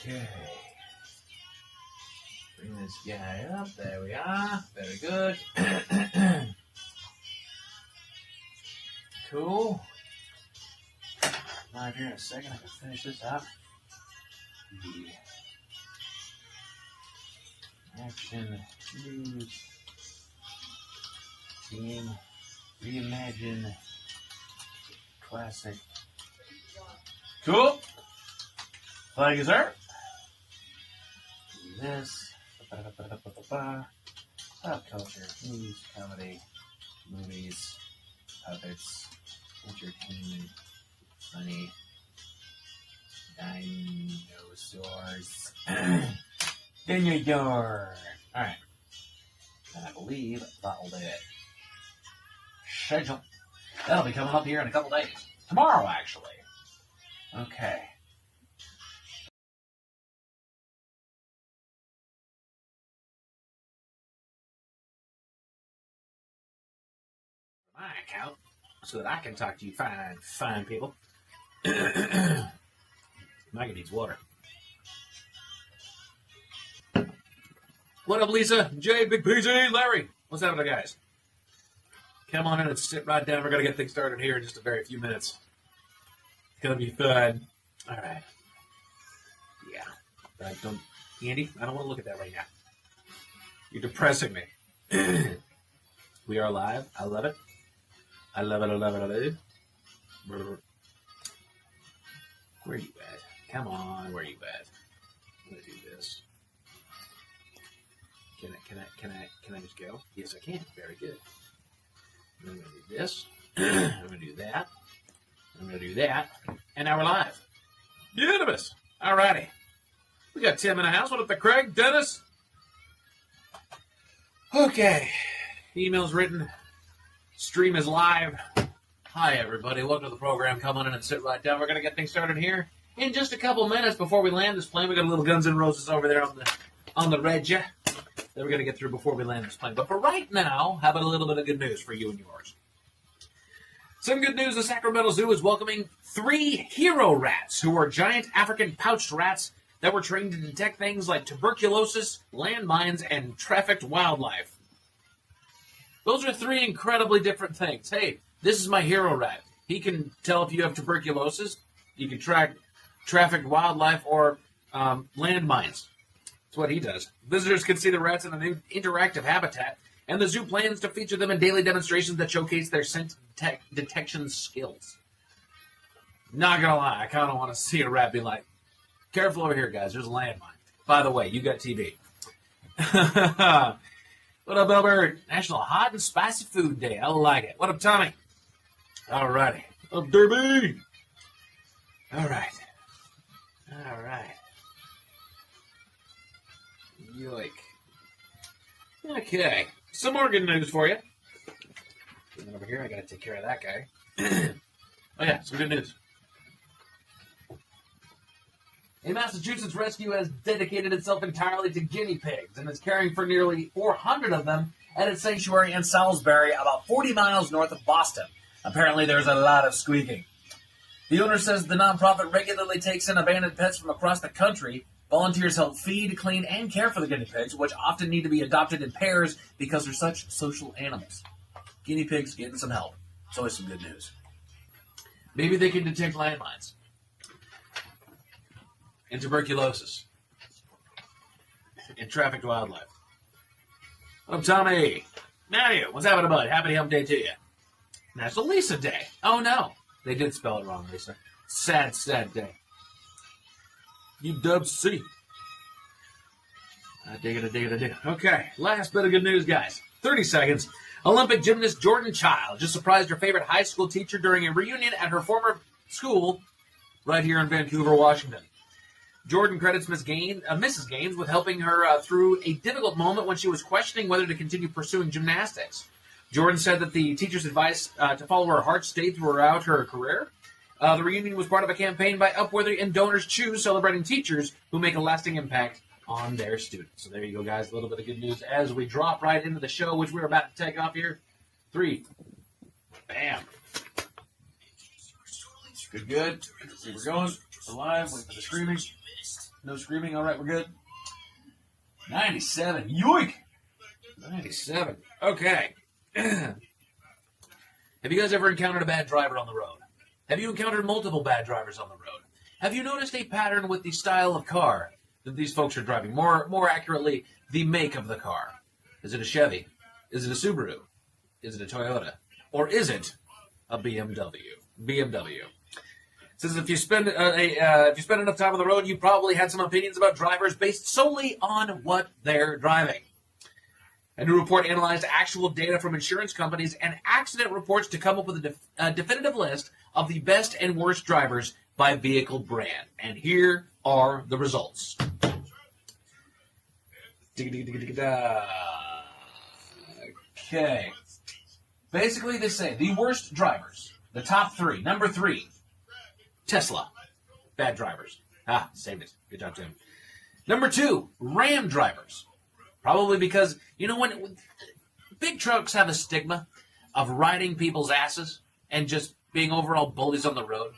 Okay. Bring this guy up. There we are. Very good. Cool. Live here in a second. I can finish this up. The action news team reimagine classic. Cool. Thank you, sir. This. Pop culture, news, comedy, movies, puppets, entertainment, funny, dinosaurs. Dinosaur. Alright. And I believe that'll do it. Schedule. That'll be coming up here in a couple days. Tomorrow, actually. Okay. My account so that I can talk to you fine people. Micah needs water. What up, Lisa? Jay, Big PZ, Larry. What's happening, guys? Come on in and sit right down. We're going to get things started here in just a very few minutes. It's going to be fun. All right. Yeah. Andy, I don't want to look at that right now. You're depressing me. We are live. I love it. I love it. I love it. I love it. Where are you at? Come on. Where are you at? I'm going to do this. Can I just go? Yes, I can. Very good. I'm going to do this. I'm going to do that. I'm going to do that. And now we're live. Unanimous. All righty. We got Tim in the house. What up, the Craig? Dennis? Okay. Email's written. Stream is live. Hi, everybody. Welcome to the program. Come on in and sit right down. We're going to get things started here in just a couple minutes before we land this plane. We got a little Guns N' Roses over there on the red jet that we're going to get through before we land this plane. But for right now, how about a little bit of good news for you and yours? Some good news. The Sacramento Zoo is welcoming 3 hero rats who are giant African pouched rats that were trained to detect things like tuberculosis, landmines, and trafficked wildlife. Those are 3 incredibly different things. Hey, this is my hero rat. He can tell if you have tuberculosis. You can track trafficked wildlife or landmines. That's what he does. Visitors can see the rats in a new interactive habitat, and the zoo plans to feature them in daily demonstrations that showcase their scent detection skills. Not gonna lie, I kind of want to see a rat be like, careful over here, guys, there's a landmine. By the way, you got TB. What up, Albert? National Hot and Spicy Food Day. I like it. What up, Tommy? All righty. What up, Derby? All right. All right. Yoink. Okay. Some more good news for you. Over here, I got to take care of that guy. Oh, yeah, some good news. A Massachusetts rescue has dedicated itself entirely to guinea pigs and is caring for nearly 400 of them at its sanctuary in Salisbury, about 40 miles north of Boston. Apparently, there's a lot of squeaking. The owner says the nonprofit regularly takes in abandoned pets from across the country. Volunteers help feed, clean, and care for the guinea pigs, which often need to be adopted in pairs because they're such social animals. Guinea pigs getting some help. It's always some good news. Maybe they can detect landmines and tuberculosis and trafficked wildlife. What up, Tommy? Matthew, what's happening, bud? Happy Hump Day to you. National Lisa Day. Oh, no. They did spell it wrong, Lisa. Sad, sad day. UW-C. I dig it. Okay, last bit of good news, guys. 30 seconds. Olympic gymnast Jordan Child just surprised her favorite high school teacher during a reunion at her former school right here in Vancouver, Washington. Jordan credits Mrs. Gaines with helping her through a difficult moment when she was questioning whether to continue pursuing gymnastics. Jordan said that the teacher's advice to follow her heart stayed throughout her career. The reunion was part of a campaign by Upworthy and Donors Choose, celebrating teachers who make a lasting impact on their students. So there you go, guys. A little bit of good news as we drop right into the show, which we're about to take off here. 3. Bam. Good. We're going. We're live. Wait for the screaming. No screaming. All right, we're good. 97. Yoink! 97. Okay. Have you guys ever encountered a bad driver on the road? Have you encountered multiple bad drivers on the road? Have you noticed a pattern with the style of car that these folks are driving? More accurately, the make of the car. Is it a Chevy? Is it a Subaru? Is it a Toyota? Or is it a BMW? BMW. It says if you spend enough time on the road, you probably had some opinions about drivers based solely on what they're driving. A new report analyzed actual data from insurance companies and accident reports to come up with a definitive list of the best and worst drivers by vehicle brand. And here are the results. Okay. Basically, they say the worst drivers, the top three. Number 3, Tesla. Bad drivers. Saved it. Good job, Tim. Number 2, Ram drivers. Probably because, when big trucks have a stigma of riding people's asses and just being overall bullies on the road.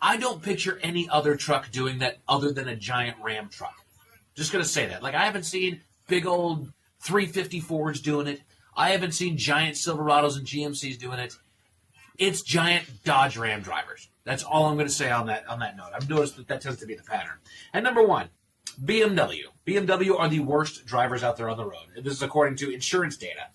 I don't picture any other truck doing that other than a giant Ram truck. Just going to say that. Like, I haven't seen big old 350 Fords doing it. I haven't seen giant Silverados and GMCs doing it. It's giant Dodge Ram drivers. That's all I'm going to say on that note. I've noticed that tends to be the pattern. And number 1, BMW. BMW are the worst drivers out there on the road. This is according to insurance data.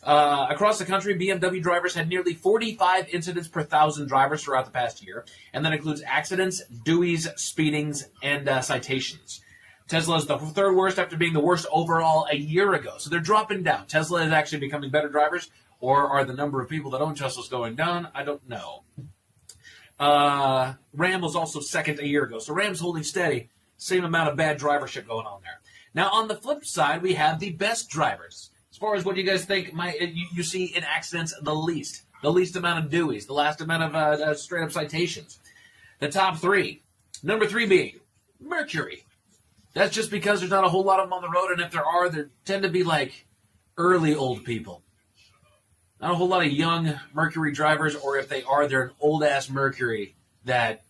Across the country, BMW drivers had nearly 45 incidents per 1,000 drivers throughout the past year, and that includes accidents, DUIs, speedings, and citations. Tesla is the third worst after being the worst overall a year ago. So they're dropping down. Tesla is actually becoming better drivers, or are the number of people that own Teslas going down? I don't know. Ram was also second a year ago. So Ram's holding steady. Same amount of bad drivership going on there. Now, on the flip side, we have the best drivers. As far as what you guys think you see in accidents the least amount of DUIs, the last amount of straight-up citations. The top 3. Number 3 being Mercury. That's just because there's not a whole lot of them on the road, and if there are, they tend to be like early old people. Not a whole lot of young Mercury drivers, or if they are, they're an old-ass Mercury that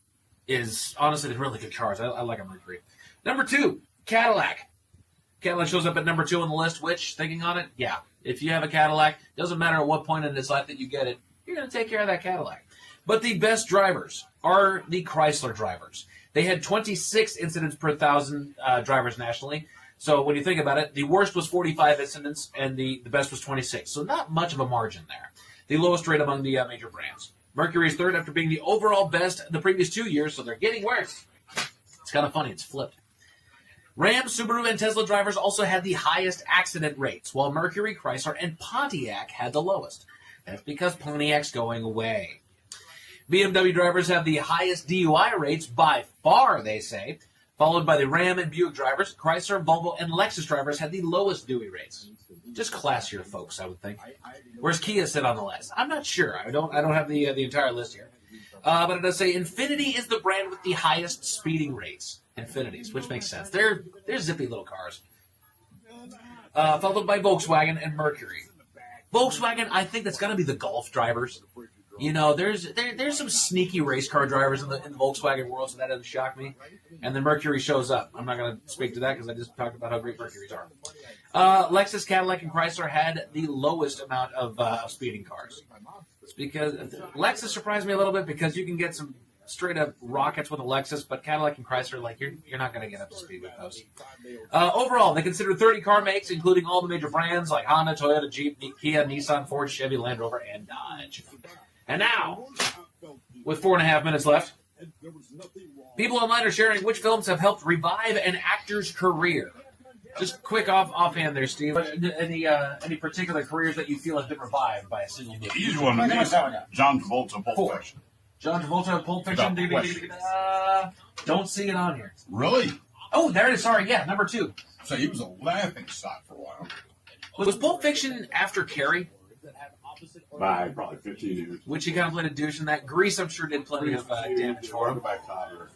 is, honestly, they're really good cars. I like a Mercury. Number 2, Cadillac. Cadillac shows up at number 2 on the list, which, thinking on it, yeah. If you have a Cadillac, doesn't matter at what point in its life that you get it, you're going to take care of that Cadillac. But the best drivers are the Chrysler drivers. They had 26 incidents per 1,000 drivers nationally. So when you think about it, the worst was 45 incidents, and the best was 26. So not much of a margin there. The lowest rate among the major brands. Mercury is third after being the overall best the previous 2 years, so they're getting worse. It's kind of funny. It's flipped. Ram, Subaru, and Tesla drivers also had the highest accident rates, while Mercury, Chrysler, and Pontiac had the lowest. That's because Pontiac's going away. BMW drivers have the highest DUI rates by far, they say, followed by the Ram and Buick drivers. Chrysler, Volvo, and Lexus drivers had the lowest DUI rates. Just classier folks, I would think. Where's Kia sit on the list? I'm not sure. I don't have the entire list here. But it does say Infiniti is the brand with the highest speeding rates. Infinitis, which makes sense. They're zippy little cars. Followed by Volkswagen and Mercury. Volkswagen, I think that's going to be the Golf drivers. There's some sneaky race car drivers in the Volkswagen world, so that doesn't shock me. And then Mercury shows up. I'm not going to speak to that because I just talked about how great Mercuries are. Lexus, Cadillac, and Chrysler had the lowest amount of speeding cars. It's because Lexus surprised me a little bit because you can get some straight up rockets with a Lexus, but Cadillac and Chrysler, you're not going to get up to speed with those. Overall, they considered 30 car makes, including all the major brands like Honda, Toyota, Jeep, Kia, Nissan, Ford, Chevy, Land Rover, and Dodge. And now, with 4.5 minutes left, people online are sharing which films have helped revive an actor's career. Just quick offhand there, Steve. Any particular careers that you feel have been revived by a single movie? Easy one. John Travolta, Pulp Fiction. John Travolta, Pulp Fiction. Don't see it on here. Really? Oh, there it is. Sorry, yeah, number 2. So he was a laughing stock for a while. Was Pulp Fiction after Carrie? By probably 15 years. Which he kind of played a douche in that. Grease, I'm sure, did plenty of damage for him. By Tyler.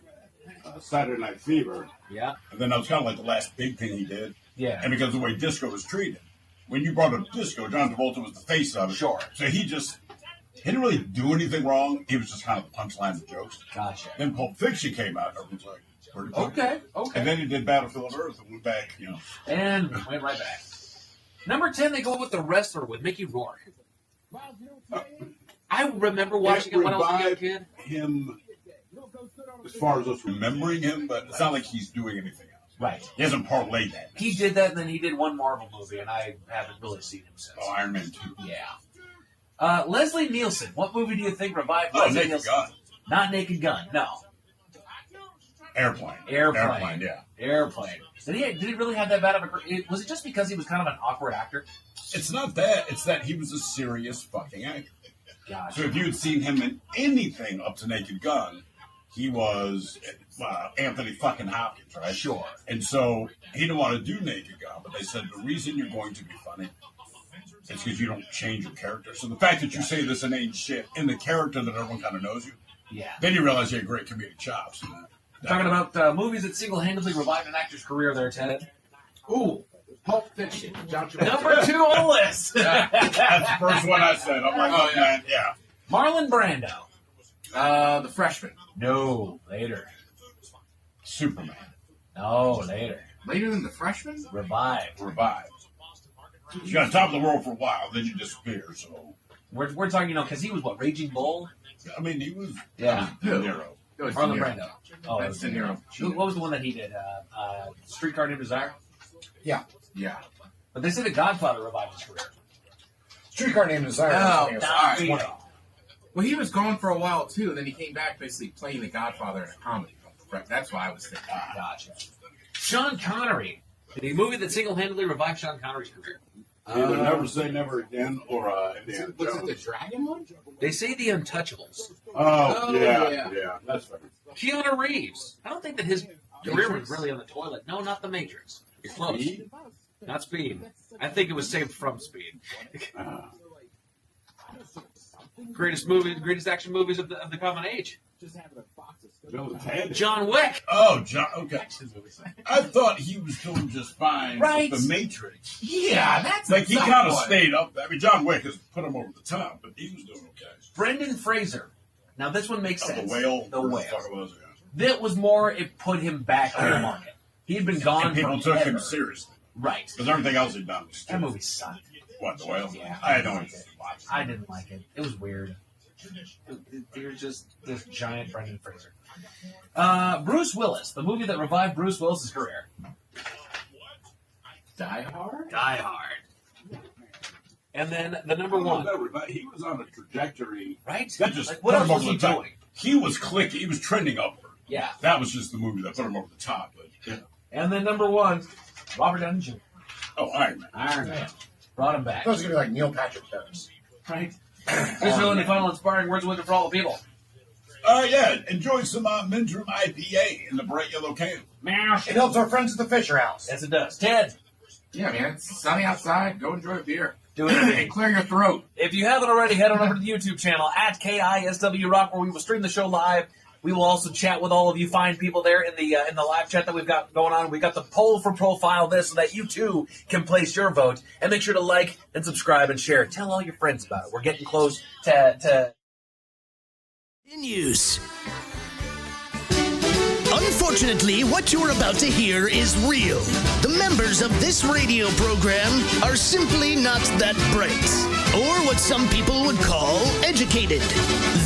Saturday Night Fever. Yeah. And then that was kind of like the last big thing he did. Yeah. And because of the way disco was treated. When you brought up disco, John Travolta was the face of it. Sure. So he didn't really do anything wrong. He was just kind of the punchline of jokes. Gotcha. Then Pulp Fiction came out. Everyone's like, Okay. And then he did Battlefield Earth and went back, And went right back. Number 10, they go with The Wrestler with Mickey Rourke. I remember watching it when I was a young kid. Him, as far as us remembering him, but it's not like he's doing anything else. Right. He hasn't parlayed that. He did that, and then he did one Marvel movie, and I haven't really seen him since. Oh, Iron Man 2. Yeah. Leslie Nielsen. What movie do you think revived Leslie Naked Nielsen? Gun. Not Naked Gun, no. Airplane, yeah. Airplane. Did he really have that bad of a career? Was it just because he was kind of an awkward actor? It's not that. It's that he was a serious fucking actor. Gotcha. So if you had seen him in anything up to Naked Gun, he was Anthony fucking Hopkins, right? Sure. And so he didn't want to do Naked Gun, but they said the reason you're going to be funny is because you don't change your character. So the fact that you say this inane shit in the character that everyone kind of knows you, then you realize you had great comedic chops. Talking about movies that single-handedly revived an actor's career there, Ted. Ooh, Pulp Fiction. Number 2 on the list. That's the first one I said. I'm like, oh, man, yeah. Marlon Brando. The Freshman. No, later. Superman. No, later. Later than The Freshman? Revived. You got on top of the world for a while, then you disappear, so. We're talking, because he was, Raging Bull? I mean, he was. Yeah. De Niro. Marlon Brando. Oh, That's De Niro. What was the one that he did? Streetcar Named Desire? Yeah. But they said The Godfather revived his career. Streetcar Named Desire. Well, he was gone for a while, too, and then he came back basically playing the Godfather in a comedy film. That's why I was thinking. Gotcha. Sean Connery. The movie that single-handedly revived Sean Connery's career. Either Never Say Never Again or Indiana Was it Jones. the Dragon one? They say The Untouchables. Oh, yeah. That's fair. Keanu Reeves. I don't think that his career was really on the toilet. No, not The Matrix. You're close. Speed? Not Speed. I think it was saved from Speed. Greatest action movies of the common age. Bill and Ted. John Wick. Oh, John. Okay. I thought he was doing just fine Right. with The Matrix. Yeah, that's Like, he a tough kind of one. stayed up there. I mean, John Wick has put him over the top, but he was doing okay. Brendan Fraser. Now this one makes The sense. Whale. The whatever Whale. fuck it was, That was more. It put him back on the market. He had been gone. And people forever. took him seriously. Right. Because everything else he'd done was That stupid. movie sucked. What, The Whale? Yeah. I don't even watch it. I didn't like it. It was weird. They're just this giant Brendan Fraser. Bruce Willis, the movie that revived Bruce Willis's career. Die Hard? Die Hard. And then the number one. He was on a trajectory. Right? That just Like, what put else him was over he the top. doing? He was clicking. He was trending upward. Yeah. That was just the movie that put him over the top. But, yeah. And then number one, Robert Downey Jr. Oh, Iron Man. Iron Man. Brought him back. That was going to be like Neil Patrick Harris. Right? Here's the final inspiring words of wisdom for all the people. Yeah. Enjoy some Mintrum IPA in the bright yellow can. Meow. It helps our friends at the Fisher House. Yes, it does. Ted, Yeah, man. It's sunny outside. Go enjoy a beer. do it again. And clear your throat. If you haven't already, head on over to the YouTube channel at KISW Rock, where we will stream the show live. We will also chat with all of you fine people there in the live chat that we've got going on. We've got the poll for Profile This so that you too can place your vote. And make sure to like and subscribe and share. Tell all your friends about it. We're getting close to In use. Unfortunately, what you're about to hear is real. The members of this radio program are simply not that bright, or what some people would call educated.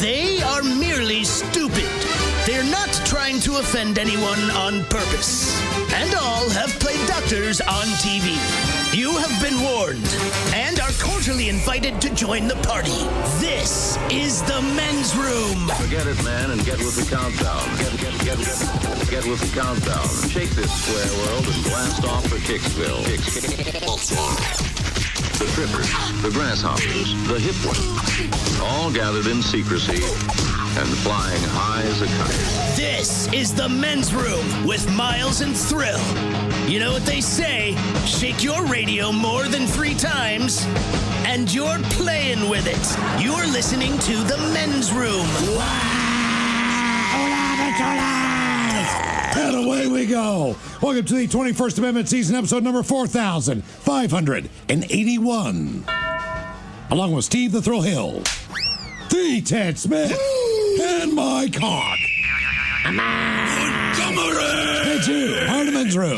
They are merely stupid. They're not trying to offend anyone on purpose. And all have played doctors on TV. You have been warned and are cordially invited to join the party. This is the men's room. Forget it, man, and get with the countdown. Get with the countdown. Shake this square world and blast off for Kicksville. The trippers, the grasshoppers, the hip ones, all gathered in secrecy and flying high as a kite. This is the men's room with Miles and Thrill. You know what they say, shake your radio more than 3 times, and you're playing with it. You're listening to the men's room. And away we go. Welcome to the 21st Amendment season, episode number 4581. Along with Steve the Thrill Hill, the Ted Smith, and my cock, Montgomery. to Hardeman's Room.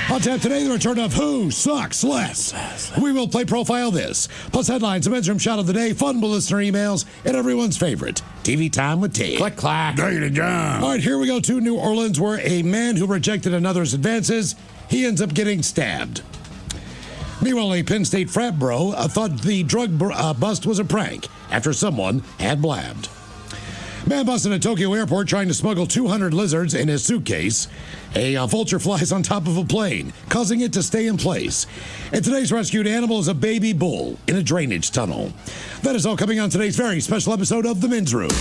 On tap today, the return of Who Sucks Less. We will play Profile This, plus headlines, the men's room shot of the day, fun listener emails, and everyone's favorite, TV Time with Ted. Click, clack. Daily John. All right, here we go to New Orleans, where a man who rejected another's advances, he ends up getting stabbed. Meanwhile, a Penn State frat bro thought the drug bust was a prank after someone had blabbed. Man busted at Tokyo airport trying to smuggle 200 lizards in his suitcase. A vulture flies on top of a plane, causing it to stay in place. And today's rescued animal is a baby bull in a drainage tunnel. That is all coming on today's very special episode of The Men's Room.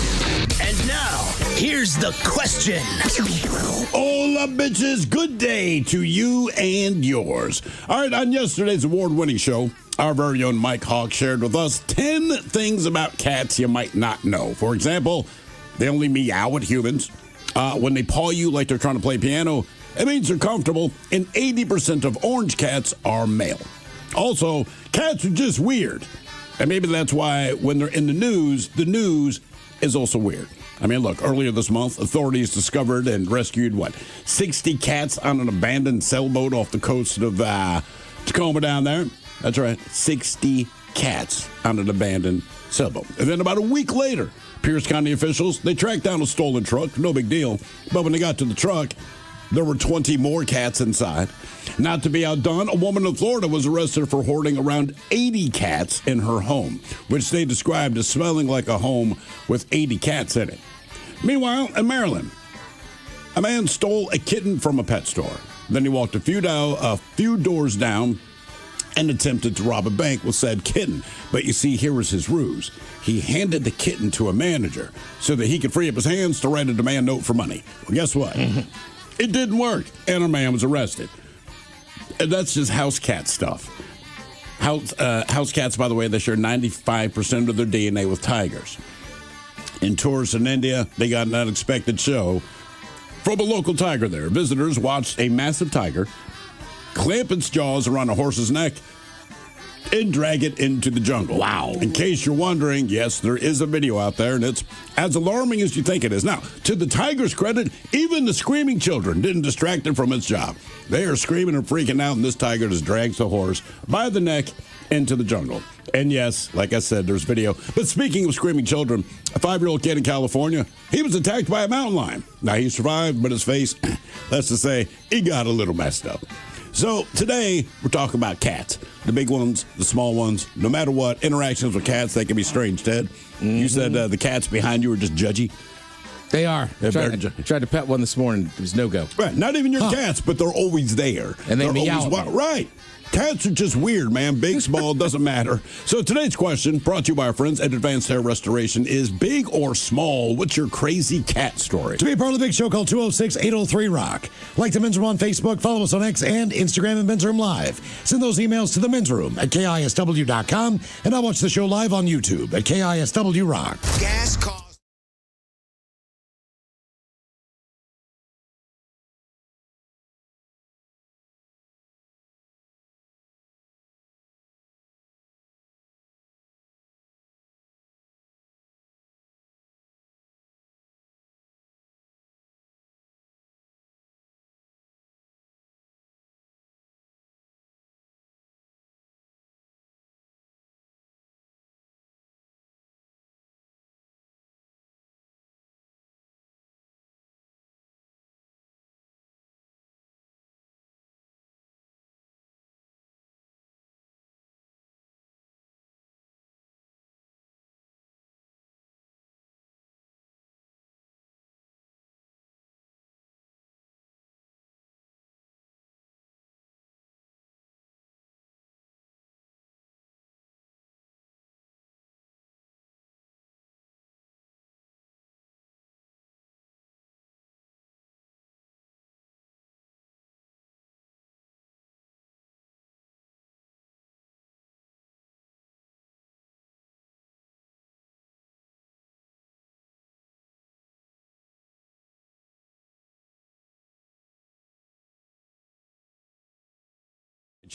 And now, here's the question. Hola, bitches. Good day to you and yours. All right, on yesterday's award-winning show, our very own Mike Hawk shared with us 10 things about cats you might not know. For example, they only meow at humans. When they paw you like they're trying to play piano, it means they're comfortable, and 80% of orange cats are male. Also, cats are just weird. And maybe that's why when they're in the news is also weird. I mean, look, earlier this month, authorities discovered and rescued, 60 cats on an abandoned sailboat off the coast of Tacoma down there. That's right, 60 cats on an abandoned sailboat. And then about a week later, Pierce County officials, they tracked down a stolen truck, no big deal. But when they got to the truck, there were 20 more cats inside. Not to be outdone, a woman in Florida was arrested for hoarding around 80 cats in her home, which they described as smelling like a home with 80 cats in it. Meanwhile, in Maryland, a man stole a kitten from a pet store. Then he walked a few doors down and attempted to rob a bank with said kitten. But you see, here was his ruse. He handed the kitten to a manager so that he could free up his hands to write a demand note for money. Well, guess what? It didn't work, and our man was arrested. And that's just house cat stuff. House cats, by the way, they share 95% of their DNA with tigers. In tourists in India, they got an unexpected show from a local tiger there. Visitors watched a massive tiger clamp its jaws around a horse's neck and drag it into the jungle. Wow. In case you're wondering, yes, there is a video out there, and it's as alarming as you think it is. Now, to the tiger's credit, even the screaming children didn't distract it from its job. They are screaming and freaking out, and this tiger just drags the horse by the neck into the jungle. And yes, like I said, there's video. But speaking of screaming children, a 5-year-old kid in California, he was attacked by a mountain lion. Now, he survived, but his face, let's just say, he got a little messed up. So today, we're talking about cats. The big ones, the small ones. No matter what, interactions with cats, they can be strange, Ted. You said the cats behind you are just judgy. They are. I tried to pet one this morning. It was no go. Right. Not even your cats, but they're always there. And they're meow. Right. Cats are just weird, man. Big, small, doesn't matter. So today's question, brought to you by our friends at Advanced Hair Restoration, is big or small? What's your crazy cat story? To be a part of the big show, call 206-803-ROCK. Like the Men's Room on Facebook, follow us on X and Instagram and Men's Room Live. Send those emails to the Men's Room at KISW.com, and I'll watch the show live on YouTube at KISW Rock. Gas cost.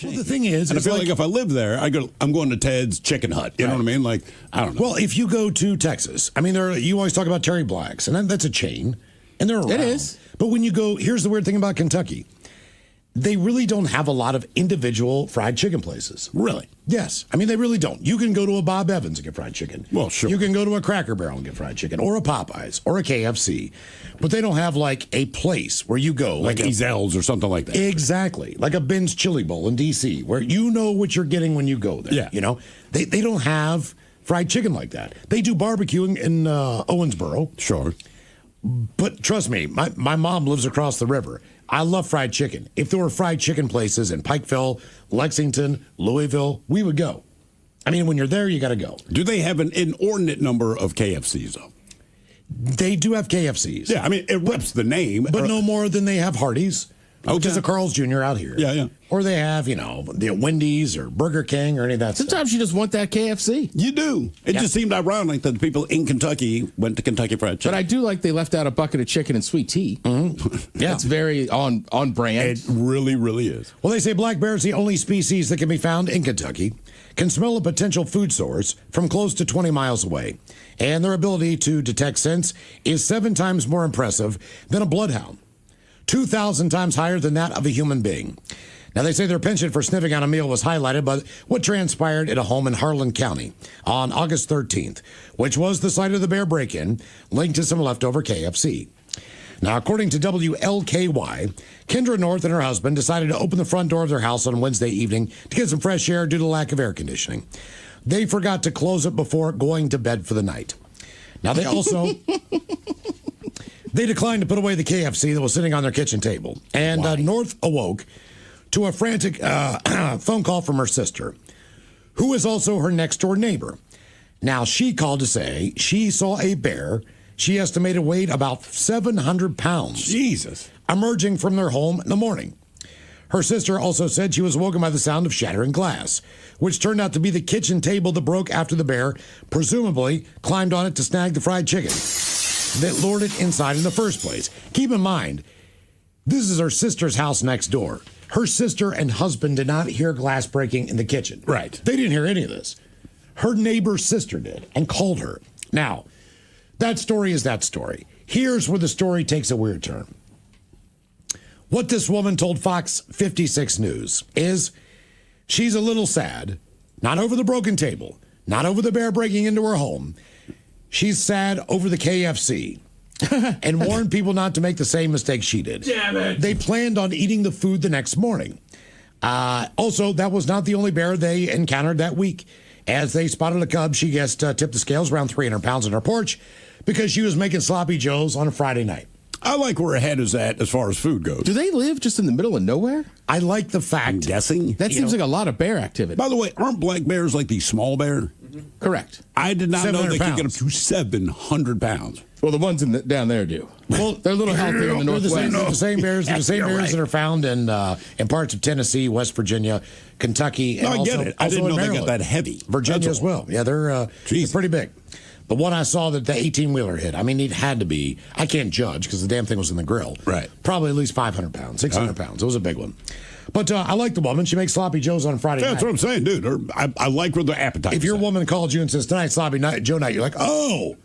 Well, the thing is, and I feel like if I live there, I'm going to Ted's Chicken Hut. You know what I mean? Like, I don't know. Well, if you go to Texas, I mean, you always talk about Terry Blacks, and that's a chain, and they're around. It is. But when you go, here's the weird thing about Kentucky. They really don't have a lot of individual fried chicken places. Really? Yes. I mean, they really don't. You can go to a Bob Evans and get fried chicken. Well, sure. You can go to a Cracker Barrel and get fried chicken, or a Popeyes, or a KFC. But they don't have, like, a place where you go. Like Ezel's or something like that. Exactly. Like a Ben's Chili Bowl in D.C., where you know what you're getting when you go there. Yeah. You know? They don't have fried chicken like that. They do barbecue in Owensboro. Sure. But trust me, my mom lives across the river. I love fried chicken. If there were fried chicken places in Pikeville, Lexington, Louisville, we would go. I mean, when you're there, you got to go. Do they have an inordinate number of KFCs, though? They do have KFCs. Yeah, I mean, it reps the name. But no more than they have Hardee's, which is a Carl's Jr. out here. Yeah, yeah. Or they have, the Wendy's or Burger King or any of that Sometimes stuff. you just want that KFC. You do. It just seemed ironic that the people in Kentucky went to Kentucky Fried Chicken. But I do like they left out a bucket of chicken and sweet tea. Mm-hmm. Yeah. That's very on brand. It really, really is. Well, they say black bear is the only species that can be found in Kentucky, can smell a potential food source from close to 20 miles away, and their ability to detect scents is 7 times more impressive than a bloodhound, 2,000 times higher than that of a human being. Now, they say their penchant for sniffing on a meal was highlighted by what transpired at a home in Harlan County on August 13th, which was the site of the bear break-in, linked to some leftover KFC. Now, according to WLKY, Kendra North and her husband decided to open the front door of their house on Wednesday evening to get some fresh air due to lack of air conditioning. They forgot to close it before going to bed for the night. Now, they also... They declined to put away the KFC that was sitting on their kitchen table. And North awoke to a frantic phone call from her sister, who is also her next-door neighbor. Now, she called to say she saw a bear she estimated weighed about 700 pounds. Jesus. Emerging from their home in the morning. Her sister also said she was woken by the sound of shattering glass, which turned out to be the kitchen table that broke after the bear presumably climbed on it to snag the fried chicken that lured it inside in the first place. Keep in mind, this is her sister's house next door. Her sister and husband did not hear glass breaking in the kitchen. Right. They didn't hear any of this. Her neighbor's sister did and called her. Now, that story is that story. Here's where the story takes a weird turn. What this woman told Fox 56 News is she's a little sad, not over the broken table, not over the bear breaking into her home. She's sad over the KFC and warned people not to make the same mistake she did. Damn it. They planned on eating the food the next morning. Also, that was not the only bear they encountered that week. As they spotted a cub, she guessed tipped the scales around 300 pounds on her porch because she was making sloppy joes on a Friday night. I like where her head is at as far as food goes. Do they live just in the middle of nowhere? I like the fact. I'm guessing. That seems like a lot of bear activity. By the way, aren't black bears like the small bear? Mm-hmm. Correct. I did not know they 700 could get up pounds. to 700 pounds. Well, the ones down there do. Well, they're a little healthier in the They're Northwest. the same bears. They're the same You're bears right. that are found in parts of Tennessee, West Virginia, Kentucky, and No, I also, get it. I also didn't in know they got Maryland. that heavy. Virginia That's as all. well. Yeah, they're pretty big. The one I saw that the 18-wheeler hit, I mean, it had to be, I can't judge because the damn thing was in the grill. Right. Probably at least 500 pounds, 600 pounds. It was a big one. But I like the woman. She makes sloppy joes on Friday That's night. what I'm saying, dude. I like where the appetite If your woman called you and says, tonight's sloppy Joe night, you're like, oh,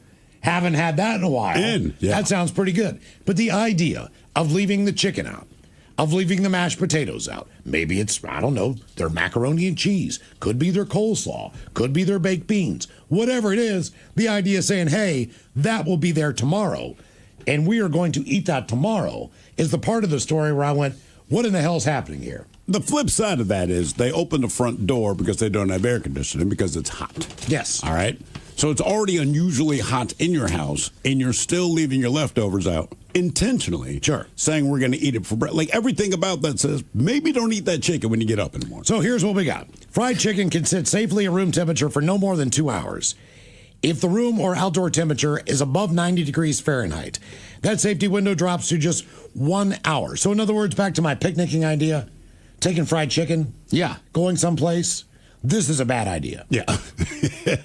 haven't had that in a while. That sounds pretty good. But the idea of leaving the chicken out, of leaving the mashed potatoes out, maybe it's, I don't know, their macaroni and cheese, could be their coleslaw, could be their baked beans, whatever it is, the idea is saying, hey, that will be there tomorrow, and we are going to eat that tomorrow, is the part of the story where I went, what in the hell's happening here? The flip side of that is they open the front door because they don't have air conditioning because it's hot. Yes. All right? So it's already unusually hot in your house, and you're still leaving your leftovers out intentionally. Sure. Saying we're going to eat it for breakfast. Like everything about that says maybe don't eat that chicken when you get up in the morning. So here's what we got. Fried chicken can sit safely at room temperature for no more than 2 hours. If the room or outdoor temperature is above 90 degrees Fahrenheit, that safety window drops to just 1 hour. So in other words, back to my picnicking idea, taking fried chicken, going someplace, this is a bad idea. Yeah.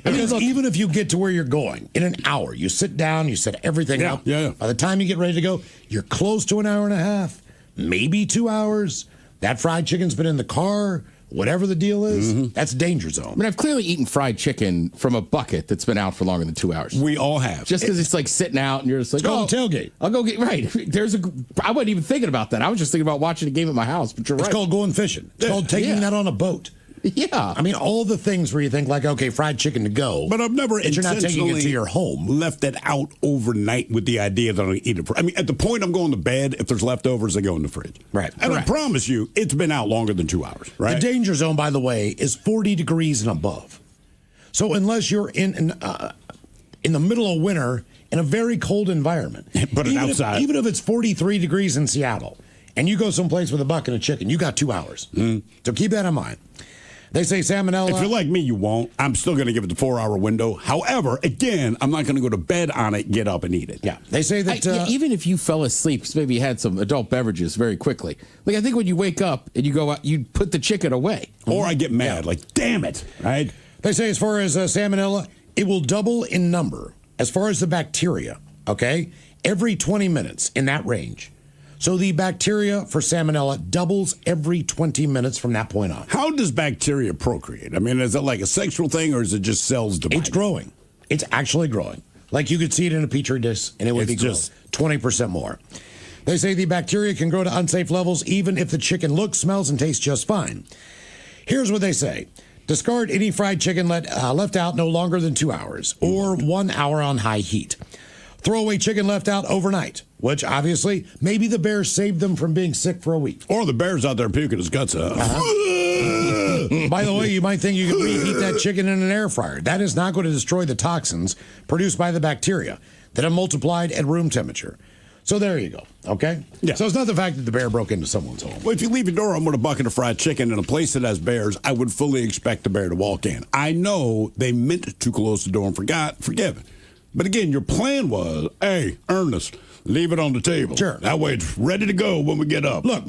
Because even if you get to where you're going in an hour, you sit down, you set everything up. By the time you get ready to go, you're close to an hour and a half, maybe 2 hours. That fried chicken's been in the car, whatever the deal is, that's danger zone. I mean, I've clearly eaten fried chicken from a bucket that's been out for longer than 2 hours. We all have. Just because it's like sitting out and you're just like, It's called tailgate. I'll go get, right. I wasn't even thinking about that. I was just thinking about watching a game at my house, but you're right. It's called going fishing. It's called taking that on a boat. Yeah. I mean, all the things where you think, like, okay, fried chicken to go. But I've never you're not taking it to your home. Left it out overnight with the idea that I'm going to eat it. I mean, at the point I'm going to bed, if there's leftovers, they go in the fridge. Right. And I promise you, it's been out longer than 2 hours, right? The danger zone, by the way, is 40 degrees and above. So unless you're in the middle of winter in a very cold environment. Put it outside. Even if it's 43 degrees in Seattle and you go someplace with a bucket of chicken, you got 2 hours. So keep that in mind. They say salmonella. If you're like me, you won't. I'm still going to give it the 4-hour window. However, again, I'm not going to go to bed on it, get up and eat it. Yeah. They say that. Even if you fell asleep, because maybe you had some adult beverages very quickly. Like, I think when you wake up and you go out, you put the chicken away. Or I get mad, like, damn it, right? They say as far as salmonella, it will double in number. As far as the bacteria, okay? Every 20 minutes in that range. So the bacteria for salmonella doubles every 20 minutes from that point on. How does bacteria procreate? I mean, is it like a sexual thing or is it just cells dividing? It's growing. It's actually growing. Like you could see it in a petri dish and it would be just 20% more. They say the bacteria can grow to unsafe levels even if the chicken looks, smells, and tastes just fine. Here's what they say. Discard any fried chicken left out no longer than 2 hours or 1 hour on high heat. Throw away chicken left out overnight, which obviously maybe the bears saved them from being sick for a week. Or the bear's out there puking his guts out. By the way, you might think you can reheat that chicken in an air fryer. That is not going to destroy the toxins produced by the bacteria that have multiplied at room temperature. So there you go, okay? Yeah. So it's not the fact that the bear broke into someone's home. Well, if you leave your door open with a bucket of fried chicken in a place that has bears, I would fully expect the bear to walk in. I know they meant to close the door and forgive it. But again, your plan was, hey, Ernest, leave it on the table. Sure. That way it's ready to go when we get up. Look,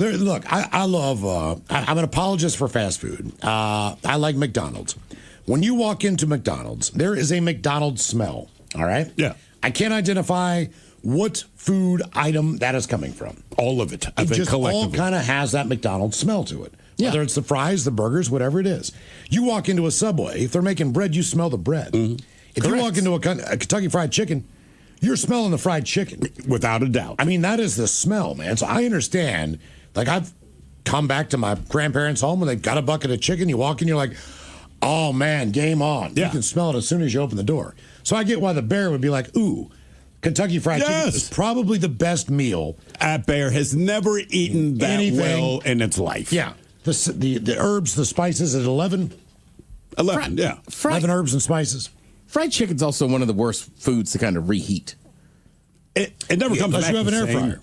I love, I'm an apologist for fast food. I like McDonald's. When you walk into McDonald's, there is a McDonald's smell, all right? Yeah. I can't identify what food item that is coming from. All of it. I It think just all collectively. kind of has that McDonald's smell to it. Yeah. Whether it's the fries, the burgers, whatever it is. You walk into a Subway, if they're making bread, you smell the bread. If you walk into a Kentucky Fried Chicken, you're smelling the fried chicken. Without a doubt. I mean, that is the smell, man. So I understand. Like, I've come back to my grandparents' home and they've got a bucket of chicken. You walk in, you're like, oh, man, game on. Yeah. You can smell it as soon as you open the door. So I get why the bear would be like, ooh, Kentucky Fried Chicken is probably the best meal. That bear has never eaten that well in its life. Yeah. The herbs, the spices at 11. 11, yeah. 11 herbs and spices. Fried chicken's also one of the worst foods to kind of reheat. It never comes unless back you have an the air same. fryer.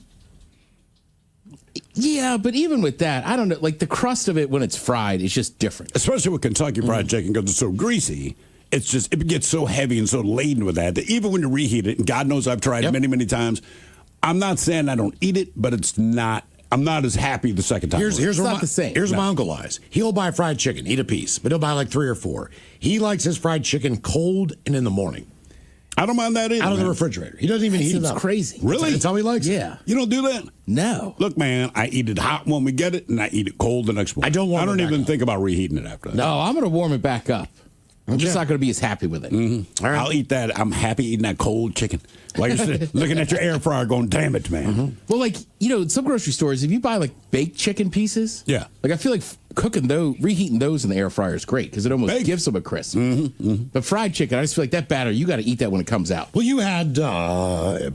Yeah, but even with that, I don't know. Like the crust of it when it's fried is just different. Especially with Kentucky Fried Chicken because it's so greasy. It's just, it gets so heavy and so laden with that even when you reheat it, and God knows I've tried it many, many times, I'm not saying I don't eat it, but it's not, I'm not as happy the second time. Here's not what the same. Here's what my uncle lies. He'll buy fried chicken, eat a piece, but he'll buy like 3 or 4. He likes his fried chicken cold and in the morning. I don't mind that either. Out of the refrigerator. He doesn't even heat it Seems up. crazy. Really? That's how he likes it. Yeah. You don't do that? No. Look, man, I eat it hot when we get it, and I eat it cold the next morning. I don't warm I don't it back even up. think about reheating it after that. No, I'm going to warm it back up. I'm just Okay. not going to be as happy with it. All right. I'll eat that. I'm happy eating that cold chicken. Like I said, looking at your air fryer going, damn it, man. Well, like, you know, some grocery stores, if you buy like baked chicken pieces, Yeah. like I feel like cooking those, reheating those in the air fryer is great because it almost Baked. gives them a crisp. But fried chicken, I just feel like that batter, you got to eat that when it comes out. Well, you had,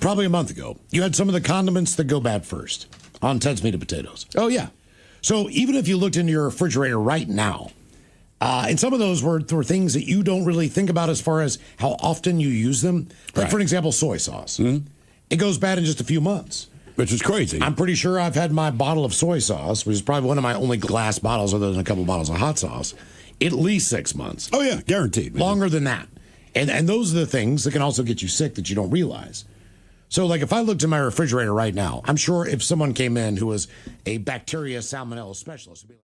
probably a month ago, you had some of the condiments that go bad first on Ted's Meat and Potatoes. Oh, yeah. So even if you looked into your refrigerator right now, and some of those were things that you don't really think about as far as how often you use them. Like, for an example, soy sauce. It goes bad in just a few months. Which is crazy. I'm pretty sure I've had my bottle of soy sauce, which is probably one of my only glass bottles other than a couple bottles of hot sauce, at least 6 months. Oh, yeah, guaranteed. Man. Longer than that. And those are the things that can also get you sick that you don't realize. So, like, if I looked in my refrigerator right now, I'm sure if someone came in who was a bacteria salmonella specialist, would be like,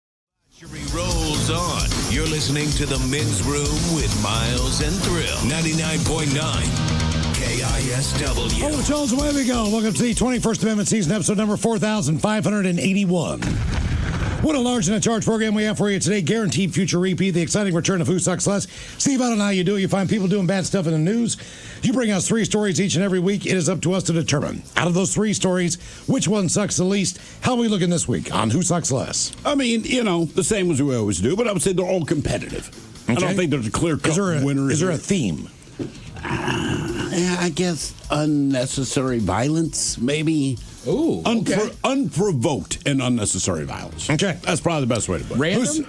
Rolls on. You're listening to the Men's Room with Miles and Thrill. 99.9 KISW. oh, Charles, away we go. Welcome to the 21st Amendment season, episode number 4,581. What a large and a charge program we have for you today. Guaranteed future repeat. The exciting return of Who Sucks Less. Steve, I don't know how you do it. You find people doing bad stuff in the news. You bring us 3 stories each and every week. It is up to us to determine, out of those 3 stories, which one sucks the least. How are we looking this week on Who Sucks Less? I mean, the same as we always do, but I would say they're all competitive. Okay. I don't think there's a clear-cut winner. Is there a theme? Yeah, I guess unnecessary violence, maybe. Ooh, okay. Unprovoked and unnecessary violence. Okay. That's probably the best way to put it. Random?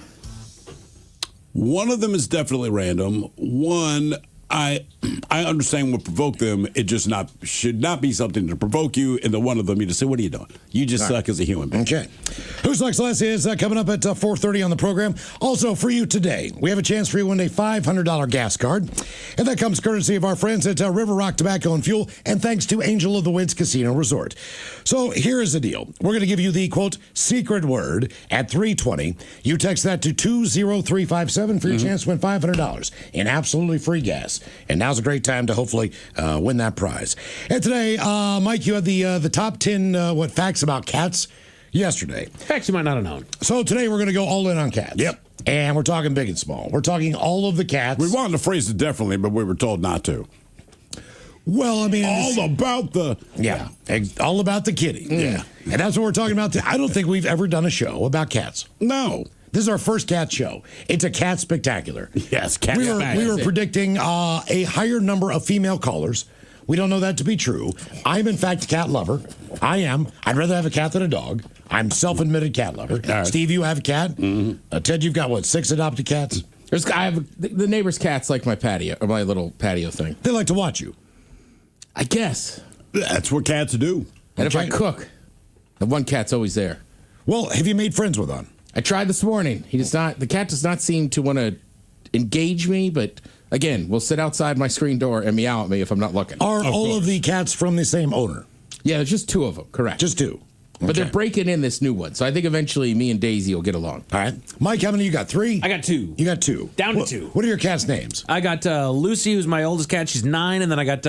One of them is definitely random. One, I understand what provoked them. It just should not be something to provoke you. And the one of them, you just say, what are you doing? You just suck as a human being. Okay. Who Sucks Less is coming up at 4:30 on the program. Also, for you today, we have a chance for you to win a $500 gas card. And that comes courtesy of our friends at River Rock Tobacco and Fuel, and thanks to Angel of the Woods Casino Resort. So here is the deal. We're going to give you the, quote, secret word at 3:20. You text that to 20357 for your chance to win $500 in absolutely free gas. And now's a great time to hopefully win that prize. And today, Mike, you had the top 10 facts about cats yesterday. Facts you might not have known. So today we're going to go all in on cats. Yep. And we're talking big and small. We're talking all of the cats. We wanted to phrase it differently, but we were told not to. Well, I mean, all about the kitty. Yeah. And that's what we're talking about today. I don't think we've ever done a show about cats. No. This is our first cat show. It's a cat spectacular. Yes, cat We were predicting a higher number of female callers. We don't know that to be true. I'm, in fact, a cat lover. I am. I'd rather have a cat than a dog. I'm self-admitted cat lover. Right. Steve, you have a cat. Mm-hmm. Ted, you've got, 6 adopted cats? I have the neighbor's cats like my patio, or my little patio thing. They like to watch you. I guess. That's what cats do. And if I cook, the one cat's always there. Well, have you made friends with one? I tried this morning. The cat does not seem to want to engage me, but again, will sit outside my screen door and meow at me if I'm not looking. Are all of the cats from the same owner? Yeah, there's just 2 of them, correct. Just 2. But they're breaking in this new one, so I think eventually me and Daisy will get along. All right. Mike, how many you got? 3? I got 2. You got 2. Down to 2. What are your cats' names? I got Lucy, who's my oldest cat. She's 9. And then I got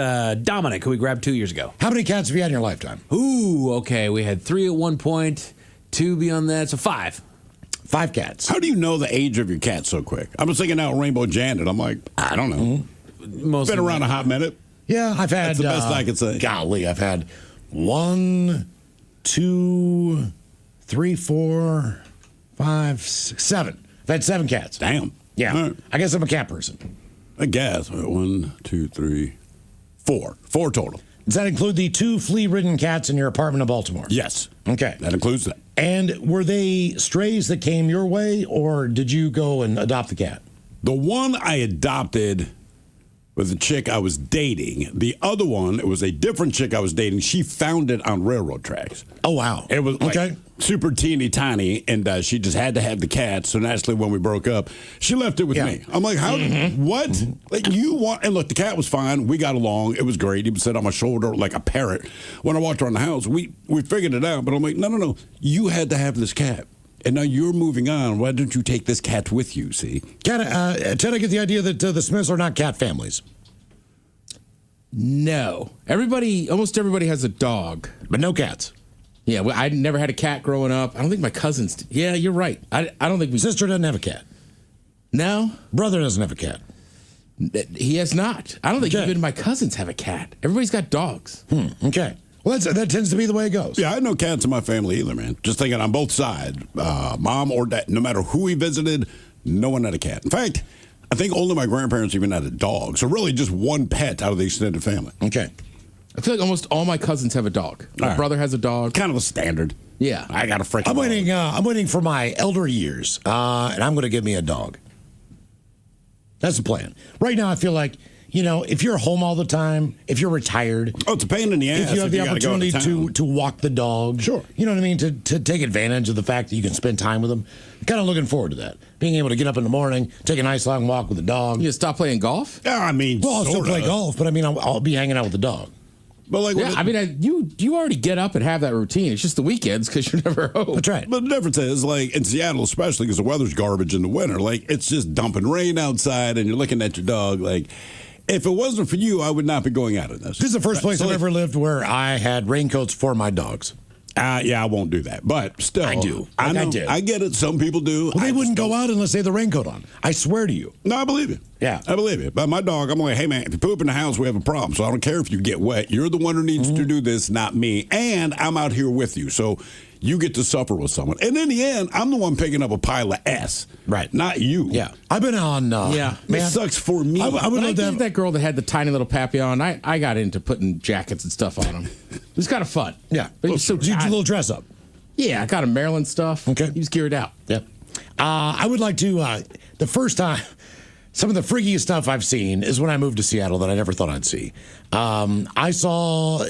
Dominic, who we grabbed 2 years ago. How many cats have you had in your lifetime? Ooh, okay. We had 3 at one point, 2 beyond that, so 5. 5 cats. How do you know the age of your cat so quick? I was thinking out Rainbow Janet. I'm like, I don't know. Most been around a hot minute. Yeah, I've had. That's the best I could say. Golly, I've had 1, 2, 3, 4, 5, 6, 7. I've had 7 cats. Damn. Yeah. Right. I guess I'm a cat person. I guess. 1, 2, 3, 4. 4 total. Does that include the 2 flea-ridden cats in your apartment in Baltimore? Yes. Okay. That includes that. And were they strays that came your way, or did you go and adopt the cat? The one I adopted was a chick I was dating. The other one, it was a different chick I was dating. She found it on railroad tracks. Oh, wow. It was super teeny tiny, and she just had to have the cat. So naturally, when we broke up, she left it with me. I'm like, how? What? Like, you want? And look, the cat was fine. We got along. It was great. He would sit on my shoulder like a parrot. When I walked around the house, we figured it out. But I'm like, no. You had to have this cat. And now you're moving on. Why don't you take this cat with you, see? Ted, I get the idea that the Smiths are not cat families. No. Almost everybody has a dog. But no cats. Yeah, I never had a cat growing up. I don't think my cousins did. Yeah, you're right. I don't think Sister doesn't have a cat. No? Brother doesn't have a cat. He has not. I don't think even my cousins have a cat. Everybody's got dogs. Okay. Well, that tends to be the way it goes. Yeah, I had no cats in my family either, man. Just thinking on both sides, mom or dad, no matter who we visited, no one had a cat. In fact, I think only my grandparents even had a dog. So really just one pet out of the extended family. Okay. I feel like almost all my cousins have a dog. My brother has a dog. Kind of a standard. Yeah. I got a freaking I'm waiting for my elder years, and I'm going to get me a dog. That's the plan. Right now, I feel like, if you're home all the time, if you're retired. Oh, it's a pain in the ass. If you have the opportunity to walk the dog. Sure. You know what I mean? To take advantage of the fact that you can spend time with them. Kind of looking forward to that. Being able to get up in the morning, take a nice long walk with the dog. You stop playing golf? Yeah, I mean, I'll still play golf, but I'll be hanging out with the dog. But you already get up and have that routine. It's just the weekends because you're never home. That's right. But the difference is, like, in Seattle especially, because the weather's garbage in the winter, like, it's just dumping rain outside and you're looking at your dog. Like, if it wasn't for you, I would not be going out in this. This is the first place I've ever lived where I had raincoats for my dogs. Yeah, I won't do that. But still, I do. I know. I did. I get it. Some people do. Well, they wouldn't go out unless they had the raincoat on. I swear to you. No, I believe it. Yeah. I believe it. But my dog, I'm like, hey, man, if you poop in the house, we have a problem. So I don't care if you get wet. You're the one who needs to do this, not me. And I'm out here with you. So you get to suffer with someone. And in the end, I'm the one picking up a pile of S. Right. Not you. Yeah. I've been on. Yeah. It sucks for me. I would I love to have. think that girl that had the tiny little papillon, I got into putting jackets and stuff on him. It was kind of fun. Yeah. But he was so Did you do a little dress up? Yeah, I got him Maryland stuff. Okay. He was geared out. Yeah. I would like to, the first time, some of the freakiest stuff I've seen is when I moved to Seattle that I never thought I'd see. I saw,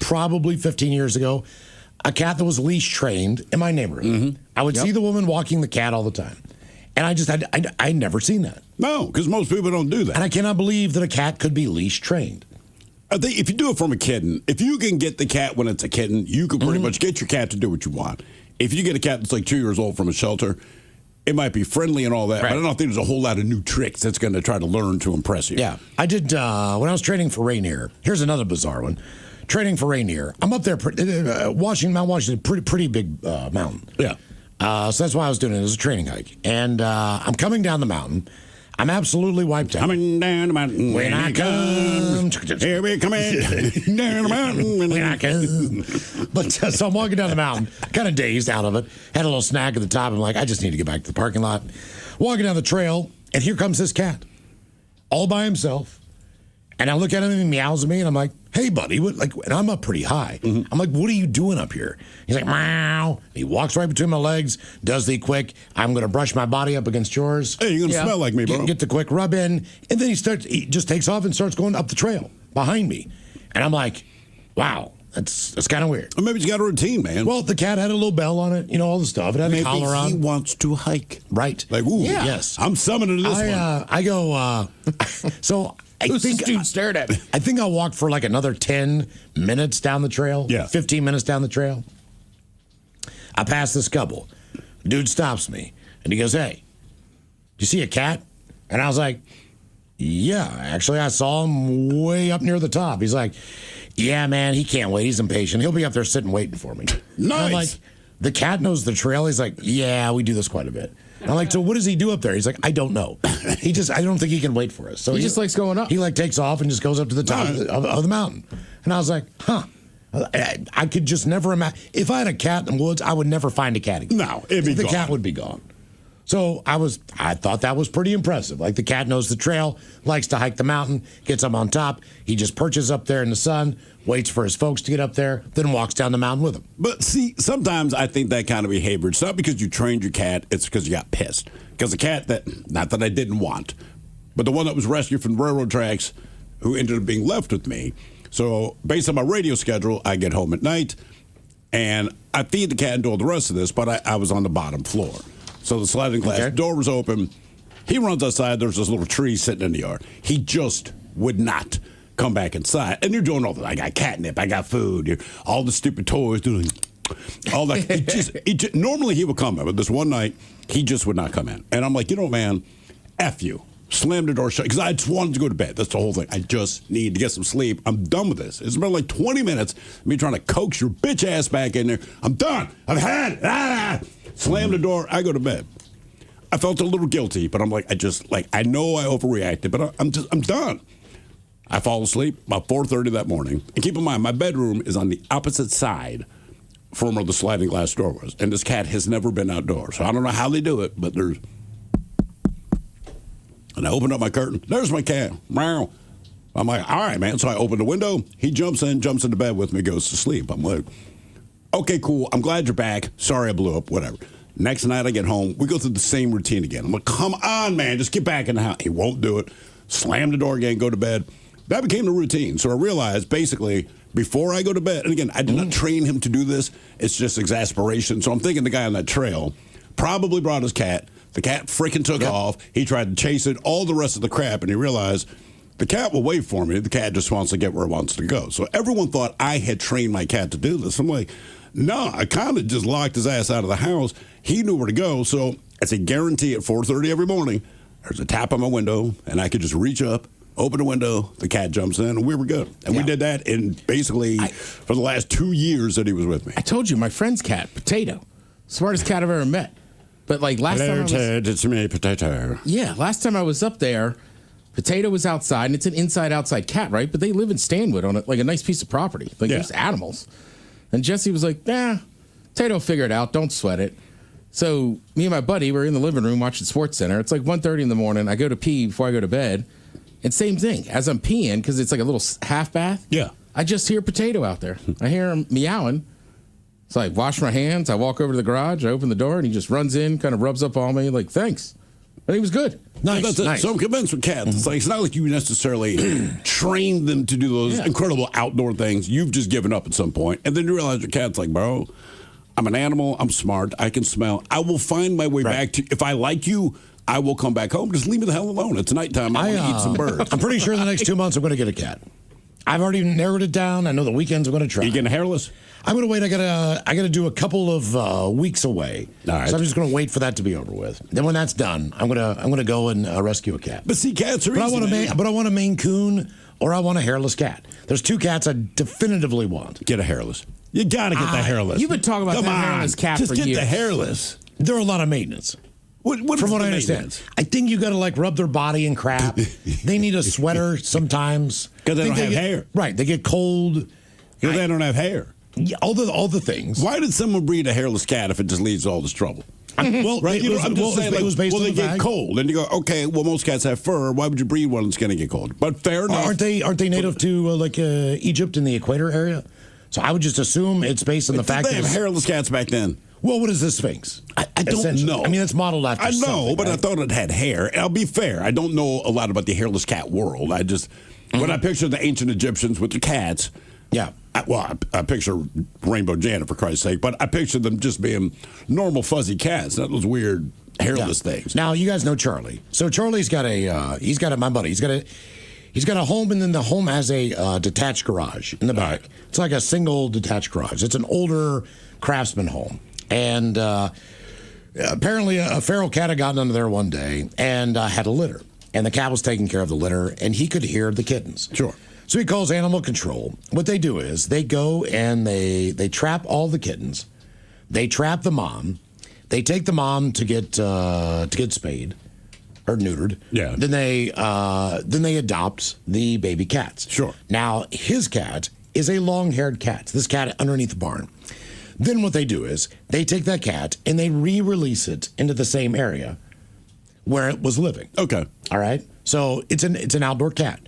probably 15 years ago, a cat that was leash trained in my neighborhood. I would see the woman walking the cat all the time. And I'd never seen that. No, because most people don't do that. And I cannot believe that a cat could be leash trained. I think if you do it from a kitten, if you can get the cat when it's a kitten, you can pretty much get your cat to do what you want. If you get a cat that's like 2 years old from a shelter, it might be friendly and all that, but I don't think there's a whole lot of new tricks that's going to try to learn to impress you. Yeah. I did, when I was training for Rainier, here's another bizarre one. Training for Rainier, I'm up there, Mount Washington, pretty big mountain. Yeah. So that's why I was doing it as a training hike. And I'm coming down the mountain. I'm absolutely wiped out. Coming down the mountain. When I come. Here we come in. Down the mountain. When I come. But so I'm walking down the mountain, kind of dazed out of it. Had a little snack at the top. I'm like, I just need to get back to the parking lot. Walking down the trail, and here comes this cat. All by himself. And I look at him and he meows at me, and I'm like, hey, buddy. What, like, and I'm up pretty high. I'm like, what are you doing up here? He's like, meow. He walks right between my legs, does the quick, I'm going to brush my body up against yours. Hey, you're going to smell like me, bro. Get the quick rub in. And then he just takes off and starts going up the trail behind me. And I'm like, wow, that's kind of weird. Or maybe he's got a routine, man. Well, the cat had a little bell on it, all the stuff. It had a collar on. He wants to hike. Right. Like, ooh, yes. I'm summoning this one. I go, so I think dude stared at me. I think I'll walk for like another 10 minutes down the trail. Yeah. 15 minutes down the trail. I pass this couple. Dude stops me and he goes, hey, do you see a cat? And I was like, yeah, actually I saw him way up near the top. He's like, yeah, man, he can't wait. He's impatient. He'll be up there sitting waiting for me. Nice. And I'm like, the cat knows the trail. He's like, yeah, we do this quite a bit. And I'm like, so what does he do up there? He's like, I don't know. I don't think he can wait for us. So He just likes going up. He like takes off and just goes up to the top of the mountain. And I was like, huh. I could just never imagine. If I had a cat in the woods, I would never find a cat again. No, it'd be the gone. cat would be gone. So I thought that was pretty impressive. Like the cat knows the trail, likes to hike the mountain, gets up on top. He just perches up there in the sun, waits for his folks to get up there, then walks down the mountain with them. But see, sometimes I think that kind of behavior, it's not because you trained your cat, it's because you got pissed. Because the cat not that I didn't want, but the one that was rescued from the railroad tracks who ended up being left with me. So based on my radio schedule, I get home at night and I feed the cat and do all the rest of this, but I was on the bottom floor. So the sliding glass door was open. He runs outside. There's this little tree sitting in the yard. He just would not come back inside. And you're doing all that. I got catnip. I got food. All the stupid toys. Doing all that. Normally he would come in, but this one night he just would not come in. And I'm like, man, F you. Slam the door shut because I just wanted to go to bed. That's the whole thing. I just need to get some sleep. I'm done with this. It's been like 20 minutes me trying to coax your bitch ass back in there. I'm done. I've had it. Slam the door. I go to bed. I felt a little guilty, but I'm like, I know I overreacted, but I'm done. I fall asleep about 4:30 that morning. And keep in mind, my bedroom is on the opposite side from where the sliding glass door was. And this cat has never been outdoors. So I don't know how they do it, but there's... And I opened up my curtain. There's my cat. Meow. I'm like, all right, man. So I open the window. He jumps into bed with me, goes to sleep. I'm like, okay, cool. I'm glad you're back. Sorry I blew up. Whatever. Next night I get home. We go through the same routine again. I'm like, come on, man. Just get back in the house. He won't do it. Slam the door again, go to bed. That became the routine. So I realized basically before I go to bed, and again, I did not train him to do this. It's just exasperation. So I'm thinking the guy on that trail probably brought his cat. The cat freaking took off. He tried to chase it, all the rest of the crap, and he realized the cat will wait for me. The cat just wants to get where it wants to go. So everyone thought I had trained my cat to do this. I'm like, no, I kind of just locked his ass out of the house. He knew where to go. So it's a guarantee at 4:30 every morning, there's a tap on my window, and I could just reach up, open the window, the cat jumps in, and we were good. And we did that in basically for the last 2 years that he was with me. I told you, my friend's cat, Potato, smartest cat I've ever met. But like last time, Ted, it's me, Potato. Yeah, last time I was up there, Potato was outside, and it's an inside-outside cat, right? But they live in Stanwood on a nice piece of property. Like there's animals. And Jesse was like, Potato will figure it out. Don't sweat it. So me and my buddy were in the living room watching SportsCenter. It's like 1:30 in the morning. I go to pee before I go to bed. And same thing. As I'm peeing, because it's like a little half bath, I just hear Potato out there. I hear him meowing. So I wash my hands. I walk over to the garage. I open the door, and he just runs in, kind of rubs up on me, like, thanks. And he was good. Nice. So I'm convinced with cats, it's like it's not like you necessarily train them to do those incredible outdoor things. You've just given up at some point, and then you realize your cat's like, bro, I'm an animal. I'm smart. I can smell. I will find my way back to. If I like you, I will come back home. Just leave me the hell alone. It's nighttime. I want to eat some birds. I'm pretty sure in the next 2 months I'm going to get a cat. I've already narrowed it down. I know the weekends I'm going to try. You getting hairless? I'm going to wait. I gotta do a couple of weeks away. All right. So I'm just going to wait for that to be over with. Then when that's done, I'm gonna go and rescue a cat. But see, cats are but easy. I want a Maine Coon or I want a hairless cat. There's two cats I definitively want. Get a hairless. You got to get the hairless. You've been talking about that hairless cat just for years. years. Get the hairless. They're a lot of maintenance. From what I understand, I think you got to like rub their body and crap. They need a sweater sometimes because they don't have hair. Right, they get cold. Because they don't have hair. Yeah, all the things. Why did someone breed a hairless cat if it just leads to all this trouble? Well, right? I'm just saying, it was based on they the get fact. cold, and you go, okay, well, most cats have fur. Why would you breed one that's going to get cold? But fair enough. Aren't they native to Egypt in the equator area? So I would just assume it's based on the fact they have hairless cats back then. Well, what is the Sphinx? I don't know. I mean, it's modeled after. I know, but right? I thought it had hair. And I'll be fair. I don't know a lot about the hairless cat world. I just when I picture the ancient Egyptians with the cats. Yeah. I picture Rainbow Janet, for Christ's sake, but I picture them just being normal fuzzy cats, not those weird hairless things. Now you guys know Charlie. So Charlie's got my buddy. He's got a home, and then the home has a detached garage in the back. Right. It's like a single detached garage. It's an older craftsman home, and apparently a feral cat had gotten under there one day and had a litter, and the cat was taking care of the litter, and he could hear the kittens. Sure. So he calls animal control. What they do is they go and they trap all the kittens. They trap the mom. They take the mom to get spayed or neutered. Yeah. Then they adopt the baby cats. Sure. Now his cat is a long-haired cat. This cat underneath the barn. Then what they do is they take that cat and they re-release it into the same area where it was living. Okay. All right. So it's an outdoor cat.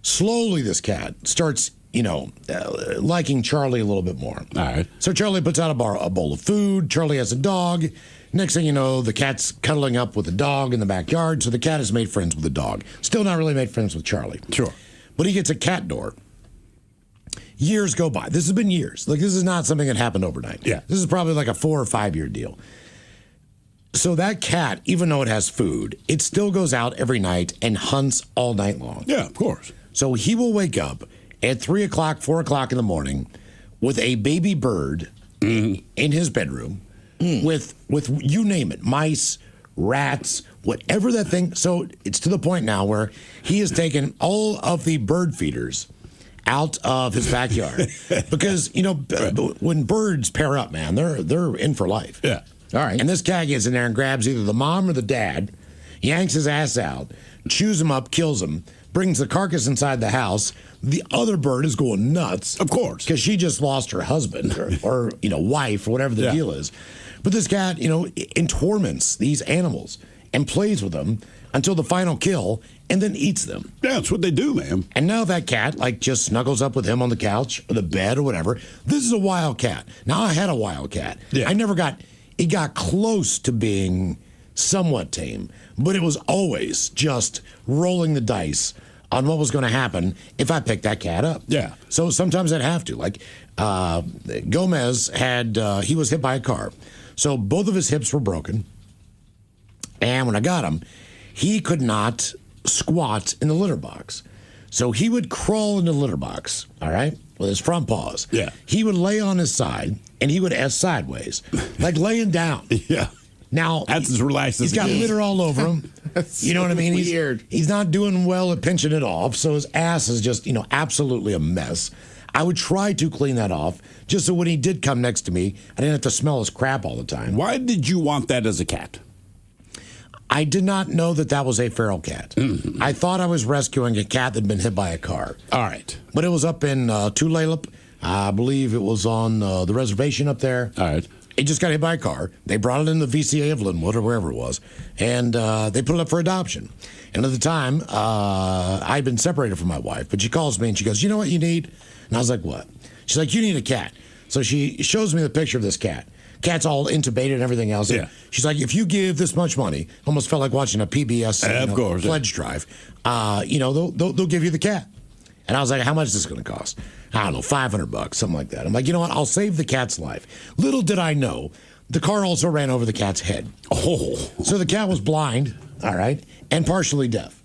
Slowly, this cat starts, liking Charlie a little bit more. All right. So Charlie puts out a bowl of food. Charlie has a dog. Next thing you know, the cat's cuddling up with the dog in the backyard. So the cat has made friends with the dog. Still not really made friends with Charlie. Sure. But he gets a cat door. Years go by. This has been years. Like, this is not something that happened overnight. Yeah. This is probably like a 4 or 5 year deal. So that cat, even though it has food, it still goes out every night and hunts all night long. Yeah, of course. So he will wake up at 3 o'clock, 4 o'clock in the morning with a baby bird in his bedroom with you name it, mice, rats, whatever that thing. So it's to the point now where he has taken all of the bird feeders out of his backyard because, when birds pair up, man, they're in for life. Yeah. All right. And this cat gets in there and grabs either the mom or the dad, yanks his ass out, chews him up, kills him, brings the carcass inside the house. The other bird is going nuts. Of course. Because she just lost her husband or wife or whatever the deal is. But this cat, torments these animals and plays with them until the final kill and then eats them. Yeah, that's what they do, man. And now that cat, just snuggles up with him on the couch or the bed or whatever. This is a wild cat. Now, I had a wild cat. Yeah. It got close to being somewhat tame, but it was always just rolling the dice on what was going to happen if I picked that cat up. Yeah. So sometimes I'd have to. Like, Gomez he was hit by a car. So both of his hips were broken. And when I got him, he could not squat in the litter box. So he would crawl in the litter box, all right, with his front paws. Yeah. He would lay on his side, and he would ass sideways, like laying down. Yeah. Now, that's as relaxed as he's got it is. litter all over him. You know what I mean? Weird. He's not doing well at pinching it off, so his ass is just, absolutely a mess. I would try to clean that off just so when he did come next to me, I didn't have to smell his crap all the time. Why did you want that as a cat? I did not know that was a feral cat. Mm-hmm. I thought I was rescuing a cat that had been hit by a car. All right. But it was up in Tulalip. I believe it was on the reservation up there. All right. It just got hit by a car. They brought it in the VCA of Linwood or wherever it was, and they put it up for adoption. And at the time, I'd been separated from my wife, but she calls me and she goes, "You know what you need?" And I was like, "What?" She's like, "You need a cat." So she shows me the picture of this cat. Cat's all intubated and everything else. Yeah. She's like, "If you give this much money," almost felt like watching a PBS pledge drive, they'll give you the cat. And I was like, "How much is this going to cost?" I don't know, $500, something like that. I'm like, "You know what? I'll save the cat's life." Little did I know, the car also ran over the cat's head. Oh. So the cat was blind, all right, and partially deaf.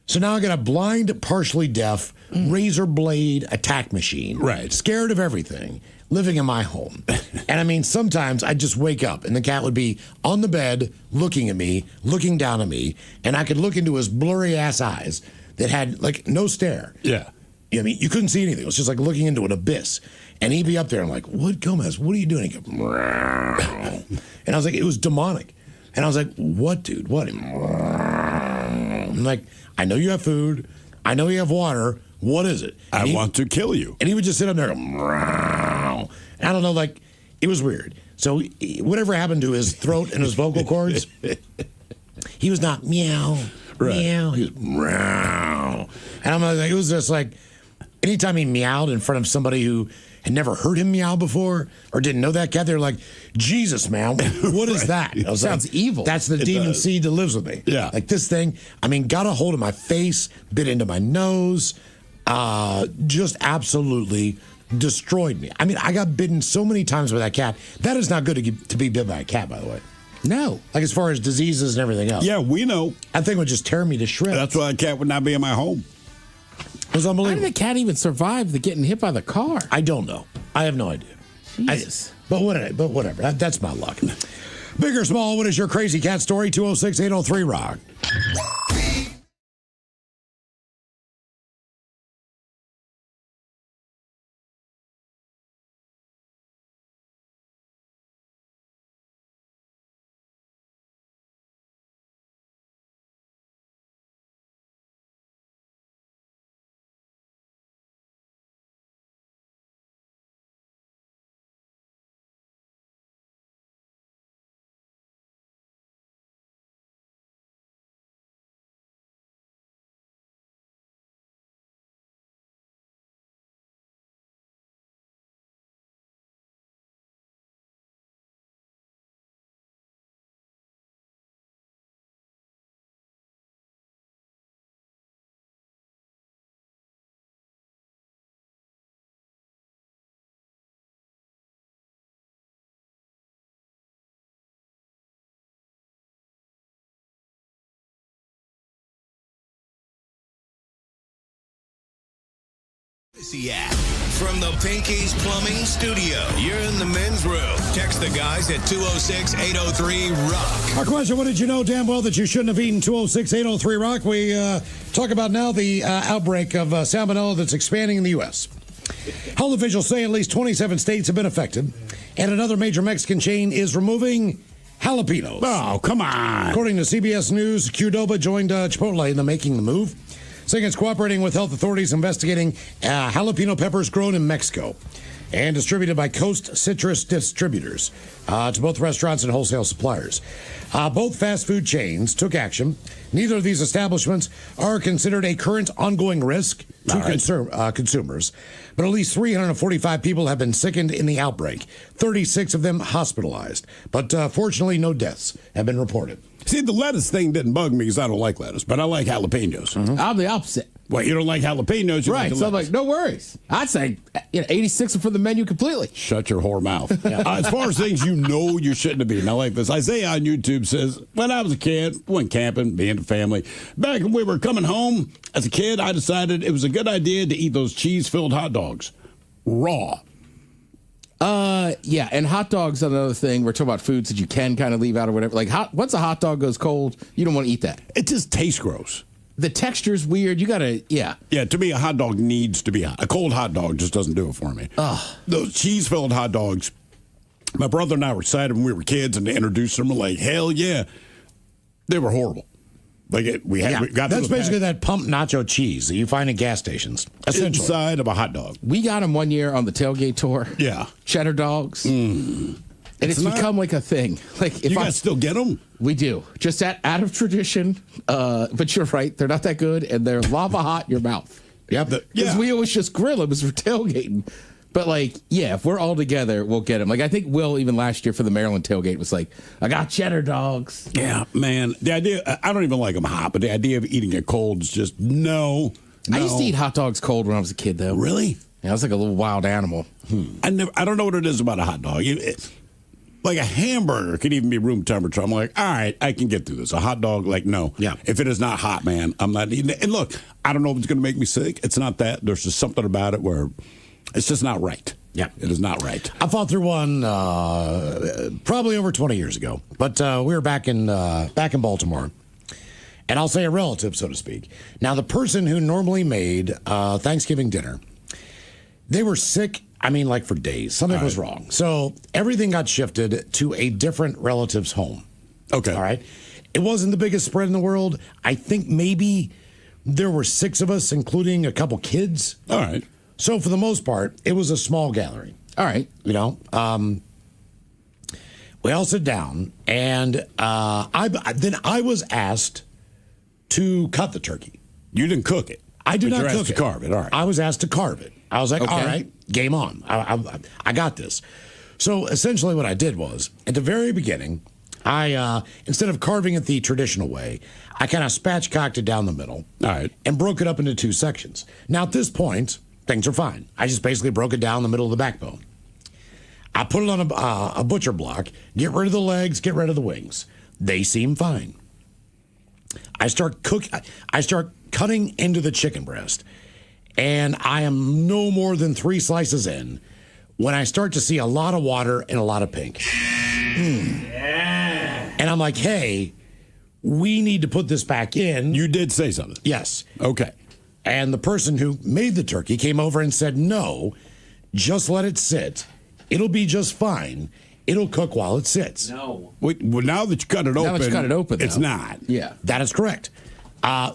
So now I got a blind, partially deaf, razor blade attack machine. Right. Scared of everything, living in my home. And I mean, sometimes I'd just wake up and the cat would be on the bed looking at me, looking down at me, and I could look into his blurry ass eyes that had no stare. Yeah. I mean, you couldn't see anything. It was just like looking into an abyss. And he'd be up there and like, "What, Gomez? What are you doing?" He'd go, "Meow." And I was like, it was demonic. And I was like, "What, dude? What?" I'm like, "I know you have food. I know you have water. What is it?" And I want to kill you. And he would just sit up there and go, "Meow." And I don't know, it was weird. So whatever happened to his throat and his vocal cords, he was not meow, meow. He was meow. And I'm like, it was just like, anytime he meowed in front of somebody who had never heard him meow before or didn't know that cat, they're like, "Jesus, man, what is that?" I was Sounds like, evil. That's the demon seed that lives with me. Yeah. Like this thing, got a hold of my face, bit into my nose, just absolutely destroyed me. I mean, I got bitten so many times by that cat. That is not good to be bit by a cat, by the way. No. Like as far as diseases and everything else. Yeah, we know. That thing would just tear me to shreds. That's why a cat would not be in my home. It was How unbelievable. did the cat even survive the getting hit by the car? I don't know. I have no idea. Jesus. But whatever. That's my luck. Big or small, what is your crazy cat story? 206-803-ROCK. Yeah. From the Pinkies Plumbing Studio, you're in the men's room. Text the guys at 206-803-ROCK. Our question, what did you know damn well that you shouldn't have eaten? 206-803-ROCK. We talk about now the outbreak of salmonella that's expanding in the U.S. Health officials say at least 27 states have been affected, and another major Mexican chain is removing jalapenos. Oh, come on. According to CBS News, Qdoba joined Chipotle in making the move, saying it's cooperating with health authorities investigating jalapeno peppers grown in Mexico and distributed by Coast Citrus Distributors to both restaurants and wholesale suppliers. Both fast food chains took action. Neither of these establishments are considered a current ongoing risk to consumers, but at least 345 people have been sickened in the outbreak, 36 of them hospitalized. But fortunately, no deaths have been reported. See, the lettuce thing didn't bug me because I don't like lettuce, but I like jalapenos. Mm-hmm. I'm the opposite. Well, you don't like jalapenos, you Right, like so I'm like, no worries. I'd say 86 are for the menu completely. Shut your whore mouth. As far as things you know you shouldn't have eaten, I like this. Isaiah on YouTube says, when I was a kid, went camping, being a family. Back when we were coming home, as a kid, I decided it was a good idea to eat those cheese-filled hot dogs raw. Yeah, and hot dogs are another thing. We're talking about foods that you can kind of leave out or whatever. Like, once a hot dog goes cold, you don't want to eat that. It just tastes gross. The texture's weird. You gotta, yeah. Yeah, to me, a hot dog needs to be hot. A cold hot dog just doesn't do it for me. Those cheese-filled hot dogs, my brother and I were excited when we were kids, and they introduced them. We're like, hell yeah. They were horrible. Like we got that's basically that pumped nacho cheese that you find at gas stations. Essentially. Inside of a hot dog. We got them one year on the tailgate tour. Yeah. Cheddar dogs. And it's become like a thing. Like, if you guys still get them? We do. Just out of tradition. But you're right. They're not that good, and they're lava hot in your mouth. Yep. Because we always just grill them as we're tailgating. But, like, yeah, if we're all together, we'll get them. Like, I think Will, even last year for the Maryland tailgate, was like, I got cheddar dogs. Yeah, man. The idea, I don't even like them hot, but the idea of eating it cold is just no. I used to eat hot dogs cold when I was a kid, though. Really? Yeah, I was like a little wild animal. I don't know what it is about a hot dog. Like a hamburger could even be room temperature. I'm like, all right, I can get through this. A hot dog, like, no. Yeah. If it is not hot, man, I'm not eating it. And look, I don't know if it's going to make me sick. It's not that. There's just something about it where it's just not right. Yeah. It is not right. I fought through one probably over 20 years ago, but we were back in Baltimore. And I'll say a relative, so to speak. Now, the person who normally made Thanksgiving dinner, they were sick, I mean, like for days. Something was wrong. So everything got shifted to a different relative's home. Okay. All right. It wasn't the biggest spread in the world. I think maybe there were 6 of us, including a couple kids. All right. So for the most part, it was a small gathering. All right. You know, we all sit down, and I was asked to cut the turkey. You didn't cook it. I did not cook to it. Carve it. All right. I was asked to carve it. I was like, Okay. all right, game on. I got this. So essentially what I did was, at the very beginning, I instead of carving it the traditional way, I kind of spatchcocked it down the middle. All right. And broke it up into 2 sections. Now, at this point, things are fine. I just basically broke it down the middle of the backbone. I put it on a butcher block, get rid of the legs, get rid of the wings. They seem fine. I start cutting into the chicken breast, and I am no more than 3 slices in when I start to see a lot of water and a lot of pink. Yeah. And I'm like, hey, we need to put this back in. You did say something. Yes. Okay. And the person who made the turkey came over and said, no, just let it sit. It'll be just fine. It'll cook while it sits. No. Wait, well, now that you cut it open, it's though. not. Yeah. That is correct.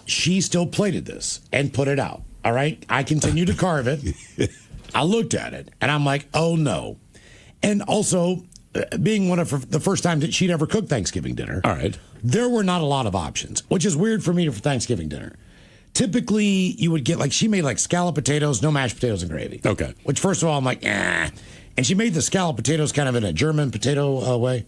She still plated this and put it out. All right. I continued to carve it. I looked at it and I'm like, oh no. And also, being one of the first time that she'd ever cooked Thanksgiving dinner. All right. There were not a lot of options, which is weird for me for Thanksgiving dinner. Typically, you would get, like, she made like scalloped potatoes, no mashed potatoes and gravy. Okay. Which, first of all, I'm like, eh. And she made the scalloped potatoes kind of in a German potato way.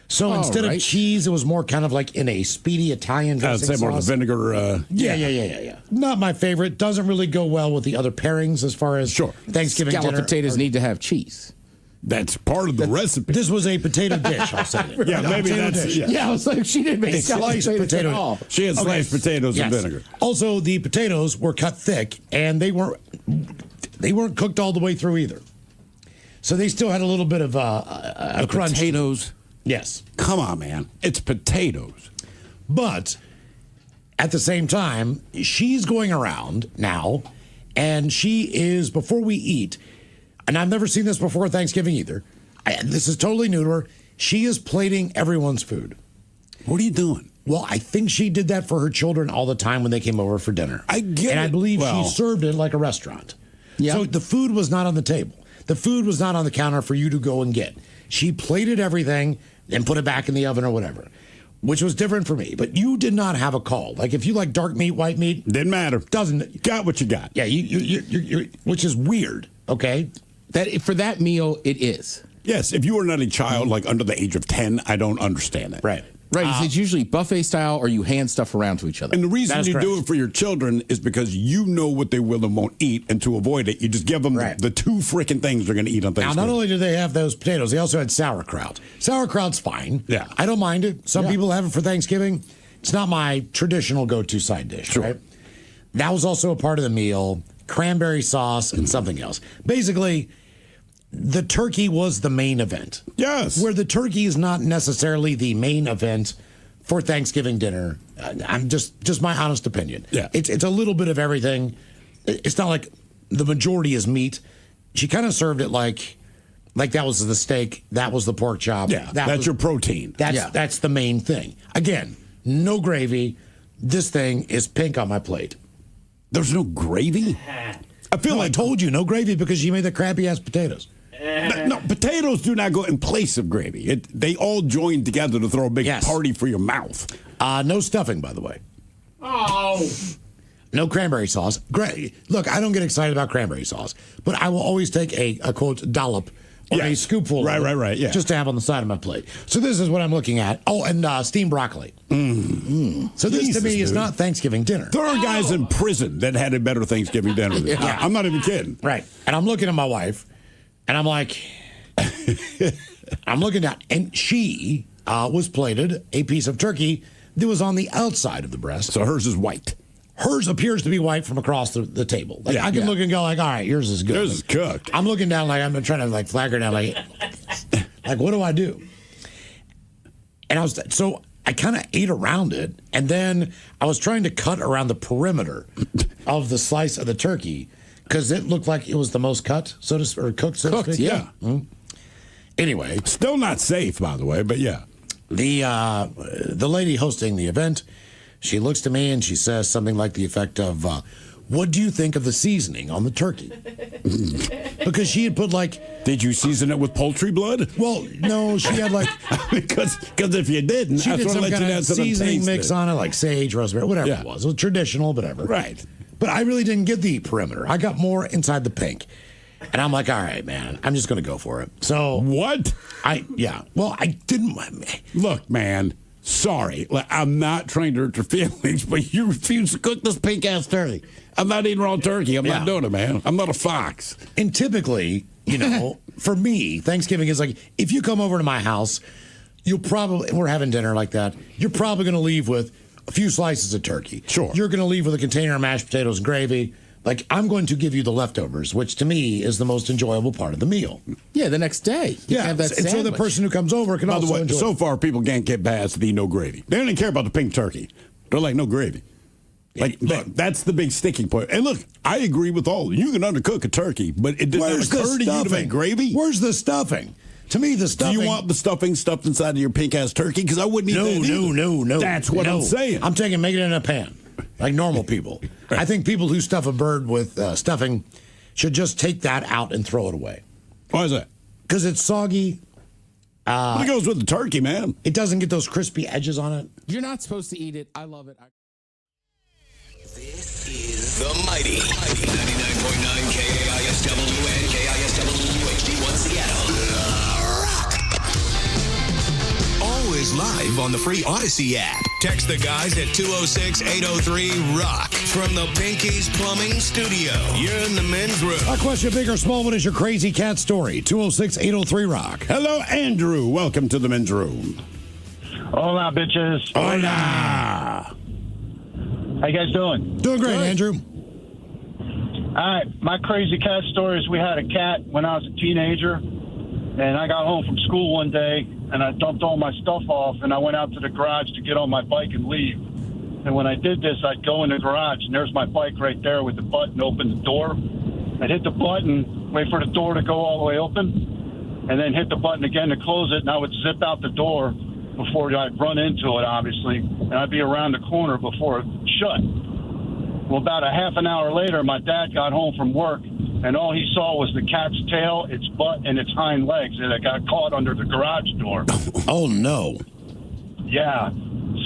So instead of cheese, it was more kind of like in a speedy Italian dressing I'd say more sauce. vinegar. Yeah. Not my favorite. Doesn't really go well with the other pairings as far as Thanksgiving Scalloped dinner. potatoes need to have cheese. That's part of the recipe. This was a potato dish, I'll say it. Yeah, maybe potato that's dish. Yeah, I was like, she didn't make scalloped Sliced potatoes at all. She had sliced potatoes and Yes. vinegar. Also, the potatoes were cut thick, and they weren't cooked all the way through either. So they still had a little bit of a crunch. Potatoes. Yes. Come on, man. It's potatoes. But at the same time, she's going around now, and she is, before we eat, and I've never seen this before Thanksgiving either. This is totally new to her. She is plating everyone's food. What are you doing? Well, I think she did that for her children all the time when they came over for dinner. I get and it. I believe Well, she served it like a restaurant. Yeah. So the food was not on the table. The food was not on the counter for you to go and get. She plated everything and put it back in the oven or whatever, which was different for me. But you did not have a call. Like if you like dark meat, white meat, didn't matter. Doesn't got what you got. Yeah, you which is weird. Okay, that for that meal it is. Yes, if you were not a child like under the age of 10, I don't understand that. Right. Right, it's usually buffet style or you hand stuff around to each other. And the reason you do it for your children is because you know what they will and won't eat, and to avoid it, you just give them the 2 freaking things they're going to eat on Now, Thanksgiving. not only do they have those potatoes, they also had sauerkraut. Sauerkraut's fine. Yeah. I don't mind it. Some people have it for Thanksgiving. It's not my traditional go-to side dish, right? That was also a part of the meal. Cranberry sauce and something else. Basically, the turkey was the main event. Yes. Where the turkey is not necessarily the main event for Thanksgiving dinner. I'm just my honest opinion. Yeah. It's a little bit of everything. It's not like the majority is meat. She kind of served it like that was the steak, that was the pork chop. Yeah, that's your protein. That's the main thing. Again, no gravy. This thing is pink on my plate. There's no gravy? I feel like I told you, no gravy because you made the crappy ass potatoes. No, potatoes do not go in place of gravy. They all join together to throw a big party for your mouth. No stuffing, by the way. Oh. No cranberry sauce. Look, I don't get excited about cranberry sauce, but I will always take a quote dollop or a scoopful. Right. Yeah. Just to have on the side of my plate. So this is what I'm looking at. Oh, and steamed broccoli. So this to me is not Thanksgiving dinner. There are guys in prison that had a better Thanksgiving dinner than Yeah. I'm not even kidding. Right. And I'm looking at my wife, and I'm like, I'm looking down, and she was plated a piece of turkey that was on the outside of the breast. So hers is white. Hers appears to be white from across the table. Like, I can look and go like, all right, yours is good. Yours is cooked. I'm looking down like I'm trying to flag her down like what do I do? And I kind of ate around it, and then I was trying to cut around the perimeter of the slice of the turkey because it looked like it was the most cut, cooked, so to speak. Yeah. Mm-hmm. Anyway, still not safe, by the way, but yeah. The lady hosting the event, she looks to me and she says something like the effect of, what do you think of the seasoning on the turkey? Because she had put Did you season it with poultry blood? Well, no, she had because if you didn't, she did some kind of seasoning mix on it, like sage, rosemary, whatever it was. It was traditional, whatever. Right. But I really didn't get the perimeter. I got more inside the pink. And I'm like, all right, man, I'm just going to go for it. So what? Well, I didn't. Look, man. Sorry, I'm not trying to hurt your feelings, but you refuse to cook this pink ass turkey. I'm not eating raw turkey. I'm not doing it, man. I'm not a fox. And typically, for me, Thanksgiving is like, if you come over to my house, we're having dinner like that, you're probably going to leave with a few slices of turkey. Sure. You're going to leave with a container of mashed potatoes and gravy. Like, I'm going to give you the leftovers, which to me is the most enjoyable part of the meal. Yeah, the next day. You can have that and so the person who comes over can also enjoy so it. far, people can't get past the no gravy. They don't even care about the pink turkey. They're like, no gravy. That's the big sticking point. And look, I agree with all. You can undercook a turkey, but it doesn't occur to you to make gravy? Where's the stuffing? To me, the stuffing... Do you want the stuffing stuffed inside of your pink-ass turkey? Because I wouldn't eat that either. No. That's what I'm saying. I'm making it in a pan, like normal people. I think people who stuff a bird with stuffing should just take that out and throw it away. Why is that? Because it's soggy. It goes with the turkey, man. It doesn't get those crispy edges on it. You're not supposed to eat it. I love it. This is the mighty 99.9 KISW and KISW HD1 Seattle. Rock. Always live on the free Odyssey app. Text the guys at 206-803-ROCK from the Pinky's Plumbing Studio. You're in the men's room. Our question, big or small, what is your crazy cat story? 206-803-ROCK. Hello, Andrew. Welcome to the men's room. Hola, bitches. Hola. How you guys doing? Doing great, Andrew. All right. My crazy cat story is we had a cat when I was a teenager, and I got home from school one day, and I dumped all my stuff off, and I went out to the garage to get on my bike and leave. And when I did this, I'd go in the garage, and there's my bike right there with the button, open the door. I'd hit the button, wait for the door to go all the way open, and then hit the button again to close it, and I would zip out the door before I'd run into it, obviously, and I'd be around the corner before it shut. Well, about a half an hour later, my dad got home from work, and all he saw was the cat's tail, its butt, and its hind legs, and it got caught under the garage door. Oh, no. Yeah.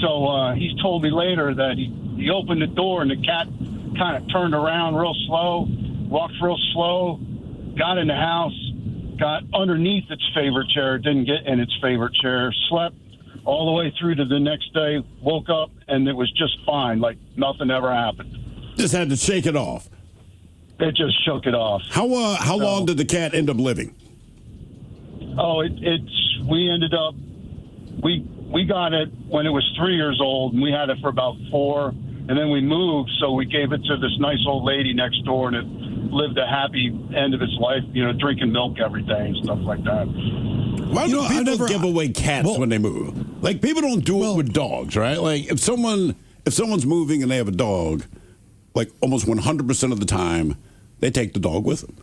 So he's told me later that he opened the door, and the cat kind of turned around real slow, walked real slow, got in the house, got underneath its favorite chair, didn't get in its favorite chair, slept all the way through to the next day, woke up, and it was just fine, like nothing ever happened. Just had to shake it off. It just shook it off. How long did the cat end up living? Oh, we ended up, we got it when it was 3 years old, and we had it for about 4, and then we moved, so we gave it to this nice old lady next door, and lived a happy end of his life, drinking milk every day and stuff like that. Why do people give away cats when they move? Like, people don't do it with dogs, right? Like, if someone's moving and they have a dog, like almost 100% of the time, they take the dog with them.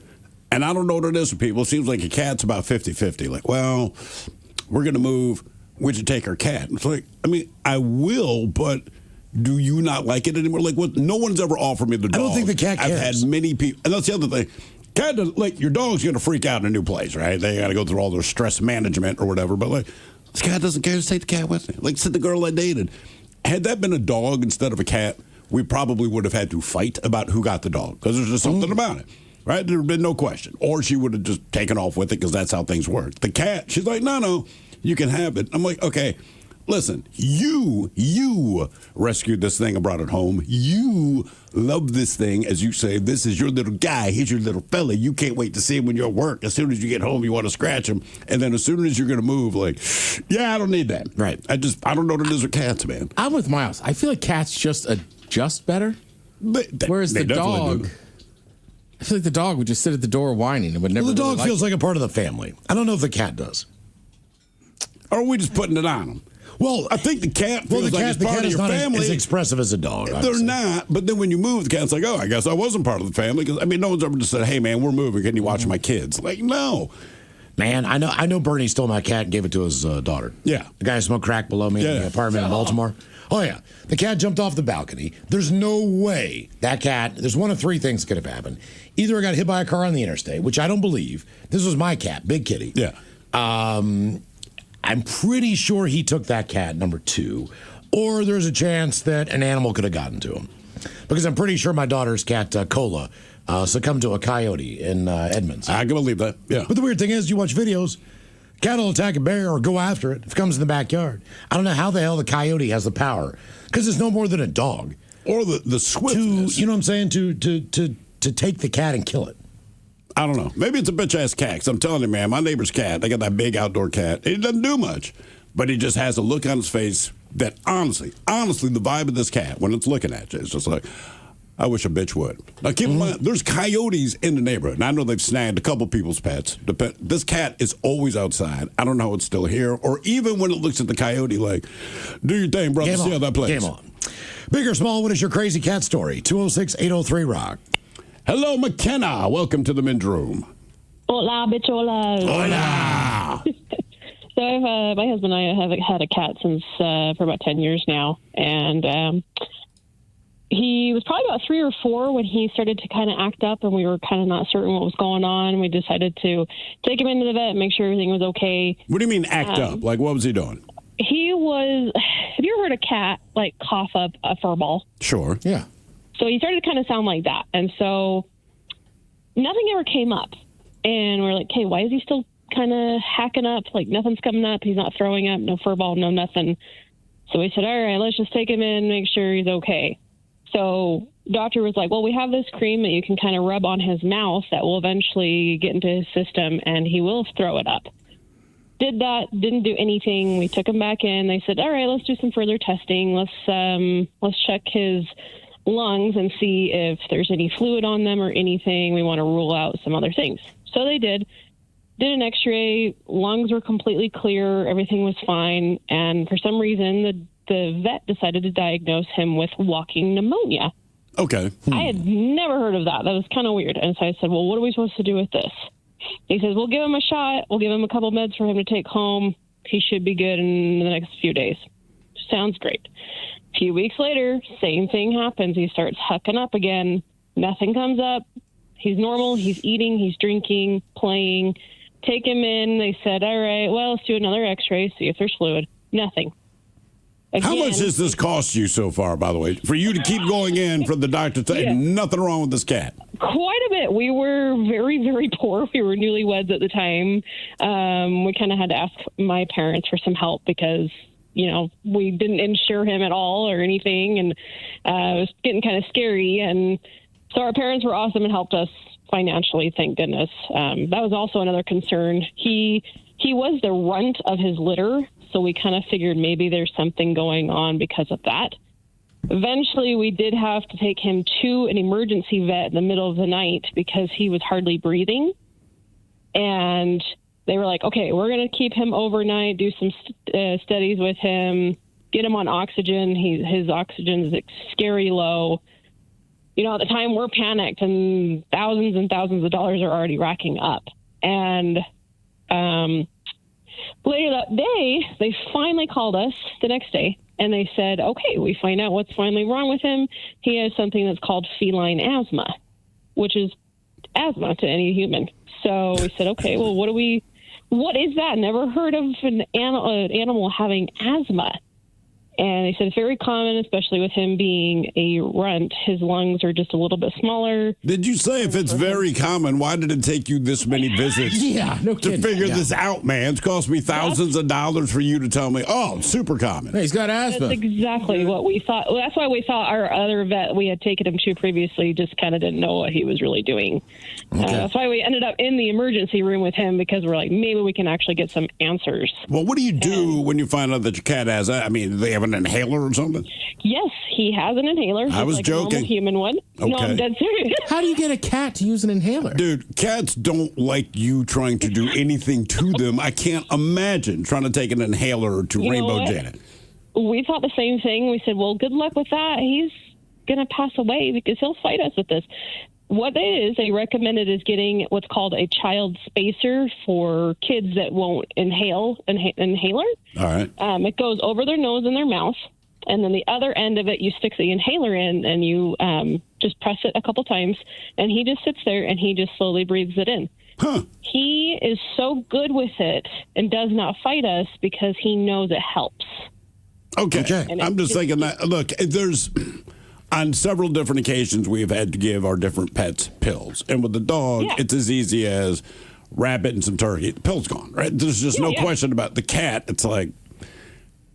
And I don't know what it is for people. It seems like a cat's about 50-50. Like, well, we're going to move. Would you take our cat? It's like, I mean, I will, but do you not like it anymore? Like, what? No one's ever offered me the dog. I don't think the cat cares. I've had many people. And that's the other thing. Cat, like, your dog's going to freak out in a new place, right? They got to go through all their stress management or whatever. But, like, this cat doesn't care to take the cat with me. Like, said the girl I dated. Had that been a dog instead of a cat, we probably would have had to fight about who got the dog because there's just something about it, right? There would have been no question. Or she would have just taken off with it because that's how things work. The cat, she's like, no, you can have it. I'm like, okay, listen, you rescued this thing and brought it home. You love this thing. As you say, this is your little guy. He's your little fella. You can't wait to see him when you're at work. As soon as you get home, you want to scratch him. And then as soon as you're going to move, like, yeah, I don't need that. Right. I don't know what it is with cats, man. I'm with Miles. I feel like cats just better. Whereas the dog, I feel like the dog would just sit at the door whining and would never. Well, the dog feels like a part of the family. I don't know if the cat does. Or are we just putting it on them? Well, I think the cat feels like it's part of your family. As expressive as a dog. They're not, but then when you move, the cat's like, oh, I guess I wasn't part of the family. Because, I mean, no one's ever just said, hey, man, we're moving. Can you watch my kids? Like, no. Man, I know Bernie stole my cat and gave it to his daughter. Yeah. The guy who smoked crack below me in the apartment in Baltimore. Oh, yeah. The cat jumped off the balcony. There's no way that cat, there's one of three things could have happened. Either I got hit by a car on the interstate, which I don't believe. This was my cat, Big Kitty. Yeah. I'm pretty sure he took that cat, number two. Or there's a chance that an animal could have gotten to him. Because I'm pretty sure my daughter's cat, Cola, succumbed to a coyote in Edmonds. I can believe that, yeah. But the weird thing is, you watch videos, cat will attack a bear or go after it if it comes in the backyard. I don't know how the hell the coyote has the power. Because it's no more than a dog. Or the swiftness. You know what I'm saying? To take the cat and kill it. I don't know. Maybe it's a bitch-ass cat. 'Cause I'm telling you, man, my neighbor's cat, they got that big outdoor cat. He doesn't do much. But he just has a look on his face that honestly, the vibe of this cat, when it's looking at you, it's just like, I wish a bitch would. Now, keep in mind, there's coyotes in the neighborhood. And I know they've snagged a couple people's pets. This cat is always outside. I don't know how it's still here. Or even when it looks at the coyote, like, do your thing, brother. See how that plays. Game on. Big or small, what is your crazy cat story? 206-803-ROCK. Hello, McKenna. Welcome to the men's room. Hola, bichola. Hola. So my husband and I have had a cat since for about 10 years now. And he was probably about 3 or 4 when he started to kind of act up, and we were kind of not certain what was going on. We decided to take him into the vet and make sure everything was okay. What do you mean act up? Like, what was he doing? He was, have you ever heard a cat, like, cough up a fur ball? Sure, yeah. So he started to kind of sound like that. And so nothing ever came up. And we're like, okay, why is he still kind of hacking up? Like, nothing's coming up. He's not throwing up, no fur ball, no nothing. So we said, all right, let's just take him in, make sure he's okay. So doctor was like, well, we have this cream that you can kind of rub on his mouth that will eventually get into his system and he will throw it up. Did that, didn't do anything. We took him back in. They said, all right, let's do some further testing. Let's check his lungs and see if there's any fluid on them or anything. We want to rule out some other things. So they did an x-ray. Lungs were completely clear. Everything was fine. And for some reason, the vet decided to diagnose him with walking pneumonia. Okay. I had never heard of that. That was kind of weird. And so I said, well, what are we supposed to do with this? He says, we'll give him a shot. We'll give him a couple meds for him to take home. He should be good in the next few days. Sounds great. A few weeks later, same thing happens. He starts hucking up again. Nothing comes up. He's normal. He's eating. He's drinking, playing. Take him in. They said, all right, well, let's do another x-ray, see if there's fluid. Nothing. Again, how much does this cost you so far, by the way, for you to keep going in for the doctor to say nothing wrong with this cat? Quite a bit. We were very, very poor. We were newlyweds at the time. We kind of had to ask my parents for some help because, you know, we didn't insure him at all or anything. And it was getting kind of scary. And so our parents were awesome and helped us financially, thank goodness. That was also another concern. He was the runt of his litter. So we kind of figured maybe there's something going on because of that. Eventually, we did have to take him to an emergency vet in the middle of the night because he was hardly breathing. And they were like, okay, we're going to keep him overnight, do some studies with him, get him on oxygen. His oxygen is scary low. You know, at the time, we're panicked, and thousands of dollars are already racking up. And later that day, they finally called us the next day. And they said, okay, we find out what's finally wrong with him. He has something that's called feline asthma, which is asthma to any human. So we said, okay, well, what is that? Never heard of an animal having asthma. And they said it's very common, especially with him being a runt. His lungs are just a little bit smaller. Did you say if it's very common, why did it take you this many visits to figure this out, man? It's cost me thousands of dollars for you to tell me, oh, it's super common. Hey, he's got asthma. That's exactly what we thought. Well, that's why we thought our other vet we had taken him to previously just kind of didn't know what he was really doing. Okay. That's why we ended up in the emergency room with him, because we're like, maybe we can actually get some answers. Well, what do you do when you find out that your cat has, I mean, do they have an inhaler or something? Yes, he has an inhaler. I was like joking. A normal human one. Okay. No, I'm dead serious. How do you get a cat to use an inhaler? Dude, cats don't like you trying to do anything to them. I can't imagine trying to take an inhaler to You know Rainbow what? Janet. We thought the same thing. We said, well, good luck with that. He's going to pass away because he'll fight us with this. What it is, they recommended is getting what's called a child spacer for kids that won't inhaler. All right. It goes over their nose and their mouth. And then the other end of it, you stick the inhaler in, and you just press it a couple times. And he just sits there, and he just slowly breathes it in. Huh. He is so good with it and does not fight us because he knows it helps. Okay. And I'm just thinking that, look, there's, on several different occasions, we've had to give our different pets pills. And with the dog, it's as easy as rabbit and some turkey. The pill's gone, right? There's just no question about the cat. It's like,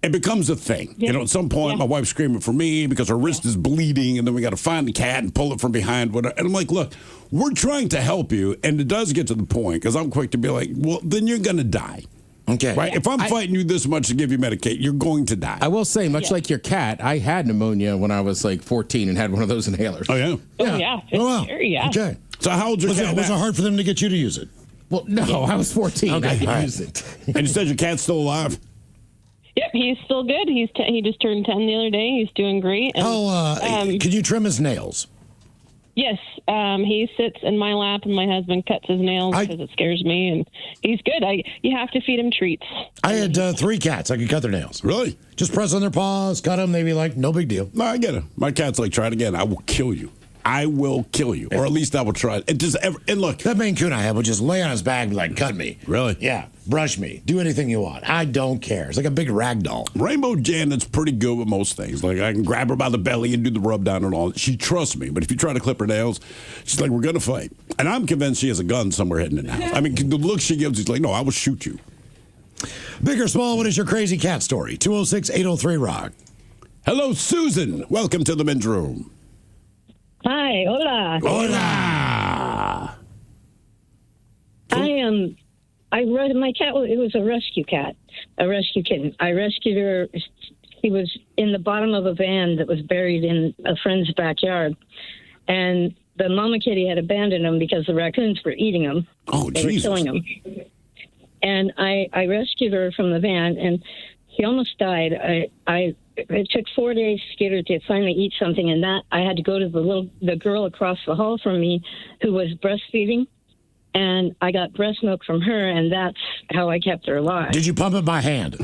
it becomes a thing. You know, at some point, my wife's screaming for me because her wrist is bleeding, and then we got to find the cat and pull it from behind. And I'm like, look, we're trying to help you, and it does get to the point, because I'm quick to be like, well, then you're going to die. Okay. Right? If I'm fighting you this much to give you Medicaid, you're going to die. I will say, much like your cat, I had pneumonia when I was like 14 and had one of those inhalers. Oh, yeah? Oh, yeah. Oh, wow. Sure, yeah. Okay. So how old's your cat Was it now? hard for them to get you to use it? Well, no, I was 14. Okay, I didn't all right. use it. And you said your cat's still alive? Yep, he's still good. He just turned 10 the other day. He's doing great. And, Could you trim his nails? Yes, he sits in my lap, and my husband cuts his nails because it scares me, and he's good. You have to feed him treats. I had 3 cats. I could cut their nails. Really? Just press on their paws, cut them. They'd be like, no big deal. No, I get it. My cat's like, try it again. I will kill you. I will kill you. Or at least I will try it. And look. That Maine Coon I had would just lay on his back and be like, cut me. Really? Yeah. Brush me. Do anything you want. I don't care. It's like a big rag doll. Rainbow Janet's pretty good with most things. Like, I can grab her by the belly and do the rub down and all. She trusts me. But if you try to clip her nails, she's like, we're going to fight. And I'm convinced she has a gun somewhere hidden in the house. I mean, the look she gives, she's like, no, I will shoot you. Big or small, what is your crazy cat story? 206-803-ROCK. Hello, Susan. Welcome to the men's room. Hi, hola. Hola. My cat, it was a rescue cat, a rescue kitten. I rescued her. He was in the bottom of a van that was buried in a friend's backyard. And the mama kitty had abandoned him because the raccoons were eating him. Oh, they were killing him. And I rescued her from the van, and he almost died. It took 4 days to get her to finally eat something, and that I had to go to the girl across the hall from me who was breastfeeding, and I got breast milk from her, and that's how I kept her alive. Did you pump it by hand?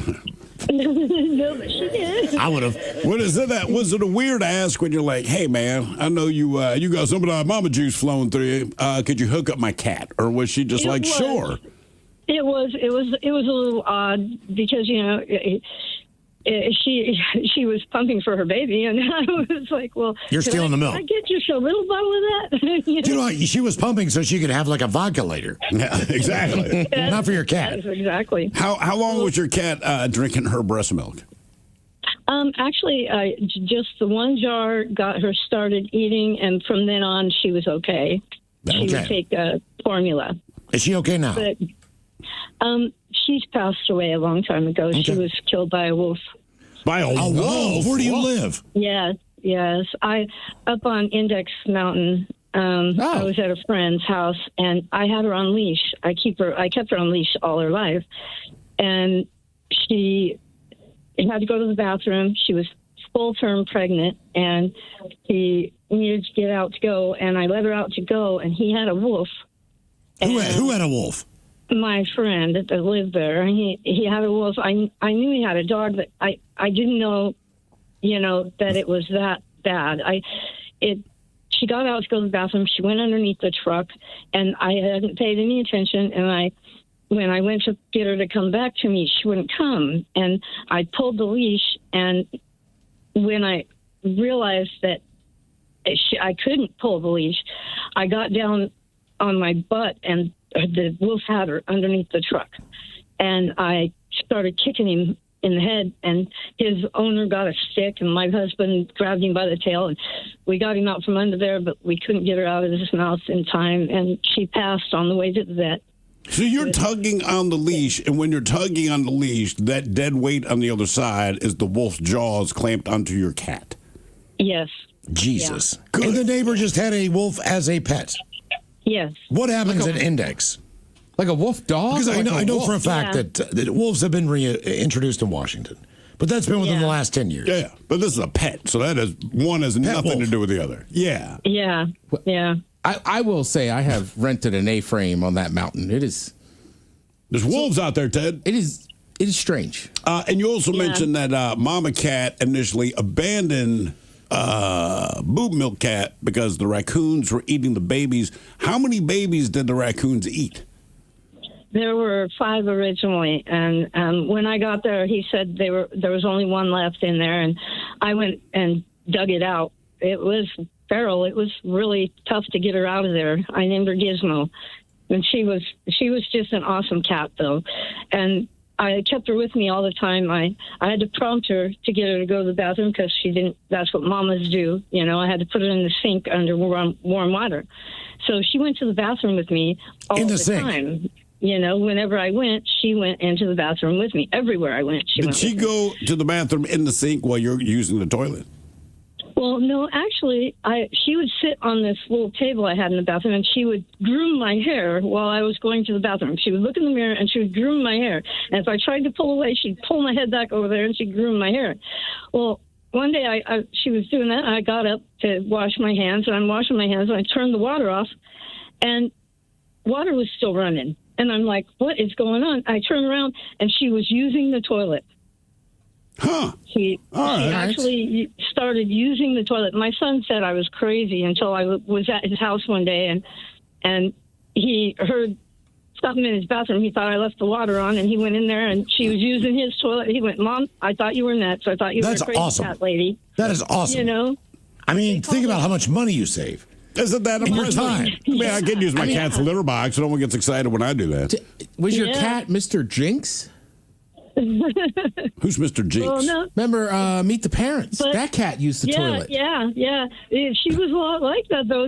No, but she did. I would have. What is that? Was it a weird ask when you're like, hey, man, I know you got some of that mama juice flowing through you. Could you hook up my cat? Or was she just sure? It was a little odd because, she was pumping for her baby, and I was like, well, you're stealing the milk. Can I get just a little bottle of that? Do you know what? She was pumping so she could have like a vodka later. Yeah, exactly. Not for your cat. Yes, exactly. How long was your cat drinking her breast milk? Actually, just the one jar got her started eating, and from then on, she was okay. She would take formula. Is she okay now? But, she's passed away a long time ago. Okay. She was killed by a wolf. By a wolf? Where do you live? Yeah, Yes, I up on Index Mountain. I was at a friend's house, and I had her on leash. I kept her on leash all her life, and she had to go to the bathroom. She was full-term pregnant, and he needed to get out to go, and I let her out to go, and he had a wolf. Who had a wolf? My friend that lived there. He had a wolf. I knew he had a dog, but I didn't know, that it was that bad. She got out to go to the bathroom. She went underneath the truck, and I hadn't paid any attention. And when I went to get her to come back to me, she wouldn't come. And I pulled the leash, and when I realized that I couldn't pull the leash, I got down on my butt, and the wolf had her underneath the truck. And I started kicking him in the head, and his owner got a stick, and my husband grabbed him by the tail, and we got him out from under there, but we couldn't get her out of his mouth in time, and she passed on the way to the vet. So you're tugging on the leash, and when you're tugging on the leash, that dead weight on the other side is the wolf's jaws clamped onto your cat. Yes. Jesus. Yeah. And the neighbor just had a wolf as a pet. Yes. What happens at Index? Like a wolf dog? Because I know wolf? for a fact that wolves have been introduced in Washington. But that's been within the last 10 years. Yeah, but this is a pet, so that is one has nothing to do with the other. Yeah. Yeah. Yeah. I will say I have rented an A-frame on that mountain. There's wolves out there, Ted. It is strange. And you also mentioned that Mama Cat initially abandoned Boob Milk Cat because the raccoons were eating the babies. How many babies did the raccoons eat? There were 5 originally, and when I got there, he said there was only one left in there, and I went and dug it out. It was feral. It was really tough to get her out of there. I named her Gizmo, and she was just an awesome cat, though, and I kept her with me all the time. I had to prompt her to get her to go to the bathroom because she didn't. That's what mamas do, I had to put her in the sink under warm water, so she went to the bathroom with me all the time. Whenever I went, she went into the bathroom with me. Everywhere I went, Did she go to the bathroom in the sink while you're using the toilet? Well, no, actually, she would sit on this little table I had in the bathroom, and she would groom my hair while I was going to the bathroom. She would look in the mirror, and she would groom my hair. And if I tried to pull away, she'd pull my head back over there, and she'd groom my hair. Well, one day she was doing that. I got up to wash my hands, and I'm washing my hands, and I turned the water off, and water was still running. And I'm like, what is going on? I turned around, and she was using the toilet. Huh. She actually started using the toilet. My son said I was crazy until I was at his house one day, and he heard something in his bathroom. He thought I left the water on, and he went in there, and she was using his toilet. He went, Mom, I thought you were nuts. I thought you were a crazy cat lady. That is awesome. I mean, think about how much money you save. Isn't that a your time? I mean, I can use my cat's litter box. No one gets excited when I do that. Was your cat Mr. Jinx? Who's Mr. Jinx? Well, no. Remember Meet the Parents? That cat used the toilet. Yeah. She was a lot like that, though.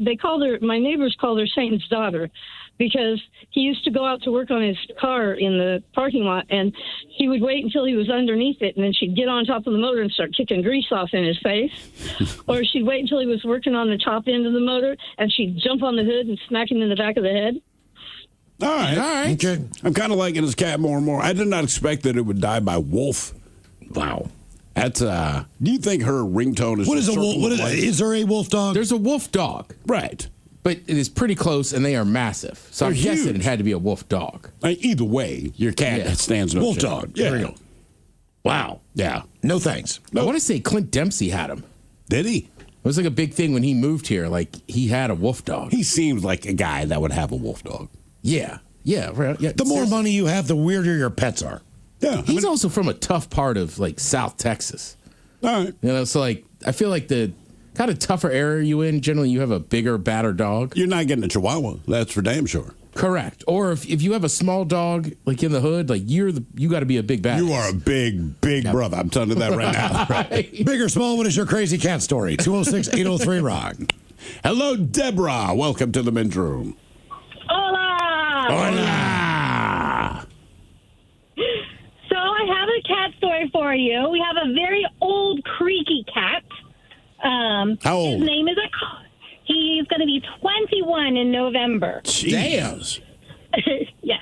They called her, my neighbors called her Satan's daughter, because he used to go out to work on his car in the parking lot, and he would wait until he was underneath it, and then she'd get on top of the motor and start kicking grease off in his face. Or she'd wait until he was working on the top end of the motor, and she'd jump on the hood and smack him in the back of the head. All right. Okay. I'm kind of liking this cat more and more. I did not expect that it would die by wolf. Wow. That's do you think her ringtone is What is a wolf? Is there a wolf dog? There's a wolf dog. Right. But it is pretty close, and they are massive. So I'm guessing huge. it had to be a wolf dog. Either way, your cat stands no wolf chance. dog. Yeah. There you go. Wow. Yeah. No thanks. I want to say Clint Dempsey had him. Did he? It was like a big thing when he moved here. Like, he had a wolf dog. He seems like a guy that would have a wolf dog. Yeah. Yeah. The more money you have, the weirder your pets are. Yeah. He's also from a tough part of, like, South Texas. All right. So, like, I feel like the kind of tougher area you in, generally you have a bigger, badder dog. You're not getting a Chihuahua. That's for damn sure. Correct. Or if you have a small dog, like in the hood, like you got to be a big bad. You are a big brother. I'm telling you that right now. Right. Big or small, what is your crazy cat story? 206-803-ROCK. Hello, Deborah. Welcome to the men's room. Hola. Hola. So I have a cat story for you. We have a very old, creaky cat. How old? His name is he's going to be 21 in November. Damn. Yes.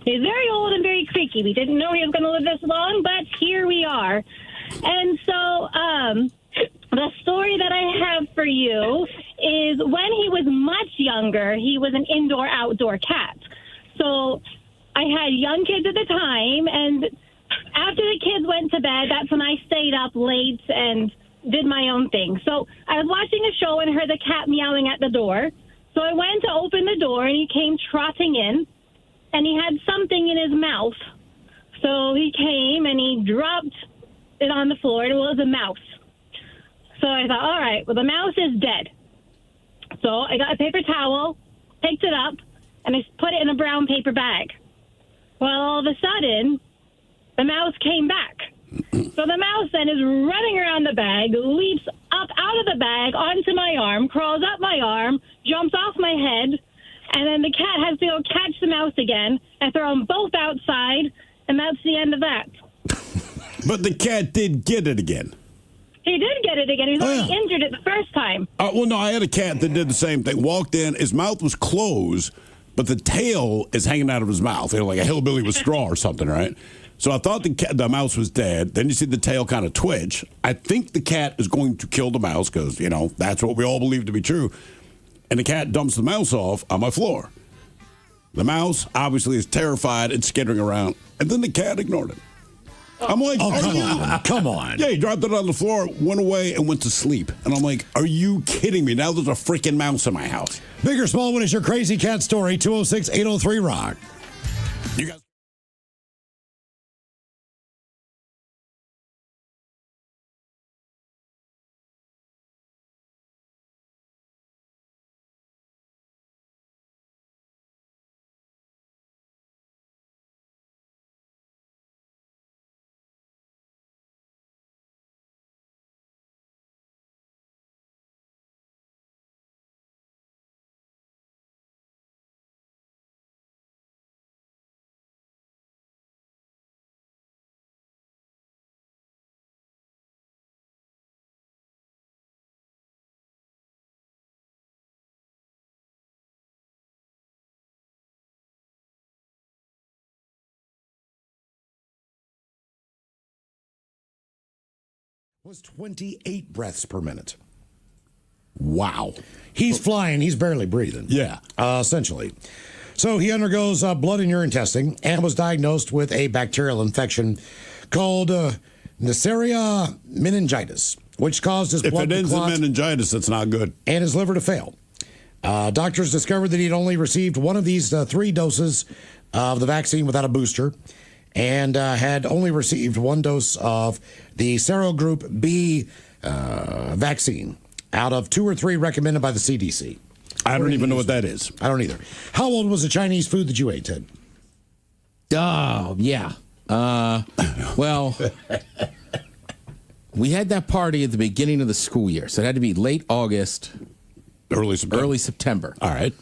He's very old and very creaky. We didn't know he was going to live this long, but here we are. And so the story that I have for you is when he was much younger, he was an indoor-outdoor cat. So I had young kids at the time, and after the kids went to bed, that's when I stayed up late and did my own thing. So I was watching a show and heard the cat meowing at the door. So I went to open the door, and he came trotting in, and he had something in his mouth. So he came, and he dropped it on the floor, and it was a mouse. So I thought, all right, well, the mouse is dead. So I got a paper towel, picked it up, and I put it in a brown paper bag. Well, all of a sudden, the mouse came back. So the mouse then is running around the bag, leaps up out of the bag onto my arm, crawls up my arm, jumps off my head, and then the cat has to go catch the mouse again and throw them both outside, and that's the end of that. But the cat did get it again. He did get it again. He was already injured it the first time. Well, no, I had a cat that did the same thing. Walked in, his mouth was closed, but the tail is hanging out of his mouth, like a hillbilly with straw or something, right? So I thought the mouse was dead. Then you see the tail kind of twitch. I think the cat is going to kill the mouse because, that's what we all believe to be true. And the cat dumps the mouse off on my floor. The mouse obviously is terrified and skittering around. And then the cat ignored it. I'm like, come on. Yeah, he dropped it on the floor, went away, and went to sleep. And I'm like, are you kidding me? Now there's a freaking mouse in my house. Big or small, what is your crazy cat story? 206-803-ROCK. You guys. Was 28 breaths per minute. Wow. He's flying. He's barely breathing. Yeah. Essentially. So he undergoes blood and urine testing and was diagnosed with a bacterial infection called Neisseria meningitis, which caused his blood to clot. If it ends in meningitis, that's not good. And his liver to fail. Doctors discovered that he'd only received one of these 3 doses of the vaccine without a booster, and had only received 1 dose of the serogroup B vaccine out of 2 or 3 recommended by the CDC. I don't even know what that is. I don't either. How old was the Chinese food that you ate, Ted? Oh, yeah. Well, we had that party at the beginning of the school year, so it had to be late August, early September. All right.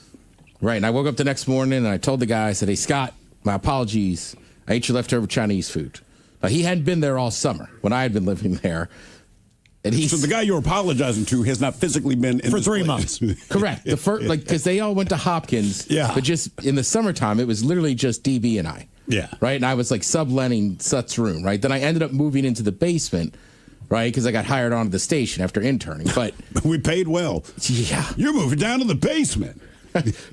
Right, and I woke up the next morning, and I told the guy, I said, hey, Scott, my apologies. I ate your leftover Chinese food. He hadn't been there all summer when I had been living there. And so the guy you're apologizing to has not physically been in for 3 months. Correct. The first, because they all went to Hopkins. Yeah. But just in the summertime, it was literally just DB and I. Yeah. Right. And I was like subletting Sut's room. Right. Then I ended up moving into the basement. Right. Because I got hired onto the station after interning. But we paid well. Yeah. You're moving down to the basement.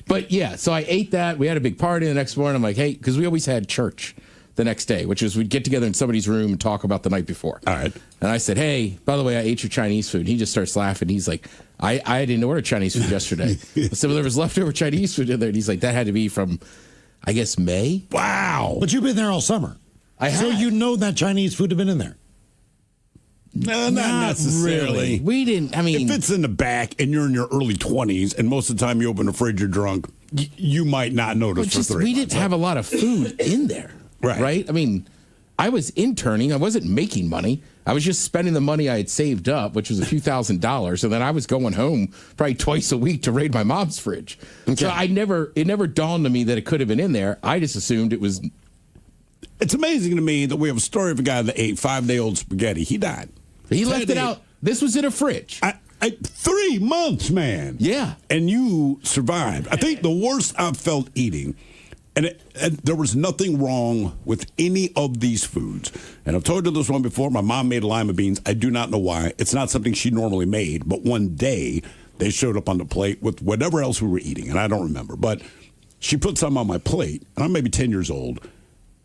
But yeah. So I ate that. We had a big party the next morning. I'm like, hey, because we always had church the next day, which is we'd get together in somebody's room and talk about the night before. All right. And I said, hey, by the way, I ate your Chinese food. And he just starts laughing. He's like, I didn't order Chinese food yesterday. I said, well, there was leftover Chinese food in there. And he's like, that had to be from, I guess, May. Wow. But you've been there all summer. So you know that Chinese food had been in there. No, not necessarily. Really. We didn't, I mean. If it's in the back and you're in your early 20s and most of the time you open the fridge, you're drunk, you might not notice for 3 months. We didn't have a lot of food in there. Right? I mean, I was interning. I wasn't making money. I was just spending the money I had saved up, which was a few $1,000s, and then I was going home probably twice a week to raid my mom's fridge. Okay. So it never dawned on me that it could have been in there. I just assumed it was. It's amazing to me that we have a story of a guy that ate 5-day-old spaghetti. He died. He left it out. This was in a fridge. 3 months, man. Yeah. And you survived. I think the worst I've felt eating, and there was nothing wrong with any of these foods. And I've told you this one before. My mom made lima beans. I do not know why. It's not something she normally made. But one day, they showed up on the plate with whatever else we were eating. And I don't remember. But she put some on my plate. And I'm maybe 10 years old.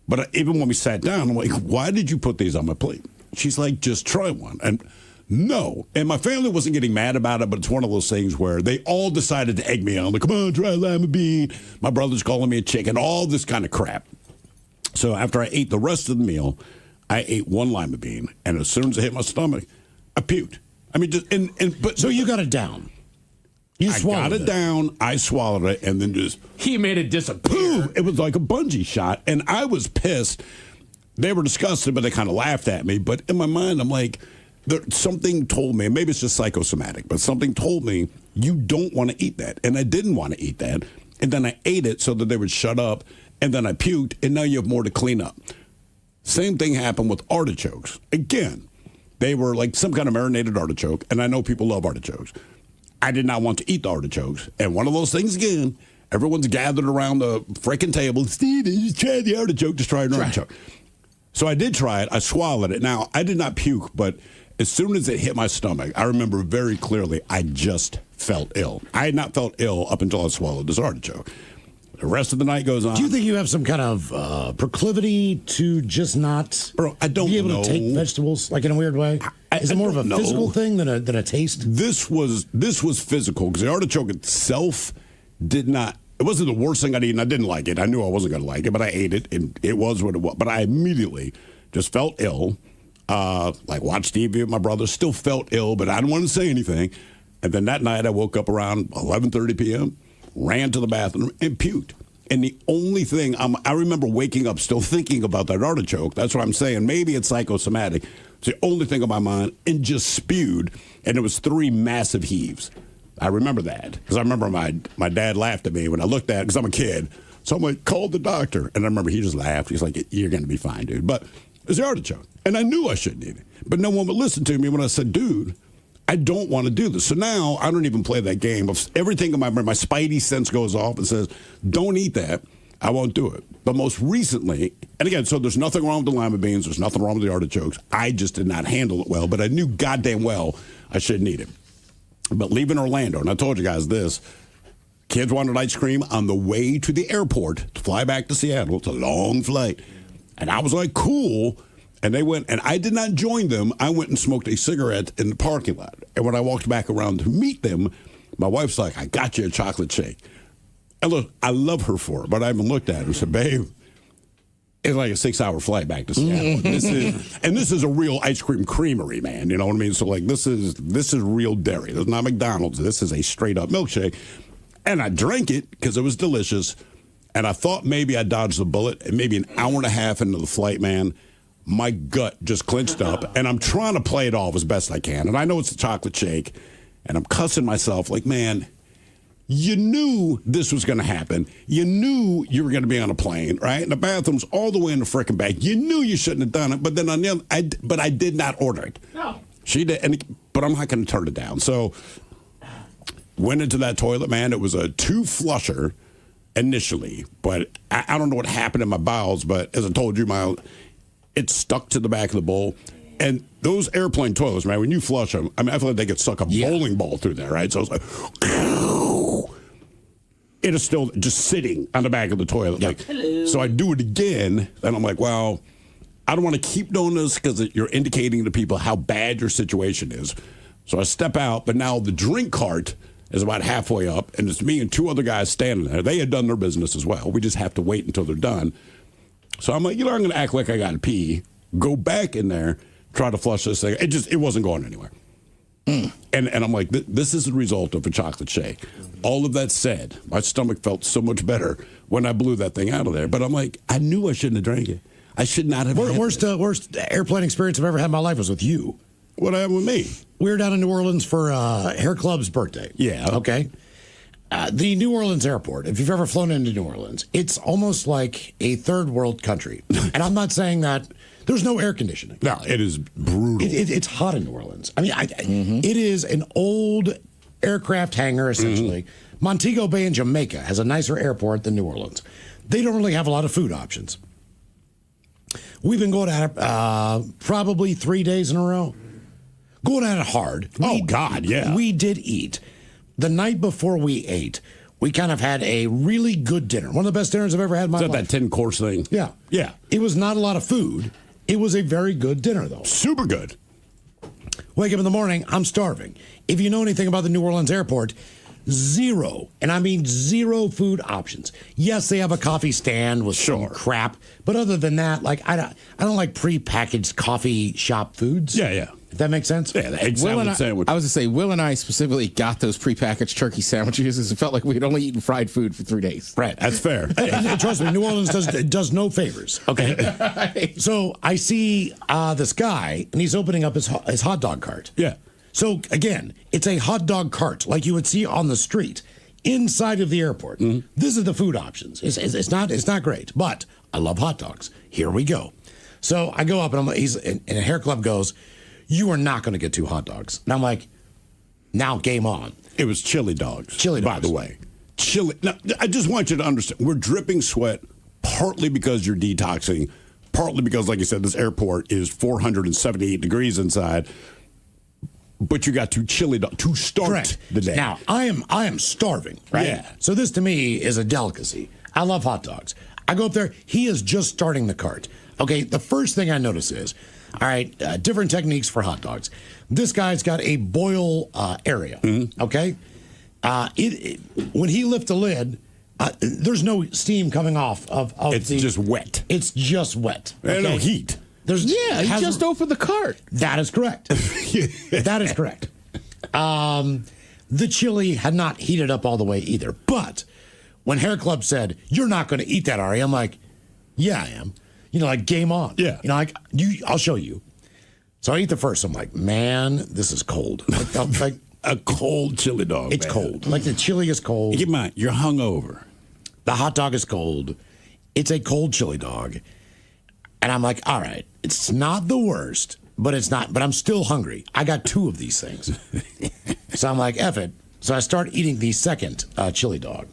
But even when we sat down, I'm like, why did you put these on my plate? She's like, just try one. And no. And my family wasn't getting mad about it, but it's one of those things where they all decided to egg me on. Like, come on, try a lima bean. My brother's calling me a chicken, all this kind of crap. So after I ate the rest of the meal, I ate one lima bean. And as soon as it hit my stomach, I puked. I mean, but so you got it down. I got it down, I swallowed it, and then just... He made it disappear. It was like a bungee shot, and I was pissed. They were disgusted, but they kind of laughed at me. But in my mind, I'm like, something told me, maybe it's just psychosomatic, but something told me, you don't want to eat that. And I didn't want to eat that. And then I ate it so that they would shut up, and then I puked, and now you have more to clean up. Same thing happened with artichokes. Again, they were like some kind of marinated artichoke, and I know people love artichokes. I did not want to eat the artichokes. And one of those things again, everyone's gathered around the freaking table. Steve, just try the artichoke. Just try an artichoke. So I did try it. I swallowed it. Now, I did not puke, but as soon as it hit my stomach, I remember very clearly I just felt ill. I had not felt ill up until I swallowed this artichoke. The rest of the night goes on. Do you think you have some kind of proclivity to just not be able to take vegetables, like in a weird way? Is it more of a physical thing than a taste? This was physical, because the artichoke itself did not. It wasn't the worst thing I'd eaten. I didn't like it. I knew I wasn't going to like it, but I ate it, and it was what it was. But I immediately just felt ill. Like watched TV with my brother, still felt ill, but I didn't want to say anything. And then that night I woke up around 11:30 p.m., ran to the bathroom, and puked. And the only thing, I remember waking up still thinking about that artichoke. That's what I'm saying. Maybe it's psychosomatic. It's the only thing on my mind, and just spewed. And it was 3 massive heaves. I remember that, because I remember my dad laughed at me when I looked at it, because I'm a kid. So I'm like, called the doctor. And I remember he just laughed. He's like, you're going to be fine, dude. But it's the artichoke. And I knew I shouldn't eat it. But no one would listen to me when I said, dude, I don't want to do this. So now I don't even play that game. Everything in my spidey sense goes off and says, don't eat that. I won't do it. But most recently, and again, so there's nothing wrong with the lima beans. There's nothing wrong with the artichokes. I just did not handle it well. But I knew goddamn well I shouldn't eat it. But leaving Orlando, and I told you guys this, kids wanted ice cream on the way to the airport to fly back to Seattle. It's a long flight. And I was like, cool. And they went, and I did not join them. I went and smoked a cigarette in the parking lot. And when I walked back around to meet them, my wife's like, I got you a chocolate shake. And look, I love her for it, but I even looked at her and said, babe, it's like a 6-hour flight back to Seattle. This is a real ice cream creamery, man. You know what I mean? So like, this is real dairy. This is not McDonald's. This is a straight up milkshake. And I drank it because it was delicious. And I thought maybe I dodged the bullet. And maybe an hour and a half into the flight, man, my gut just clenched up. And I'm trying to play it off as best I can. And I know it's a chocolate shake. And I'm cussing myself like, man, you knew this was going to happen. You knew you were going to be on a plane, right? And the bathroom's all the way in the frickin' back. You knew you shouldn't have done it. But then I did not order it. No. She did, but I'm not going to turn it down. So went into that toilet, man. It was a 2-flusher initially, but I don't know what happened in my bowels. But as I told you, it stuck to the back of the bowl. And those airplane toilets, man, when you flush them, I mean, I feel like they could suck a bowling ball through there, right? So it's like, it is still just sitting on the back of the toilet. Like, so I do it again, and I'm like, well, I don't want to keep doing this because you're indicating to people how bad your situation is. So I step out, but now the drink cart is about halfway up, and it's me and 2 other guys standing there. They had done their business as well. We just have to wait until they're done. So I'm like, I'm going to act like I got to pee, go back in there, try to flush this thing. It wasn't going anywhere. And I'm like, this is the result of a chocolate shake. All of that said, my stomach felt so much better when I blew that thing out of there. But I'm like, I knew I shouldn't have drank it. I should not have. Worst airplane experience I've ever had in my life was with you. What happened with me? We were down in New Orleans for Hair Club's birthday. Yeah. Okay. The New Orleans airport, if you've ever flown into New Orleans, it's almost like a third world country. And I'm not saying that There's no air conditioning. No, it is brutal. It's hot in New Orleans. I mean, it is an old aircraft hangar, essentially. Montego Bay in Jamaica has a nicer airport than New Orleans. They don't really have a lot of food options. We've been going at it probably 3 days in a row. Going at it hard. God, yeah. We did eat. The night before we ate, we kind of had a really good dinner. One of the best dinners I've ever had in my life. That 10-course thing? Yeah. Yeah. It was not a lot of food. It was a very good dinner, though. Super good. Wake up in the morning, I'm starving. If you know anything about the New Orleans airport, zero, and I mean zero food options. Yes, they have a coffee stand with some crap, but other than that, like I don't like prepackaged coffee shop foods. Yeah. If that makes sense. Yeah, the egg sandwich. I was going to say, Will and I specifically got those prepackaged turkey sandwiches because it felt like we had only eaten fried food for 3 days. Right. That's fair. And trust me, New Orleans does no favors. Okay. So I see this guy, and he's opening up his hot dog cart. Yeah. So again, it's a hot dog cart like you would see on the street inside of the airport. This is the food options. It's not great, but I love hot dogs. Here we go. So I go up and and a hair club goes, "You are not going to get 2 hot dogs." And I'm like, now game on. It was chili dogs. Chili dogs. By the way. Chili. Now, I just want you to understand, we're dripping sweat partly because you're detoxing, partly because, like you said, this airport is 478 degrees inside. But you got 2 chili dogs to start the day. Now, I am starving, right? Yeah. So this to me is a delicacy. I love hot dogs. I go up there. He is just starting the cart. Okay, the first thing I notice is, all right, different techniques for hot dogs. This guy's got a boil area, okay? When he lifts the lid, there's no steam coming off of it's just wet. It's just wet. Okay? No heat. He just opened the cart. That is correct. That is correct. The chili had not heated up all the way either. But when Hair Club said, "You're not going to eat that, are you?" I'm like, "Yeah, I am." You know, like, game on. Yeah. You know, like, I'll show you. So I eat the first. I'm like, man, this is cold. Like a cold chili dog. It's cold. Like the chili is cold. Keep in mind, you're hungover. The hot dog is cold. It's a cold chili dog. And I'm like, all right, it's not the worst, but I'm still hungry. I got 2 of these things. So I'm like, F it. So I start eating the second chili dog.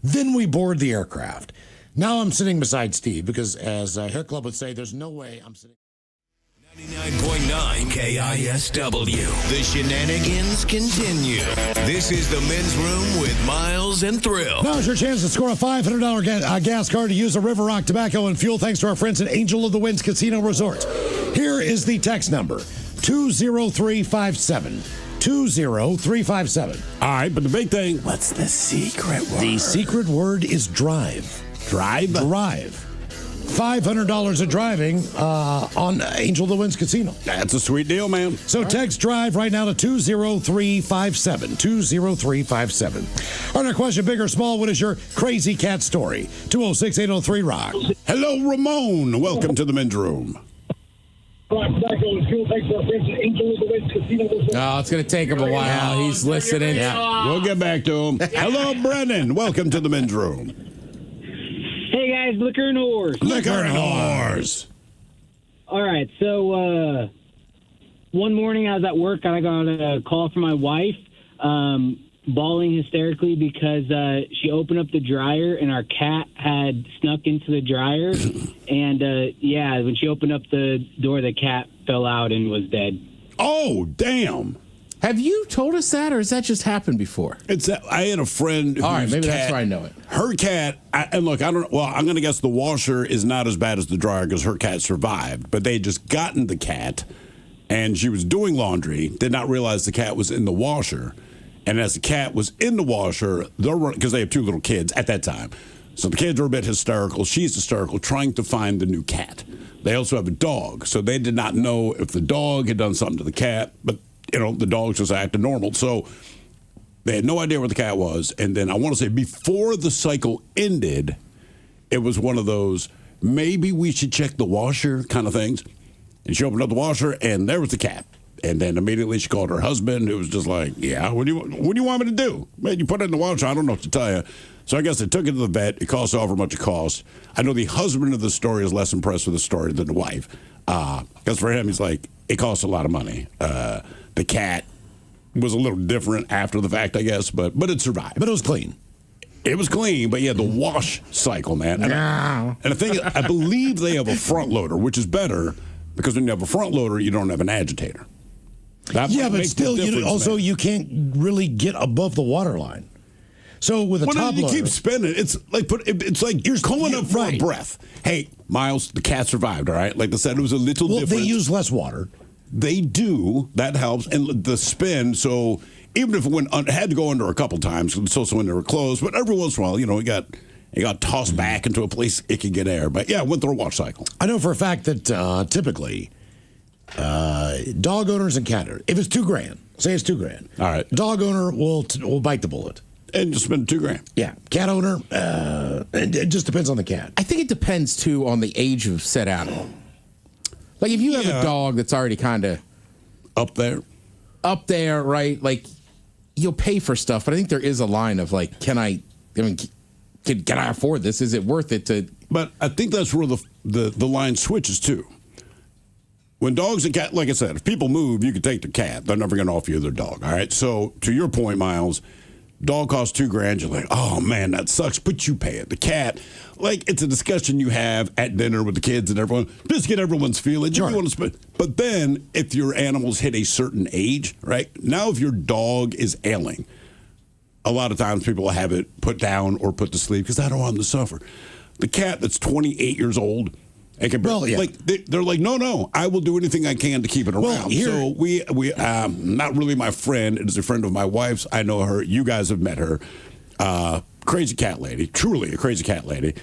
Then we board the aircraft. Now I'm sitting beside Steve because, as Hair Club would say, there's no way I'm sitting. 99.9 KISW. The shenanigans continue. This is the Men's Room with Miles and Thrill. Now's your chance to score a $500 gas card to use a River Rock Tobacco and Fuel thanks to our friends at Angel of the Winds Casino Resort. Here is the text number, 20357. 20357. All right, but the big thing, what's the secret word? The secret word is drive. Drive? Drive. $500 of driving on Angel of the Winds Casino. That's a sweet deal, man. So text drive right now to 20357. 20357. All right, our question, big or small, what is your crazy cat story? 206-803-ROCK. Hello, Ramon. Welcome to the Men's Room. Oh, it's going to take him a while. He's listening. Yeah. We'll get back to him. Hello, Brennan. Welcome to the Men's Room. Hey, guys, liquor and whores. Liquor and whores. All right, so one morning I was at work and I got a call from my wife bawling hysterically because she opened up the dryer and our cat had snuck into the dryer. And, when she opened up the door, the cat fell out and was dead. Oh, damn. Have you told us that, or has that just happened before? I had a friend. All right, maybe cat, that's why I know it. Her cat, and look, I'm going to guess the washer is not as bad as the dryer because her cat survived. But they had just gotten the cat, and she was doing laundry, did not realize the cat was in the washer. And as the cat was in the washer, because they have 2 little kids at that time. So the kids are a bit hysterical. She's hysterical, trying to find the new cat. They also have a dog, so they did not know if the dog had done something to the cat, but the dog just acted normal. So they had no idea where the cat was. And then I want to say before the cycle ended, it was one of those, maybe we should check the washer kind of things. And she opened up the washer, and there was the cat. And then immediately she called her husband, who was just like, yeah, what do you want me to do? Man, you put it in the washer, I don't know what to tell you. So I guess they took it to the vet. It cost however much it cost. I know the husband of the story is less impressed with the story than the wife. Because for him, he's like, it costs a lot of money. The cat was a little different after the fact, I guess, but it survived. But it was clean. It was clean, but yeah, the wash cycle, man. And the thing is, I believe they have a front loader, which is better because when you have a front loader, you don't have an agitator. That Yeah, might but make still, the difference, man. you can't really get above the water line. So with a top you loader, keep spinning. It's like you're calling up for a breath. Hey, Miles, the cat survived. All right, like I said, it was a little different. They use less water. They do. That helps, and the spin. So even if it had to go under a couple times, it's also when they were closed. But every once in a while, it got tossed back into a place it could get air. But yeah, it went through a wash cycle. I know for a fact that typically dog owners and cat owners, if it's $2,000, say it's $2,000, all right, dog owner will bite the bullet. And just spend $2,000. Yeah. Cat owner, it just depends on the cat. I think it depends, too, on the age of said animal. Like, if you have a dog that's already kind of... Up there, right? Like, you'll pay for stuff, but I think there is a line of, like, can I afford this? Is it worth it to... But I think that's where the line switches, too. When dogs and cats, like I said, if people move, you can take the cat. They're never going to offer you their dog, all right? So, to your point, Miles... Dog costs $2,000. You're like, oh man, that sucks, but you pay it. The cat, like, it's a discussion you have at dinner with the kids and everyone, just to get everyone's feelings. Sure. You want to spend, but then if your animals hit a certain age, right now, if your dog is ailing, a lot of times people will have it put down or put to sleep because I don't want them to suffer. The cat that's 28 years old. They're like, no, I will do anything I can to keep it around. So we not really my friend. It is a friend of my wife's. I know her. You guys have met her. Crazy cat lady, truly a crazy cat lady.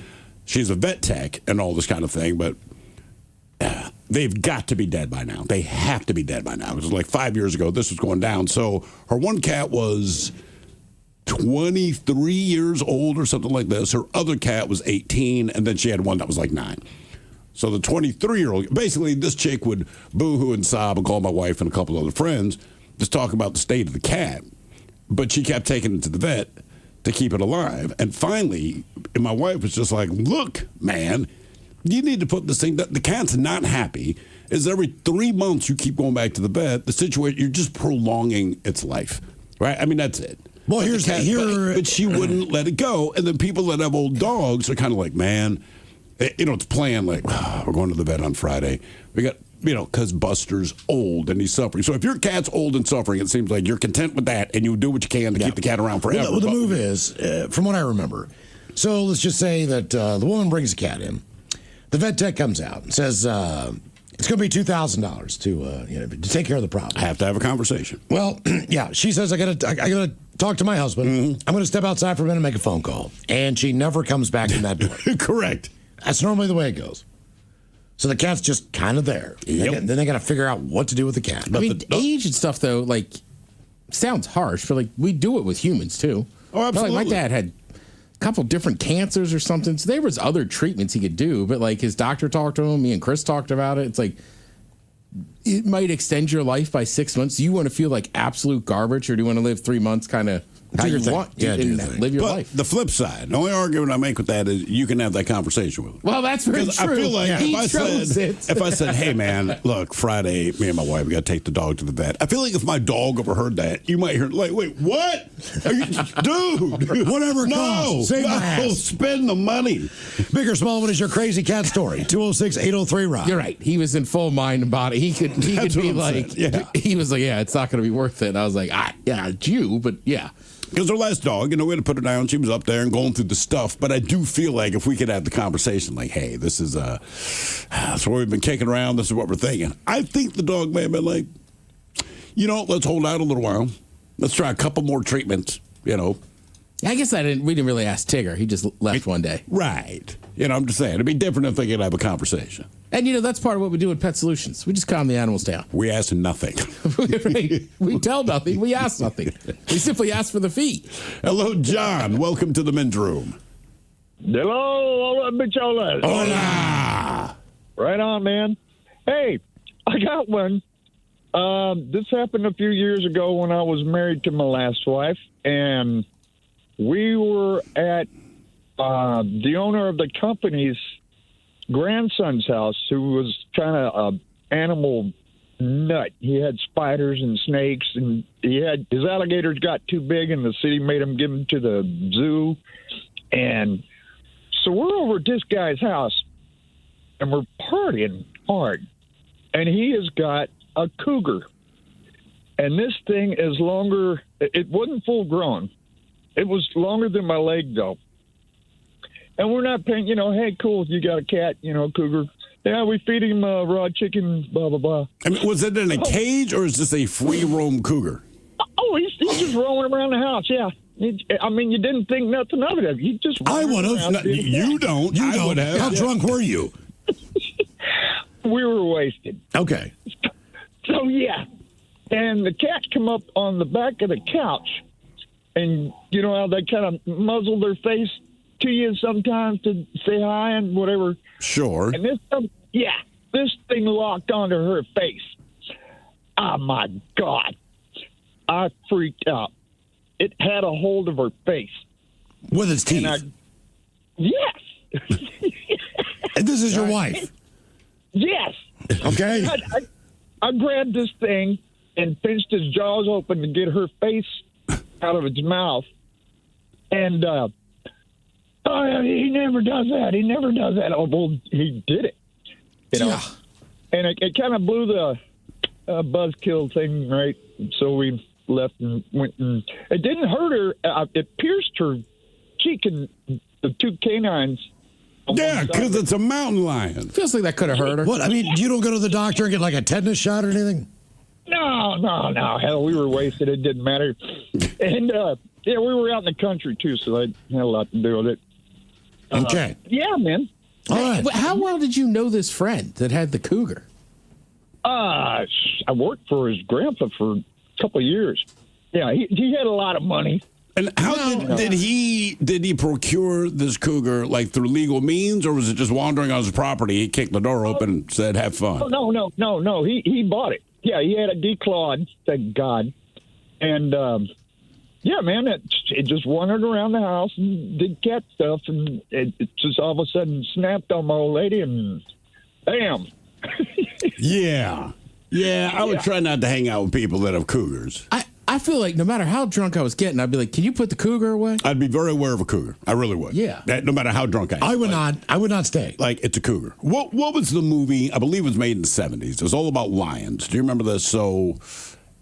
She's a vet tech and all this kind of thing, but they've got to be dead by now. They have to be dead by now. It was like 5 years ago this was going down. So her one cat was 23 years old or something like this. Her other cat was 18, and then she had one that was like 9. So the 23-year-old, basically this chick would boo-hoo and sob and call my wife and a couple other friends, just talk about the state of the cat. But she kept taking it to the vet to keep it alive. And finally, my wife was just like, look, man, you need to put this thing, the cat's not happy. Is every 3 months you keep going back to the vet, the situation, you're just prolonging its life, right? I mean, that's it. Well, but she wouldn't let it go. And then people that have old dogs are kind of like, man, it's planned like, we're going to the vet on Friday. We got, because Buster's old and he's suffering. So if your cat's old and suffering, it seems like you're content with that and you do what you can to keep the cat around forever. Well, the move is, from what I remember, so let's just say that the woman brings the cat in. The vet tech comes out and says it's going to be $2,000 to take care of the problem. I have to have a conversation. Well, yeah, she says I got to talk to my husband. Mm-hmm. I'm going to step outside for a minute and make a phone call, and she never comes back in that door. Correct. That's normally the way it goes. So the cat's just kind of there. Yep. Then they got to figure out what to do with the cat. But age and stuff, though, like, sounds harsh, but, like, we do it with humans, too. Oh, absolutely. Like, my dad had a couple different cancers or something. So there was other treatments he could do, but, like, his doctor talked to him. Me and Chris talked about it. It's like, it might extend your life by 6 months. Do you want to feel like absolute garbage, or do you want to live 3 months kind of how you want live your life? The flip side, the only argument I make with that is you can have that conversation with him. Well, that's very true. I feel like if I said, hey, man, look, Friday, me and my wife, we got to take the dog to the vet. I feel like if my dog overheard that, you might hear, like, wait, what? Dude. Whatever it costs. Save my ass. Spend the money. Big or small, what is your crazy cat story? 206-803-ROCK. You're right. He was in full mind about it. He could be like, he was like, yeah, it's not going to be worth it. And I was like, yeah, it's you, but yeah. Because her last dog, we had to put her down. She was up there and going through the stuff. But I do feel like if we could have the conversation, like, hey, this is that's what we've been kicking around. This is what we're thinking. I think the dog may have been like, let's hold out a little while. Let's try a couple more treatments, I guess we didn't really ask Tigger. He just left one day. Right. I'm just saying, it'd be different if they could have a conversation. And, that's part of what we do with Pet Solutions. We just calm the animals down. We ask nothing. We tell nothing. We ask nothing. We simply ask for the fee. Hello, John. Welcome to the men's room. Hello, hola, bicholas. Hola. Right on, man. Hey, I got one. This happened a few years ago when I was married to my last wife, and we were at the owner of the company's grandson's house, who was kind of a animal nut. He had spiders and snakes, and his alligators got too big, and the city made him give them to the zoo. And so we're over at this guy's house, and we're partying hard, and he has got a cougar. And this thing is longer. It wasn't full grown. It was longer than my leg, though. And we're not paying, hey, cool, you got a cat, cougar. Yeah, we feed him raw chicken, blah, blah, blah. I mean, was it in a cage or is this a free roam cougar? Oh, he's just roaming around the house, yeah. I mean, you didn't think nothing of it. You just I would have. You don't. I would have. How drunk were you? We were wasted. Okay. So, yeah. And the cat come up on the back of the couch. And you know how they kind of muzzle their face to you sometimes to say hi and whatever. Sure. And this thing locked onto her face. Oh, my God. I freaked out. It had a hold of her face. With its teeth? Yes. And this is your wife? Yes. Okay. I grabbed this thing and pinched his jaws open to get her face out of its mouth. And, he never does that. He never does that. Oh, well, he did it. Yeah. And it kind of blew the buzzkill thing, right? So we left and went, and it didn't hurt her. It pierced her cheek and the two canines. Yeah, because it's a mountain lion. Feels like that could have hurt her. What? I mean, you don't go to the doctor and get like a tetanus shot or anything? No. Hell, we were wasted. It didn't matter. And, we were out in the country, too, so that had a lot to do with it. Okay. Yeah, man. All right. How well did you know this friend that had the cougar? I worked for his grandpa for a couple of years. Yeah, he had a lot of money. And how did he procure this cougar, like through legal means, or was it just wandering on his property? He kicked the door open and said, have fun. No. He bought it. Yeah, he had it declawed, thank God. And, man, it just wandered around the house and did cat stuff, and it just all of a sudden snapped on my old lady, and bam. Yeah, I would try not to hang out with people that have cougars. I feel like no matter how drunk I was getting, I'd be like, can you put the cougar away? I'd be very aware of a cougar. I really would. Yeah. No matter how drunk I am. I would not stay. Like, it's a cougar. What was the movie? I believe it was made in the 70s. It was all about lions. Do you remember this? So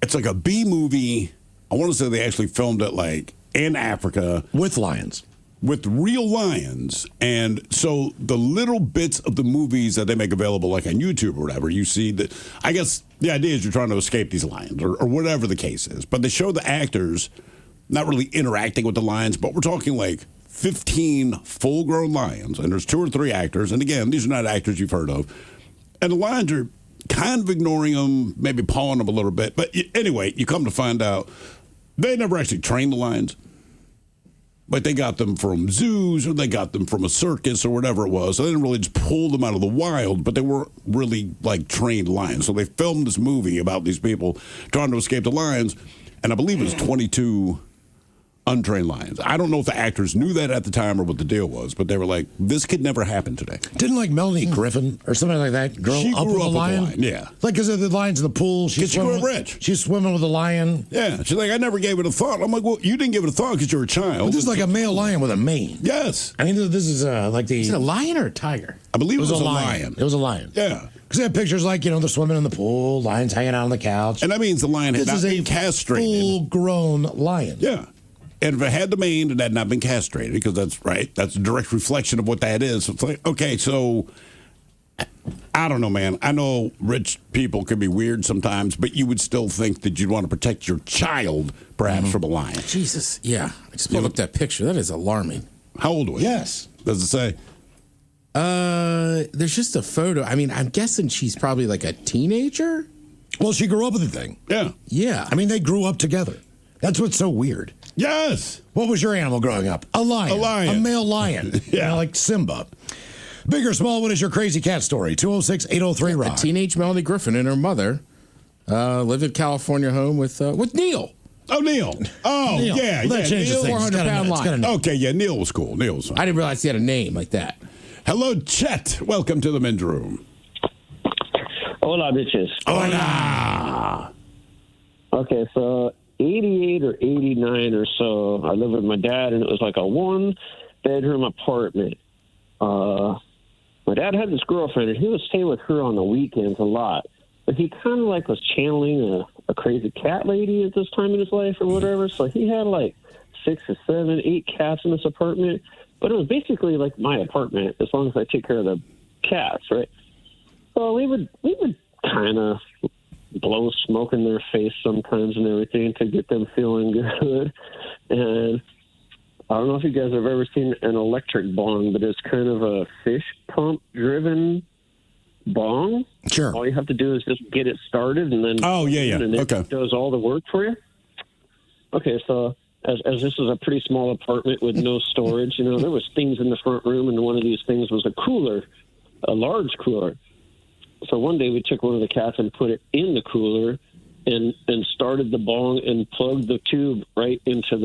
it's like a B movie. I want to say they actually filmed it like in Africa. With lions. With real lions. And so the little bits of the movies that they make available, like on YouTube or whatever, you see that, I guess the idea is you're trying to escape these lions or whatever the case is. But they show the actors not really interacting with the lions, but we're talking like 15 full-grown lions. And there's 2 or 3 actors. And again, these are not actors you've heard of. And the lions are kind of ignoring them, maybe pawing them a little bit. But anyway, you come to find out they never actually trained the lions. But they got them from zoos or they got them from a circus or whatever it was. So they didn't really just pull them out of the wild, but they weren't really like trained lions. So they filmed this movie about these people trying to escape the lions. And I believe it was 22 untrained lions. I don't know if the actors knew that at the time or what the deal was, but they were like, this could never happen today. Didn't like Melanie Griffin or something like that grow She up grew with up a with lion? a lion, yeah. Like, because of the lions in the pool. She grew up rich. She's swimming with a lion. Yeah. She's like, I never gave it a thought. I'm like, well, you didn't give it a thought because you're a child. But this is like a male lion with a mane. Yes. I mean, this is like the... Is it a lion or a tiger? I believe it was a lion. It was a lion. Yeah. Because they have pictures like, they're swimming in the pool, lions hanging out on the couch. And that means the lion had not been castrated. Full-grown lion. Yeah. And if it had the mane, it had not been castrated, because that's right. That's a direct reflection of what that is. So it's like, okay, so I don't know, man. I know rich people can be weird sometimes, but you would still think that you'd want to protect your child, perhaps, from a lion. Jesus, yeah. I just pulled up that picture. That is alarming. How old was she? Yes. Does it say? There's just a photo. I mean, I'm guessing she's probably like a teenager. Well, she grew up with the thing. Yeah. Yeah. I mean, they grew up together. That's what's so weird. Yes. What was your animal growing up? A lion. A lion. A male lion. Yeah. Like Simba. Big or small, what is your crazy cat story? 206-803-ROCK. A teenage Melanie Griffin and her mother lived in California home with Neil. Oh, Neil. Oh, Neil. yeah. Well, that changes Neil. things. 400-pound lion. Okay, yeah, Neil was cool. I didn't realize he had a name like that. Hello, Chet. Welcome to the men's room. Hola, bitches. Hola. Okay, so 88 or 89 or so, I lived with my dad, and it was like a one-bedroom apartment. My dad had this girlfriend, and he would stay with her on the weekends a lot. But he kind of like was channeling a crazy cat lady at this time in his life or whatever. So he had like 6 or 7, 8 cats in this apartment. But it was basically like my apartment as long as I take care of the cats, right? So we would kind of blow smoke in their face sometimes and everything to get them feeling good. And I don't know if you guys have ever seen an electric bong, but it's kind of a fish pump driven bong. Sure. All you have to do is just get it started, and then and it does all the work for you. Okay, so as this is a pretty small apartment with no storage, there was things in the front room, and one of these things was a cooler, a large cooler. So one day we took one of the cats and put it in the cooler, and started the bong and plugged the tube right into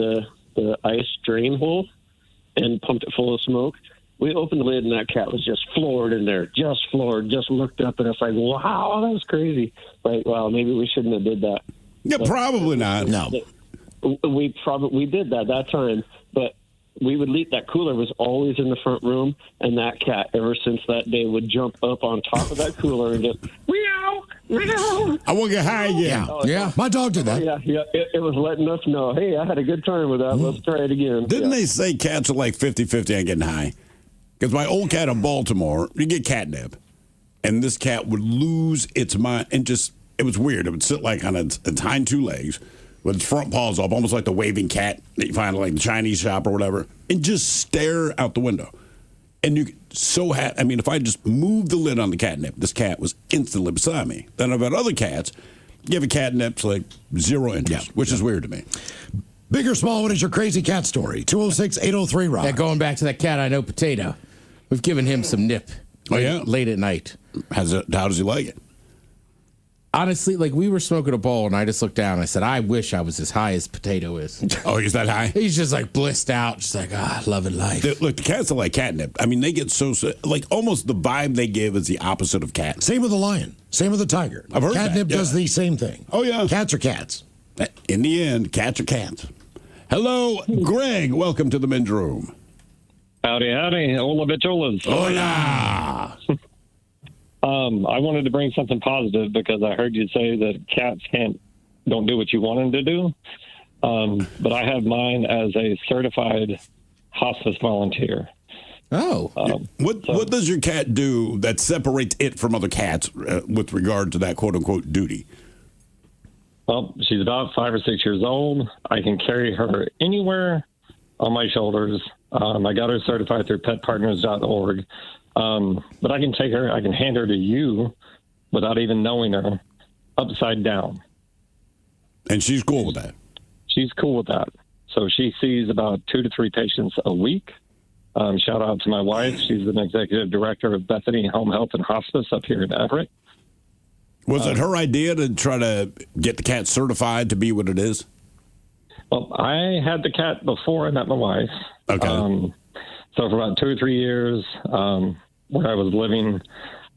the ice drain hole, and pumped it full of smoke. We opened the lid, and that cat was just floored in there, just looked up, and it's like, wow, that was crazy. Like, wow, maybe we shouldn't have did that. Yeah, probably not. No. We did that time, but we would leave. That cooler was always in the front room, and that cat, ever since that day, would jump up on top of that cooler and just, meow, meow. I want to get high again. Yeah, my dog did that. Yeah. It was letting us know, hey, I had a good time with that. Let's try it again. Didn't they say cats are like 50-50 on getting high? Because my old cat in Baltimore, you get catnip, and this cat would lose its mind, and it was weird. It would sit like on its hind 2 legs with its front paws up, almost like the waving cat that you find at like the Chinese shop or whatever, and just stare out the window. And if I just moved the lid on the catnip, this cat was instantly beside me. Then I've had other cats give a catnip like 0 interest, which is weird to me. Big or small, what is your crazy cat story? 206-803-ROCK. Yeah, going back to that cat I know, Potato. We've given him some nip. Oh, yeah? Late at night. How does he like it? Honestly, like, we were smoking a bowl, and I just looked down, and I said, I wish I was as high as Potato is. Oh, he's that high? He's just, like, blissed out, just like, loving life. Look, the cats are like catnip. I mean, they get so, like, almost the vibe they give is the opposite of cat. Same with the lion. Same with the tiger. I've heard Catnip does the same thing. Oh, yeah. Cats are cats. In the end, cats are cats. Hello, Greg. Welcome to the men's room. Howdy. Hola, bicholas. Hola. I wanted to bring something positive because I heard you say that cats don't do what you want them to do. But I have mine as a certified hospice volunteer. Oh. What does your cat do that separates it from other cats with regard to that quote-unquote duty? Well, she's about 5 or 6 years old. I can carry her anywhere on my shoulders. I got her certified through petpartners.org. But I can take her, I can hand her to you without even knowing her, upside down. And she's cool with that? She's cool with that. So she sees about 2 to 3 patients a week. Shout out to my wife. She's an executive director of Bethany Home Health and Hospice up here in Everett. Was it her idea to try to get the cat certified to be what it is? Well, I had the cat before I met my wife. Okay. So for about 2 or 3 years, where I was living,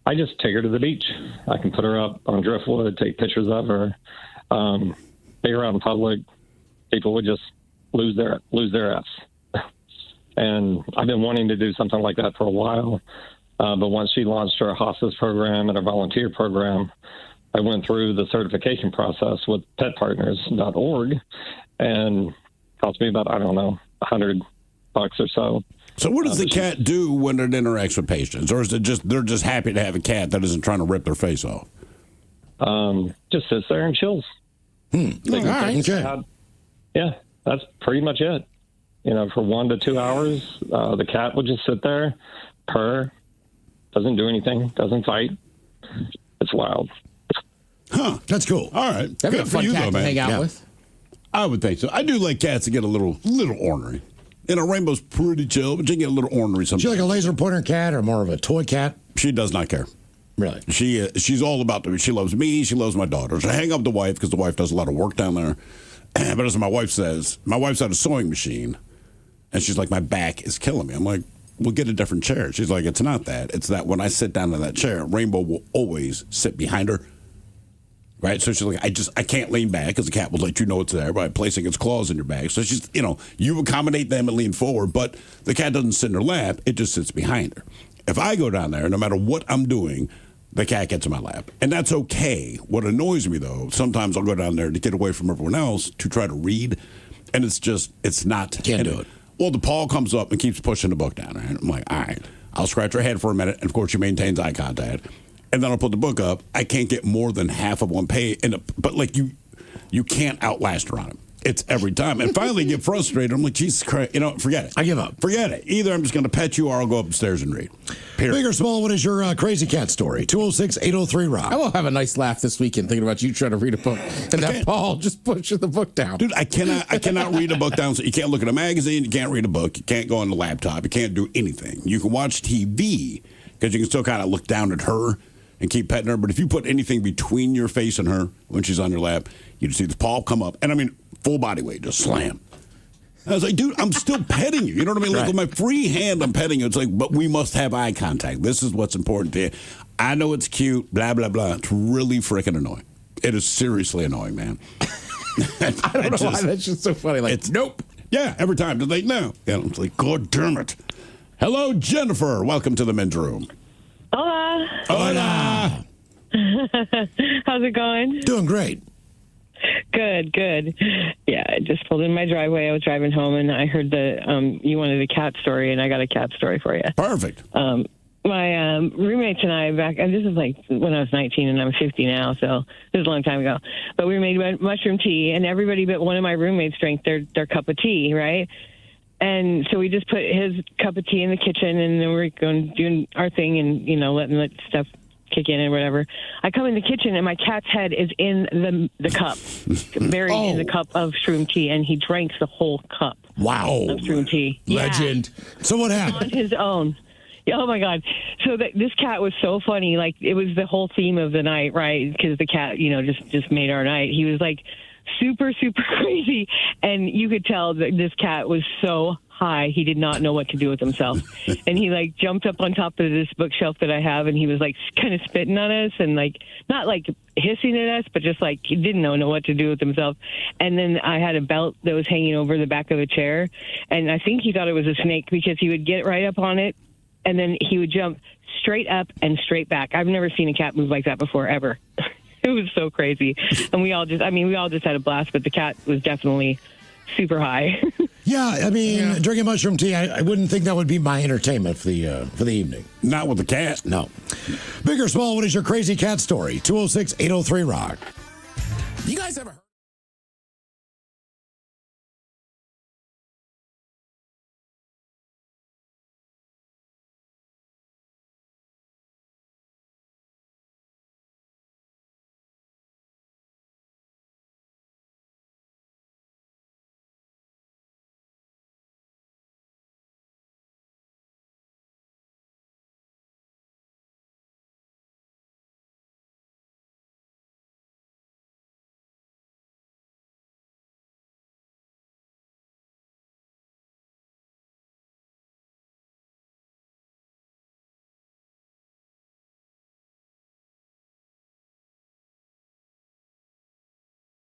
I just take her to the beach. I can put her up on driftwood, take pictures of her. Take her out in public. People would just lose their F's. And I've been wanting to do something like that for a while. But once she launched her hospice program and her volunteer program, I went through the certification process with petpartners.org, and it cost me about, I don't know, $100 or so. So what does the cat do when it interacts with patients? Or is it just they're just happy to have a cat that isn't trying to rip their face off? Just sits there and chills. All right. Okay. Yeah, that's pretty much it. For 1 to 2 hours, the cat would just sit there, purr, doesn't do anything, doesn't fight. It's wild. Huh. That's cool. All right. That'd be a Good fun for you, cat though, to man. hang out with. I would think so. I do like cats to get a little ornery. Rainbow's pretty chill, but she can get a little ornery sometimes. She like a laser pointer cat or more of a toy cat? She does not care. Really? She's all about she loves me. She loves my daughters. I hang up the wife because the wife does a lot of work down there. But as my wife says, my wife's at a sewing machine, and she's like, my back is killing me. I'm like, we'll get a different chair. She's like, it's not that. It's that when I sit down in that chair, Rainbow will always sit behind her. Right? So she's like, I can't lean back because the cat will let you know it's there by placing its claws in your back. So she's, you accommodate them and lean forward, but the cat doesn't sit in her lap. It just sits behind her. If I go down there, no matter what I'm doing, the cat gets in my lap. And that's okay. What annoys me, though, sometimes I'll go down there to get away from everyone else to try to read. And it's not. Can't do it. Well, the paw comes up and keeps pushing the book down. Right? I'm like, all right, I'll scratch her head for a minute. And, of course, she maintains eye contact. And then I'll put the book up. I can't get more than half of one page. But, like, you can't outlast her on it. It's every time. And finally you get frustrated. I'm like, Jesus Christ. Forget it. I give up. Forget it. Either I'm just going to pet you or I'll go upstairs and read. Period. Big or small, what is your crazy cat story? 206-803-ROCK. I will have a nice laugh this weekend thinking about you trying to read a book and that Paul just pushing the book down. Dude, I cannot read a book down. So you can't look at a magazine. You can't read a book. You can't go on the laptop. You can't do anything. You can watch TV because you can still kind of look down at her and keep petting her. But if you put anything between your face and her when she's on your lap, you just see the paw come up. And I mean, full body weight, just slam. I was like, dude, I'm still petting you. You know what I mean? Like, with my free hand, I'm petting you. It's like, but we must have eye contact. This is what's important to you. I know it's cute, blah, blah, blah. It's really freaking annoying. It is seriously annoying, man. I don't know why that's just so funny. Like, it's nope. Yeah, every time. They're like, no. Yeah, it's like, God damn it. Hello, Jennifer. Welcome to the men's room. Hola. Hola. How's it going? Doing great. Good. Yeah, I just pulled in my driveway. I was driving home, and I heard you wanted a cat story, and I got a cat story for you. Perfect. My roommates and I and this is like when I was 19, and I'm 50 now, so this is a long time ago. But we made mushroom tea, and everybody but one of my roommates drank their cup of tea, right? And so we just put his cup of tea in the kitchen, and then we're going doing our thing, and letting stuff kick in and whatever. I come in the kitchen and my cat's head is in the cup, buried in the cup of shroom tea, and he drank the whole cup. Wow. Of shroom tea. Legend. Yeah. So what happened? On his own. Oh my God. So this cat was so funny. Like, it was the whole theme of the night, right? Because the cat, just made our night. He was like super, super crazy. And you could tell that this cat was so high, he did not know what to do with himself. And he like jumped up on top of this bookshelf that I have, and he was like kind of spitting on us, and like not like hissing at us, but just like he didn't know what to do with himself. And then I had a belt that was hanging over the back of a chair, and I think he thought it was a snake because he would get right up on it, and then he would jump straight up and straight back. I've never seen a cat move like that before, ever. It was so crazy. And we all just had a blast, but the cat was definitely super high. Yeah, drinking mushroom tea, I wouldn't think that would be my entertainment for the evening. Not with the cat. No. Big or small, what is your crazy cat story? 206-803-ROCK. You guys ever heard?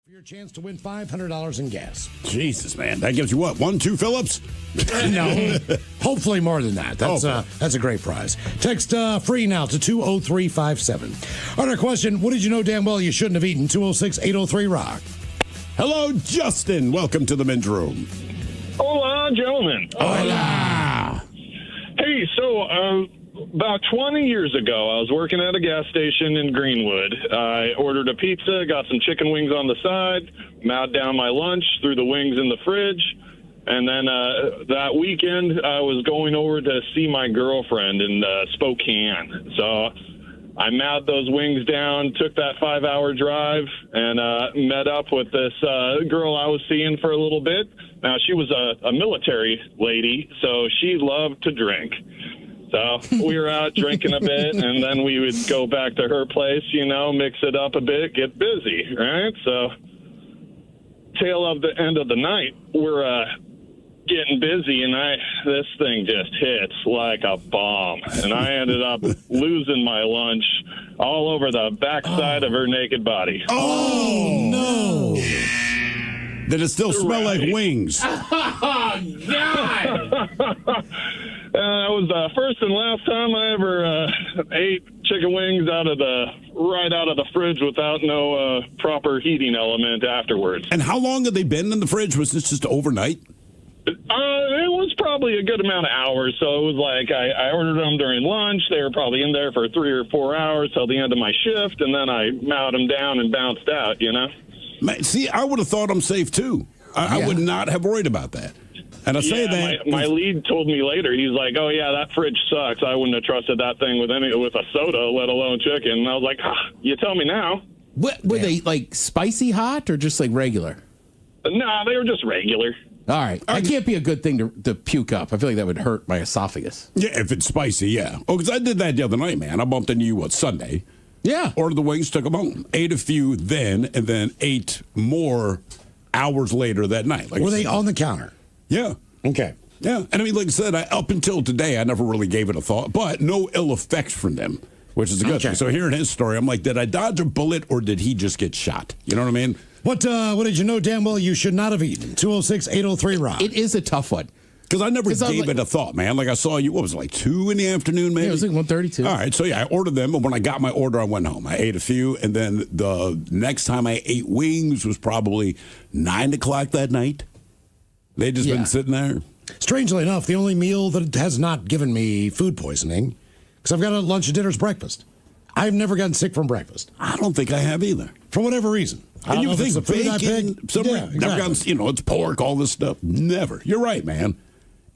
For your chance to win $500 in gas. Jesus, man. That gives you what? 1-2 Phillips? No. Hopefully more than that. That's a great prize. Text free now to 20357. On our question, what did you know damn well you shouldn't have eaten? 206-803-ROCK. Hello, Justin. Welcome to the men's room. Hola, gentlemen. Hola. Hey, so about 20 years ago, I was working at a gas station in Greenwood. I ordered a pizza, got some chicken wings on the side, mowed down my lunch, threw the wings in the fridge, and then that weekend, I was going over to see my girlfriend in Spokane. So I mowed those wings down, took that 5-hour drive, and met up with this girl I was seeing for a little bit. Now, she was a military lady, so she loved to drink. So we were out drinking a bit, and then we would go back to her place, mix it up a bit, get busy, right? So tail of the end of the night, we're getting busy, and this thing just hits like a bomb, and I ended up losing my lunch all over the backside of her naked body. Oh, no. Did it still smell like wings? Oh, God! That was the first and last time I ever ate chicken wings right out of the fridge without no proper heating element afterwards. And how long had they been in the fridge? Was this just overnight? It was probably a good amount of hours. So it was like I ordered them during lunch. They were probably in there for 3 or 4 hours till the end of my shift, and then I mowed them down and bounced out, you know? Man, see, I would have thought I'm safe, too. I would not have worried about that. And I say that my lead told me later. He's like, "Oh yeah, that fridge sucks. I wouldn't have trusted that thing with a soda, let alone chicken." And I was like, "You tell me now." Were they like spicy hot or just like regular? No, they were just regular. All right, that can't be a good thing to puke up. I feel like that would hurt my esophagus. Yeah, if it's spicy, yeah. Oh, because I did that the other night, man. I bumped into you Sunday. Yeah. Ordered the wings, took them home, ate a few then, and then ate more hours later that night. Were they on the counter? Yeah. Okay. Yeah. And I mean, like I said, up until today, I never really gave it a thought, but no ill effects from them, which is a good thing. So hearing his story, I'm like, did I dodge a bullet or did he just get shot? You know what I mean? What did you know damn well you should not have eaten? 206-803-ROCK. It is a tough one. Because I never gave it a thought, man. Like I saw you, what was it, like 2 in the afternoon, maybe? Yeah, it was like 1:32. All right, so yeah, I ordered them, and when I got my order, I went home. I ate a few, and then the next time I ate wings was probably 9 o'clock that night. They'd just been sitting there. Strangely enough, the only meal that has not given me food poisoning, because I've got a lunch, dinner's breakfast. I've never gotten sick from breakfast. I don't think I have either. For whatever reason. And you think bacon, exactly. never gotten, it's pork, all this stuff. Never. You're right, man.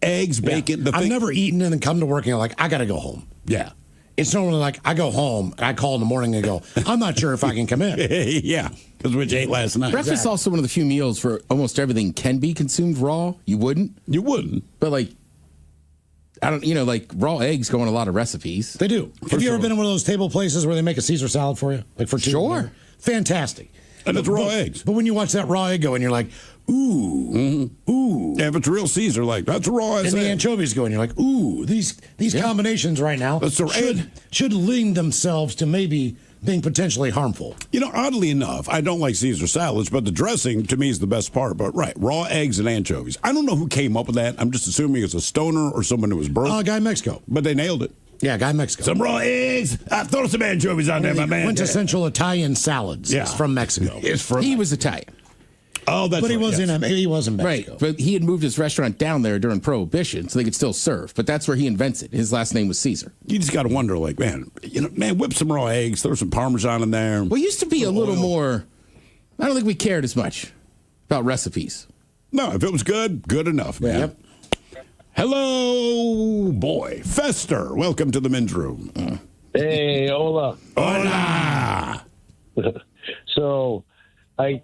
Eggs, bacon. I've never eaten and then come to work and like, I got to go home. Yeah. It's normally like, I go home and I call in the morning and go, I'm not sure if I can come in. Yeah, because we ate last night. Breakfast is also one of the few meals where almost everything can be consumed raw. You wouldn't? You wouldn't. But like, I don't, like raw eggs go in a lot of recipes. They do. Have you ever been in one of those table places where they make a Caesar salad for you? Like for two? Sure. Fantastic. And it's raw eggs. But when you watch that raw egg go and you're like, ooh, ooh. Yeah, if it's real Caesar, like, that's raw as and the anchovies go and you're like, ooh, these combinations right now should lean themselves to maybe being potentially harmful. You know, oddly enough, I don't like Caesar salads, but the dressing to me is the best part. But raw eggs and anchovies. I don't know who came up with that. I'm just assuming it's a stoner or someone who was broke. Guy in Mexico. But they nailed it. Yeah, guy in Mexico. Some raw eggs. Throw some anchovies on there, my man. Quintessential Italian salads. Yeah. It's from Mexico. He was Italian. Oh, that's but he right, was he was in Mexico. Right, but he had moved his restaurant down there during Prohibition, so they could still serve. But that's where he invented. His last name was Caesar. You just got to wonder, like, man, whip some raw eggs, throw some Parmesan in there. Well, it used to be a little more. I don't think we cared as much about recipes. No, if it was good, good enough, man. Yep. Hello, boy, Fester. Welcome to the men's room. Hey, hola. Hola. So, I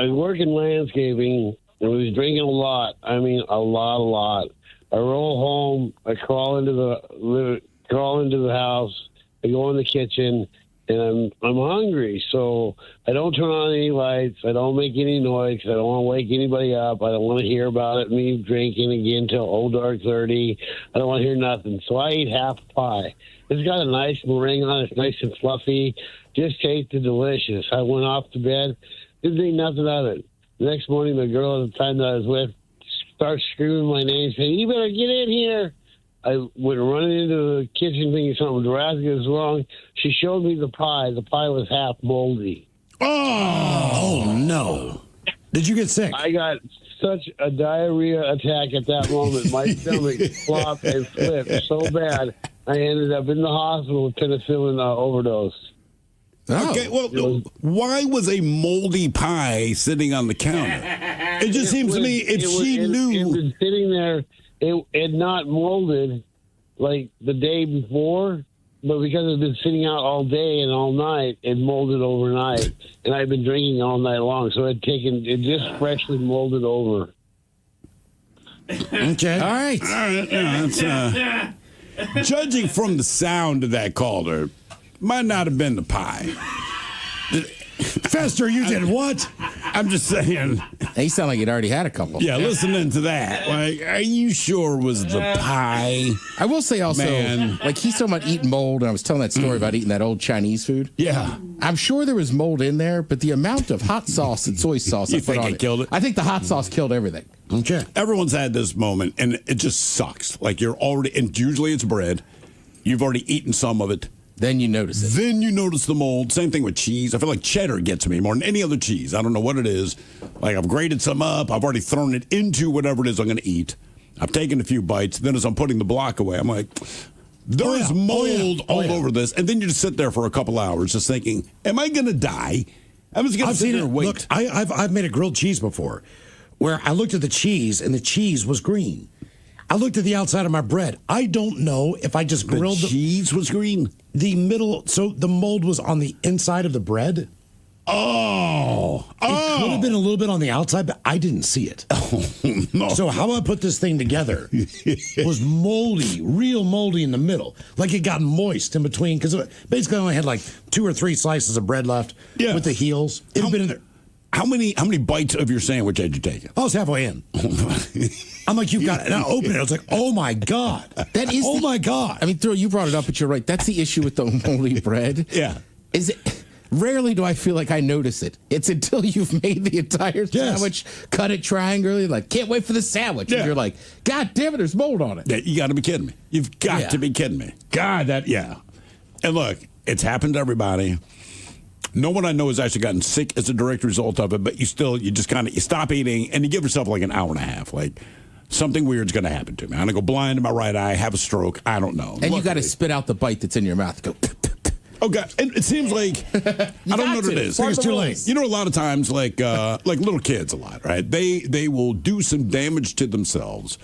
work in landscaping and was drinking a lot. I mean, a lot. I roll home. I crawl into the house. I go in the kitchen, and I'm hungry. So I don't turn on any lights. I don't make any noise. I don't want to wake anybody up. I don't want to hear about it. Me drinking again till old dark 30. I don't want to hear nothing. So I ate half a pie. It's got a nice meringue on it. It's nice and fluffy. Just tasted delicious. I went off to bed. Didn't think nothing of it. The next morning, the girl at the time that I was with starts screaming my name, saying, "You better get in here." I went running into the kitchen thinking something drastic was wrong. She showed me the pie. The pie was half moldy. Oh no. Did you get sick? I got such a diarrhea attack at that moment. My stomach flopped and flipped so bad, I ended up in the hospital with penicillin overdose. Okay, well, why was a moldy pie sitting on the counter? It just seems to me if she knew. It was sitting there, it had not molded like the day before, but because it had been sitting out all day and all night, it molded overnight. And I'd been drinking all night long, so it just freshly molded over. Okay. All right. Yeah, that's, judging from the sound of that caller, might not have been the pie. Fester, you did what? I'm just saying. He sounded like he'd already had a couple. Yeah, listening to that, like, are you sure it was the pie? I will say also, like he's talking about eating mold, and I was telling that story about eating that old Chinese food. Yeah. I'm sure there was mold in there, but the amount of hot sauce and soy sauce You I put think on it killed it? I think the hot sauce killed everything. Okay. Everyone's had this moment, and it just sucks. Like you're already, and usually it's bread. You've already eaten some of it. Then you notice it. Then you notice the mold. Same thing with cheese. I feel like cheddar gets me more than any other cheese. I don't know what it is. Like I've grated some up. I've already thrown it into whatever it is I'm going to eat. I've taken a few bites. Then as I'm putting the block away, I'm like, there's mold all over this. And then you just sit there for a couple hours just thinking, am I going to die? I'm just going to sit there and wait. Look, I've made a grilled cheese before where I looked at the cheese and the cheese was green. I looked at the outside of my bread. I don't know if I just grilled the cheese was green. The middle, so the mold was on the inside of the bread. Oh, it could have been a little bit on the outside, but I didn't see it. No. So how I put this thing together was moldy, real moldy in the middle, like it got moist in between because basically I only had like 2 or 3 slices of bread left with the heels. It had been in there. How many bites of your sandwich had you taken? I was halfway in. I'm like, you've got it. And I opened it. I was like, oh my God. That is my God. I mean, Throw, you brought it up, but you're right. That's the issue with the moldy bread. Yeah. Is it? Rarely do I feel like I notice it. It's until you've made the entire sandwich, cut it triangularly, like, can't wait for the sandwich. Yeah. And you're like, God damn it, there's mold on it. Yeah, you got to be kidding me. You've got to be kidding me. God, And look, it's happened to everybody. No one I know has actually gotten sick as a direct result of it, but you stop eating and you give yourself like an hour and a half. Like, something weird's going to happen to me. I'm going to go blind in my right eye, have a stroke. I don't know. And you got to spit out the bite that's in your mouth. Go. Oh God! And it seems like I don't know what it is. I think it's too late. You know, a lot of times, like little kids, a lot, right? They will do some damage to themselves,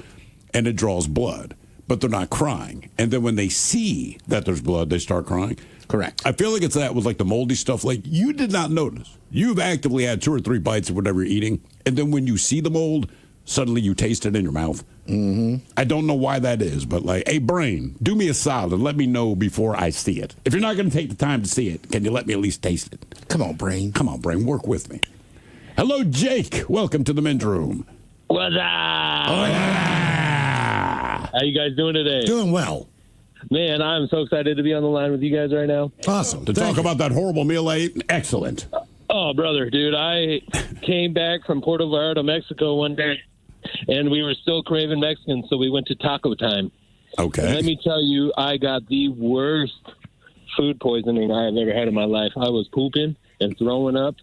and it draws blood, but they're not crying. And then when they see that there's blood, they start crying. Correct. I feel like it's that with like the moldy stuff. Like you did not notice. You've actively had 2 or 3 bites of whatever you're eating, and then when you see the mold, suddenly you taste it in your mouth. Mm-hmm. I don't know why that is, but like, hey, brain, do me a solid. Let me know before I see it. If you're not going to take the time to see it, can you let me at least taste it? Come on, brain. Come on, brain. Work with me. Hello, Jake. Welcome to the men's room. What's up? How you guys doing today? Doing well. Man, I'm so excited to be on the line with you guys right now. Awesome. To talk about that horrible meal I ate. Excellent. Oh, brother, dude, I came back from Puerto Vallarta, Mexico one day, and we were still craving Mexican, so we went to Taco Time. Okay. And let me tell you, I got the worst food poisoning I have ever had in my life. I was pooping and throwing up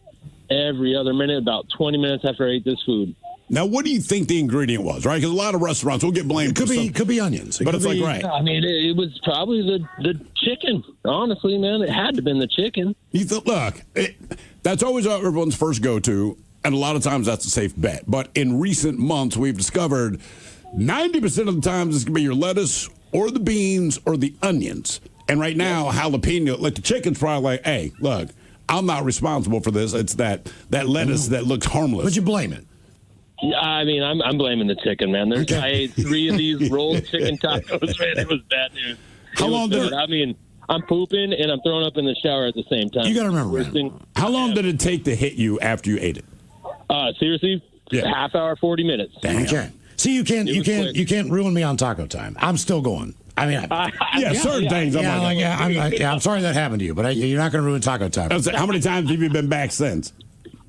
every other minute, about 20 minutes after I ate this food. Now, what do you think the ingredient was, right? Because a lot of restaurants will get blamed. It could be onions. But it's like, right. I mean, it was probably the chicken. Honestly, man, it had to have been the chicken. You thought, look, that's always everyone's first go-to, and a lot of times that's a safe bet. But in recent months, we've discovered 90% of the times it's going to be your lettuce or the beans or the onions. And right now, jalapeno, like the chicken's probably like, hey, look, I'm not responsible for this. It's that lettuce that looks harmless. But you blame it. Yeah, I mean, I'm blaming the chicken, man. I ate 3 of these rolled chicken tacos, man. It was bad news. How long did it? I mean, I'm pooping and I'm throwing up in the shower at the same time. You got to remember, how long did it take to hit you after you ate it? Seriously, half hour, 40 minutes. Damn. Okay. See, you can't ruin me on Taco Time. I'm still going. I mean, certain things. I'm sorry that happened to you, but you're not going to ruin Taco Time. How many times have you been back since?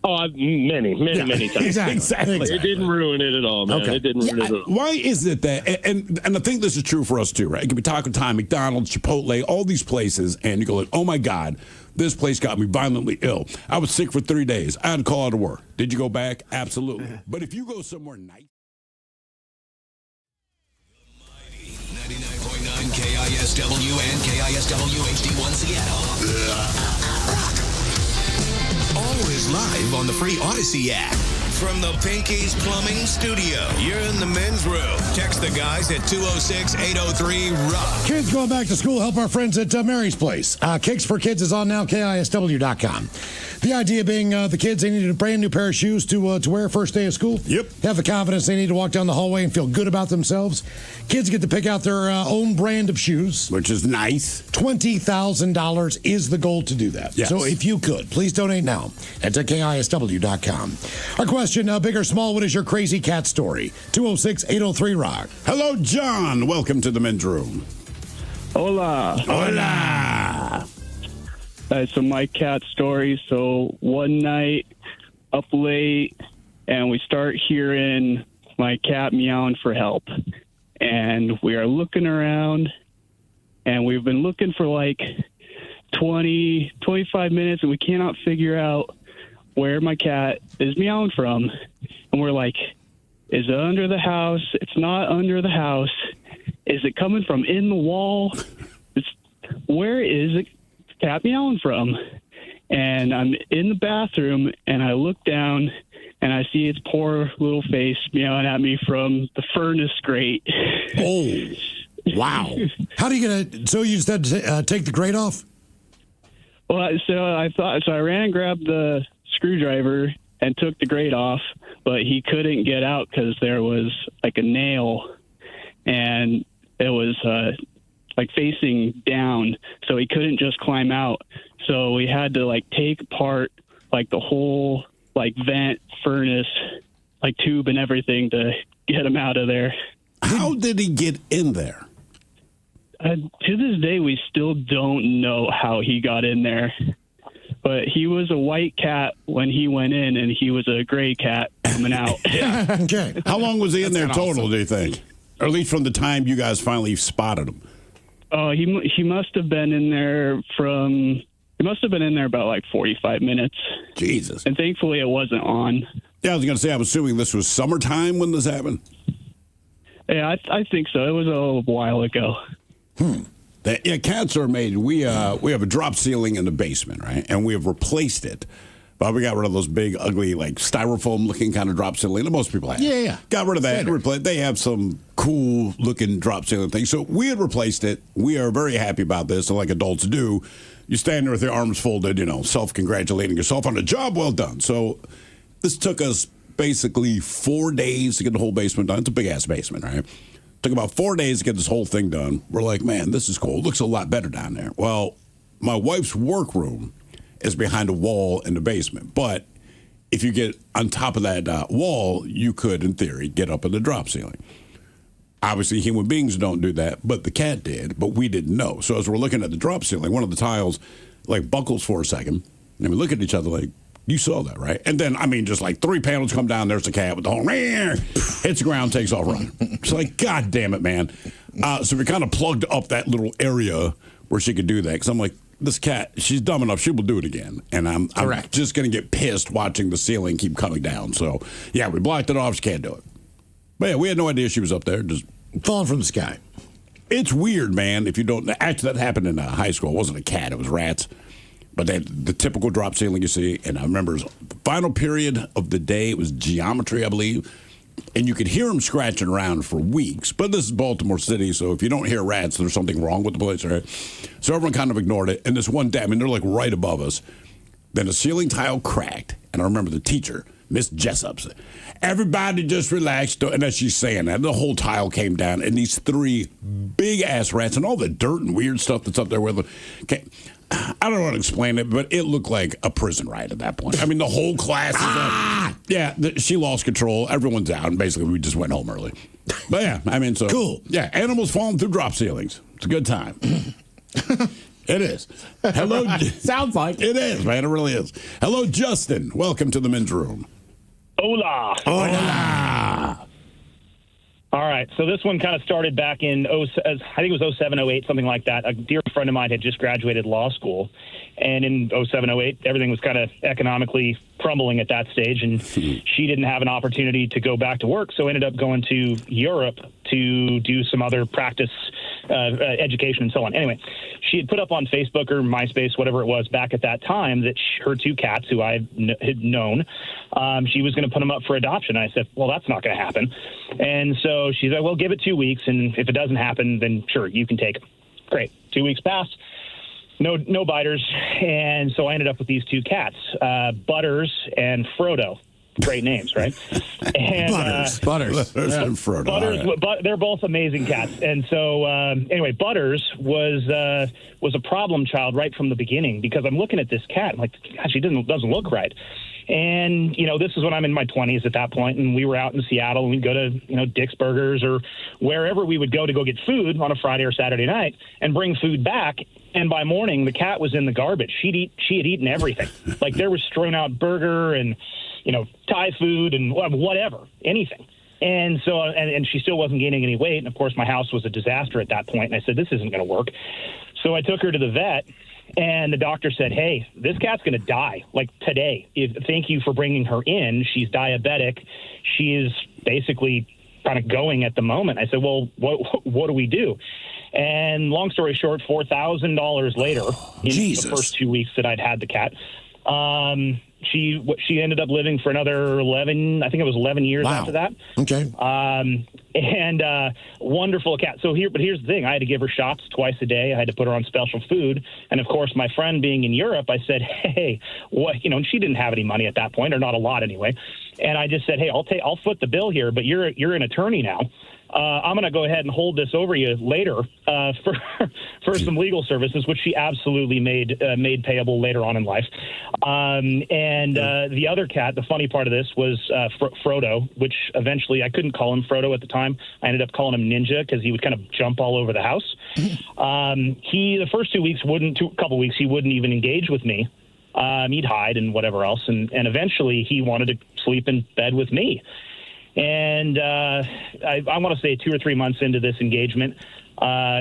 Oh, many times. Exactly. It didn't ruin it at all, man. Okay. It didn't ruin it at all. Why is it that, and I think this is true for us too, right? It could be Taco Time, McDonald's, Chipotle, all these places, and you go like, oh my God, this place got me violently ill. I was sick for 3 days. I had to call out of work. Did you go back? Absolutely. But if you go somewhere nice. 99.9 KISW and KISW HD1 Seattle. Always live on the free Odyssey app. From the Pinky's Plumbing Studio, you're in the men's room. Text the guys at 206-803-ROCK. Kids going back to school, help our friends at Mary's Place. Cakes for Kids is on now, KISW.com. The idea being the kids, they need a brand new pair of shoes to wear first day of school. Yep. Have the confidence they need to walk down the hallway and feel good about themselves. Kids get to pick out their own brand of shoes. Which is nice. $20,000 is the goal to do that. Yes. So if you could, please donate now at KISW.com. Our question, big or small, what is your crazy cat story? 206-803-ROCK. Hello, John. Welcome to the men's room. Hola. Hola. So my cat story. So one night, up late, and we start hearing my cat meowing for help. And we are looking around, and we've been looking for like 20, 25 minutes, and we cannot figure out where my cat is meowing from. And we're like, is it under the house? It's not under the house. Is it coming from in the wall? Where is the cat meowing from? And I'm in the bathroom, and I look down, and I see its poor little face meowing at me from the furnace grate. Oh, wow. How do you get it? So you just had to take the grate off? Well, I ran and grabbed the screwdriver and took the grate off, but he couldn't get out because there was like a nail, and it was like facing down, so he couldn't just climb out. So we had to like take apart like the whole like vent, furnace, like tube and everything to get him out of there. How did he get in there? To this day, we still don't know how he got in there. But he was a white cat when he went in, and he was a gray cat coming out. Okay. How long was he in there total, awesome. do you think? Or at least from the time you guys finally spotted him? Oh, he must have been in there about like 45 minutes. Jesus. And thankfully it wasn't on. Yeah, I was going to say, I'm assuming this was summertime when this happened? Yeah, I think so. It was a little while ago. Yeah, cats are made. We have a drop ceiling in the basement, right? And we have replaced it. But we got rid of those big, ugly, like styrofoam-looking kind of drop ceiling that most people have. Yeah. Got rid of that. They have some cool-looking drop ceiling things. So we had replaced it. We are very happy about this, like adults do. You stand there with your arms folded, self-congratulating yourself on a job well done. So this took us basically 4 days to get the whole basement done. It's a big-ass basement, right? Took about 4 days to get this whole thing done. We're like, man, this is cool. It looks a lot better down there. Well, my wife's workroom is behind a wall in the basement. But if you get on top of that wall, you could, in theory, get up in the drop ceiling. Obviously, human beings don't do that, but the cat did, but we didn't know. So as we're looking at the drop ceiling, one of the tiles, like, buckles for a second, and we look at each other like, you saw that, right? And then, just like 3 panels come down, there's the cat with the whole, hits the ground, takes off running. It's like, God damn it, man. So we kind of plugged up that little area where she could do that, because I'm like, this cat, she's dumb enough, she will do it again. And I'm just going to get pissed watching the ceiling keep coming down. So, yeah, we blocked it off. She can't do it. But, yeah, we had no idea she was up there, just falling from the sky. It's weird, man, if you don't. Actually, that happened in high school. It wasn't a cat, it was rats. But they had the typical drop ceiling you see. And I remember the final period of the day, it was geometry, I believe. And you could hear them scratching around for weeks. But this is Baltimore City, so if you don't hear rats, there's something wrong with the place, right? So everyone kind of ignored it. And this one day, they're like right above us. Then the ceiling tile cracked. And I remember the teacher, Miss Jessup, said, everybody just relax. And as she's saying that, the whole tile came down. And these 3 big-ass rats and all the dirt and weird stuff that's up there with them. I don't know how to explain it, but it looked like a prison riot at that point. The whole class is up. Yeah, she lost control. Everyone's out, and basically we just went home early. But yeah, so cool. Yeah, animals falling through drop ceilings. It's a good time. It is. Hello. Sounds like it is, man. It really is. Hello, Justin. Welcome to the men's room. Hola. Hola. All right, so this one kind of started back in, I think it was 07, 08, something like that. A dear friend of mine had just graduated law school, and in 07, 08, everything was kind of economically crumbling at that stage, and she didn't have an opportunity to go back to work, so ended up going to Europe to do some other practice, education, and so on. Anyway, she had put up on Facebook or MySpace, whatever it was, back at that time that her 2 cats, who I had known, she was going to put them up for adoption. I said, well, that's not going to happen. And so she's like, well, give it 2 weeks, and if it doesn't happen, then sure, you can take them. Great. 2 weeks passed. No biters. And so I ended up with these two cats, Butters and Frodo. Great names, right? And, Butters and Frodo. Butters, but they're both amazing cats. And so, anyway, Butters was a problem child right from the beginning, because I'm looking at this cat. I'm like, gosh, she doesn't look right. And, this is when I'm in my 20s at that point, and we were out in Seattle, and we'd go to, Dick's Burgers or wherever we would go to go get food on a Friday or Saturday night and bring food back. And by morning, the cat was in the garbage. She had eaten everything. Like, there was strewn out burger and, Thai food and whatever, anything. And so, and she still wasn't gaining any weight. And of course, my house was a disaster at that point. And I said, this isn't going to work. So I took her to the vet, and the doctor said, hey, this cat's going to die, like today. Thank you for bringing her in. She's diabetic. She is basically kind of going at the moment. I said, well, what do we do? And long story short, $4,000 later, in the first 2 weeks that I'd had the cat, she ended up living for another 11 years after that. Okay. And wonderful cat. So here's the thing. I had to give her shots twice a day. I had to put her on special food. And of course, my friend being in Europe, I said, hey, what, and she didn't have any money at that point, or not a lot anyway. And I just said, hey, I'll foot the bill here, but you're an attorney now. I'm going to go ahead and hold this over you later for some legal services, which she absolutely made payable later on in life. The other cat, the funny part of this was Frodo, which eventually I couldn't call him Frodo at the time. I ended up calling him Ninja because he would kind of jump all over the house. The first 2 weeks couple weeks, he wouldn't even engage with me. He'd hide and whatever else. And eventually he wanted to sleep in bed with me. And I want to say 2 or 3 months into this engagement,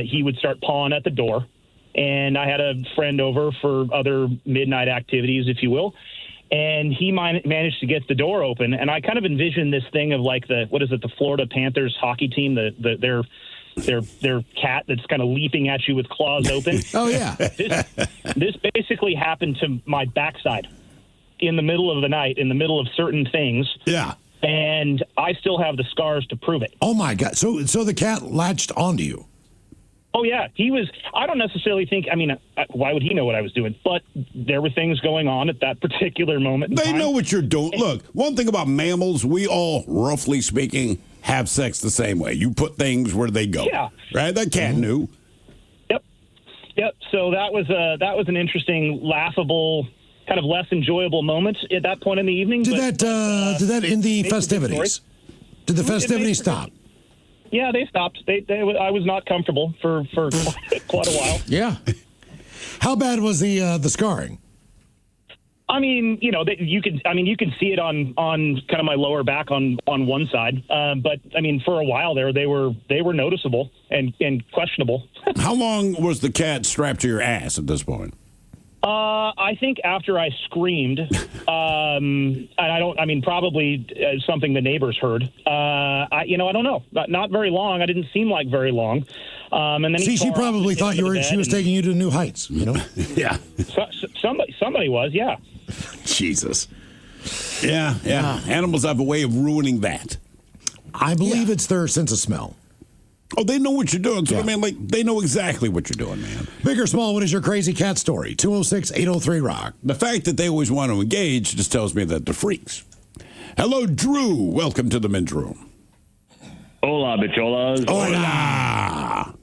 he would start pawing at the door. And I had a friend over for other midnight activities, if you will. And he managed to get the door open. And I kind of envisioned this thing of like the Florida Panthers hockey team, their cat that's kind of leaping at you with claws open. Oh, yeah. This basically happened to my backside in the middle of the night, in the middle of certain things. Yeah. And I still have the scars to prove it. Oh, my God. So the cat latched onto you. Oh, yeah. I don't necessarily think, why would he know what I was doing? But there were things going on at that particular moment. They know what you're doing. Look, one thing about mammals, we all, roughly speaking, have sex the same way. You put things where they go. Yeah. Right? That cat knew. Yep. So that was an interesting, laughable, kind of less enjoyable moment at that point in the evening. Did that end the festivities? Did the festivities stop? Yeah, they stopped. I was not comfortable for quite a while. Yeah. How bad was the scarring? You can see it on kind of my lower back on one side. But for a while there, they were noticeable and questionable. How long was the cat strapped to your ass at this point? I think after I screamed, and probably something the neighbors heard. I don't know. Not very long. I didn't seem like very long. And then she probably thought she was taking you to new heights. Yeah. Somebody was. Yeah. Jesus. Yeah. Animals have a way of ruining that. I believe it's their sense of smell. Oh, they know what you're doing. So, they know exactly what you're doing, man. Big or small, what is your crazy cat story? 206-803-ROCK. The fact that they always want to engage just tells me that they're freaks. Hello, Drew. Welcome to the men's room. Hola, bicholas. Hola.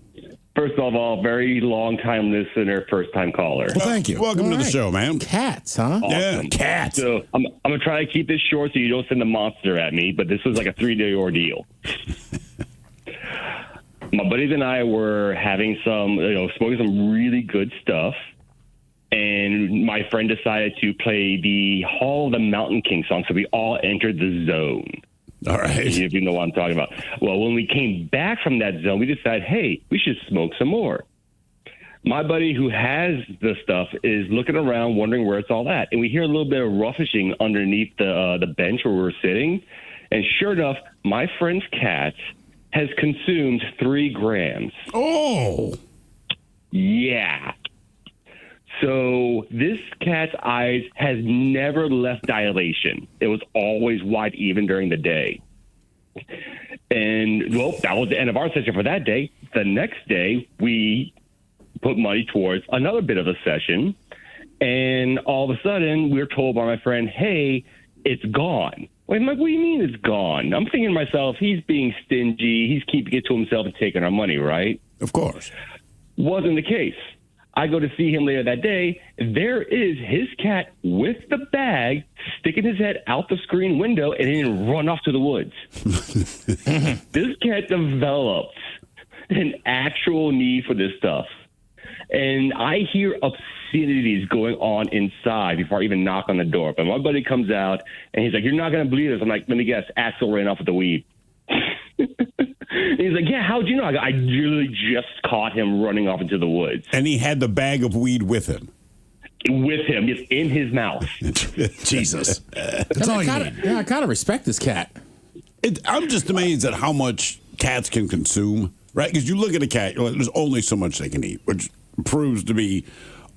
First of all, very long-time listener, first-time caller. Well, thank you. Welcome to the show, man. Cats, huh? Awesome. Yeah, cats. So I'm going to try to keep this short so you don't send a monster at me, but this was like a 3-day ordeal. My buddies and I were having smoking some really good stuff, and my friend decided to play the Hall of the Mountain King song, so we all entered the zone. All right. If you know what I'm talking about. Well, when we came back from that zone, we decided, hey, we should smoke some more. My buddy who has the stuff is looking around, wondering where it's all at, and we hear a little bit of ruffishing underneath the bench where we're sitting, and sure enough, my friend's cat has consumed 3 grams. Oh. Yeah. So this cat's eyes has never left dilation. It was always wide, even during the day. And, well, that was the end of our session for that day. The next day, we put money towards another bit of a session. And all of a sudden, we're told by my friend, hey, it's gone. I'm like, what do you mean it's gone? I'm thinking to myself, he's being stingy. He's keeping it to himself and taking our money, right? Of course. Wasn't the case. I go to see him later that day. There is his cat with the bag, sticking his head out the screen window, and then run off to the woods. This cat developed an actual need for this stuff. And I hear obscenities going on inside before I even knock on the door. But my buddy comes out, and he's like, you're not going to believe this. I'm like, let me guess, Axel ran off with the weed. And he's like, yeah, how'd you know? I literally just caught him running off into the woods. And he had the bag of weed with him. With him, just in his mouth. Jesus. That's all you need. Yeah, I kind of respect this cat. I'm just amazed at how much cats can consume, right? Because you look at a cat, you're like, there's only so much they can eat, which proves to be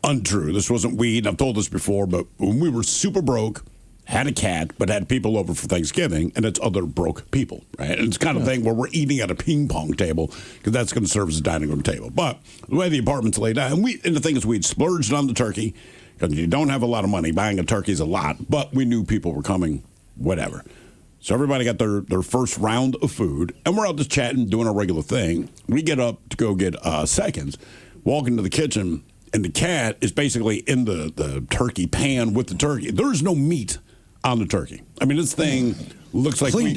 untrue. This wasn't weed. I've told this before, but when we were super broke, had a cat, but had people over for Thanksgiving, and it's other broke people, right? And it's kind of thing where we're eating at a ping pong table because that's going to serve as a dining room table. But the way the apartment's laid out, and the thing is, we'd splurged on the turkey because you don't have a lot of money. Buying a turkey is a lot, but we knew people were coming, whatever. So everybody got their first round of food, and we're out just chatting, doing our regular thing. We get up to go get seconds, walk into the kitchen, and the cat is basically in the turkey pan with the turkey. There's no meat on the turkey. I mean, this thing looks like we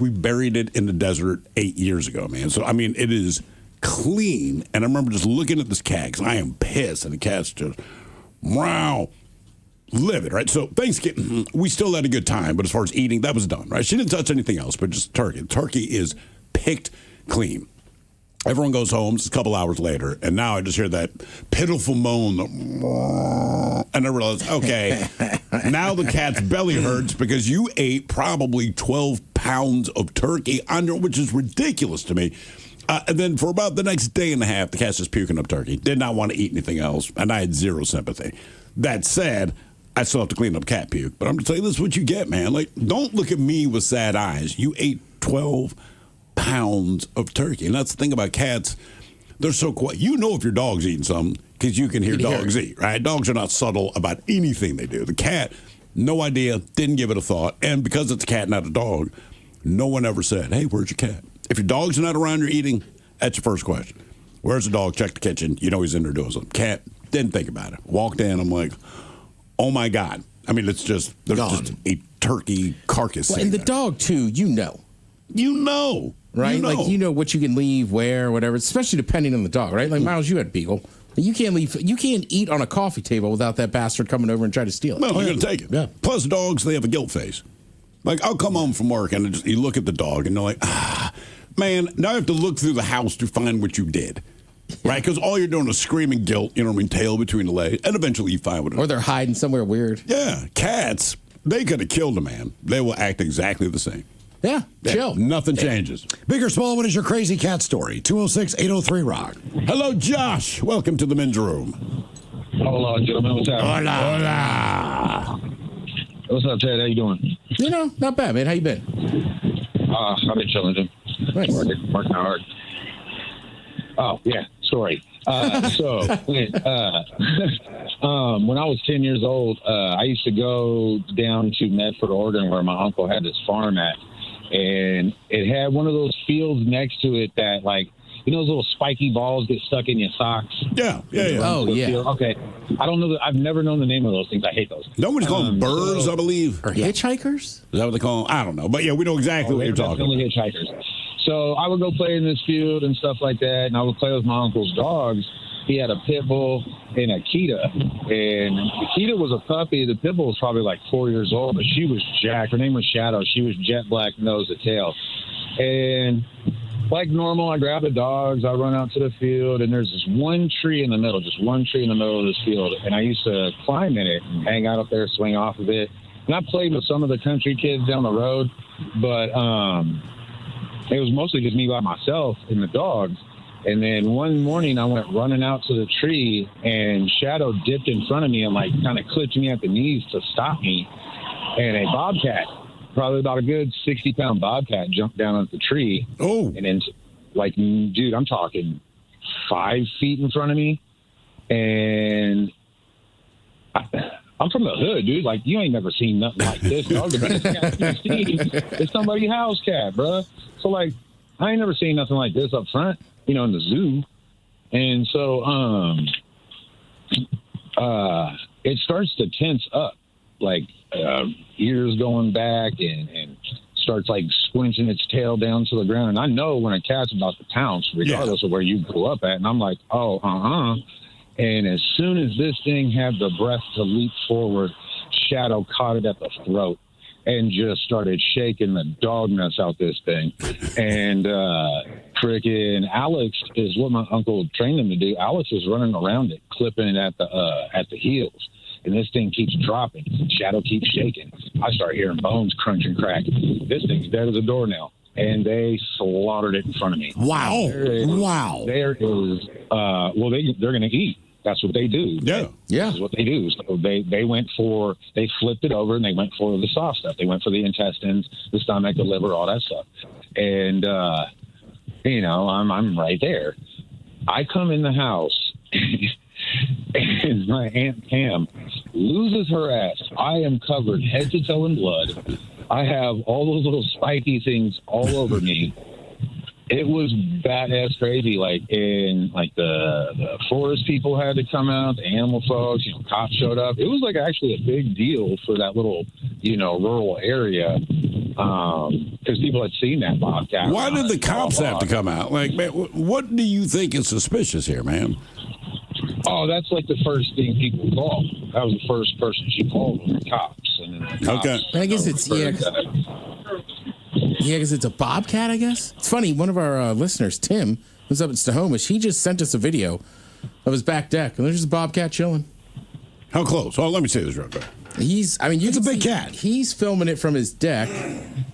buried it in the desert 8 years ago, man. So, I mean, it is clean. And I remember just looking at this cat because I am pissed. And the cat's just, wow, livid, right? So, Thanksgiving, we still had a good time. But as far as eating, that was done, right? She didn't touch anything else, but just turkey. Turkey is picked clean. Everyone goes home. It's a couple hours later, and now I just hear that pitiful moan, and I realize, okay, now the cat's belly hurts because you ate probably 12 pounds of turkey, which is ridiculous to me. And then for about the next day and a half, the cat's just puking up turkey. Did not want to eat anything else, and I had zero sympathy. That said, I still have to clean up cat puke, but I'm going to tell you, this is what you get, man. Like, don't look at me with sad eyes. You ate 12 pounds of turkey. And that's the thing about cats. They're so quiet. You know if your dog's eating something because you can hear dogs eat, right? Dogs are not subtle about anything they do. The cat, no idea, didn't give it a thought. And because it's a cat, not a dog, no one ever said, hey, where's your cat? If your dog's not around, you're eating, that's your first question. Where's the dog? Check the kitchen. You know he's in there doing something. Cat, didn't think about it. Walked in, I'm like, oh my God. I mean, it's just, there's just a turkey carcass. Well, and the dog, too, you know. Right? You know. Like, you know what you can leave, where, whatever, especially depending on the dog, right? Like, Miles, you had Beagle. You can't eat on a coffee table without that bastard coming over and try to steal it. No, you're going to take it. Yeah. Plus, dogs, they have a guilt face. Like, I'll come home from work and you look at the dog and you're like, man, now I have to look through the house to find what you did. Right? Because all you're doing is screaming guilt, you know what I mean, tail between the legs, and eventually you find what it is. Or they're hiding somewhere weird. Yeah. Cats, they could have killed a man. They will act exactly the same. Yeah, chill. Nothing changes. Big or small, what is your crazy cat story? 206-803-ROCK. Hello, Josh. Welcome to the men's room. Hola, gentlemen. What's happening? Hola. What's up, Ted? How you doing? You know, not bad, man. How you been? I've been chilling, Jim. Nice. Working hard. Oh, yeah. Sorry. When I was 10 years old, I used to go down to Medford, Oregon, where my uncle had his farm at. And it had one of those fields next to it that, like, you know, those little spiky balls get stuck in your socks? Yeah. Oh, yeah. Okay. I don't know. I've never known the name of those things. I hate those. Nobody's calling them birds, I believe. Or hitchhikers? Is that what they call them? I don't know. But, yeah, we know exactly what you're talking about. Hitchhikers. So I would go play in this field and stuff like that, and I would play with my uncle's dogs. He had a pit bull and a Kita. And the Kita was a puppy. The pit bull was probably like 4 years old, but she was jacked. Her name was Shadow. She was jet black nose to tail. And like normal, I grab the dogs. I run out to the field, and there's this one tree in the middle, just one tree in the middle of this field. And I used to climb in it and hang out up there, swing off of it. And I played with some of the country kids down the road, but it was mostly just me by myself and the dogs. And then one morning I went running out to the tree, and Shadow dipped in front of me and like kind of clipped me at the knees to stop me. And a bobcat, probably about a good 60-pound bobcat, jumped down at the tree. Oh. And then, like, dude, I'm talking 5 feet in front of me, and I'm from the hood, dude. Like, you ain't never seen nothing like this, dog. The biggest cat you've seen is somebody's house cat, bro. So, like, I ain't never seen nothing like this up front, in the zoo. And so, it starts to tense up, like, ears going back and starts, like, squinching its tail down to the ground. And I know when a cat's about to pounce, regardless of where you grew up at. And I'm like, And as soon as this thing had the breath to leap forward, Shadow caught it at the throat and just started shaking the dog nuts out this thing. And freaking Alex is what my uncle trained him to do. Alex is running around it, clipping it at the heels. And this thing keeps dropping. Shadow keeps shaking. I start hearing bones crunch and crack. This thing's dead as a doornail. And they slaughtered it in front of me. Wow. There is, they're going to eat. That's what they do. Yeah. That's what they do. So they flipped it over and they went for the soft stuff. They went for the intestines, the stomach, the liver, all that stuff. And, I'm right there. I come in the house and my Aunt Pam loses her ass. I am covered head to toe in blood. I have all those little spiky things all over me. It was badass crazy. Like, the forest people had to come out, the animal folks, cops showed up. It was like actually a big deal for that little, rural area. Because people had seen that bobcat. Why did the cops have to come out? Like, man, what do you think is suspicious here, man? Oh, that's like the first thing people called. That was the first person she called, were the cops. And then the cops, okay. I guess it's, because it's a bobcat, I guess. It's funny, one of our listeners, Tim, who's up in Snohomish, he just sent us a video of his back deck, and there's just a bobcat chilling. How close? Oh, let me see this real quick. It's a big cat. He's filming it from his deck.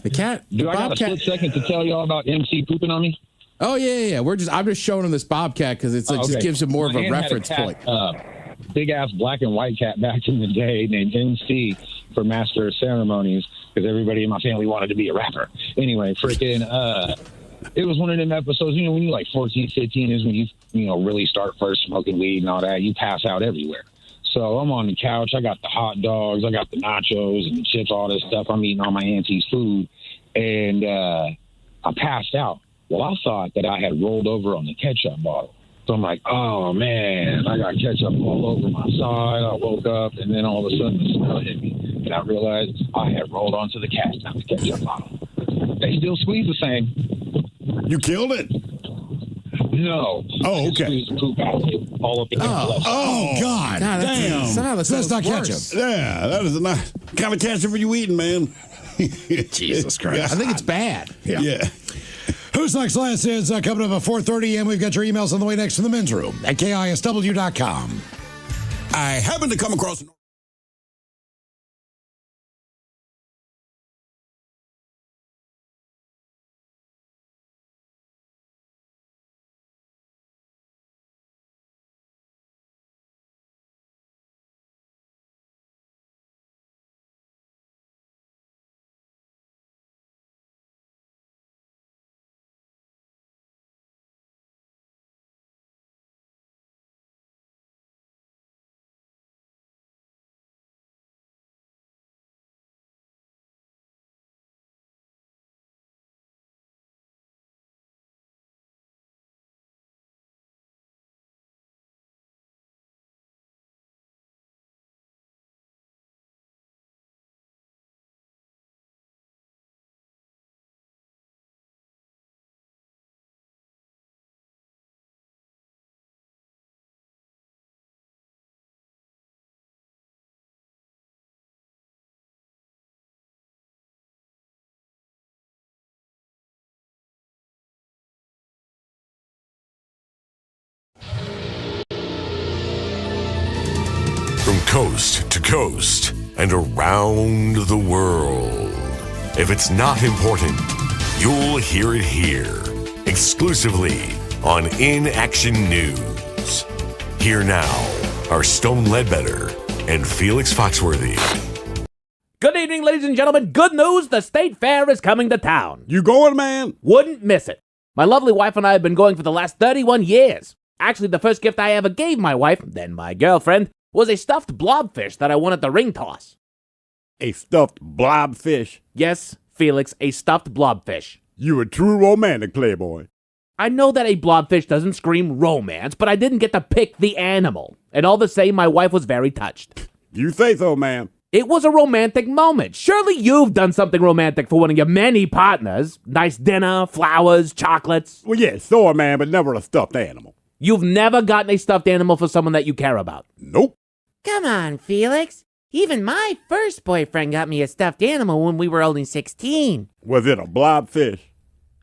The cat, Do I got a split second to tell y'all about MC pooping on me? Oh, yeah. I'm just showing him this bobcat because it's just gives him more of a reference point. Big ass black and white cat back in the day named MC for Master of Ceremonies because everybody in my family wanted to be a rapper. Anyway, freaking, it was one of them episodes, when you're like 14, 15 is when you really start first smoking weed and all that. You pass out everywhere. So I'm on the couch. I got the hot dogs. I got the nachos and the chips, all this stuff. I'm eating all my auntie's food. And I passed out. Well, I thought that I had rolled over on the ketchup bottle. So I'm like, oh, man, I got ketchup all over my side. I woke up, and then all of a sudden the smell hit me. And I realized I had rolled onto the cast out the ketchup bottle. They still squeeze the same. You killed it? No. Oh, okay. Squeeze the poop out all up in the left. Oh, God. Damn. That's not ketchup. Yeah, that is not kind of ketchup are you eating, man? Jesus Christ. I think it's bad. Yeah. Who's Next Last is coming up at 4:30, and we've got your emails on the way next to the men's room at KISW.com. I happened to come across an From coast to coast and around the world. If it's not important, you'll hear it here, exclusively on In Action News. Here now are Stone Ledbetter and Felix Foxworthy. Good evening, ladies and gentlemen. Good news, the State Fair is coming to town. You going, man? Wouldn't miss it. My lovely wife and I have been going for the last 31 years. Actually, the first gift I ever gave my wife, then my girlfriend, was a stuffed blobfish that I won at the ring toss. A stuffed blobfish? Yes, Felix, a stuffed blobfish. You a true romantic, Playboy. I know that a blobfish doesn't scream romance, but I didn't get to pick the animal. And all the same, my wife was very touched. You say so, ma'am. It was a romantic moment. Surely you've done something romantic for one of your many partners. Nice dinner, flowers, chocolates. Well, yes, so, man, but never a stuffed animal. You've never gotten a stuffed animal for someone that you care about? Nope. Come on, Felix. Even my first boyfriend got me a stuffed animal when we were only 16. Was it a blobfish?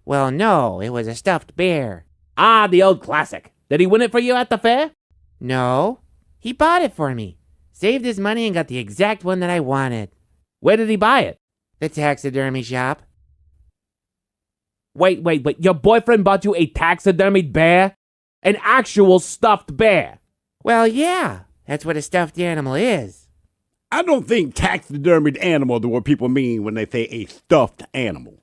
Well, no, it was a stuffed bear. Ah, the old classic. Did he win it for you at the fair? No, he bought it for me. Saved his money and got the exact one that I wanted. Where did he buy it? The taxidermy shop. Wait. Your boyfriend bought you a taxidermied bear? An actual stuffed bear? Well, yeah. That's what a stuffed animal is. I don't think taxidermied animal is what people mean when they say a stuffed animal.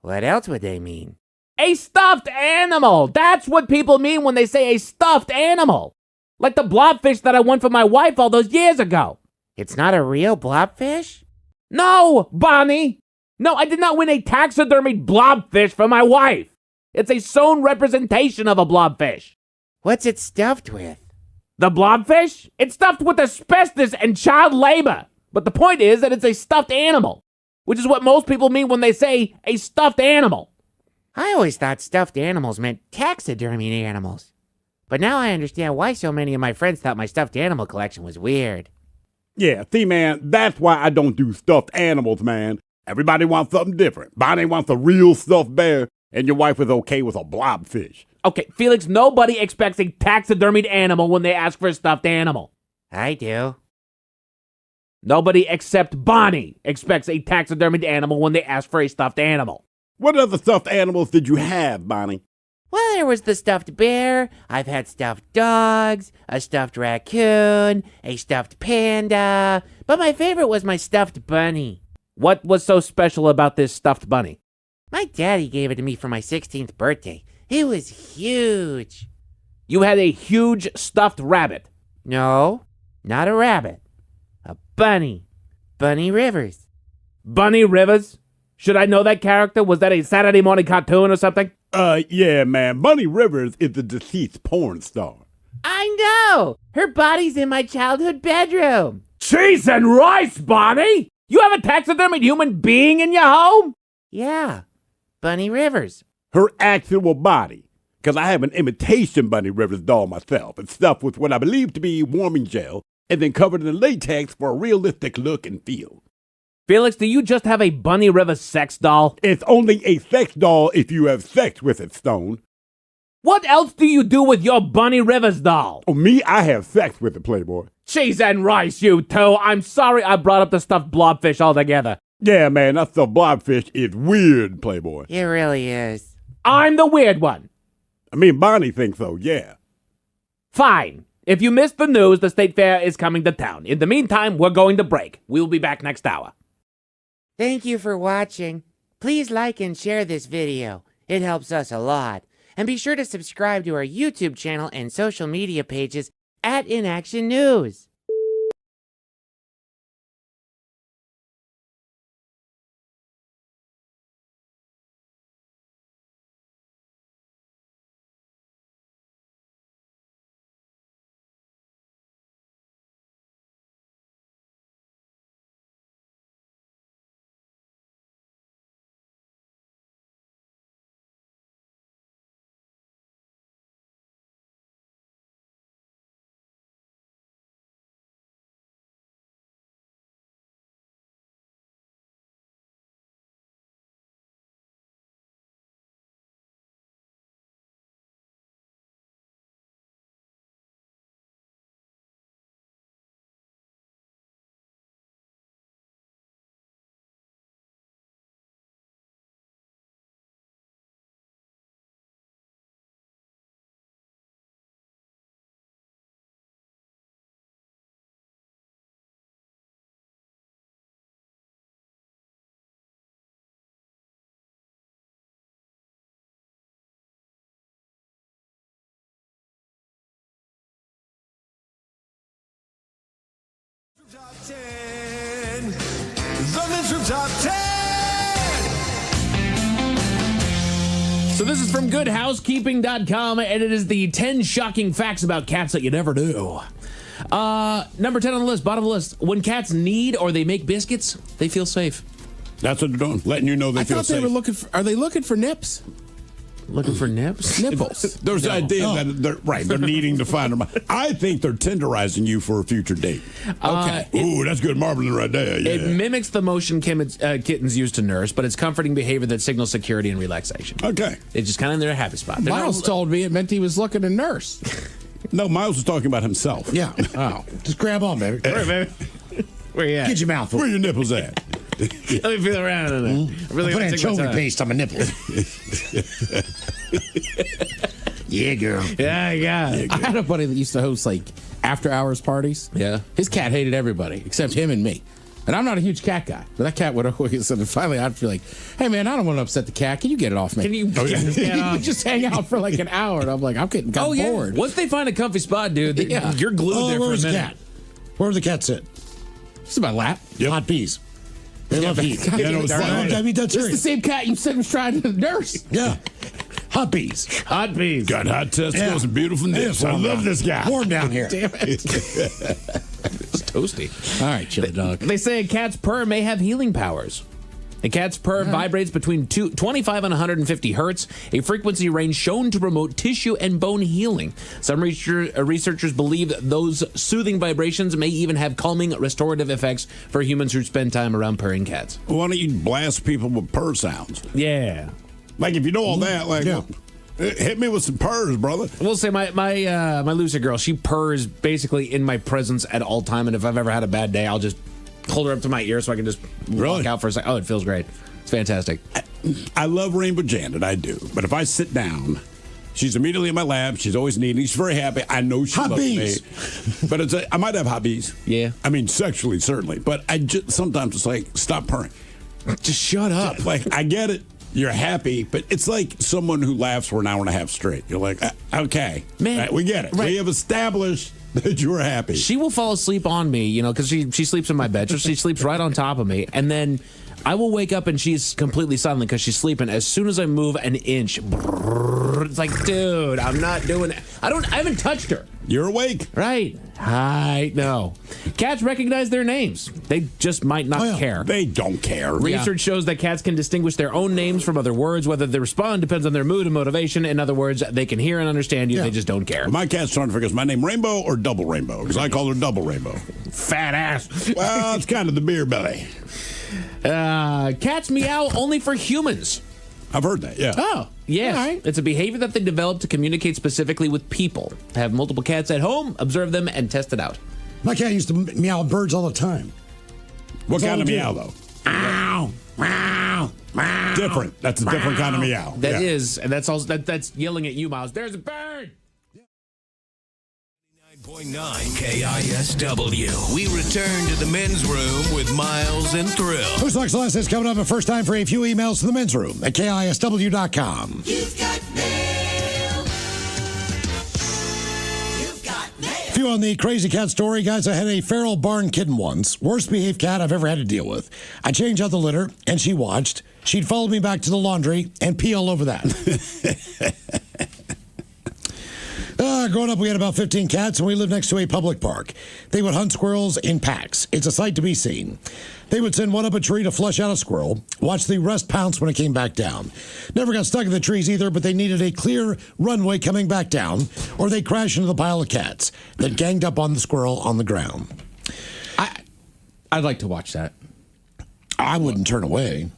What else would they mean? A stuffed animal! That's what people mean when they say a stuffed animal. Like the blobfish that I won for my wife all those years ago. It's not a real blobfish? No, Bonnie! No, I did not win a taxidermied blobfish for my wife. It's a sewn representation of a blobfish. What's it stuffed with? The blobfish? It's stuffed with asbestos and child labor. But the point is that it's a stuffed animal, which is what most people mean when they say a stuffed animal. I always thought stuffed animals meant taxidermied animals. But now I understand why so many of my friends thought my stuffed animal collection was weird. Yeah, see, man, that's why I don't do stuffed animals, man. Everybody wants something different. Bonnie wants a real stuffed bear, and your wife is okay with a blobfish. Okay, Felix, nobody expects a taxidermied animal when they ask for a stuffed animal. I do. Nobody except Bonnie expects a taxidermied animal when they ask for a stuffed animal. What other stuffed animals did you have, Bonnie? Well, there was the stuffed bear. I've had stuffed dogs, a stuffed raccoon, a stuffed panda. But my favorite was my stuffed bunny. What was so special about this stuffed bunny? My daddy gave it to me for my 16th birthday. It was huge. You had a huge stuffed rabbit. No, not a rabbit. A bunny. Bunny Rivers. Bunny Rivers? Should I know that character? Was that a Saturday morning cartoon or something? Yeah, man. Bunny Rivers is the deceased porn star. I know! Her body's in my childhood bedroom. Cheese and rice, Bonnie! You have a taxidermied human being in your home? Yeah, Bunny Rivers. Her actual body. Because I have an imitation Bunny Rivers doll myself. It's stuffed with what I believe to be warming gel and then covered in latex for a realistic look and feel. Felix, do you just have a Bunny Rivers sex doll? It's only a sex doll if you have sex with it, Stone. What else do you do with your Bunny Rivers doll? Oh, me? I have sex with it, Playboy. Cheese and rice, you two. I'm sorry I brought up the stuffed blobfish altogether. Yeah, man, that stuffed blobfish is weird, Playboy. It really is. I'm the weird one. I mean, Bonnie thinks so, yeah. Fine. If you missed the news, the state fair is coming to town. In the meantime, we're going to break. We'll be back next hour. Thank you for watching. Please like and share this video. It helps us a lot. And be sure to subscribe to our YouTube channel and social media pages at Inaction News. The Men's Room Top 10. So this is from goodhousekeeping.com, and it is the 10 shocking facts about cats that you never knew. Number 10 on the list, bottom of the list. When cats need or they make biscuits, they feel safe. That's what they're doing, letting you know they feel safe. They were looking for, are they looking for nips? Looking for nips? Nipples. There's the idea that they're needing to find them. I think they're tenderizing you for a future date. Okay. Ooh, that's good marbling right there. Yeah. It mimics the motion kittens use to nurse, but it's comforting behavior that signals security and relaxation. Okay. It's just kind of in their happy spot. Miles told me it meant he was looking to nurse. No, Miles was talking about himself. Yeah. Oh, just grab on, baby. All right, baby. Where you at? Get your mouth full. Where your nipples at? Let me feel around in there. I really Put want to take my anchovy time. paste on my nipples. Yeah, girl. Yeah. I had a buddy that used to host like after hours parties. Yeah. His cat hated everybody except him and me. And I'm not a huge cat guy, but that cat would always. And finally, I'd feel like, "Hey, man, I don't want to upset the cat. Can you get it off me? Can you get this cat off?" Just hang out for like an hour." And I'm like, "I'm getting bored." Once they find a comfy spot, dude, you're glued there for a where's the minute. cat? Where does the cat sit? It's in my lap. Hot peas. They love heat. Yeah, no, it's fine. I mean, that's It's the right. same cat you said was trying to nurse. Yeah. Hot peas. Hot peas. Got hot testicles and beautiful nips. I love this guy. Warm down here. Damn it. It's toasty. All right, chili dog. They say a cat's purr may have healing powers. A cat's purr vibrates between 25 and 150 hertz, a frequency range shown to promote tissue and bone healing. Some researchers believe that those soothing vibrations may even have calming, restorative effects for humans who spend time around purring cats. Why don't you blast people with purr sounds? Yeah. Like, if you know all that, like, hit me with some purrs, brother. We'll say my Lucid girl, she purrs basically in my presence at all time, and if I've ever had a bad day, I'll just hold her up to my ear so I can just walk out for a second. Oh, it feels great. It's fantastic. I love Rainbow Janet, I do. But if I sit down, she's immediately in my lap. She's always needing. She's very happy. I know she loves me. But I might have hobbies. Yeah. I mean, sexually, certainly. But sometimes it's like, stop purring. Just shut up. Like, I get it. You're happy, but it's like someone who laughs for an hour and a half straight. You're like, okay, man, we get it. Right. We have established that you're happy. She will fall asleep on me, because she sleeps in my bed, so she sleeps right on top of me, and then I will wake up and she's completely silent because she's sleeping. As soon as I move an inch, it's like, dude, I'm not doing it. I haven't touched her. You're awake. Right. I know. Cats recognize their names. They just might not care. They don't care. Research shows that cats can distinguish their own names from other words. Whether they respond depends on their mood and motivation. In other words, they can hear and understand you. They just don't care. Well, my cat's trying to figure, is my name Rainbow or Double Rainbow? Because I call her Double Rainbow. Fat ass. Well, it's kind of the beer belly. Cats meow only for humans. I've heard that, yeah. Oh, yes. Right. It's a behavior that they develop to communicate specifically with people. Have multiple cats at home, observe them, and test it out. My cat used to meow at birds all the time. What kind of meow, though? Ow, meow, meow. Different. That's a different kind of meow. That is, and that's also that's yelling at you, Miles. There's a bird. 9.9 KISW. We return to the men's room with Miles and Thrill. Who's Next Last is coming up, but first time for a few emails to the men's room at KISW.com. You've got mail. You've got mail. A few on the crazy cat story, guys. I had a feral barn kitten once. Worst behaved cat I've ever had to deal with. I changed out the litter, and she watched. She'd follow me back to the laundry and pee all over that. Growing up, we had about 15 cats, and we lived next to a public park. They would hunt squirrels in packs. It's a sight to be seen. They would send one up a tree to flush out a squirrel, watch the rest pounce when it came back down. Never got stuck in the trees either, but they needed a clear runway coming back down, or they crashed into the pile of cats that ganged up on the squirrel on the ground. I'd like to watch that. I wouldn't turn away.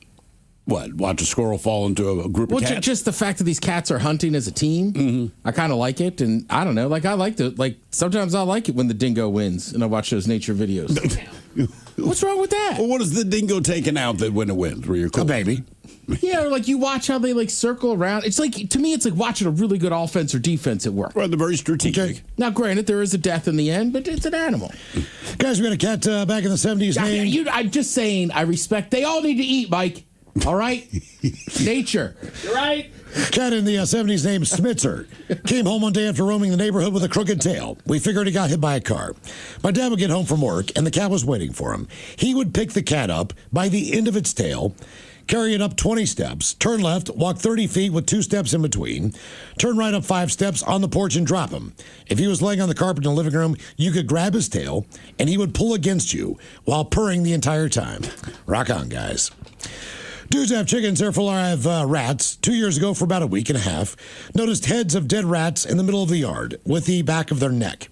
What? Watch a squirrel fall into a group of cats? Just the fact that these cats are hunting as a team, I kind of like it. And I don't know, sometimes I like it when the dingo wins and I watch those nature videos. What's wrong with that? Well, what is the dingo taking out that when it wins? Where you're cool? A baby. Yeah, or like you watch how they circle around. It's like, to me, it's like watching a really good offense or defense at work. Well, they're very strategic. Okay. Now, granted, there is a death in the end, but it's an animal. Guys, we had a cat back in the 70s named... I'm just saying, I respect. They all need to eat, Mike. All right? Nature. You're right. Cat in the 70s named Smitzer came home one day after roaming the neighborhood with a crooked tail. We figured he got hit by a car. My dad would get home from work, and the cat was waiting for him. He would pick the cat up by the end of its tail, carry it up 20 steps, turn left, walk 30 feet with 2 steps in between, turn right up 5 steps on the porch and drop him. If he was laying on the carpet in the living room, you could grab his tail, and he would pull against you while purring the entire time. Rock on, guys. Dudes have chickens, therefore I have rats. 2 years ago, for about a week and a half, noticed heads of dead rats in the middle of the yard with the back of their neck.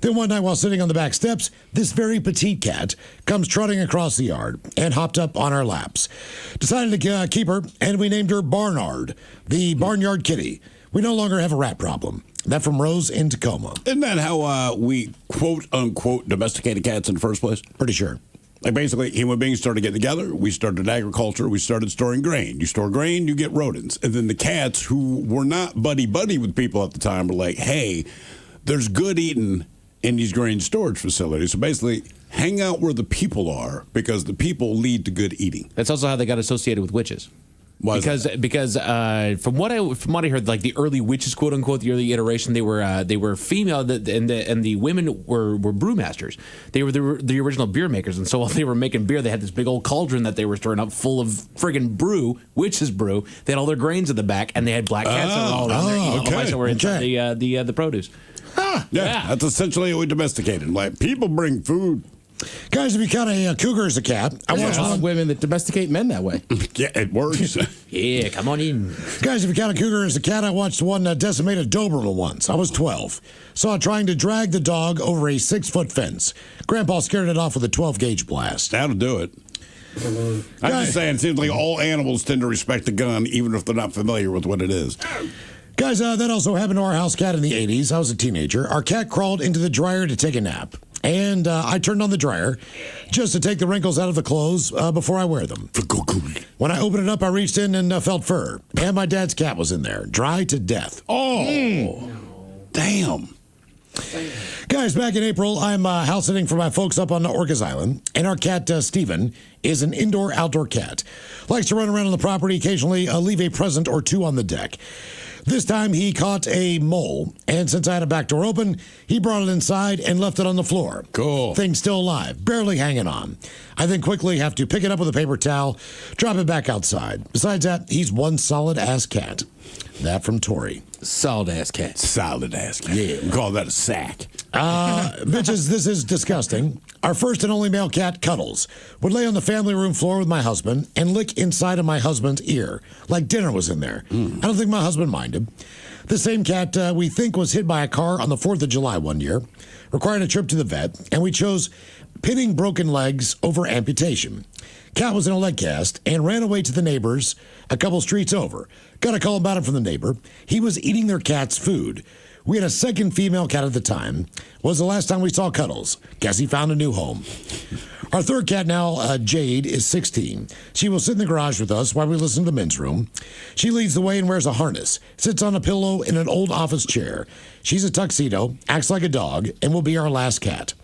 Then one night while sitting on the back steps, this very petite cat comes trotting across the yard and hopped up on our laps. Decided to keep her, and we named her Barnard, the barnyard kitty. We no longer have a rat problem. That from Rose in Tacoma. Isn't that how we quote-unquote domesticated cats in the first place? Pretty sure. Like basically, human beings started getting together. We started agriculture. We started storing grain. You store grain, you get rodents. And then the cats, who were not buddy-buddy with people at the time, were like, hey, there's good eating in these grain storage facilities. So basically, hang out where the people are, because the people lead to good eating. That's also how they got associated with witches. Because from what I heard, like the early witches, quote unquote, the early iteration, they were female, and the women were brewmasters. They were the original beer makers, and so while they were making beer, they had this big old cauldron that they were stirring up full of friggin' brew, witches brew. They had all their grains in the back, and they had black cats that were all around there eating all the mice that were inside the produce. Yeah, that's essentially what we domesticated. Like, people bring food. Guys, if you count a cougar as a cat, I watch a lot of women that domesticate men that way. Yeah, it works. Yeah, come on in. Guys, if you count a cougar as a cat, I watched one decimate a Doberman once. I was 12. Saw it trying to drag the dog over a 6-foot fence. Grandpa scared it off with a 12-gauge blast. That'll do it. I'm just saying, it seems like all animals tend to respect the gun, even if they're not familiar with what it is. Guys, that also happened to our house cat in the 80s. I was a teenager. Our cat crawled into the dryer to take a nap. And I turned on the dryer just to take the wrinkles out of the clothes before I wear them. When I opened it up, I reached in and felt fur. And my dad's cat was in there, dry to death. Oh, damn. Guys, back in April, I'm house sitting for my folks up on Orcas Island. And our cat, Steven, is an indoor-outdoor cat. Likes to run around on the property, occasionally leave a present or two on the deck. This time he caught a mole, and since I had a back door open, he brought it inside and left it on the floor. Cool. Thing still alive, barely hanging on. I then quickly have to pick it up with a paper towel, drop it back outside. Besides that, he's one solid-ass cat. That from Tori. Solid-ass cat. Solid-ass cat. Yeah. We call that a sack. Bitches, this is disgusting. Our first and only male cat, Cuddles, would lay on the family room floor with my husband and lick inside of my husband's ear, like dinner was in there. I don't think my husband minded. The same cat we think was hit by a car on the 4th of July one year, required a trip to the vet, and we chose pinning broken legs over amputation. Cat was in a leg cast and ran away to the neighbors a couple streets over. Got a call about it from the neighbor. He was eating their cat's food. We had a second female cat at the time. Was the last time we saw Cuddles. Guess he found a new home. Our third cat now, Jade, is 16. She will sit in the garage with us while we listen to the men's room. She leads the way and wears a harness, sits on a pillow in an old office chair. She's a tuxedo, acts like a dog, and will be our last cat.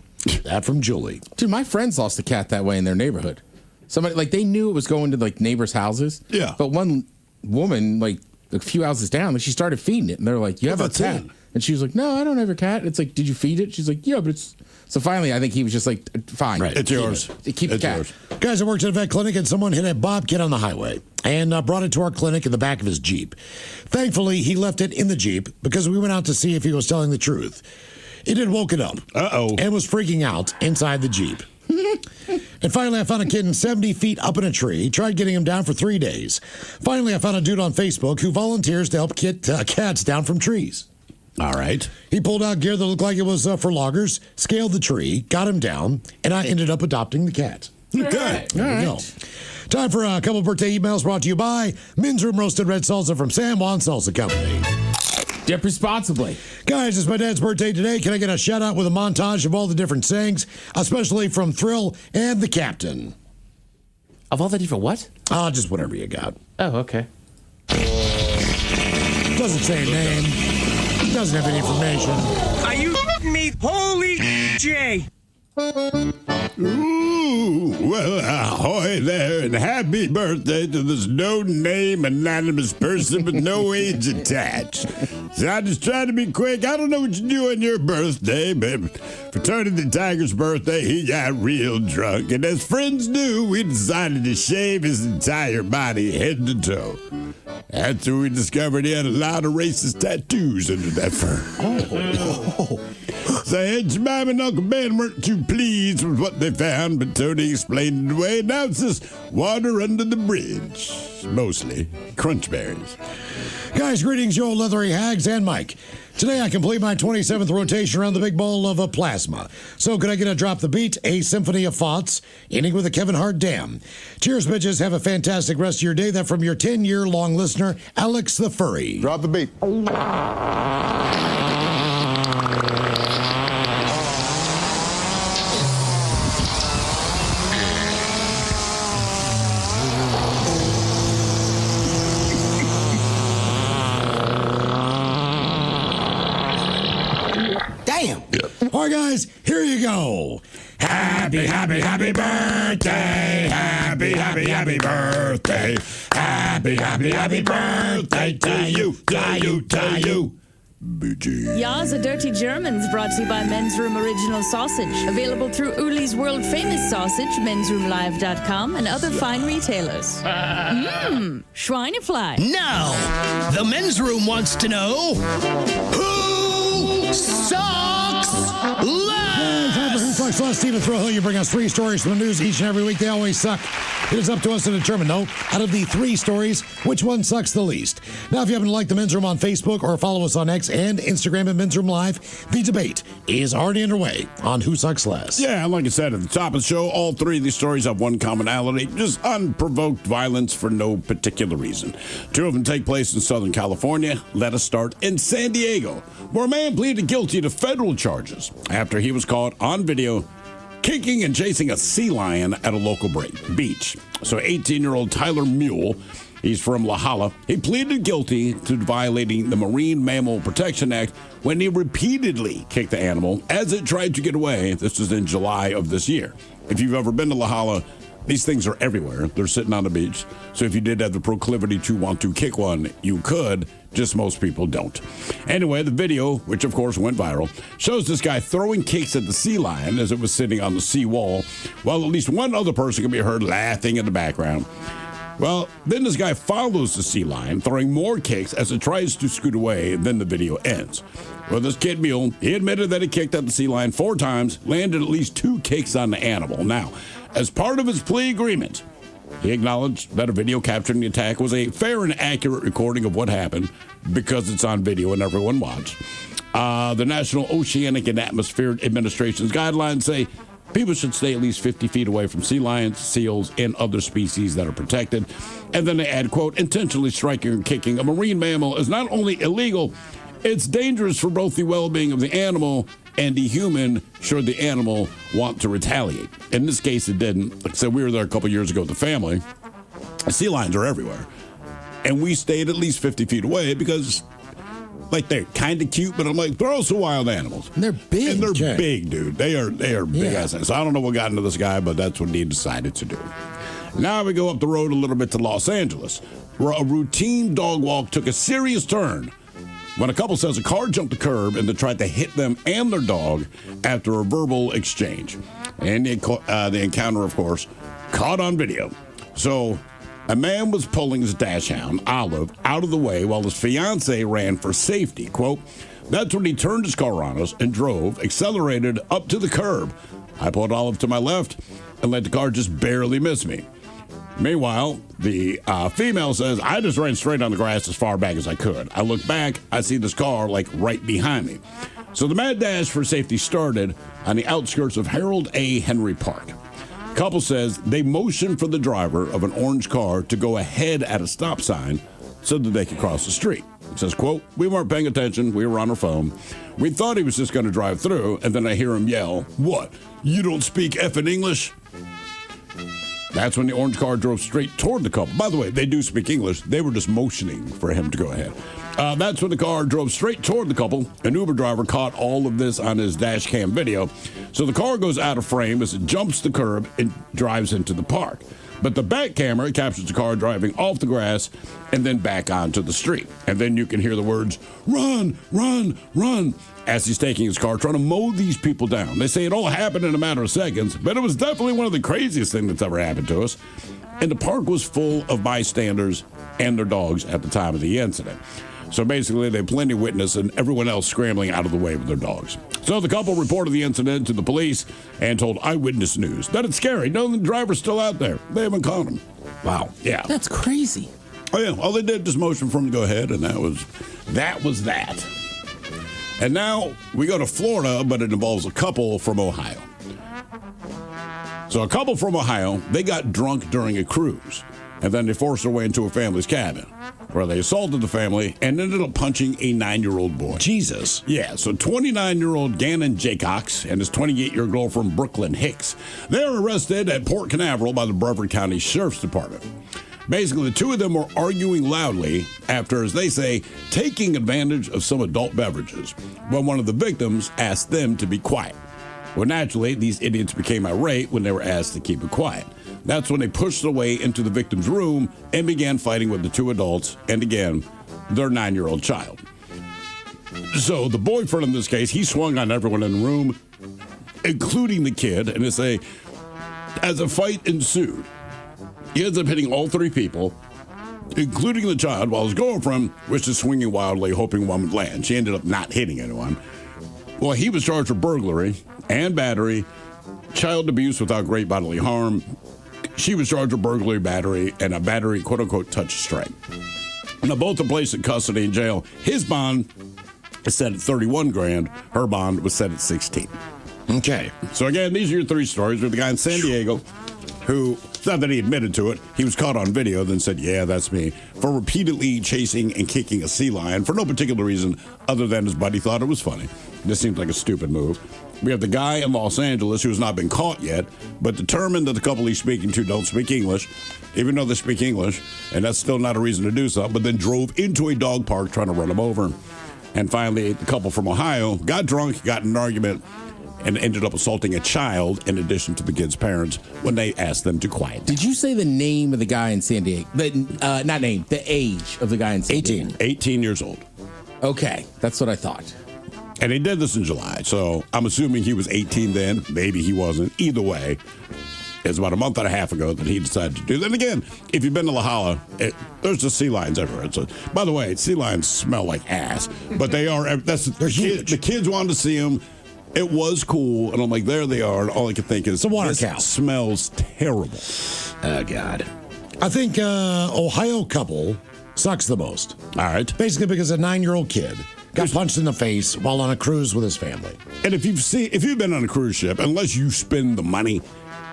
That from Julie. Dude, my friends lost a cat that way in their neighborhood. Somebody, like, they knew it was going to, like, neighbors' houses. Yeah. But one woman, like, a few houses down, like, she started feeding it. And they're like, you have a cat? And she was like, no, I don't have a cat. It's like, did you feed it? She's like, yeah, but it's... So finally, I think he was just like, fine. Right. It's yours. Keep the cat. Yours. Guys, I worked at a vet clinic and someone hit a bobcat on the highway and brought it to our clinic in the back of his Jeep. Thankfully, he left it in the Jeep because we went out to see if he was telling the truth. It had woken up. Uh-oh. And was freaking out inside the Jeep. And finally, I found a kitten 70 feet up in a tree. Tried getting him down for 3 days. Finally, I found a dude on Facebook who volunteers to help get cats down from trees. All right. He pulled out gear that looked like it was for loggers, scaled the tree, got him down, and I ended up adopting the cat. Okay. There we go. Time for a couple birthday emails brought to you by Men's Room Roasted Red Salsa from San Juan Salsa Company. Dip responsibly. Guys, it's my dad's birthday today. Can I get a shout out with a montage of all the different sayings, especially from Thrill and the Captain? Of all the different what? Just whatever you got. Oh, okay. Doesn't say a name. Doesn't have any information. Are you me? Holy Jay. Ooh. Well, ahoy there, and happy birthday to this no-name anonymous person with no age attached. So I just try to be quick. I don't know what you do on your birthday, but for Tony Tiger's birthday, he got real drunk. And as friends do, we decided to shave his entire body, head to toe. That's when we discovered he had a lot of racist tattoos under that fur. So Aunt Jemima and Uncle Ben weren't too pleased with what they found, but Tony explained it away. Now it's just water under the bridge. Mostly crunch berries. Guys, greetings, you old leathery hags and Mike. Today I complete my 27th rotation around the big ball of a plasma. So could I get a drop the beat, a symphony of thoughts, ending with a Kevin Hart damn. Cheers, bitches. Have a fantastic rest of your day. That from your 10-year-long listener, Alex the Furry. Drop the beat. Damn. All right, guys, here you go. Happy, happy, happy birthday. Happy, happy, happy birthday. Happy, happy, happy birthday to you, to you, to you. Ya's a Dirty Germans brought to you by Men's Room Original Sausage. Available through Uli's World Famous Sausage, mensroomlive.com, and other fine retailers. Schweinefly. Now, the Men's Room wants to know who sucks less? Who sucks less? Stephen Thrill, you bring us 3 stories from the news each and every week. They always suck. It is up to us to determine, though, out of the 3 stories, which one sucks the least. Now, if you haven't liked the Men's Room on Facebook or follow us on X and Instagram at Men's Room Live, the debate is already underway on who sucks less. Yeah, like I said at the top of the show, all 3 of these stories have one commonality, just unprovoked violence for no particular reason. 2 of them take place in Southern California. Let us start in San Diego, where a man pleaded guilty to federal charges after he was caught on video kicking and chasing a sea lion at a local beach. So 18-year-old Tyler Mule, he's from La Jolla, he pleaded guilty to violating the Marine Mammal Protection Act when he repeatedly kicked the animal as it tried to get away. This was in July of this year. If you've ever been to La Jolla, these things are everywhere. They're sitting on the beach. So if you did have the proclivity to want to kick one, you could. Just most people don't. Anyway, the video, which of course went viral, shows this guy throwing kicks at the sea lion as it was sitting on the sea wall, while at least one other person can be heard laughing in the background. Well, then this guy follows the sea lion, throwing more kicks as it tries to scoot away, and then the video ends. Well, this kid Mule, he admitted that he kicked at the sea lion 4 times, landed at least 2 kicks on the animal. Now, as part of his plea agreement, he acknowledged that a video capturing the attack was a fair and accurate recording of what happened because it's on video and everyone watched. The National Oceanic and Atmospheric Administration's guidelines say people should stay at least 50 feet away from sea lions, seals, and other species that are protected. And then they add, quote, intentionally striking or kicking a marine mammal is not only illegal, it's dangerous for both the well-being of the animal and the human should the animal want to retaliate. In this case, it didn't. Like I said, we were there a couple years ago with the family. Sea lions are everywhere. And we stayed at least 50 feet away because, like, they're kind of cute, but I'm like, they're also wild animals. And they're big. And they're big, dude. They are big ass animals. So I don't know what got into this guy, but that's what he decided to do. Now we go up the road a little bit to Los Angeles, where a routine dog walk took a serious turn when a couple says a car jumped the curb and then tried to hit them and their dog after a verbal exchange. And the encounter, of course, caught on video. So a man was pulling his dachshund, Olive, out of the way while his fiancee ran for safety. Quote, that's when he turned his car on us and drove, accelerated up to the curb. I pulled Olive to my left and let the car just barely miss me. Meanwhile, the female says, I just ran straight on the grass as far back as I could. I look back, I see this car like right behind me. So the mad dash for safety started on the outskirts of Harold A. Henry Park. The couple says they motioned for the driver of an orange car to go ahead at a stop sign so that they could cross the street. It says, quote, we weren't paying attention. We were on our phone. We thought he was just going to drive through, and then I hear him yell, what, you don't speak effing English? That's when the orange car drove straight toward the couple. By the way, they do speak English. They were just motioning for him to go ahead. That's when the car drove straight toward the couple. An Uber driver caught all of this on his dash cam video. So the car goes out of frame as it jumps the curb and drives into the park. But the back camera captures the car driving off the grass and then back onto the street. And then you can hear the words, "Run, run, run," as he's taking his car, trying to mow these people down. They say it all happened in a matter of seconds, but it was definitely one of the craziest things that's ever happened to us. And the park was full of bystanders and their dogs at the time of the incident. So basically, they had plenty of witness and everyone else scrambling out of the way with their dogs. So the couple reported the incident to the police and told Eyewitness News that it's scary. No, the driver's still out there. They haven't caught him. Wow. Yeah. That's crazy. Oh, yeah. All they did just motion for him to go ahead, and that was that. And now we go to Florida, but it involves a couple from Ohio. So a couple from Ohio, they got drunk during a cruise, and then they forced their way into a family's cabin, where they assaulted the family and ended up punching a 9-year-old boy. Jesus. Yeah, so 29-year-old Gannon Jaycox and his 28-year girlfriend Brooklyn Hicks. They were arrested at Port Canaveral by the Brevard County Sheriff's Department. Basically, the two of them were arguing loudly after, as they say, taking advantage of some adult beverages, when one of the victims asked them to be quiet. Well, naturally, these idiots became irate when they were asked to keep it quiet. That's when they pushed their way into the victim's room and began fighting with the two adults and, again, their 9-year-old child. So the boyfriend in this case, he swung on everyone in the room, including the kid, and as a fight ensued, he ends up hitting all three people, including the child, while his girlfriend was just swinging wildly, hoping one would land. She ended up not hitting anyone. Well, he was charged with burglary and battery, child abuse without great bodily harm. She was charged with burglary, battery, and a battery, quote-unquote, touch strike. Now, both are placed in custody in jail. His bond is set at $31,000. Her bond was set at $16,000. Okay. So, again, these are your three stories with the guy in San Diego who, it's not that he admitted to it, he was caught on video, then said, yeah, that's me, for repeatedly chasing and kicking a sea lion for no particular reason other than his buddy thought it was funny. This seems like a stupid move. We have the guy in Los Angeles who has not been caught yet, but determined that the couple he's speaking to don't speak English, even though they speak English, and that's still not a reason to do so, but then drove into a dog park trying to run him over. And finally, the couple from Ohio got drunk, got in an argument, and ended up assaulting a child in addition to the kid's parents when they asked them to quiet. Did you say the name of the guy in San Diego? Not name, the age of the guy in San Diego. 18 years old. Okay, that's what I thought. And he did this in July, so I'm assuming he was 18 then. Maybe he wasn't. Either way, it's about a month and a half ago that he decided to do that. And again, if you've been to La Jolla, there's just sea lions everywhere. So, by the way, sea lions smell like ass, but they are. They're huge. The kids wanted to see them. It was cool, and I'm like, there they are. And all I could think is, it's a water cow. Smells terrible. Oh, God. I think Ohio couple sucks the most. All right. Basically because a 9-year-old kid got punched in the face while on a cruise with his family. And if you've been on a cruise ship, unless you spend the money,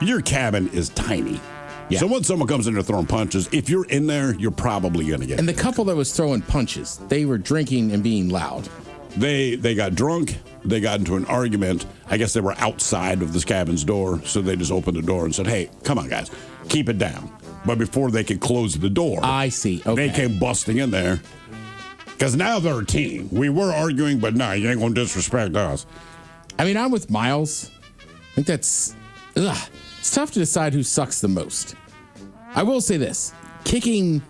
your cabin is tiny. Yeah. So when someone comes in there throwing punches, if you're in there, you're probably going to get And the couple that was throwing punches, they were drinking and being loud. They got drunk. They got into an argument. I guess they were outside of this cabin's door, so they just opened the door and said, hey, come on, guys, keep it down. But before they could close the door, I see. Okay. They came busting in there. Because now they're a team. We were arguing, but no, you ain't going to disrespect us. I mean, I'm with Miles. I think it's tough to decide who sucks the most. I will say this. Kicking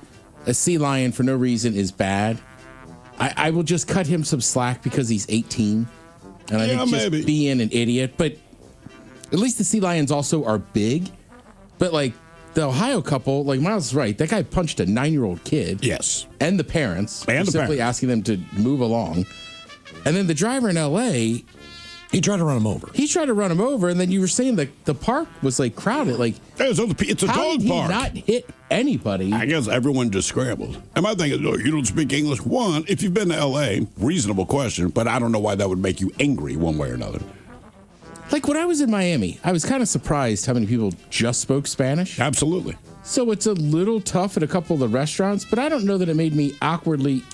a sea lion for no reason is bad. I will just cut him some slack because he's 18. And I think just being an idiot. But at least the sea lions also are big. But like the Ohio couple, like Miles is right. That guy punched a 9-year-old kid. Yes. And the parents. And simply asking them to move along. And then the driver in L.A., he tried to run him over. He tried to run him over, and then you were saying that the park was like crowded. Like it's a how dog did park. He not hit anybody. I guess everyone just scrambled. And my thing is, you don't speak English. One, if you've been to L.A., reasonable question, but I don't know why that would make you angry one way or another. Like when I was in Miami, I was kind of surprised how many people just spoke Spanish. Absolutely. So it's a little tough at a couple of the restaurants, but I don't know that it made me outwardly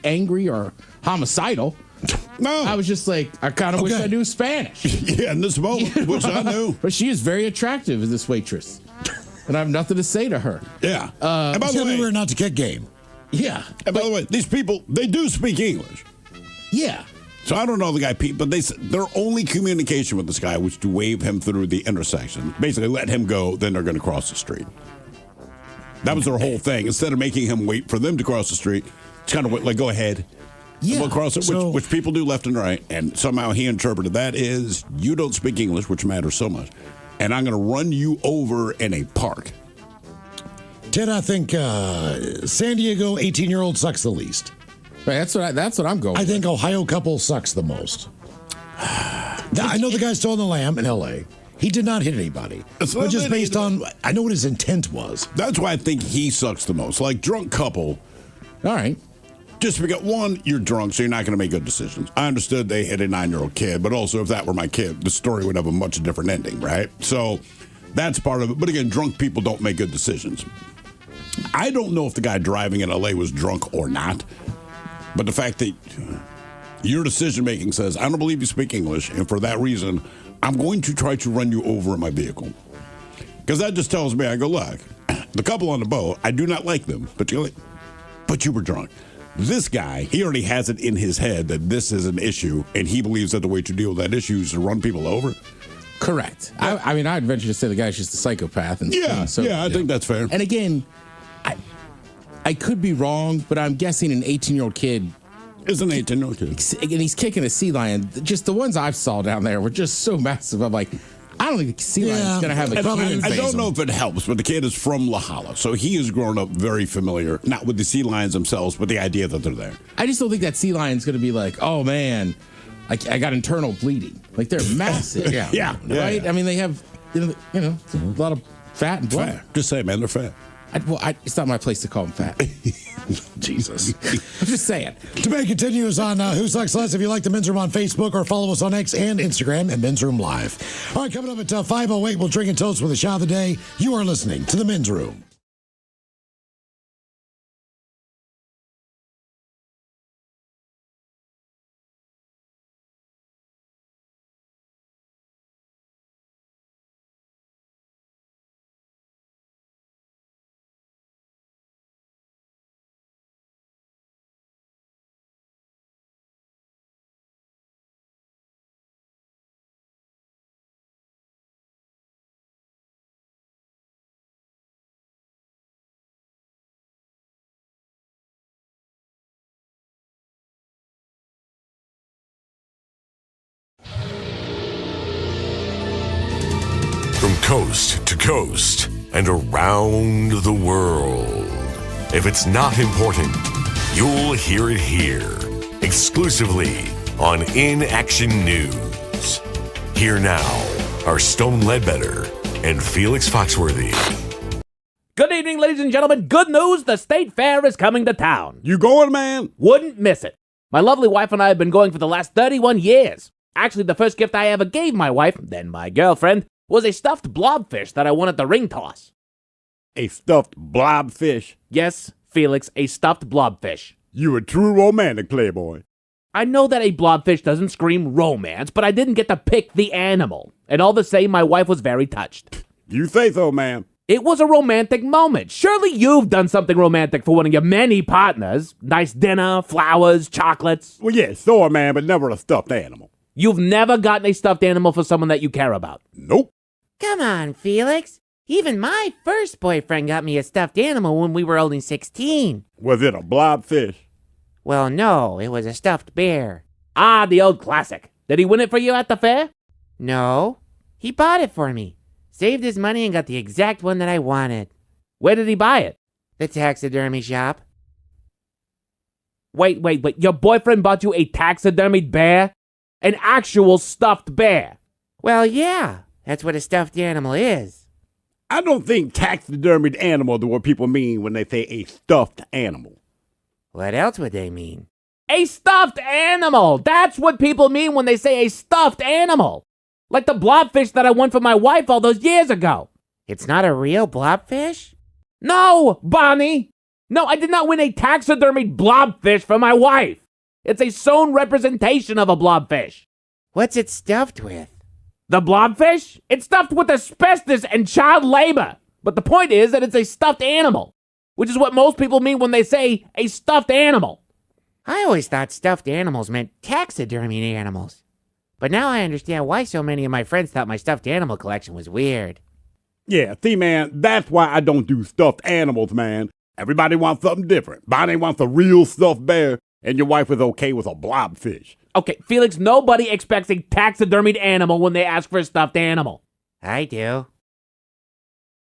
angry or homicidal. No. I was just like, I kind of wish I knew Spanish. Yeah, in this moment, which I knew. But she is very attractive, this waitress. and I have nothing to say to her. Yeah. And by the way, we're not to kick game. Yeah. And by the way, these people, they do speak English. Yeah. So I don't know the guy, Pete, but their only communication with this guy was to wave him through the intersection. Basically, let him go, then they're going to cross the street. That was their whole thing. Instead of making him wait for them to cross the street, it's kind of like, go ahead. Yeah. We'll cross it, which people do left and right. And somehow he interpreted that is, you don't speak English, which matters so much. And I'm going to run you over in a park. Ted, I think San Diego 18-year-old sucks the least. Right, that's what I'm going I think Ohio couple sucks the most. I know the guy stole the lamb in L.A. He did not hit anybody. But just based on, I know what his intent was. That's why I think he sucks the most. Like, drunk couple. All right. Just because, one, you're drunk, so you're not going to make good decisions. I understood they hit a 9-year-old kid, but also if that were my kid, the story would have a much different ending, right? So that's part of it. But again, drunk people don't make good decisions. I don't know if the guy driving in L.A. was drunk or not, but the fact that your decision-making says, I don't believe you speak English, and for that reason, I'm going to try to run you over in my vehicle. Because that just tells me, I go, look, the couple on the boat, I do not like them, but you were drunk. This guy, he already has it in his head that this is an issue, and he believes that the way to deal with that issue is to run people over. Correct. I mean, I'd venture to say the guy's just a psychopath. And I think that's fair. And again, I could be wrong, but I'm guessing an 18-year-old kid is an 18-year-old kid. And he's kicking a sea lion. Just the ones I've saw down there were just so massive. I'm like, I don't think a sea lion's going to have a kid. I don't know if it helps, but the kid is from La Jolla, so he has grown up very familiar, not with the sea lions themselves, but the idea that they're there. I just don't think that sea lion's going to be like, oh, man, I got internal bleeding. Like, they're massive. Yeah. Right? I mean, they have, a lot of fat and blood. Fat. Just say, man, they're fat. It's not my place to call them fat. Jesus. I'm just saying. Debate continues on Who Sucks Less. If you like the Men's Room on Facebook or follow us on X and Instagram at Men's Room Live. All right, coming up at 5:08, we'll drink and toast with a shot of the day. You are listening to the Men's Room. From coast to coast and around the world. If it's not important, you'll hear it here, exclusively on In Action News. Here now are Stone Ledbetter and Felix Foxworthy. Good evening, ladies and gentlemen. Good news, the State Fair is coming to town. You going, man? Wouldn't miss it. My lovely wife and I have been going for the last 31 years. Actually, the first gift I ever gave my wife, then my girlfriend, was a stuffed blobfish that I won at the ring toss. A stuffed blobfish? Yes, Felix, a stuffed blobfish. You a true romantic playboy. I know that a blobfish doesn't scream romance, but I didn't get to pick the animal. And all the same, my wife was very touched. You say so, ma'am. It was a romantic moment. Surely you've done something romantic for one of your many partners. Nice dinner, flowers, chocolates. Well, yes, so, man, but never a stuffed animal. You've never gotten a stuffed animal for someone that you care about? Nope. Come on, Felix. Even my first boyfriend got me a stuffed animal when we were only 16. Was it a blobfish? Well, no, it was a stuffed bear. Ah, the old classic. Did he win it for you at the fair? No, he bought it for me. Saved his money and got the exact one that I wanted. Where did he buy it? The taxidermy shop. Wait. Your boyfriend bought you a taxidermied bear? An actual stuffed bear? Well, yeah. That's what a stuffed animal is. I don't think taxidermied animal is what people mean when they say a stuffed animal. What else would they mean? A stuffed animal! That's what people mean when they say a stuffed animal. Like the blobfish that I won for my wife all those years ago. It's not a real blobfish? No, Bonnie! No, I did not win a taxidermied blobfish for my wife. It's a sewn representation of a blobfish. What's it stuffed with? The blobfish? It's stuffed with asbestos and child labor. But the point is that it's a stuffed animal, which is what most people mean when they say a stuffed animal. I always thought stuffed animals meant taxidermied animals. But now I understand why so many of my friends thought my stuffed animal collection was weird. Yeah, see, man, that's why I don't do stuffed animals, man. Everybody wants something different. Bonnie wants a real stuffed bear, and your wife is okay with a blobfish. Okay, Felix, nobody expects a taxidermied animal when they ask for a stuffed animal. I do.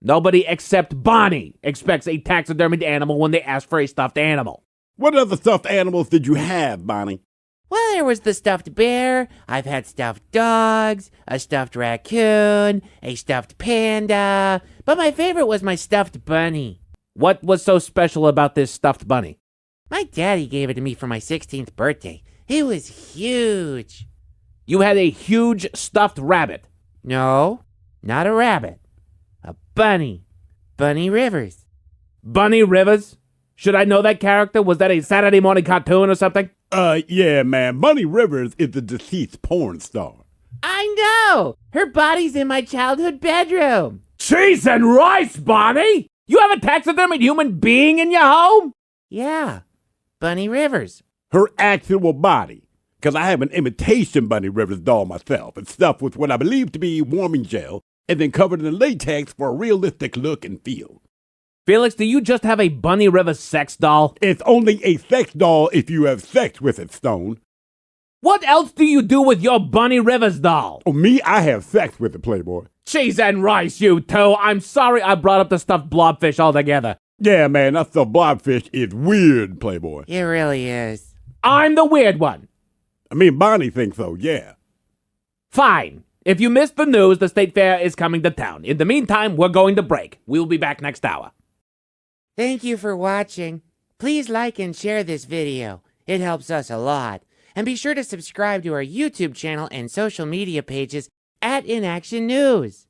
Nobody except Bonnie expects a taxidermied animal when they ask for a stuffed animal. What other stuffed animals did you have, Bonnie? Well, there was the stuffed bear. I've had stuffed dogs, a stuffed raccoon, a stuffed panda. But my favorite was my stuffed bunny. What was so special about this stuffed bunny? My daddy gave it to me for my 16th birthday. It was huge. You had a huge stuffed rabbit. No, not a rabbit. A bunny. Bunny Rivers. Bunny Rivers? Should I know that character? Was that a Saturday morning cartoon or something? Yeah, man. Bunny Rivers is the deceased porn star. I know! Her body's in my childhood bedroom. Cheese and rice, Bonnie! You have a taxidermied human being in your home? Yeah, Bunny Rivers. Her actual body. Because I have an imitation Bunny Rivers doll myself. It's stuffed with what I believe to be warming gel and then covered in latex for a realistic look and feel. Felix, do you just have a Bunny Rivers sex doll? It's only a sex doll if you have sex with it, Stone. What else do you do with your Bunny Rivers doll? Oh, me? I have sex with it, Playboy. Cheese and rice, you two. I'm sorry I brought up the stuffed blobfish altogether. Yeah, man, that stuffed blobfish is weird, Playboy. It really is. I'm the weird one. I mean, Bonnie thinks so, yeah. Fine. If you missed the news, the State Fair is coming to town. In the meantime, we're going to break. We'll be back next hour. Thank you for watching. Please like and share this video. It helps us a lot. And be sure to subscribe to our YouTube channel and social media pages at InAction News.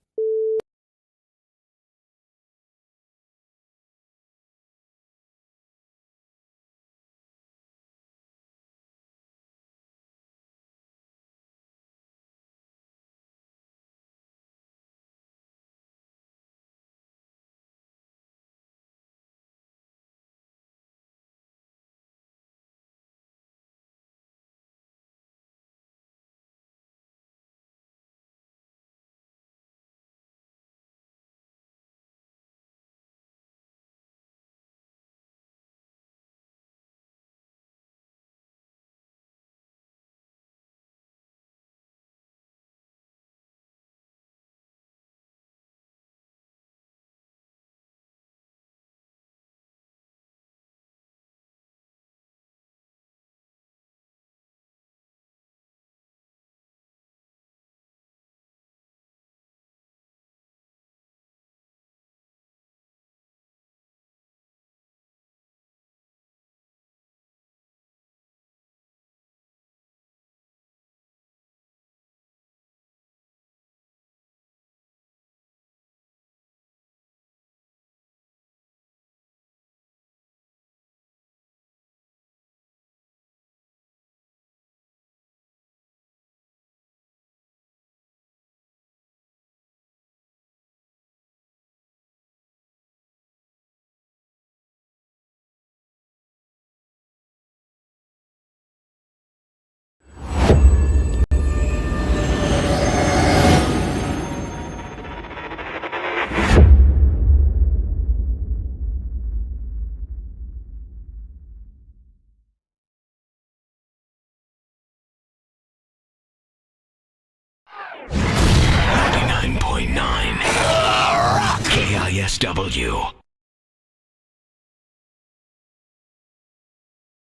KISW.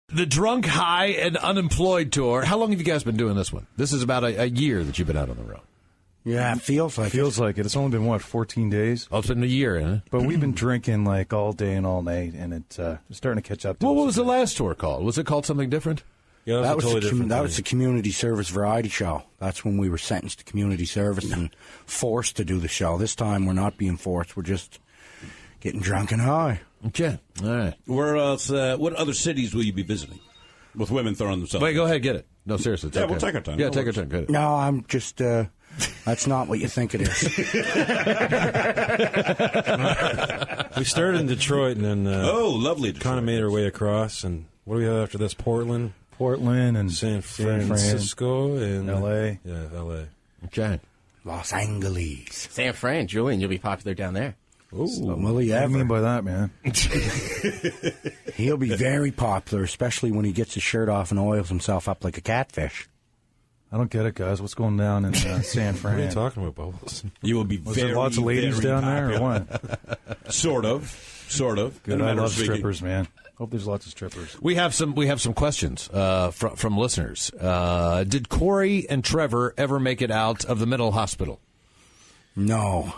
The Drunk, High, and Unemployed Tour. How long have you guys been doing this one? This is about a year that you've been out on the road. Yeah, it feels like it. It's only been, 14 days? Oh, it's been a year, huh? But we've been drinking, all day and all night, and it's starting to catch up to us. What was the last tour called? Was it called something different? Yeah, that was the community service variety show. That's when we were sentenced to community service and forced to do the show. This time we're not being forced. We're just getting drunk and high. Okay. All right. Where else? What other cities will you be visiting with women throwing themselves? Wait, go ahead, get it. No, seriously. Yeah, we'll take our time. Yeah, take our time. Get it. No, I'm just That's not what you think it is. We started in Detroit and then lovely kind of made our way across. And what do we have after this? Portland and San Francisco and L.A. Yeah, L.A. Okay. Los Angeles. San Fran, Julian, you'll be popular down there. Will he What do ever? you mean by that, man? He'll be very popular, especially when he gets his shirt off and oils himself up like a catfish. I don't get it, guys. What's going down in San Fran? What are you talking about, Bubbles? You will be Was there lots of ladies down there, or what? Sort of. Good. In a I matter love of speaking. strippers, man. Hope there's lots of strippers. We have some questions from listeners. Did Corey and Trevor ever make it out of the mental hospital? No.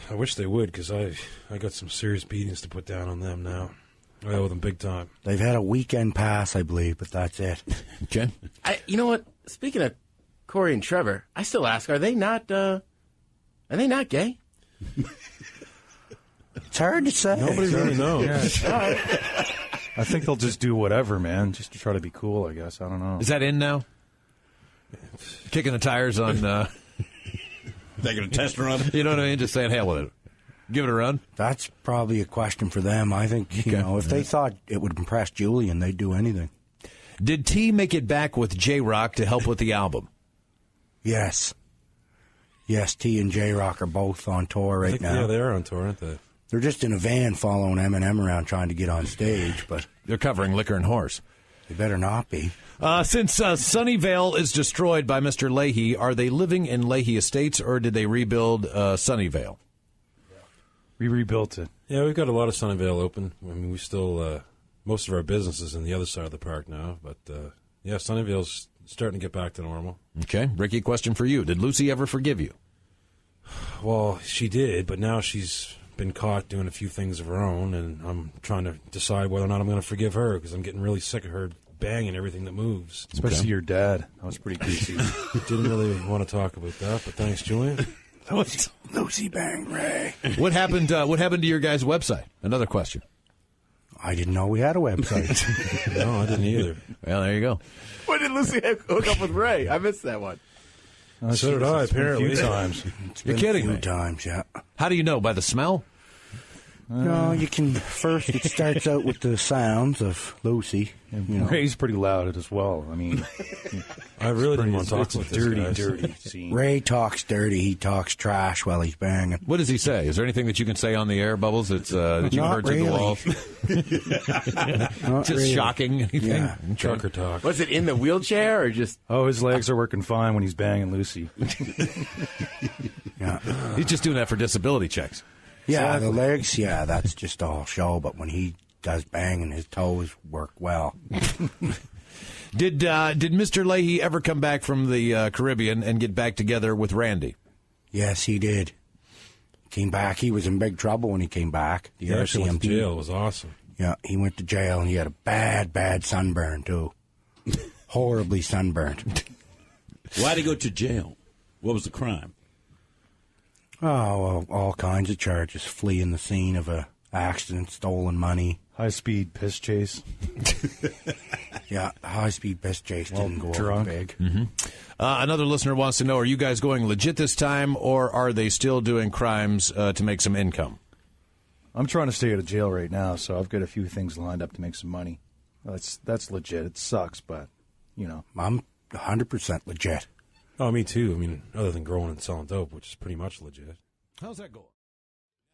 I wish they would, because I got some serious beatings to put down on them now. I owe them big time. They've had a weekend pass, I believe, but that's it. Okay. You know what? Speaking of Corey and Trevor, I still ask: Are they not gay? It's hard to say. Nobody really knows. Yeah. I think they'll just do whatever, man, just to try to be cool, I guess. I don't know. Is that in now? Kicking the tires on... Taking a test run? You know what I mean? Just saying, hell with it. Give it a run? That's probably a question for them. I think, you know, if they thought it would impress Julian, they'd do anything. Did T make it back with J-Rock to help with the album? Yes. Yes, T and J-Rock are both on tour right now. Yeah, they are on tour, aren't they? They're just in a van following Eminem around trying to get on stage, but... They're covering Liquor and Horse. They better not be. Since Sunnyvale is destroyed by Mr. Leahy, are they living in Leahy Estates, or did they rebuild Sunnyvale? We rebuilt it. Yeah, we've got a lot of Sunnyvale open. I mean, we still... most of our business is in the other side of the park now, but yeah, Sunnyvale's starting to get back to normal. Okay. Ricky, question for you. Did Lucy ever forgive you? Well, she did, but now she's been caught doing a few things of her own, and I'm trying to decide whether or not I'm going to forgive her, because I'm getting really sick of her banging everything that moves. Especially your dad. That was pretty greasy. Didn't really want to talk about that, but thanks, Julian. Lucy Bang Ray. What happened to your guys' website? Another question. I didn't know we had a website. No, I didn't either. Well, there you go. When did Lucy hook up with Ray? I missed that one. So did I, apparently. A few times. You're kidding me. A few times, yeah. How do you know? By the smell? No, you can... First, it starts out with the sounds of Lucy. You know. Ray's pretty loud as well. I mean... I really didn't want to talk about this, dirty scene. Ray talks dirty. He talks trash while he's banging. What does he say? Is there anything that you can say on the air, Bubbles, that you Not heard really. to the walls? Not Just really. shocking? Anything? Yeah. Trucker talk. Was it in the wheelchair or just... Oh, his legs are working fine when he's banging Lucy. Yeah. He's just doing that for disability checks. Yeah, the legs, yeah, that's just all show. But when he does banging, his toes work well. Did Mr. Leahy ever come back from the Caribbean and get back together with Randy? Yes, he did. Came back. He was in big trouble when he came back. The He actually went to RCMP. jail. It was awesome. Yeah, he went to jail, and he had a bad sunburn, too. Horribly sunburned. Why'd he go to jail? What was the crime? Oh, well, all kinds of charges. Fleeing the scene of a accident, stolen money. High-speed piss chase. Yeah, high-speed piss chase didn't go over drunk. big. Mm-hmm. Another listener wants to know, are you guys going legit this time, or are they still doing crimes to make some income? I'm trying to stay out of jail right now, so I've got a few things lined up to make some money. That's legit. It sucks, but, you know. I'm 100% legit. Oh, me too. I mean, other than growing and selling dope, which is pretty much legit. How's that going?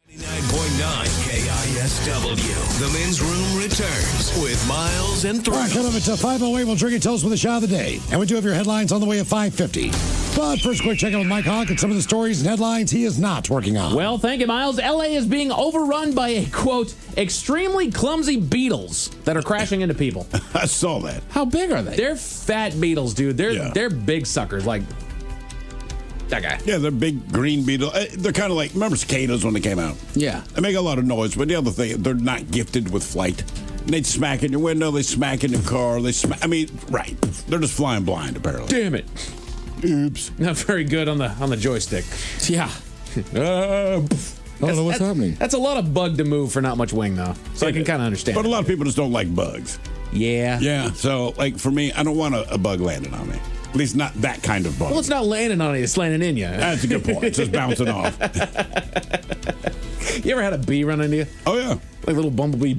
99.9 KISW. The Men's Room returns with Miles and All right, Thrill. coming up at 5:08, we'll drink and toast with the shot of the day. And we do have your headlines on the way at 5:50. But first, quick check-in with Mike Hawk and some of the stories and headlines he is not working on. Well, thank you, Miles. L.A. is being overrun by a, quote, extremely clumsy beetles that are crashing into people. I saw that. How big are they? They're fat beetles, dude. They're big suckers, like that guy. Yeah, they're big green beetle. They're kind of like, remember cicadas when they came out? Yeah. They make a lot of noise, but the other thing, they're not gifted with flight. And they'd smack in your window, they smack in your car, right. They're just flying blind, apparently. Damn it. Oops. Not very good on the joystick. Yeah. I don't know what's happening. That's a lot of bug to move for not much wing, though. So I can kind of understand. But a lot of people just don't like bugs. Yeah. Yeah, so, like, for me, I don't want a bug landing on me. At least not that kind of bug. Well, it's not landing on you, it's landing in you. That's a good point. It's just bouncing off. You ever had a bee run into you? Oh, yeah. Like a little bumblebee.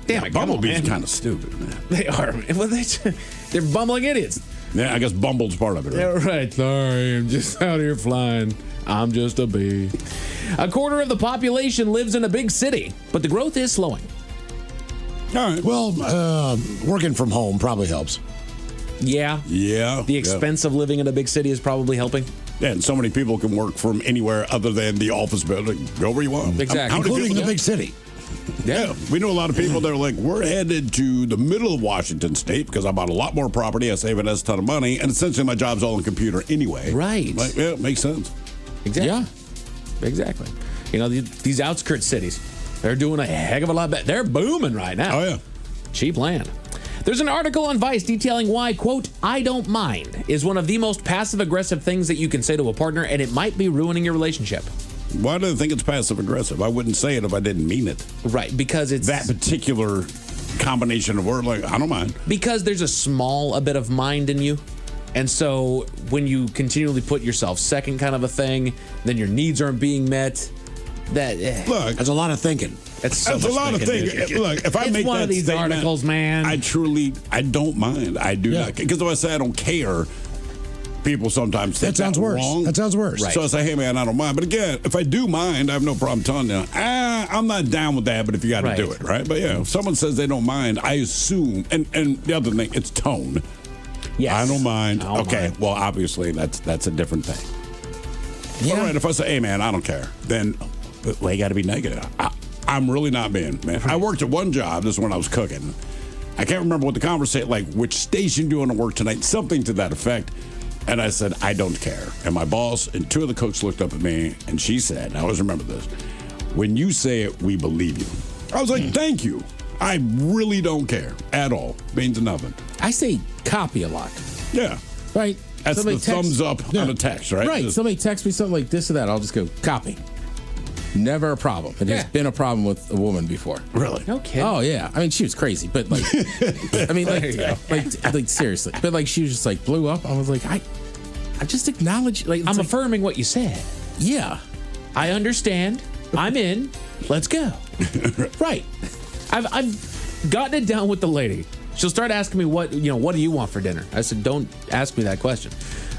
Damn it, Bumblebees come on, are kind of stupid, man. They are. Well, they're bumbling idiots. Yeah, I guess bumbled's part of it, right? Yeah, right. Sorry, I'm just out here flying. I'm just a bee. A quarter of the population lives in a big city, but the growth is slowing. All right. Well, working from home probably helps. Yeah. Yeah. The expense of living in a big city is probably helping. Yeah, and so many people can work from anywhere other than the office building. Go where you want. Exactly. Including the big city. Yeah, we know a lot of people that are like, we're headed to the middle of Washington State because I bought a lot more property, I save a ton of money, and essentially my job's all on computer anyway. Right. Like, yeah, it makes sense. Exactly. Yeah. Exactly. You know, these outskirt cities, they're doing a heck of a lot better. They're booming right now. Oh, yeah. Cheap land. There's an article on Vice detailing why, quote, I don't mind is one of the most passive-aggressive things that you can say to a partner, and it might be ruining your relationship. Why do they think it's passive-aggressive? I wouldn't say it if I didn't mean it. Right, because it's... That particular combination of words, like, I don't mind. Because there's a bit of mind in you. And so when you continually put yourself second kind of a thing, then your needs aren't being met. Look, there's a lot of thinking. That's a lot of thinking. Look, if I make one that of these statement, articles, man. I don't mind. I do not. Because if I say I don't care, people sometimes think that sounds worse. Wrong. That sounds worse. Right. So I say, hey, man, I don't mind. But again, if I do mind, I have no problem telling you, I'm not down with that, but if you got to do it, right? But yeah, if someone says they don't mind, I assume, and the other thing, it's tone. Yes. I don't mind. Okay, well, obviously, that's a different thing. Yeah. All right, if I say, hey, man, I don't care, then you got to be negative. I'm really not being, man. I worked at one job. This is when I was cooking. I can't remember what the conversation, like, which station do you want to work tonight? Something to that effect. And I said, I don't care. And my boss and two of the cooks looked up at me, and she said, I always remember this, when you say it, we believe you. I was like, thank you. I really don't care at all. Means nothing. I say copy a lot. Yeah. Right? That's somebody the thumbs up on a text, right? Right. Somebody texts me something like this or that, I'll just go, copy. Never a problem. It has been a problem with a woman before. Really? No kidding. Oh yeah. I mean, she was crazy, but like, I mean, like seriously. But like, she was just like blew up. I was like, I just acknowledge. Like, I'm affirming what you said. Yeah. I understand. I'm in. Let's go. Right. I've gotten it down with the lady. She'll start asking me what do you want for dinner? I said, don't ask me that question.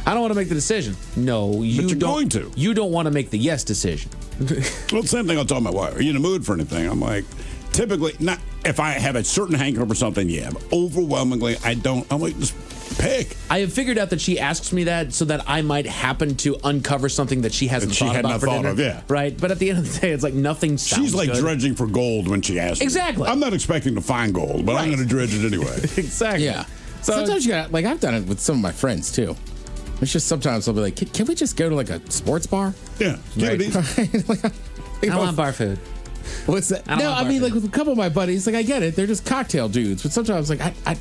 I don't want to make the decision. No, you but you're don't. Going to. You don't want to make the yes decision. Well, the same thing I'll tell my wife. Are you in the mood for anything? I'm like, typically, not if I have a certain hankering for something, yeah. But overwhelmingly, I don't. I'm like, just pick. I have figured out that she asks me that so that I might happen to uncover something that she hasn't thought about for dinner. Yeah. Right? But at the end of the day, it's like nothing sounds She's like good. dredging for gold when she asks me. Exactly. I'm not expecting to find gold, but I'm going to dredge it anyway. Exactly. Yeah. So sometimes you got like I've done it with some of my friends too. It's just sometimes I'll be like, can we just go to like a sports bar? Yeah. I want bar food. What's that? No, I mean, like with a couple of my buddies, like I get it. They're just cocktail dudes. But sometimes like I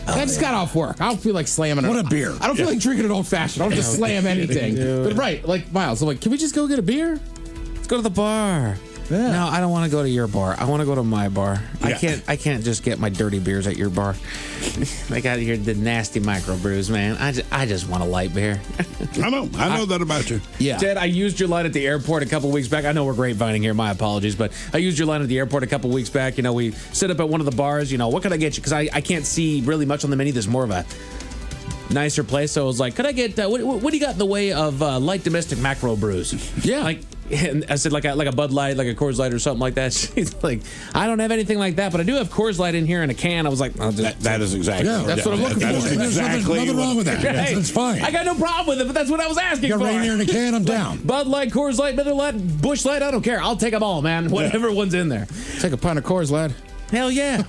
just got off work. I don't feel like slamming it. What a beer. I don't feel like drinking an old fashioned. I don't just slam anything. But right, like Miles, I'm like, can we just go get a beer? Let's go to the bar. Yeah. No, I don't want to go to your bar. I want to go to my bar. Yeah. I can't just get my dirty beers at your bar. They got here the nasty microbrews, man. I just want a light beer. I know that about you. Yeah. Ted, I used your line at the airport a couple weeks back. I know we're grapevining here. My apologies, but I used your line at the airport a couple weeks back. You know, we sit up at one of the bars. You know, what can I get you? Because I can't see really much on the menu. There's more of a nicer place. So I was like, could I get what do you got in the way of light domestic macro brews? Yeah. Like, and I said like a Bud Light, like a Coors Light or something like that. She's like, I don't have anything like that, but I do have Coors Light in here in a can. I was like, that is exactly. Yeah, that's what I'm looking for. There's nothing wrong with that. Hey, That's fine. I got no problem with it, but that's what I was asking Got for. rain here in a can, I'm down. Bud Light, Coors Light, Miller Light, Busch Light, I don't care. I'll take them all, man. Whatever one's in there. Take a pint of Coors, lad. Hell yeah.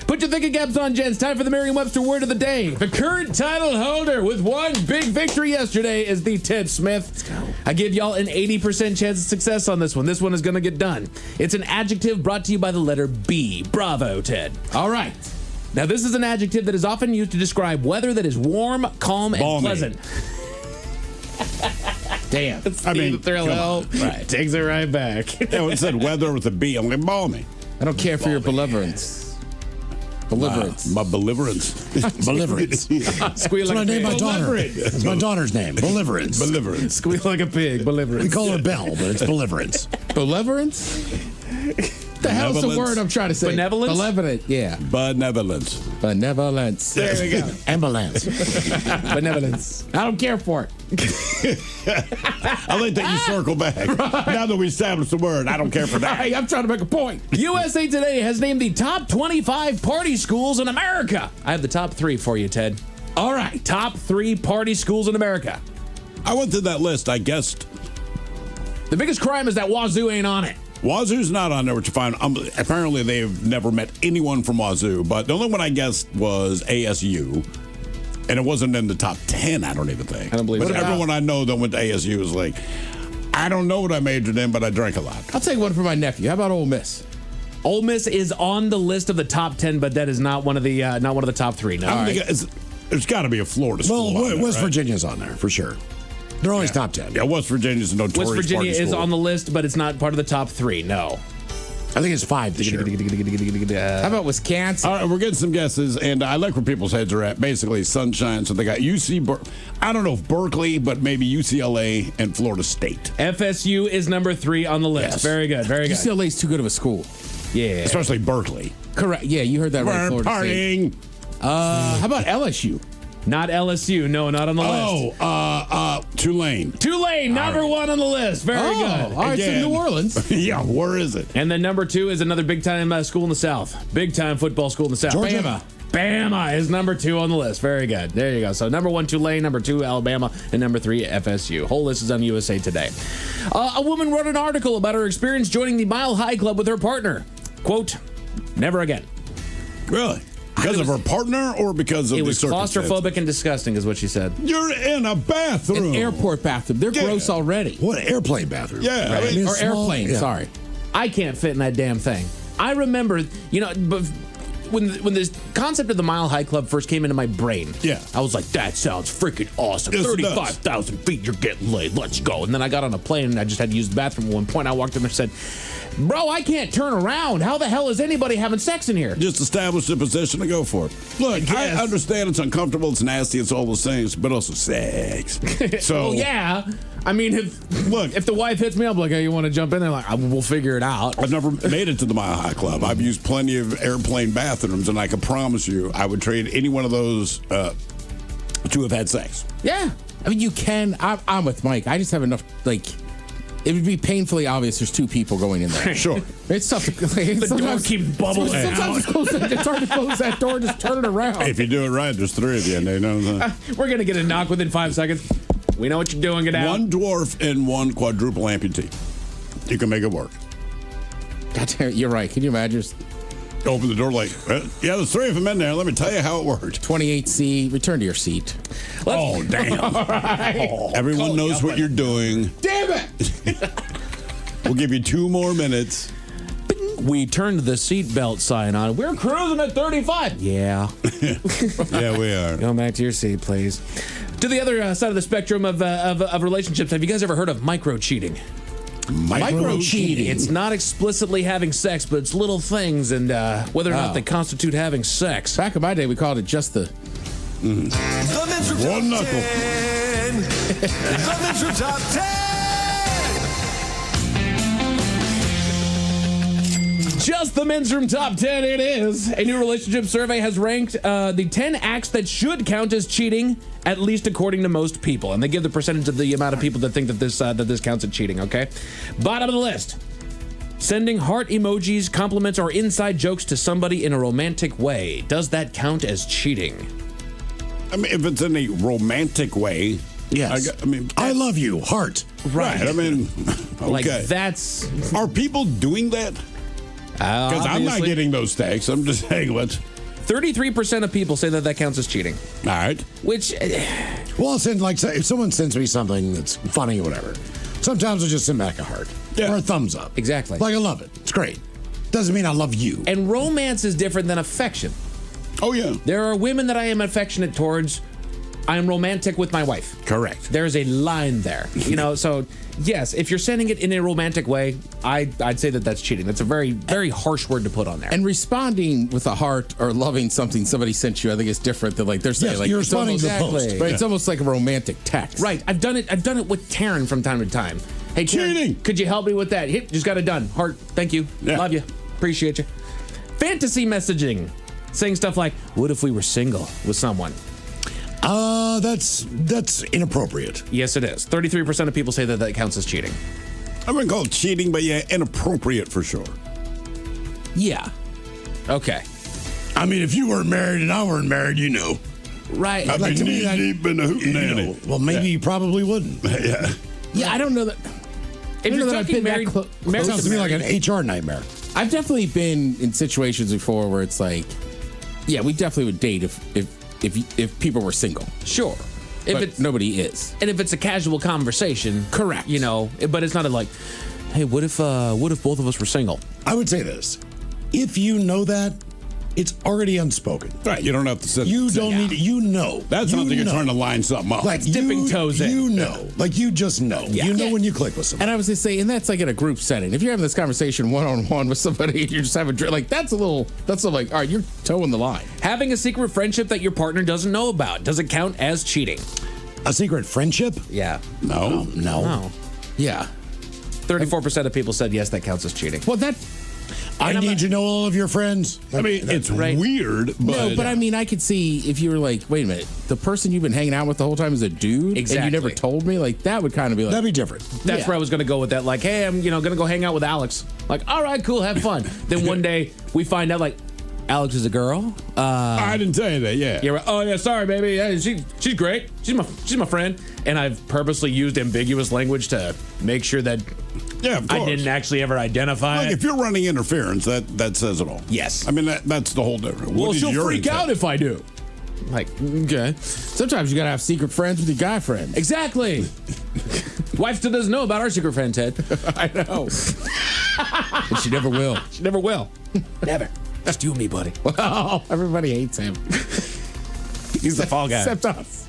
Put your thinking caps on, gents. Time for the Merriam-Webster word of the day. The current title holder with one big victory yesterday is the Ted Smith. Let's go. I give y'all an 80% chance of success on this one. This one is going to get done. It's an adjective brought to you by the letter B. Bravo, Ted. All right. Now, this is an adjective that is often used to describe weather that is warm, calm, and Balmy. pleasant. Damn. I mean, the thrill come hell on. Right. takes it right back. Yeah, it said weather with a B. I'm like, balmy. I don't care for your benevolence. Deliverance. My deliverance. Deliverance. Squeal That's what I like a named my pig. daughter. That's my daughter's name. Deliverance. Deliverance. Squeal like a pig. Deliverance. We call her Belle, but it's Deliverance. Deliverance? The hell's the Benevolence. word I'm trying to say? Benevolence? Benevolent, yeah. Benevolence. Benevolence. There we go. Ambulance. Benevolence. I don't care for it. I like that you circle back. Now that we established the word, I don't care for that. Hey, I'm trying to make a point. USA Today has named the top 25 party schools in America. I have the top 3 for you, Ted. All right. Top 3 party schools in America. I went through that list. I guessed The biggest crime is that Wazoo ain't on it. Wazoo's not on there, which you find. Apparently, they've never met anyone from Wazoo, but the only one I guessed was ASU. And it wasn't in the top 10, I don't even think. I don't believe But it. everyone I know that went to ASU was like, I don't know what I majored in, but I drank a lot. I'll take one for my nephew. How about Ole Miss? Ole Miss is on the list of the top 10, but that is not one of the top 3. No. I don't think there's got to be a Florida school. Well, on there, West right? Virginia's on there for sure. They're always top 10. Yeah, West Virginia's a notorious West Virginia party is school. on the list, but it's not part of the top 3. No. I think it's 5 this year. How about Wisconsin? All right, we're getting some guesses, and I like where people's heads are at. Basically, sunshine. So they got I don't know if Berkeley, but maybe UCLA and Florida State. FSU is number 3 on the list. Yes. Very good. Very good. UCLA's too good of a school. Yeah. Especially Berkeley. Correct. Yeah, you heard that right. We're Florida State. partying. How about LSU? Not LSU. No, not on the list. Tulane. Tulane, number 1 on the list. Very good. All right, so Again. New Orleans. Yeah, where is it? And then number 2 is another big-time school in the South. Big-time football school in the South. Georgia. Bama is number 2 on the list. Very good. There you go. So number 1, Tulane. Number 2, Alabama. And number 3, FSU. Whole list is on USA Today. A woman wrote an article about her experience joining the Mile High Club with her partner. Quote, never again. Really? Because of her partner or because of It the was circumstances? claustrophobic and disgusting is what she said. You're in a bathroom. An airport bathroom. They're gross already. What airplane bathroom? Yeah, Right. I mean, Or airplane, yeah. sorry. I can't fit in that damn thing. I remember, but when this concept of the Mile High Club first came into my brain, Yeah. I was like, that sounds freaking awesome. Yes, it does. 35,000 feet, you're getting laid. Let's go. And then I got on a plane and I just had to use the bathroom at one point. I walked in there and said, bro, I can't turn around. How the hell is anybody having sex in here? Just establish the position to go for it. Look, I understand it's uncomfortable, it's nasty, it's all those things, but also sex. So Well, yeah. I mean, if the wife hits me up like, hey, you want to jump in there? Like, we'll figure it out. I've never made it to the Mile High Club. I've used plenty of airplane bathrooms, and I can promise you, I would trade any one of those to have had sex. Yeah. I mean, you can. I'm with Mike. I just have enough, like, it would be painfully obvious there's 2 people going in there. Sure. It's tough to. Like, The door keeps bubbling Sometimes it's hard to close that door. Just turn it around. If you do it right, there's 3 of you, and they know that. We're going to get a knock within 5 seconds. We know what you're doing. Get out. One dwarf and one quadruple amputee. You can make it work. God damn it, you're right. Can you imagine? Just Open the door like, yeah, there's 3 of them in there. Let me tell you how it worked. 28C, return to your seat. Oh, damn. Everyone knows what you're doing. Damn it! We'll give you 2 more minutes. We turned the seatbelt sign on. We're cruising at 35. Yeah. Yeah, we are. Go back to your seat, please. To the other side of the spectrum of relationships, have you guys ever heard of micro cheating? Micro cheating. It's not explicitly having sex, but it's little things and whether or not they constitute having sex. Back in my day, we called it just the. One knuckle. The Men's Room Top 10. Just the Men's Room Top 10, it is. A new relationship survey has ranked the 10 acts that should count as cheating, at least according to most people. And they give the percentage of the amount of people that think that this counts as cheating, okay? Bottom of the list. Sending heart emojis, compliments, or inside jokes to somebody in a romantic way. Does that count as cheating? I mean, if it's in a romantic way, yes. I love you, heart. Right. I mean, okay. Like, that's... Are people doing that? Because I'm not getting those texts. I'm just saying, let's... 33% of people say that counts as cheating. All right. Which... Well, I'll send, like, if someone sends me something that's funny or whatever, sometimes I'll just send back a heart. Or a thumbs up. Exactly. Like, I love it. It's great. Doesn't mean I love you. And romance is different than affection. Oh, yeah. There are women that I am affectionate towards I'm romantic with my wife. Correct. There's a line there. So yes, if you're sending it in a romantic way, I'd say that's cheating. That's a very, very harsh word to put on there. And responding with a heart or loving something somebody sent you, I think is different than they're saying. Yes, you're responding to the post. Right, yeah. It's almost like a romantic text. Right. I've done it with Taryn from time to time. Hey, Taryn, cheating. Could you help me with that? Just got it done. Heart. Thank you. Yeah. Love you. Appreciate you. Fantasy messaging. Saying stuff like, what if we were single with someone? That's inappropriate. Yes, it is. 33% of people say that counts as cheating. I wouldn't call it cheating, but yeah, inappropriate for sure. Yeah. Okay. I mean, if you weren't married and I weren't married, Right. I'd be knee-deep in the hootenanny. Well, maybe you probably wouldn't. Yeah. Yeah, I don't know that. If you're talking married, sounds to me like an HR nightmare. I've definitely been in situations before where it's like, yeah, we definitely would date if people were single. Sure. But nobody is. And if it's a casual conversation, correct. But it's not like, hey, what if both of us were single? I would say this: if you know that, it's already unspoken. Right. You don't have to say You don't need to. That's not that you're trying to line something up. Like dipping toes in. Like you just know. Yeah. You know when you click with someone. And I was going to say, and that's like in a group setting. If you're having this conversation one-on-one with somebody and you're just having like that's all right, you're towing the line. Having a secret friendship that your partner doesn't know about, does it count as cheating? A secret friendship? Yeah. No. Yeah. 34% of people said yes, that counts as cheating. Well, I need to know all of your friends. I mean, it's weird, but... No, but I mean, I could see if you were like, wait a minute, the person you've been hanging out with the whole time is a dude? Exactly. And you never told me? Like, that would kind of be like... That'd be different. That's where I was going to go with that. Like, hey, I'm, going to go hang out with Alex. Like, all right, cool, have fun. Then one day, we find out, like, Alex is a girl. I didn't tell you that, yeah. You're right. Oh, yeah, sorry, baby. Yeah, she's great. She's my friend. And I've purposely used ambiguous language to make sure that... Yeah, of course. I didn't actually ever identify it. If you're running interference, that says it all. Yes. I mean, that's the whole difference. Well, she'll freak out if I do. Like, okay. Sometimes you got to have secret friends with your guy friends. Exactly. Wife still doesn't know about our secret friend, Ted. I know. And she never will. She never will. Never. Just you and me, buddy. Well, everybody hates him. He's the fall guy. Except us.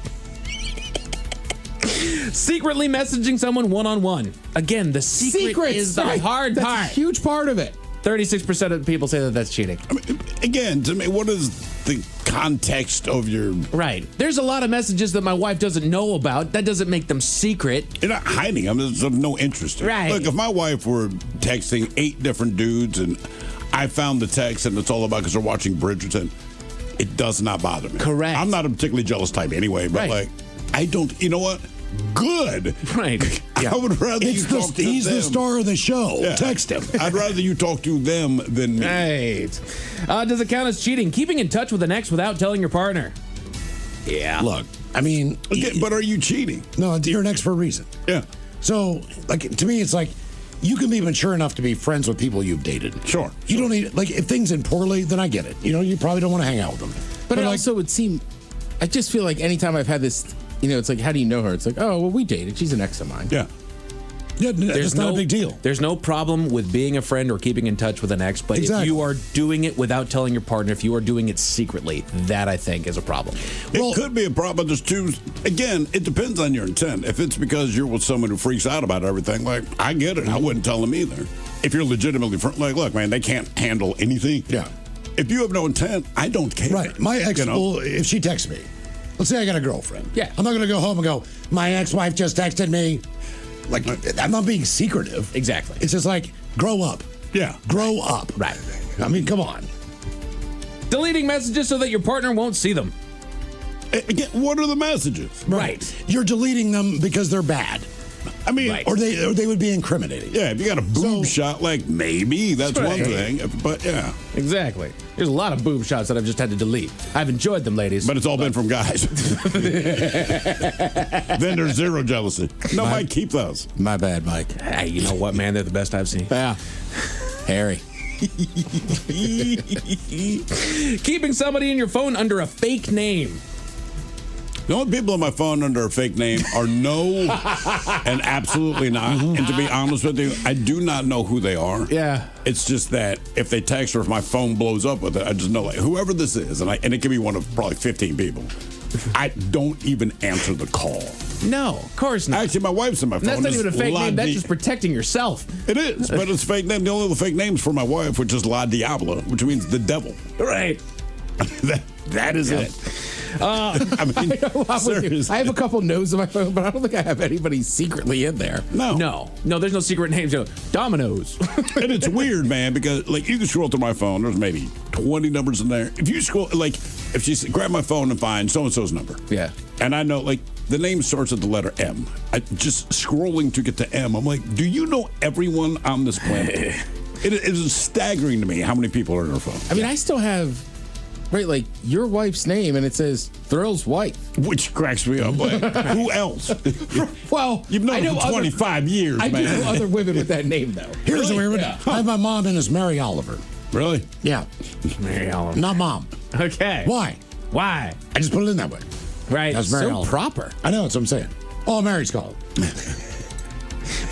Secretly messaging someone one-on-one. Again, the secret is the hard part. That's a huge part of it. 36% of people say that that's cheating. I mean, again, to me, what is the context of your... Right. There's a lot of messages that my wife doesn't know about. That doesn't make them secret. You're not hiding them. There's of no interest in it. Right. Look, if my wife were texting 8 different dudes and I found the text and it's all about because they're watching Bridgerton, it does not bother me. Correct. I'm not a particularly jealous type anyway, but like, I don't... You know what? Good. Right. I would rather you talk to them. He's the star of the show. Yeah. Text him. I'd rather you talk to them than me. Right. Does it count as cheating? Keeping in touch with an ex without telling your partner. Yeah. Look, I mean... Okay, but are you cheating? No, you're an ex for a reason. Yeah. So, like, to me, it's like, you can be mature enough to be friends with people you've dated. Sure. You don't need... Like, if things end poorly, then I get it. You probably don't want to hang out with them. But it also would seem... I just feel like anytime I've had this... it's like, how do you know her? It's like, oh, well, we dated. She's an ex of mine. Yeah. Yeah, that's not a big deal. There's no problem with being a friend or keeping in touch with an ex, but if you are doing it without telling your partner, if you are doing it secretly, that I think is a problem. It could be a problem. There's two. Again, it depends on your intent. If it's because you're with someone who freaks out about everything, like, I get it. I wouldn't tell them either. If you're legitimately, like, look, man, they can't handle anything. Yeah. If you have no intent, I don't care. Right. My ex will, if she texts me, let's say I got a girlfriend. Yeah. I'm not going to go home and go, my ex-wife just texted me. Like, I'm not being secretive. Exactly. It's just like, grow up. Yeah. Grow up. Right. I mean, come on. Deleting messages so that your partner won't see them. Again, what are the messages? Right. You're deleting them because they're bad. I mean, or they would be incriminating. Yeah, if you got a boob shot, like, maybe that's one thing. But yeah. Exactly. There's a lot of boob shots that I've just had to delete. I've enjoyed them, ladies. But it's all been from guys. Then there's zero jealousy. No, Mike, keep those. My bad, Mike. Hey, you know what, man? They're the best I've seen. Yeah. Harry. Keeping somebody in your phone under a fake name. The only people on my phone under a fake name are no and absolutely not. And to be honest with you, I do not know who they are. Yeah. It's just that if they text or if my phone blows up with it, I just know, like, whoever this is, and it can be one of probably 15 people. I don't even answer the call. No, of course not. Actually, my wife's on my phone. That's not even a fake name. That's just protecting yourself. It is, but it's fake name. The only other fake name's for my wife, which is La Diabla, which means the devil. Right. that is it. I have a couple no's on my phone, but I don't think I have anybody secretly in there. No, there's no secret names. Domino's. And it's weird, man, because like you can scroll through my phone. There's maybe 20 numbers in there. If you scroll, like if she grab my phone and find so and so's number, and I know like the name starts with the letter M. Just scrolling to get to M, I'm like, do you know everyone on this planet? It is staggering to me how many people are on her phone. I mean, I still have. Right, like your wife's name, and it says Thrill's wife, which cracks me up. Like, who else? Well, you've known her for 25 years, I man. do know other women with that name, though. Here's the weird one. Yeah. I have my mom in as Mary Oliver. Really? Yeah. Mary Oliver. Not mom. Okay. Why? Why? I just put it in that way. Right. That's Mary So Oliver. proper. I know, that's what I'm saying. All Mary's called.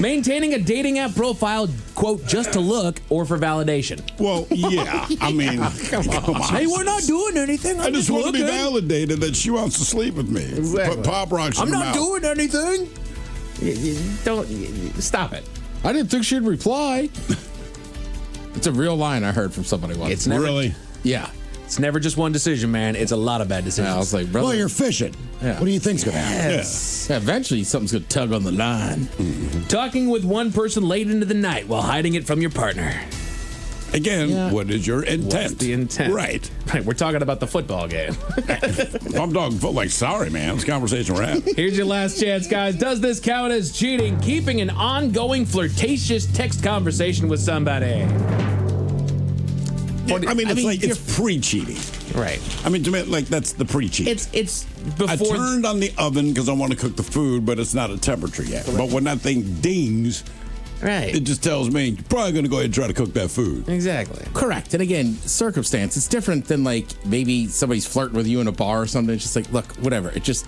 Maintaining a dating app profile, quote, just to look or for validation. Well, yeah. I mean, come on. Hey, we're not doing anything. I just want to be validated that she wants to sleep with me. Exactly. Put Pop Rocks in I'm her not mouth. doing anything. Don't stop it. I didn't think she'd reply. It's a real line I heard from somebody once. It's never, Really? Yeah. It's never just one decision, man. It's a lot of bad decisions. Yeah, I was like, brother. Well, you're fishing. Yeah. What do you think's going to happen? Yeah, eventually, something's going to tug on the line. Talking with one person late into the night while hiding it from your partner. Again, what is your intent? What's the intent? Right. We're talking about the football game. I'm talking like, sorry, man. This conversation we're having. Here's your last chance, guys. Does this count as cheating? Keeping an ongoing flirtatious text conversation with somebody. It's pre-cheating. Right. I mean, to me, like, that's the pre-cheat. It's before. I turned on the oven because I want to cook the food, but it's not a temperature yet. But when that thing dings, right, it just tells me you're probably going to go ahead and try to cook that food. Exactly. Correct. And again, circumstance. It's different than like maybe somebody's flirting with you in a bar or something. It's just like, look, whatever. It just.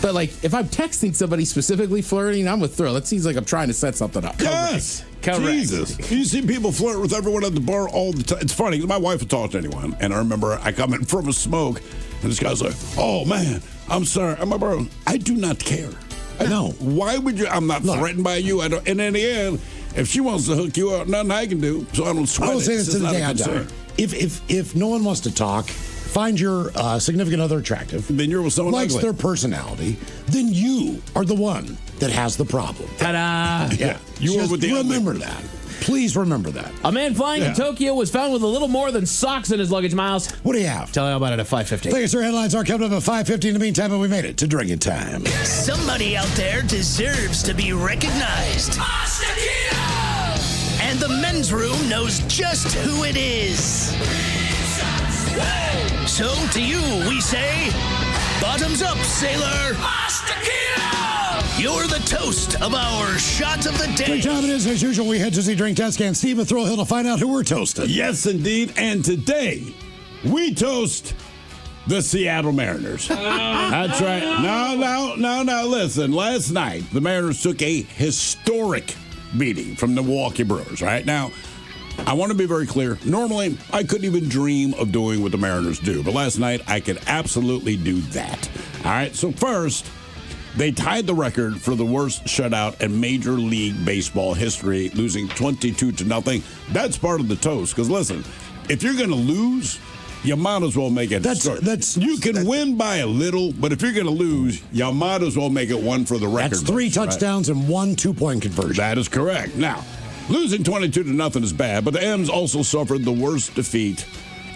But like, if I'm texting somebody specifically flirting, I'm with Thrill. It seems like I'm trying to set something up. Yes. Correct. Jesus. You see people flirt with everyone at the bar all the time. It's funny, 'cause my wife would talk to anyone, and I remember I come in from a smoke, and this guy's like, oh, man, I'm sorry. I'm like, bro, I do not care. No. Why would you? I'm not threatened by you. I don't. And in the end, if she wants to hook you up, nothing I can do, so I don't sweat I will it. say It's this to just the not a day I die. concern. If no one wants to talk, find your significant other attractive. Then you're with someone likes ugly. their personality. Then you are the one that has the problem. Ta-da! Yeah, you are Just with the ugly remember that. Please remember that. A man flying to Tokyo was found with a little more than socks in his luggage, Miles. What do you have? Tell you about it at 5:50. Thank you, sir. Headlines are coming up at 5:50. In the meantime, we made it to drinking time. Somebody out there deserves to be recognized. And the men's room knows just who it is. So to you, we say, bottoms up, sailor. You're the toast of our shot of the day. Drink time it is. As usual, we head to the drink test can. Steve with Thrill Hill to find out who we're toasting. Yes, indeed. And today, we toast the Seattle Mariners. That's right. No. Listen, last night, the Mariners took a historic beating from the Milwaukee Brewers. Right now, I want to be very clear. Normally, I couldn't even dream of doing what the Mariners do. But last night, I could absolutely do that. All right, so first, they tied the record for the worst shutout in Major League Baseball history, losing 22-0. That's part of the toast. Because listen, if you're going to lose, you might as well make it. You can win by a little, but if you're going to lose, you might as well make it one for the record. That's 3 touchdowns and 1 2-point conversion. That is correct. Now, losing 22-0 is bad, but the M's also suffered the worst defeat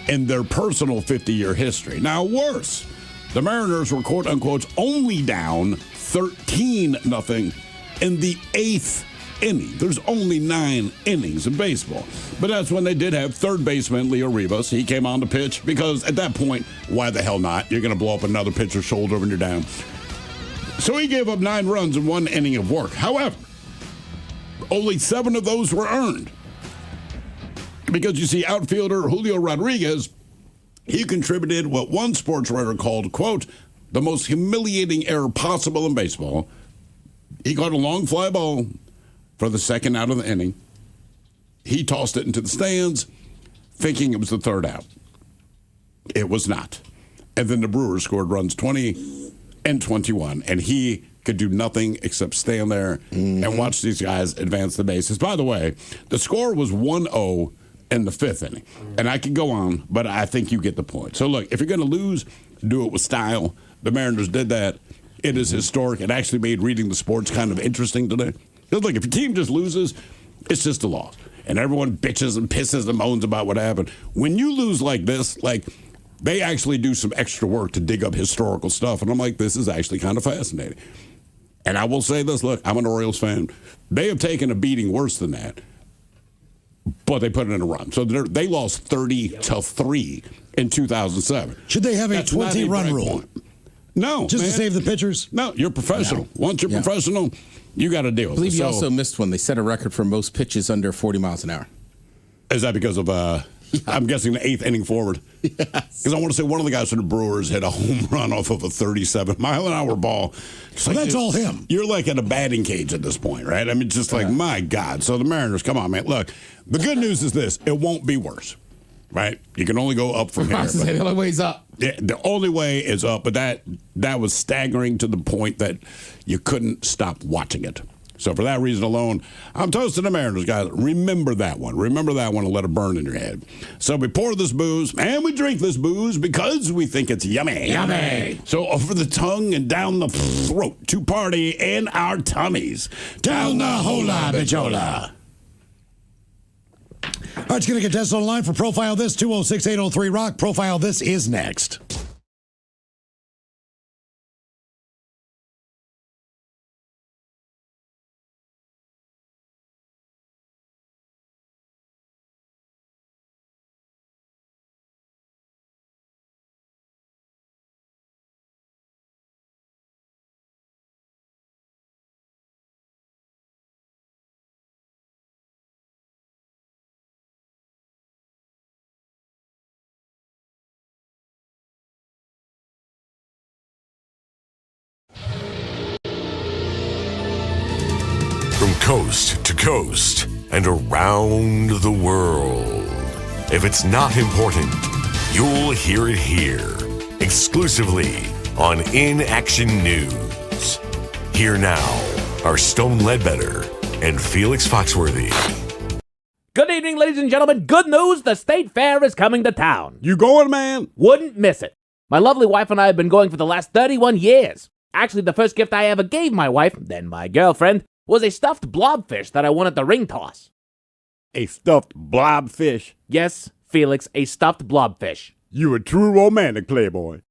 in their personal 50-year history. Now, worse, the Mariners were quote-unquote only down 13-0 in the 8th inning. There's only 9 innings in baseball. But that's when they did have third baseman Leo Rivas. He came on to pitch because at that point, why the hell not? You're going to blow up another pitcher's shoulder when you're down. So he gave up 9 runs in 1 inning of work. However, only 7 of those were earned. Because you see, outfielder Julio Rodriguez, he contributed what one sports writer called, quote, the most humiliating error possible in baseball. He caught a long fly ball for the second out of the inning. He tossed it into the stands, thinking it was the third out. It was not. And then the Brewers scored runs 20 and 21, and he could do nothing except stand there and watch these guys advance the bases. By the way, the score was 1-0 in the fifth inning. And I could go on, but I think you get the point. So, look, if you're going to lose, do it with style. The Mariners did that. It is historic. It actually made reading the sports kind of interesting today. Because, look, if your team just loses, it's just a loss. And everyone bitches and pisses and moans about what happened. When you lose like this, like, they actually do some extra work to dig up historical stuff. And I'm like, this is actually kind of fascinating. And I will say this, look, I'm an Orioles fan. They have taken a beating worse than that, but they put it in a run. So they lost 30-3 in 2007. Should they have a 20-run rule? No, just to save the pitchers? No, you're professional. Once you're professional, you got to deal with it. I believe you also missed one. They set a record for most pitches under 40 miles an hour. Is that because of, I'm guessing, the eighth inning forward? Yes. Because I want to say one of the guys from the Brewers hit a home run off of a 37-mile-an-hour ball. Well, that's all him. You're like at a batting cage at this point, right? I mean, just like, my God. So the Mariners, come on, man. Look, the good news is this. It won't be worse, right? You can only go up from here. The only way's up. Yeah, the only way is up, but that was staggering to the point that you couldn't stop watching it. So for that reason alone, I'm toasting the Mariners, guys. Remember that one. Remember that one and let it burn in your head. So we pour this booze, and we drink this booze because we think it's yummy. Yummy. So over the tongue and down the throat to party in our tummies. Down the hola bichola. All right, it's going to get tested online for Profile This, 206-803-ROCK. Profile This is next. From coast to coast and around the world. If it's not important, you'll hear it here. Exclusively on In Action News. Here now are Stone Ledbetter and Felix Foxworthy. Good evening, ladies and gentlemen. Good news, the State Fair is coming to town. You going, man? Wouldn't miss it. My lovely wife and I have been going for the last 31 years. Actually, the first gift I ever gave my wife, then my girlfriend, was a stuffed blobfish that I won at the ring toss. A stuffed blobfish? Yes, Felix, a stuffed blobfish. You a true romantic playboy.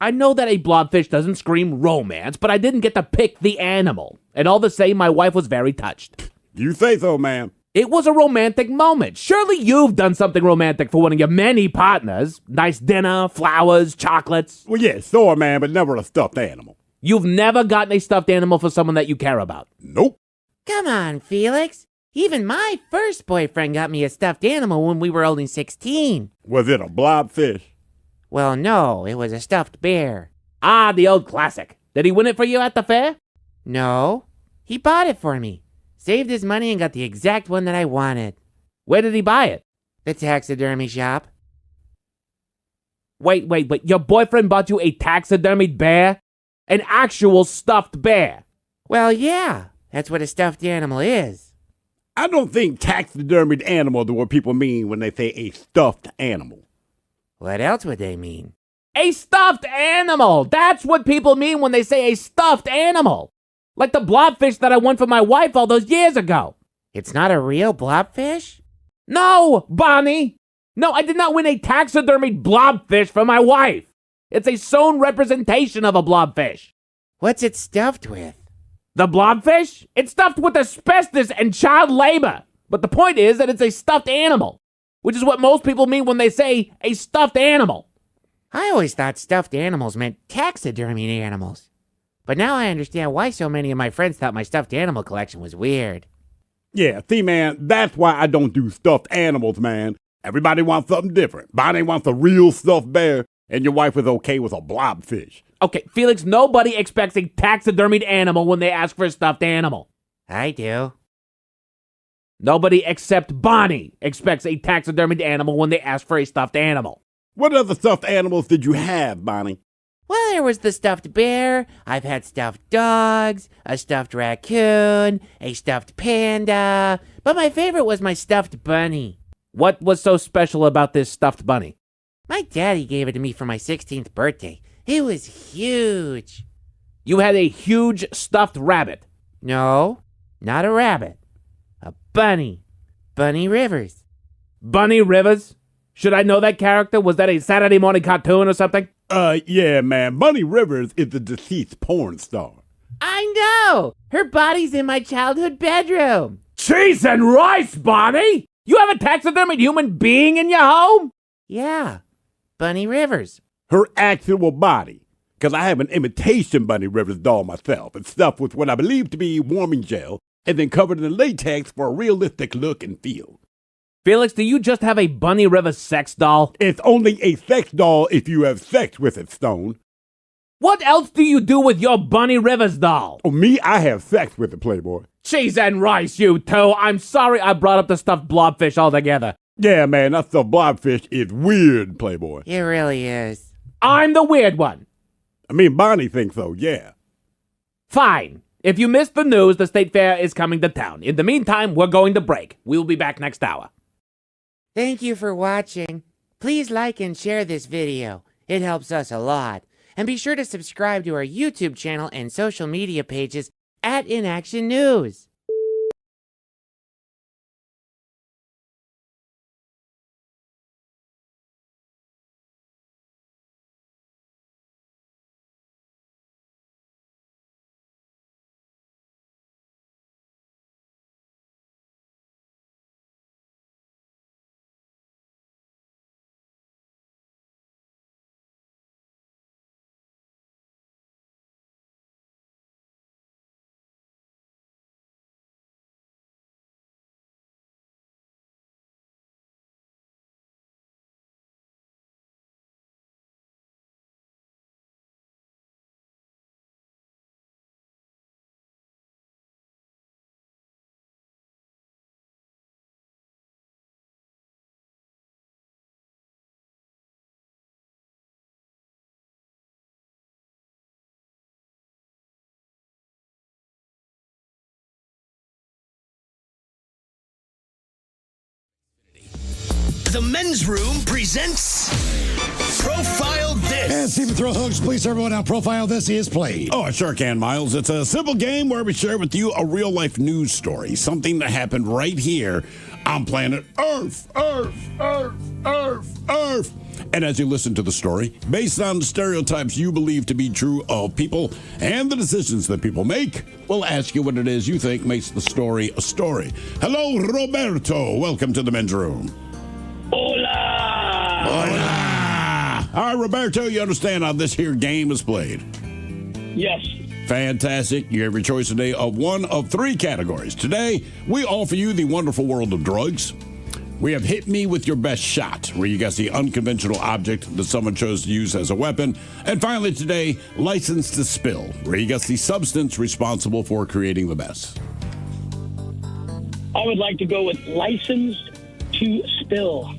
I know that a blobfish doesn't scream romance, but I didn't get to pick the animal. And all the same, my wife was very touched. You say so, ma'am. It was a romantic moment. Surely you've done something romantic for one of your many partners. Nice dinner, flowers, chocolates. Well, yeah, sure, man, but never a stuffed animal. You've never gotten a stuffed animal for someone that you care about? Nope. Come on, Felix. Even my first boyfriend got me a stuffed animal when we were only 16. Was it a blobfish? Well, no, it was a stuffed bear. Ah, the old classic. Did he win it for you at the fair? No, he bought it for me. Saved his money and got the exact one that I wanted. Where did he buy it? The taxidermy shop. Wait. Your boyfriend bought you a taxidermied bear? An actual stuffed bear? Well, yeah. That's what a stuffed animal is. I don't think taxidermied animal is what people mean when they say a stuffed animal. What else would they mean? A stuffed animal! That's what people mean when they say a stuffed animal. Like the blobfish that I won for my wife all those years ago. It's not a real blobfish? No, Bonnie! No, I did not win a taxidermied blobfish for my wife. It's a sewn representation of a blobfish. What's it stuffed with? The blobfish? It's stuffed with asbestos and child labor. But the point is that it's a stuffed animal, which is what most people mean when they say a stuffed animal. I always thought stuffed animals meant taxidermied animals. But now I understand why so many of my friends thought my stuffed animal collection was weird. Yeah, see, man, that's why I don't do stuffed animals, man. Everybody wants something different. Bonnie wants a real stuffed bear, and your wife was okay with a blobfish. Okay, Felix, nobody expects a taxidermied animal when they ask for a stuffed animal. I do. Nobody except Bonnie expects a taxidermied animal when they ask for a stuffed animal. What other stuffed animals did you have, Bonnie? Well, there was the stuffed bear. I've had stuffed dogs, a stuffed raccoon, a stuffed panda. But my favorite was my stuffed bunny. What was so special about this stuffed bunny? My daddy gave it to me for my 16th birthday. It was huge. You had a huge stuffed rabbit. No, not a rabbit. A bunny. Bunny Rivers. Bunny Rivers? Should I know that character? Was that a Saturday morning cartoon or something? Yeah, man. Bunny Rivers is the deceased porn star. I know! Her body's in my childhood bedroom. Cheese and rice, Bonnie! You have a taxidermied human being in your home? Yeah, Bunny Rivers. Her actual body. Because I have an imitation Bunny Rivers doll myself. It's stuffed with what I believe to be warming gel and then covered in latex for a realistic look and feel. Felix, do you just have a Bunny Rivers sex doll? It's only a sex doll if you have sex with it, Stone. What else do you do with your Bunny Rivers doll? Oh, me? I have sex with it, Playboy. Cheese and rice, you two. I'm sorry I brought up the stuffed blobfish altogether. Yeah, man, that stuffed blobfish is weird, Playboy. It really is. I'm the weird one. I mean, Bonnie thinks so, yeah. Fine. If you missed the news, the state fair is coming to town. In the meantime, we're going to break. We'll be back next hour. Thank you for watching. Please like and share this video. It helps us a lot. And be sure to subscribe to our YouTube channel and social media pages at InAction News. The Men's Room presents Profile This. And Stephen Thrill Hooks, please everyone how Profile This is played. Oh, I sure can, Miles. It's a simple game where we share with you a real-life news story, something that happened right here on planet Earth. Earth. And as you listen to the story, based on the stereotypes you believe to be true of people and the decisions that people make, we'll ask you what it is you think makes the story a story. Hello, Roberto. Welcome to the Men's Room. Hola! All right, Roberto, you understand how this here game is played? Yes. Fantastic. You have your choice today of one of three categories. Today, we offer you the wonderful world of drugs. We have Hit Me With Your Best Shot, where you guess the unconventional object that someone chose to use as a weapon. And finally today, License to Spill, where you guess the substance responsible for creating the mess. I would like to go with Licensed to Spill.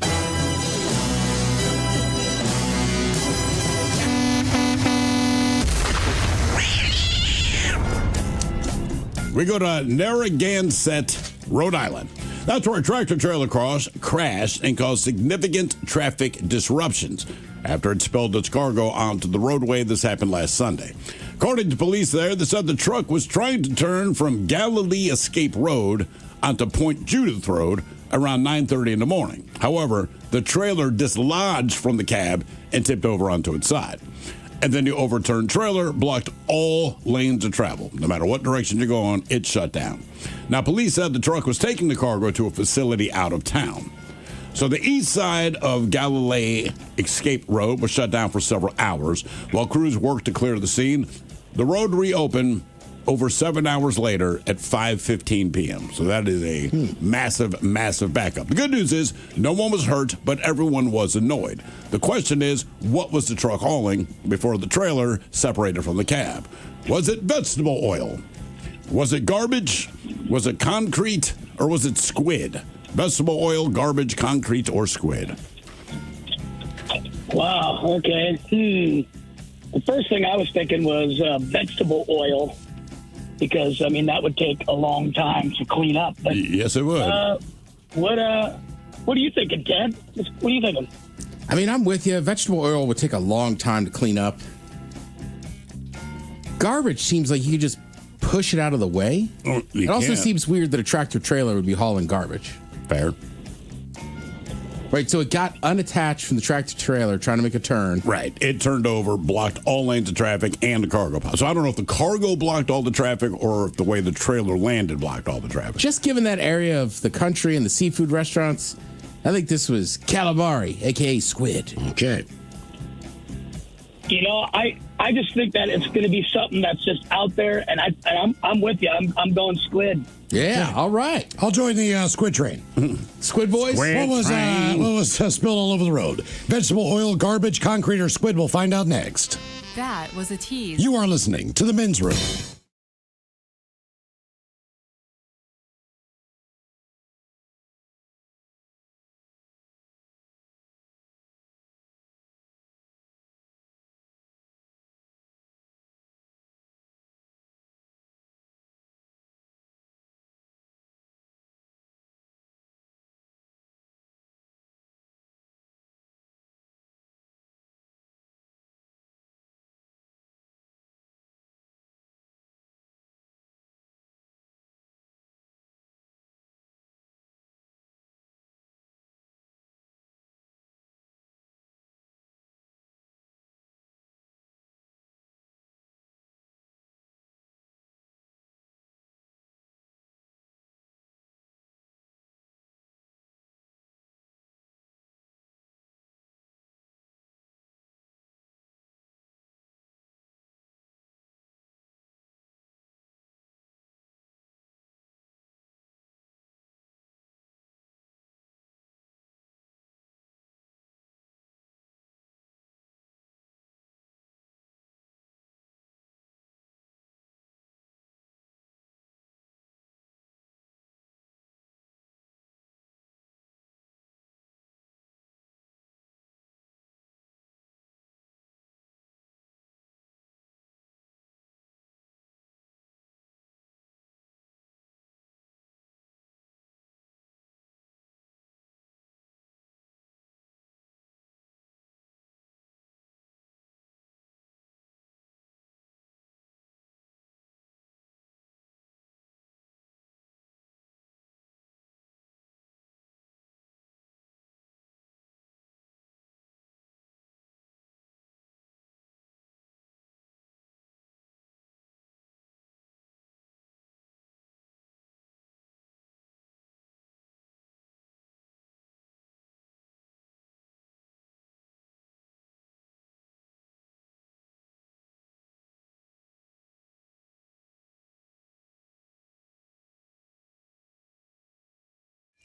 We go to Narragansett, Rhode Island. That's where a tractor-trailer crashed and caused significant traffic disruptions after it spilled its cargo onto the roadway. This happened last Sunday. According to police there, they said the truck was trying to turn from Galilee Escape Road onto Point Judith Road around 9:30 in the morning. However, the trailer dislodged from the cab and tipped over onto its side. And then the overturned trailer blocked all lanes of travel. No matter what direction you go on, it shut down. Now, police said the truck was taking the cargo to a facility out of town. So the east side of Galilee Escape Road was shut down for several hours while crews worked to clear the scene. The road reopened over 7 hours later at 5:15 p.m. So that is a massive backup. The good news is no one was hurt, but everyone was annoyed. The question is, what was the truck hauling before the trailer separated from the cab? Was it vegetable oil? Was it garbage? Was it concrete? Or was it squid? Vegetable oil, garbage, concrete, or squid? Wow. Okay. The first thing I was thinking was vegetable oil, because that would take a long time to clean up. But, yes, it would. What are you thinking, Ted? What are you thinking? I'm with you. Vegetable oil would take a long time to clean up. Garbage seems like you could just push it out of the way. It also seems weird that a tractor trailer would be hauling garbage. Fair. Right, so it got unattached from the tractor trailer trying to make a turn. Right. It turned over, blocked all lanes of traffic and the cargo pile. So I don't know if the cargo blocked all the traffic or if the way the trailer landed blocked all the traffic. Just given that area of the country and the seafood restaurants, I think this was calamari, a.k.a. squid. Okay. I just think that it's going to be something that's just out there, and I'm with you. I'm going squid. Yeah, all right. I'll join the squid train. Squid boys? What was spilled all over the road? Vegetable oil, garbage, concrete, or squid? We'll find out next. That was a tease. You are listening to The Men's Room.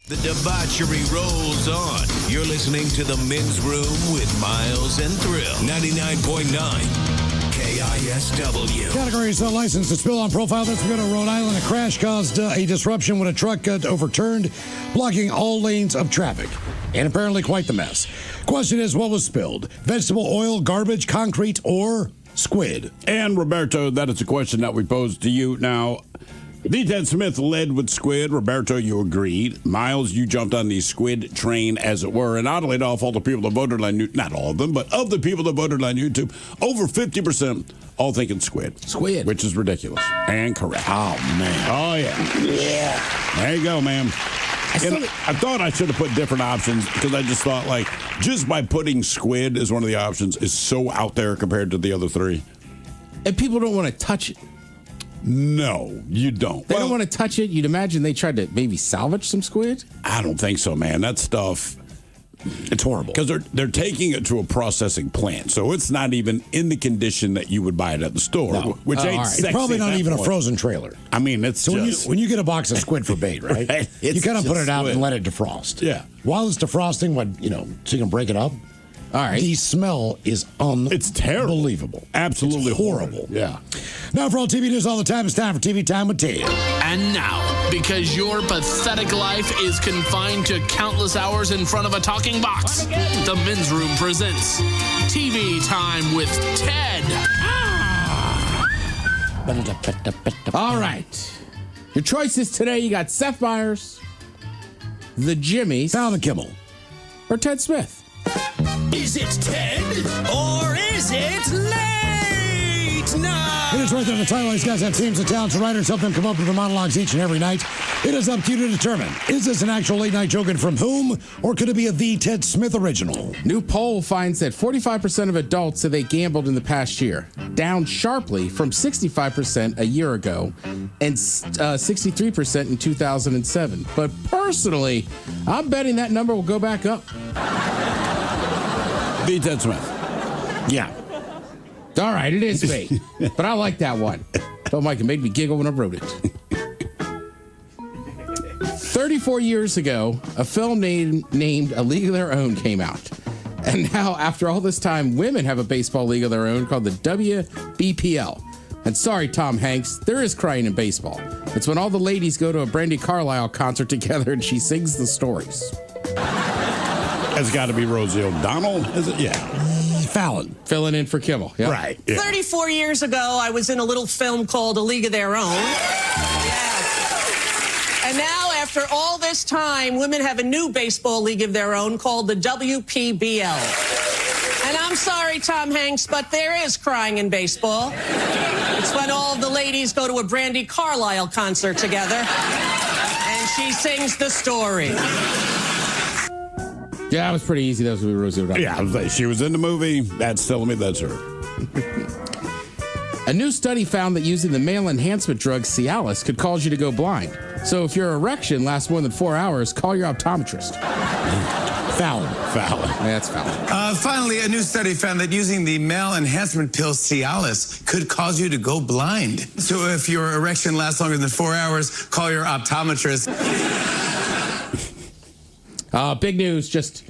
The debauchery rolls on. You're listening to The Men's Room with Miles and Thrill. 99.9 KISW. Categories license to spill on profile. That's go to Rhode Island. A crash caused a disruption when a truck got overturned, blocking all lanes of traffic. And apparently quite the mess. Question is, what was spilled? Vegetable oil, garbage, concrete, or squid? And Roberto, that is a question that we posed to you. Now, D. Smith led with squid. Roberto, you agreed. Miles, you jumped on the squid train, as it were. And oddly enough, all the people that voted on YouTube, not all of them, but of the people that voted on YouTube, over 50% all thinking squid. Squid. Which is ridiculous. And correct. Oh, man. Oh, yeah. Yeah. There you go, man. I thought I should have put different options because I just thought, just by putting squid as one of the options is so out there compared to the other three. And people don't want to touch it. No, you don't. They don't want to touch it. You'd imagine they tried to maybe salvage some squid? I don't think so, man. That stuff, it's horrible. Because they're taking it to a processing plant. So it's not even in the condition that you would buy it at the store. Which ain't sexy. It's probably not even a frozen trailer. I mean, it's so just... when you get a box of squid for bait, right? You kind of put it out and let it defrost. Yeah. While it's defrosting, so you can break it up. All right. The smell is It's terrible. Unbelievable. Absolutely horrible. Yeah. Now, for all TV news all the time, it's time for TV Time with Ted. And now, Because your pathetic life is confined to countless hours in front of a talking box. The Men's Room presents TV Time with Ted. All right. Your choices today, you got Seth Meyers, the Jimmys, Fallon and Kimmel, or Ted Smith. Is it Ted or is it late night? It is right there in the title. These guys have teams of talented writers help them come up with the monologues each and every night. It is up to you to determine, is this an actual late night joke and from whom, or could it be a The Ted Smith original? New poll finds that 45% of adults say they gambled in the past year, down sharply from 65% a year ago and 63% in 2007. But personally, I'm betting that number will go back up. The Ted Smith. Yeah. All right, it is me. But I like that one. Told Mike, it made me giggle when I wrote it. 34 years ago, a film named A League of Their Own came out. And now, after all this time, women have a baseball league of their own called the WBPL. And sorry, Tom Hanks, there is crying in baseball. It's when all the ladies go to a Brandy Carlisle concert together and she sings the stories. It's got to be Rosie O'Donnell, is it? Yeah. Fallon. Filling in for Kimmel. Yep. Right. Yeah. 34 years ago, I was in a little film called A League of Their Own. Yes. And now, after all this time, women have a new baseball league of their own called the WPBL. And I'm sorry, Tom Hanks, but there is crying in baseball. It's when all of the ladies go to a Brandy Carlisle concert together, and she sings the story. Yeah, it was pretty easy. That was Rosie O'Donnell. Yeah, she was in the movie. That's telling me that's her. A new study found that using the male enhancement drug Cialis could cause you to go blind. So if your erection lasts more than 4 hours, call your optometrist. Fallon. Yeah, that's Fallon. Finally, a new study found that using the male enhancement pill Cialis could cause you to go blind. So if your erection lasts longer than 4 hours, call your optometrist. Big news.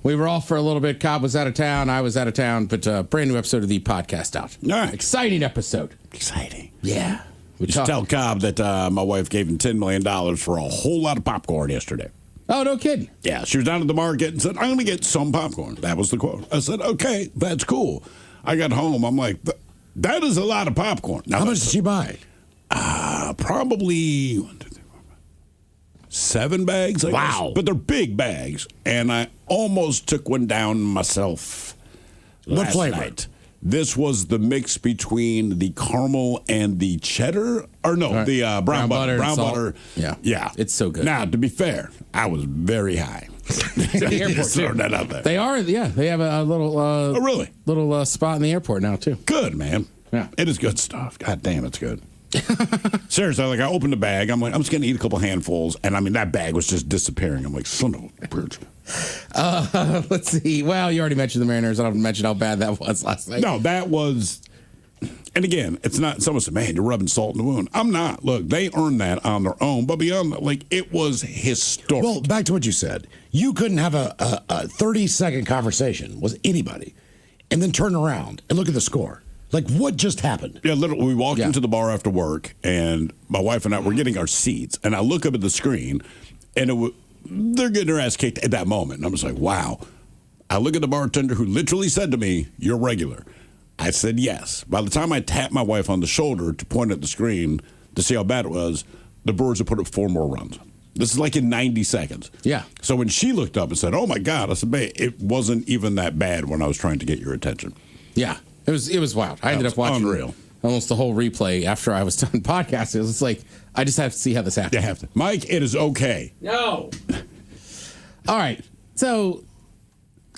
We were off for a little bit. Cobb was out of town. I was out of town. But brand new episode of the podcast out. All right. Exciting episode. Exciting. Yeah. We just tell Cobb that my wife gave him $10 million for a whole lot of popcorn yesterday. Oh, no kidding. Yeah. She was down at the market and said, I'm going to get some popcorn. That was the quote. I said, okay, that's cool. I got home. I'm like, that is a lot of popcorn. Now, how much did she buy? Probably 7 bags. I guess. But they're big bags. And I almost took one down myself. What flavor? Night. This was the mix between the caramel and the cheddar. Or no, the brown butter. Brown butter. Yeah. Yeah. It's so good. Now, to be fair, I was very high. The airport, throw that out there. They are, yeah. They have a little little spot in the airport now, too. Good, man. Yeah. It is good stuff. God damn, it's good. Seriously, like I opened the bag. I'm like, I'm just going to eat a couple handfuls. And I mean, that bag was just disappearing. I'm like, son of a bitch. Let's see. Well, you already mentioned the Mariners. I don't mention how bad that was last night. No, that was. And again, it's not. Someone said, man, you're rubbing salt in the wound. I'm not. Look, they earned that on their own. But beyond that, like, it was historic. Well, back to what you said. You couldn't have a 30-second conversation with anybody and then turn around and look at the score. Like, what just happened? Yeah, literally, we walked into the bar after work, and my wife and I were getting our seats. And I look up at the screen, and they're getting their ass kicked at that moment. And I was like, wow. I look at the bartender who literally said to me, you're regular. I said yes. By the time I tapped my wife on the shoulder to point at the screen to see how bad it was, the Brewers had put up 4 more runs. This is like in 90 seconds. Yeah. So when she looked up and said, oh, my God, I said, babe, it wasn't even that bad when I was trying to get your attention. Yeah. It was wild. I ended up watching almost the whole replay after I was done podcasting. It was like, I just have to see how this happens. You have to. Mike, it is okay. No. All right. So,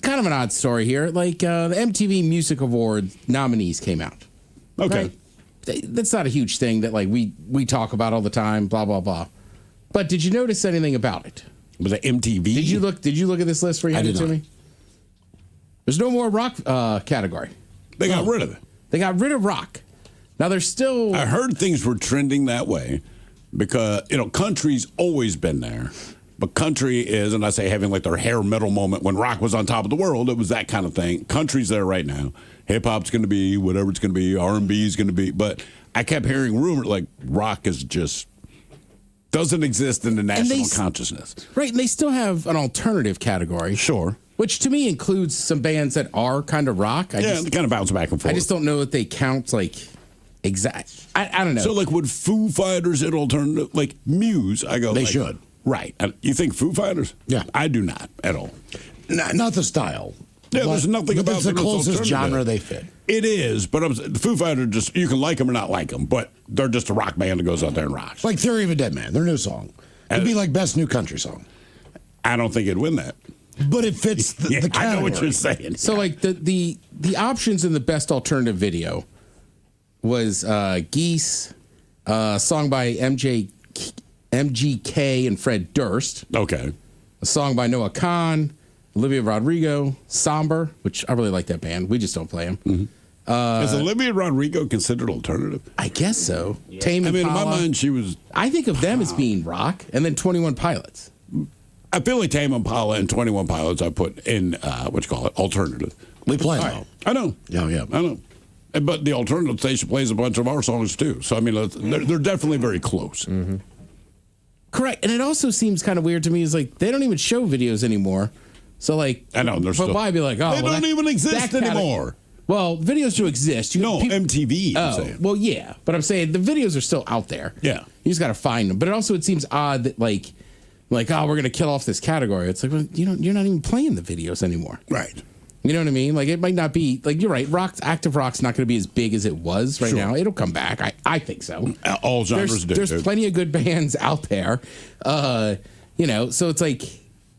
kind of an odd story here. Like, the MTV Music Awards nominees came out. Okay. Right? That's not a huge thing that, like, we talk about all the time, blah, blah, blah. But did you notice anything about it? Was it MTV? Did you look at this list where you handed it to me? There's no more rock category. They got rid of it. They got rid of rock. Now there's still. I heard things were trending that way because, country's always been there. But country is, and I say having like their hair metal moment when rock was on top of the world, it was that kind of thing. Country's there right now. Hip hop's going to be whatever it's going to be. R&B is going to be. But I kept hearing rumors like rock is just Doesn't exist in the national consciousness. Right, and they still have an alternative category. Sure. Which to me includes some bands that are kind of rock. They kind of bounce back and forth. I just don't know if they count like exact. I don't know. So like would Foo Fighters an alternative? Like Muse, I go. They like, should. Right. You think Foo Fighters? Yeah. I do not at all. Not the style. Yeah, there's nothing about it's the them that's closest alternative. genre they fit. It is, but the Foo Fighters just you can like them or not like them, but they're just a rock band that goes out there and rocks. Like Theory of a Dead Man, their new song. It'd be like best new country song. I don't think it'd win that. But it fits the category. I know what you're saying. So like the options in the best alternative video was Geese, a song by MGK and Fred Durst. Okay. A song by Noah Kahn, Olivia Rodrigo, Somber, which I really like that band. We just don't play them. Mm-hmm. Is Olivia Rodrigo considered alternative? I guess so. Tame Impala. I mean, in my mind, she was. I think of them as being rock, and then 21 Pilots. I feel like Tame Impala and 21 Pilots I put in, alternative. We play them. I know. Yeah. I know. But the alternative station plays a bunch of our songs, too. So, I mean, they're definitely very close. Mm-hmm. Correct. And it also seems kind of weird to me is like they don't even show videos anymore. So, like, I know. But why be like, oh, they don't even exist anymore. Well, videos do exist. MTV. I'm saying. Well, yeah. But I'm saying the videos are still out there. Yeah. You just got to find them. But it seems odd that, like, we're going to kill off this category. It's like, well, you're not even playing the videos anymore. Right. You know what I mean? Like, it might not be, like, you're right. Active rock's not going to be as big as it was right now. It'll come back. I think so. All genres do. There's plenty of good bands out there. So it's like,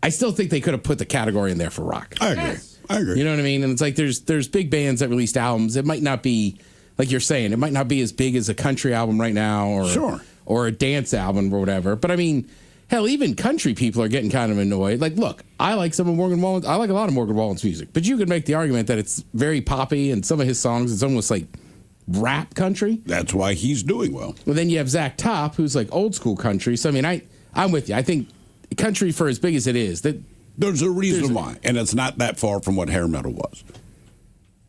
I still think they could have put the category in there for rock. I agree. I agree. You know what I mean? And it's like, there's big bands that released albums. It might not be, like you're saying, it might not be as big as a country album right now or a dance album or whatever. But I mean, hell, even country people are getting kind of annoyed. Like, look, I like some of Morgan Wallen's. I like a lot of Morgan Wallen's music, but you could make the argument that it's very poppy, and some of his songs, it's almost like rap country. That's why he's doing well. Well, then you have Zach Top, who's like old school country. So I mean, I'm with you. I think country, for as big as it is, there's a reason why, and it's not that far from what hair metal was.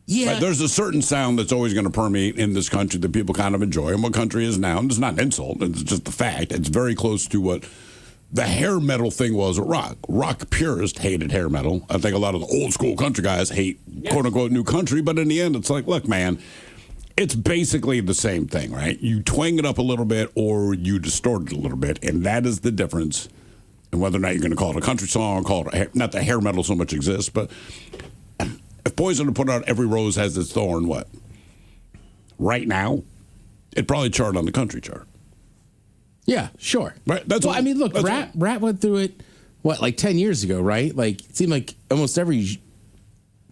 Yeah. Right? There's a certain sound that's always going to permeate in this country that people kind of enjoy, and what country is now. And it's not an insult; it's just the fact. It's very close to what the hair metal thing was at rock. Rock purists hated hair metal. I think a lot of the old school country guys hate quote unquote new country, but in the end, it's like, look, man, it's basically the same thing, right? You twang it up a little bit or you distort it a little bit, and that is the difference. And whether or not you're going to call it a country song, not that hair metal so much exists, but if Poison put out Every Rose Has Its Thorn, what? Right now, it'd probably chart on the country chart. Yeah, sure. Right. I mean, look, Rat went through it, like 10 years ago, right? Like, it seemed like almost every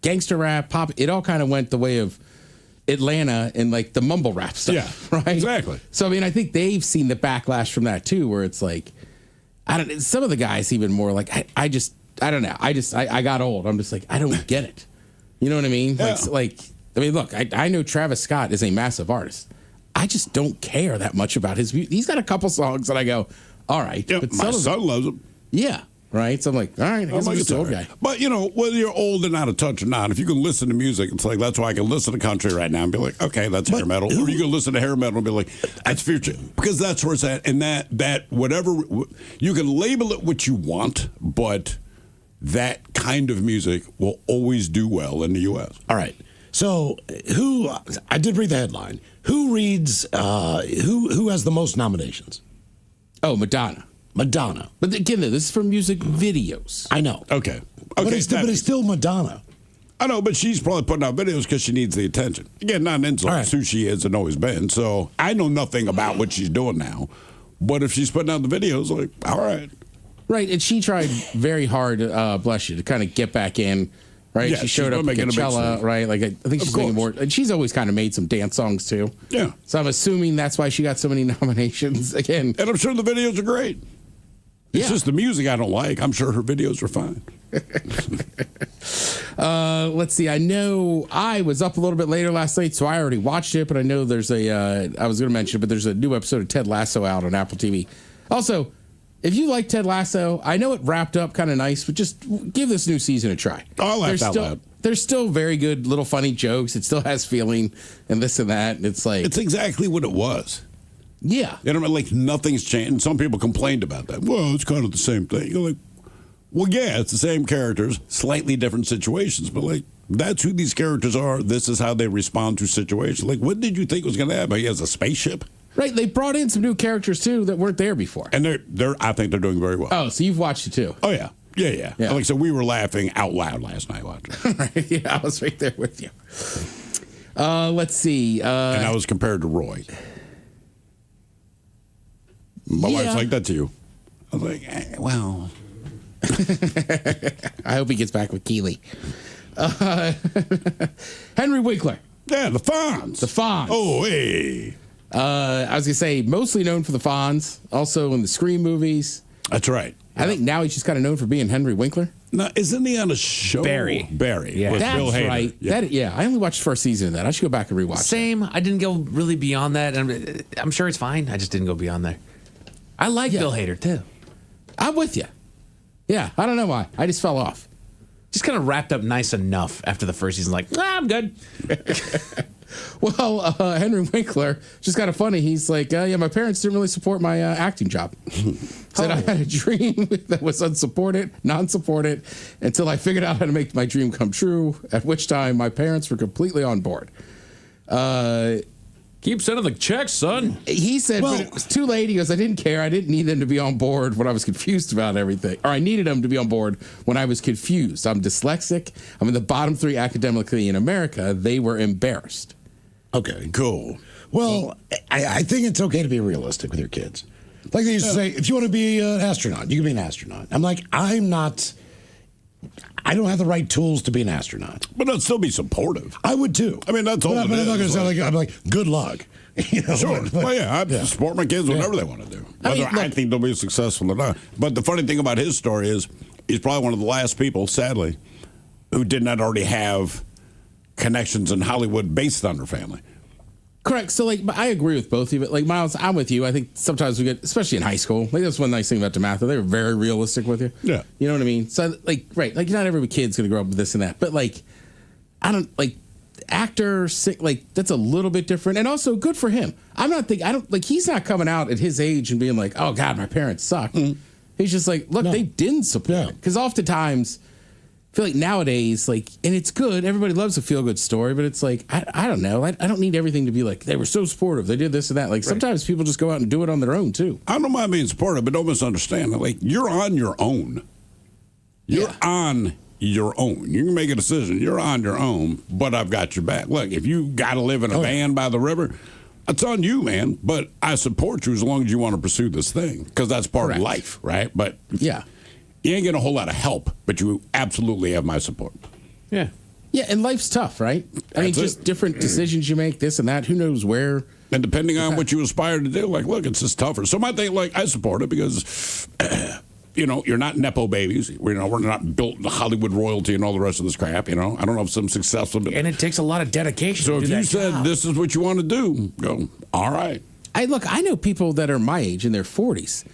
gangster rap, pop, it all kind of went the way of Atlanta and like the mumble rap stuff. Yeah, right? Exactly. So, I mean, I think they've seen the backlash from that too, where it's like, some of the guys even more like, I don't know. I got old. I'm just like, I don't get it. You know what I mean? Yeah. I mean, look, I know Travis Scott is a massive artist. I just don't care that much about his music. He's got a couple songs that I go, all right. Yeah, but my son loves them. Yeah, right? So I'm like, all right, I guess I'm just an old guy. But, whether you're old and out of touch or not, if you can listen to music, it's like, that's why I can listen to country right now and be like, okay, that's hair metal. Or you can listen to hair metal and be like, that's future. Because that's where it's at. And that whatever, you can label it what you want, but that kind of music will always do well in the U.S. All right. So I did read the headline. Who reads, who has the most nominations? Oh, Madonna. But again, this is for music videos. I know. Okay. But it's still Madonna. I know, but she's probably putting out videos because she needs the attention. Again, not an insult. It's who she is and always been. So I know nothing about what she's doing now. But if she's putting out the videos, like, all right. Right, and she tried very hard, bless you, to kind of get back in. Right, Yeah, she showed up at Coachella, right? Like I think she's making more, and she's always kind of made some dance songs too. Yeah. So I'm assuming that's why she got so many nominations again. And I'm sure the videos are great. It's just the music I don't like. I'm sure her videos are fine. Let's see. I know I was up a little bit later last night, so I already watched it. But I know there's I was going to mention it, but there's a new episode of Ted Lasso out on Apple TV. Also, if you like Ted Lasso, I know it wrapped up kind of nice, but just give this new season a try. I laughed out loud. There's still very good little funny jokes. It still has feeling and this and that. And it's like it's exactly what it was. Yeah. You know, like nothing's changed. And some people complained about that. Well, it's kind of the same thing. You're like, well, yeah, it's the same characters, slightly different situations, but like that's who these characters are. This is how they respond to situations. Like, what did you think was going to happen? He has a spaceship. Right, they brought in some new characters too that weren't there before, and I think they're doing very well. Oh, so you've watched it too? Oh yeah. Like so, we were laughing out loud last night watching. Right, yeah, I was right there with you. Let's see. And I was compared to Roy. My wife's like that to you. I was like, well. I hope he gets back with Keeley. Henry Winkler. Yeah, the Fonz. The Fonz. Oh, hey. I was going to say, mostly known for the Fonz, also in the Scream movies. That's right. I think now he's just kind of known for being Henry Winkler. Now, isn't he on a show? Barry. Yeah. With That's Bill Hader. right. Yeah. I only watched the first season of that. I should go back and rewatch Same. I didn't go really beyond that. I'm sure it's fine. I just didn't go beyond there. I like Bill Hader, too. I'm with you. Yeah, I don't know why. I just fell off. Just kind of wrapped up nice enough after the first season. Like, I'm good. Well, Henry Winkler, just kind of funny. He's like, yeah, my parents didn't really support my acting job. Said I had a dream that was unsupported, non-supported, until I figured out how to make my dream come true, at which time my parents were completely on board. Keep sending the checks, son. He said, but it was too late. He goes, I didn't care. I didn't need them to be on board when I was confused about everything. Or I needed them to be on board when I was confused. I'm dyslexic. I'm in the bottom 3 academically in America. They were embarrassed. Okay. Cool. Well, I think it's okay to be realistic with your kids. Like they used to say, if you want to be an astronaut, you can be an astronaut. I'm like, I don't have the right tools to be an astronaut. But I'd still be supportive. I would too. I mean, that's all. But I'm not going to sound like I'm like, good luck. You know, Sure. Well, yeah, I support my kids whatever they want to do. Whether I think they'll be successful or not. But the funny thing about his story is he's probably one of the last people, sadly, who did not already have connections in Hollywood based on her family. Correct. So, like, I agree with both of you. But, like, Miles, I'm with you. I think sometimes we get, especially in high school, like, that's one nice thing about DeMatha. They were very realistic with you. Yeah. You know what I mean? So, like, right. Like, not every kid's going to grow up with this and that. But, like, I don't, like, actor, like, that's a little bit different. And also, good for him. He's not coming out at his age and being like, oh, God, my parents suck. Mm-hmm. He's just like, look, they didn't support it. Because oftentimes, I feel like nowadays, like, and it's good. Everybody loves a feel-good story, but it's like, I don't know. I don't need everything to be like, they were so supportive. They did this and that. Like, sometimes people just go out and do it on their own, too. I don't mind being supportive, but don't misunderstand. Like, you're on your own. You're on your own. You can make a decision. You're on your own, but I've got your back. Look, if you got to live in a van by the river, it's on you, man. But I support you as long as you want to pursue this thing, because that's part of life, right? But you ain't getting a whole lot of help, but you absolutely have my support. Yeah. Yeah, and life's tough, right? I mean, just different decisions you make, this and that. Who knows where? And depending on what you aspire to do, like, look, it's just tougher. So my thing, like, I support it because, you know, you're not Nepo babies. We're not built in Hollywood royalty and all the rest of this crap, you know. I don't know if some successful. And it takes a lot of dedication So to if do you that said job. this is what you want to do, go, all right. I know people that are my age in their 40s.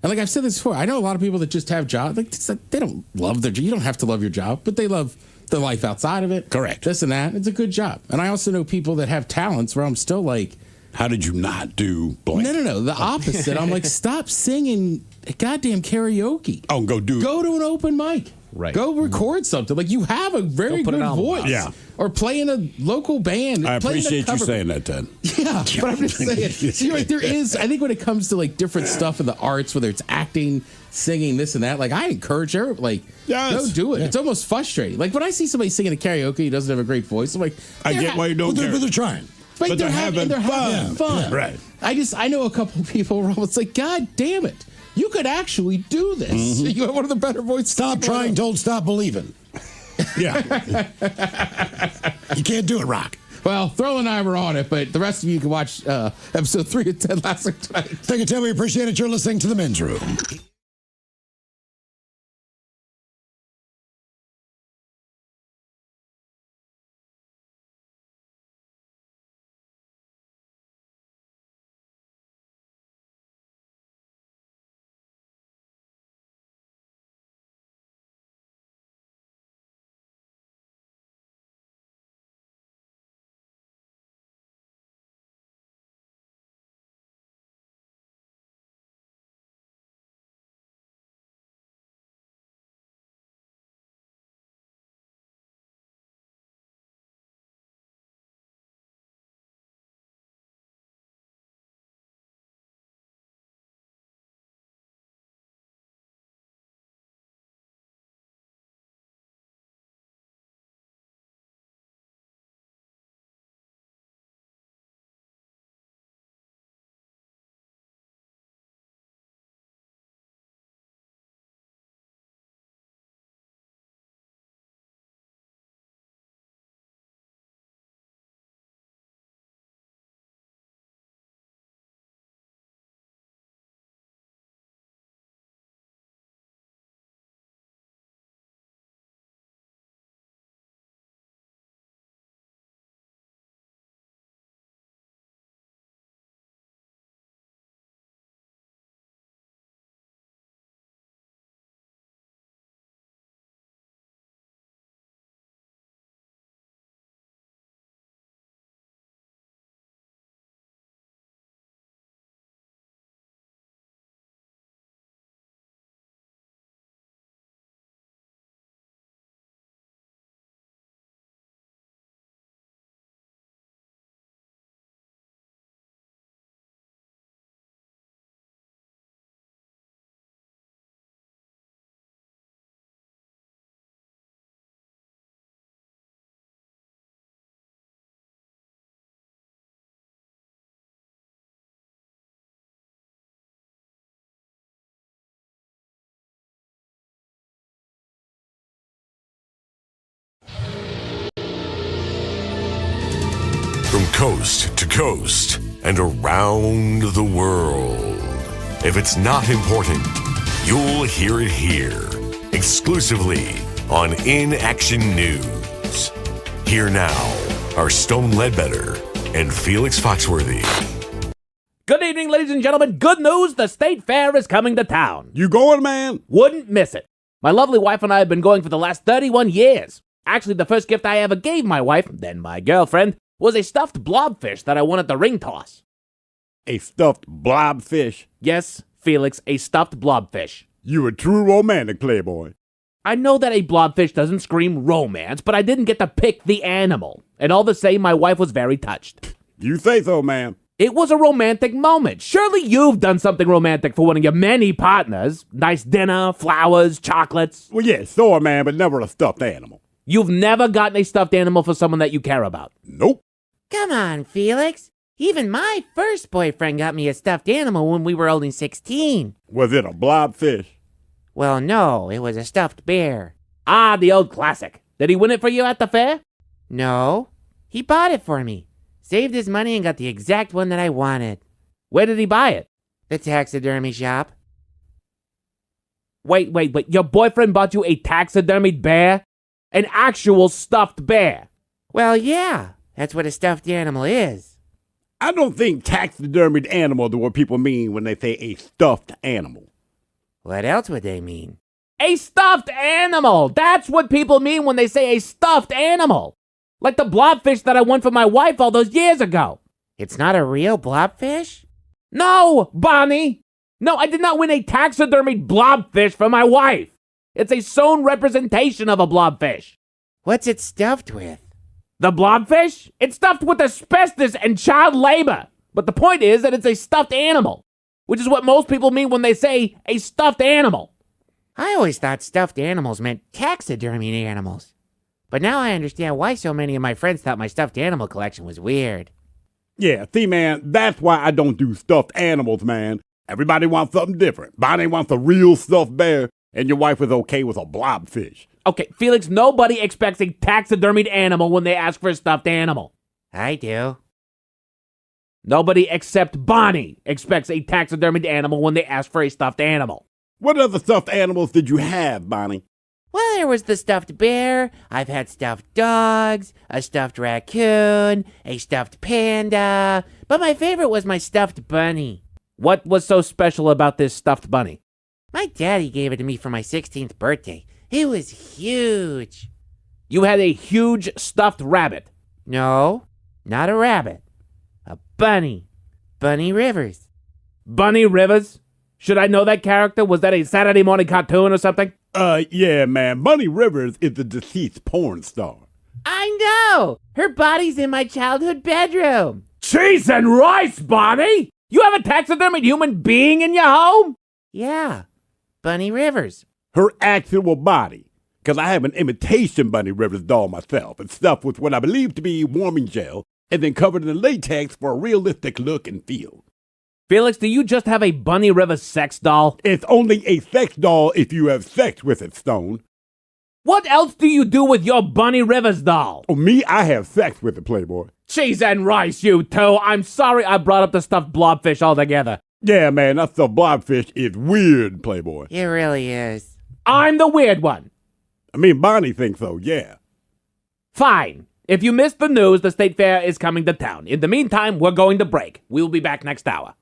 And like I've said this before, I know a lot of people that just have jobs. Like, it's like they don't love their job. You don't have to love your job, but they love the life outside of it. Correct. This and that. It's a good job. And I also know people that have talents where I'm still like, how did you not do blank? No. The opposite. I'm like, stop singing goddamn karaoke. Oh, go to an open mic. Right. Go record something. Like, you have a very good voice. Yeah. Or play in a local band. I appreciate you saying that, Ted. Yeah, but I'm just saying. See, like, there is, I think when it comes to like different stuff in the arts, whether it's acting, singing, this and that, like, I encourage her, like, go do it. Yeah. It's almost frustrating. Like, when I see somebody singing a karaoke who doesn't have a great voice, I'm like, I get why you don't care. But they're trying. But they're having fun. Yeah. Right. I know a couple of people where it's like, God damn it. You could actually do this. Mm-hmm. You have one of the better voices. Stop trying, don't stop believing. Yeah. You can't do it, Rock. Well, Throw and I were on it, but the rest of you can watch episode 3 of Ted Lasso tonight. Thank you, Ted. We appreciate it. You're listening to The Men's Room. coast to coast and around the world. If it's not important, you'll hear it here, exclusively on In Action News. Here now are Stone Ledbetter and Felix Foxworthy. Good evening, ladies and gentlemen. Good news, the State Fair is coming to town. You going, man? Wouldn't miss it. My lovely wife and I have been going for the last 31 years. Actually, the first gift I ever gave my wife, then my girlfriend, was a stuffed blobfish that I won at the ring toss. A stuffed blobfish? Yes, Felix, a stuffed blobfish. You a true romantic, playboy. I know that a blobfish doesn't scream romance, but I didn't get to pick the animal. And all the same, my wife was very touched. You say so, ma'am. It was a romantic moment. Surely you've done something romantic for one of your many partners. Nice dinner, flowers, chocolates. Well, yeah, sure, man, but never a stuffed animal. You've never gotten a stuffed animal for someone that you care about? Nope. Come on, Felix. Even my first boyfriend got me a stuffed animal when we were only 16. Was it a blobfish? Well, no, it was a stuffed bear. Ah, the old classic. Did he win it for you at the fair? No, he bought it for me. Saved his money and got the exact one that I wanted. Where did he buy it? The taxidermy shop. Wait. Your boyfriend bought you a taxidermied bear? An actual stuffed bear? Well, yeah. That's what a stuffed animal is. I don't think taxidermied animal is what people mean when they say a stuffed animal. What else would they mean? A stuffed animal! That's what people mean when they say a stuffed animal. Like the blobfish that I won for my wife all those years ago. It's not a real blobfish? No, Bonnie! No, I did not win a taxidermied blobfish for my wife. It's a sewn representation of a blobfish. What's it stuffed with? The blobfish? It's stuffed with asbestos and child labor. But the point is that it's a stuffed animal, which is what most people mean when they say a stuffed animal. I always thought stuffed animals meant taxidermied animals. But now I understand why so many of my friends thought my stuffed animal collection was weird. Yeah, see, man, that's why I don't do stuffed animals, man. Everybody wants something different. Bonnie wants a real stuffed bear, and your wife is okay with a blobfish. Okay, Felix, nobody expects a taxidermied animal when they ask for a stuffed animal. I do. Nobody except Bonnie expects a taxidermied animal when they ask for a stuffed animal. What other stuffed animals did you have, Bonnie? Well, there was the stuffed bear, I've had stuffed dogs, a stuffed raccoon, a stuffed panda, but my favorite was my stuffed bunny. What was so special about this stuffed bunny? My daddy gave it to me for my 16th birthday. It was huge. You had a huge stuffed rabbit. No, not a rabbit. A bunny. Bunny Rivers. Bunny Rivers? Should I know that character? Was that a Saturday morning cartoon or something? Yeah, man. Bunny Rivers is the deceased porn star. I know! Her body's in my childhood bedroom. Cheese and rice, Bonnie! You have a taxidermied human being in your home? Yeah, Bunny Rivers. Her actual body. Because I have an imitation Bunny Rivers doll myself. It's stuffed with what I believe to be warming gel and then covered in latex for a realistic look and feel. Felix, do you just have a Bunny Rivers sex doll? It's only a sex doll if you have sex with it, Stone. What else do you do with your Bunny Rivers doll? Oh, me? I have sex with it, Playboy. Cheese and rice, you two. I'm sorry I brought up the stuffed blobfish altogether. Yeah, man, that stuffed blobfish is weird, Playboy. It really is. I'm the weird one. I mean, Bonnie thinks so, yeah. Fine. If you missed the news, the State Fair is coming to town. In the meantime, we're going to break. We will be back next hour.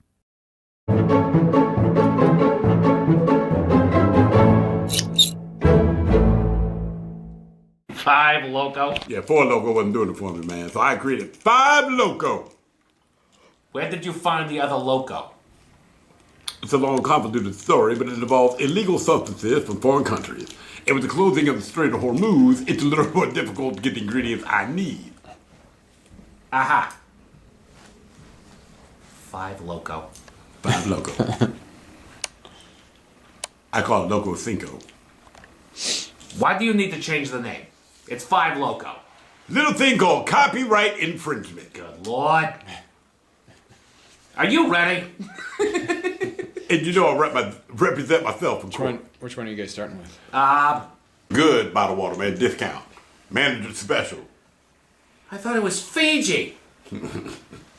Five Loco? Yeah, 4 Loco wasn't doing it for me, man. So I created 5 Loco. Where did you find the other Loco? It's a long, complicated story, but it involves illegal substances from foreign countries. And with the closing of the Strait of Hormuz, it's a little more difficult to get the ingredients I need. Aha. 5 Loco. 5 Loco. I call it Loco Cinco. Why do you need to change the name? It's 5 Loco. Little thing called copyright infringement. Good Lord. Are you ready? And you know I represent myself in court. Which one are you guys starting with? Good bottled water, man. Discount. Manager special. I thought it was Fiji.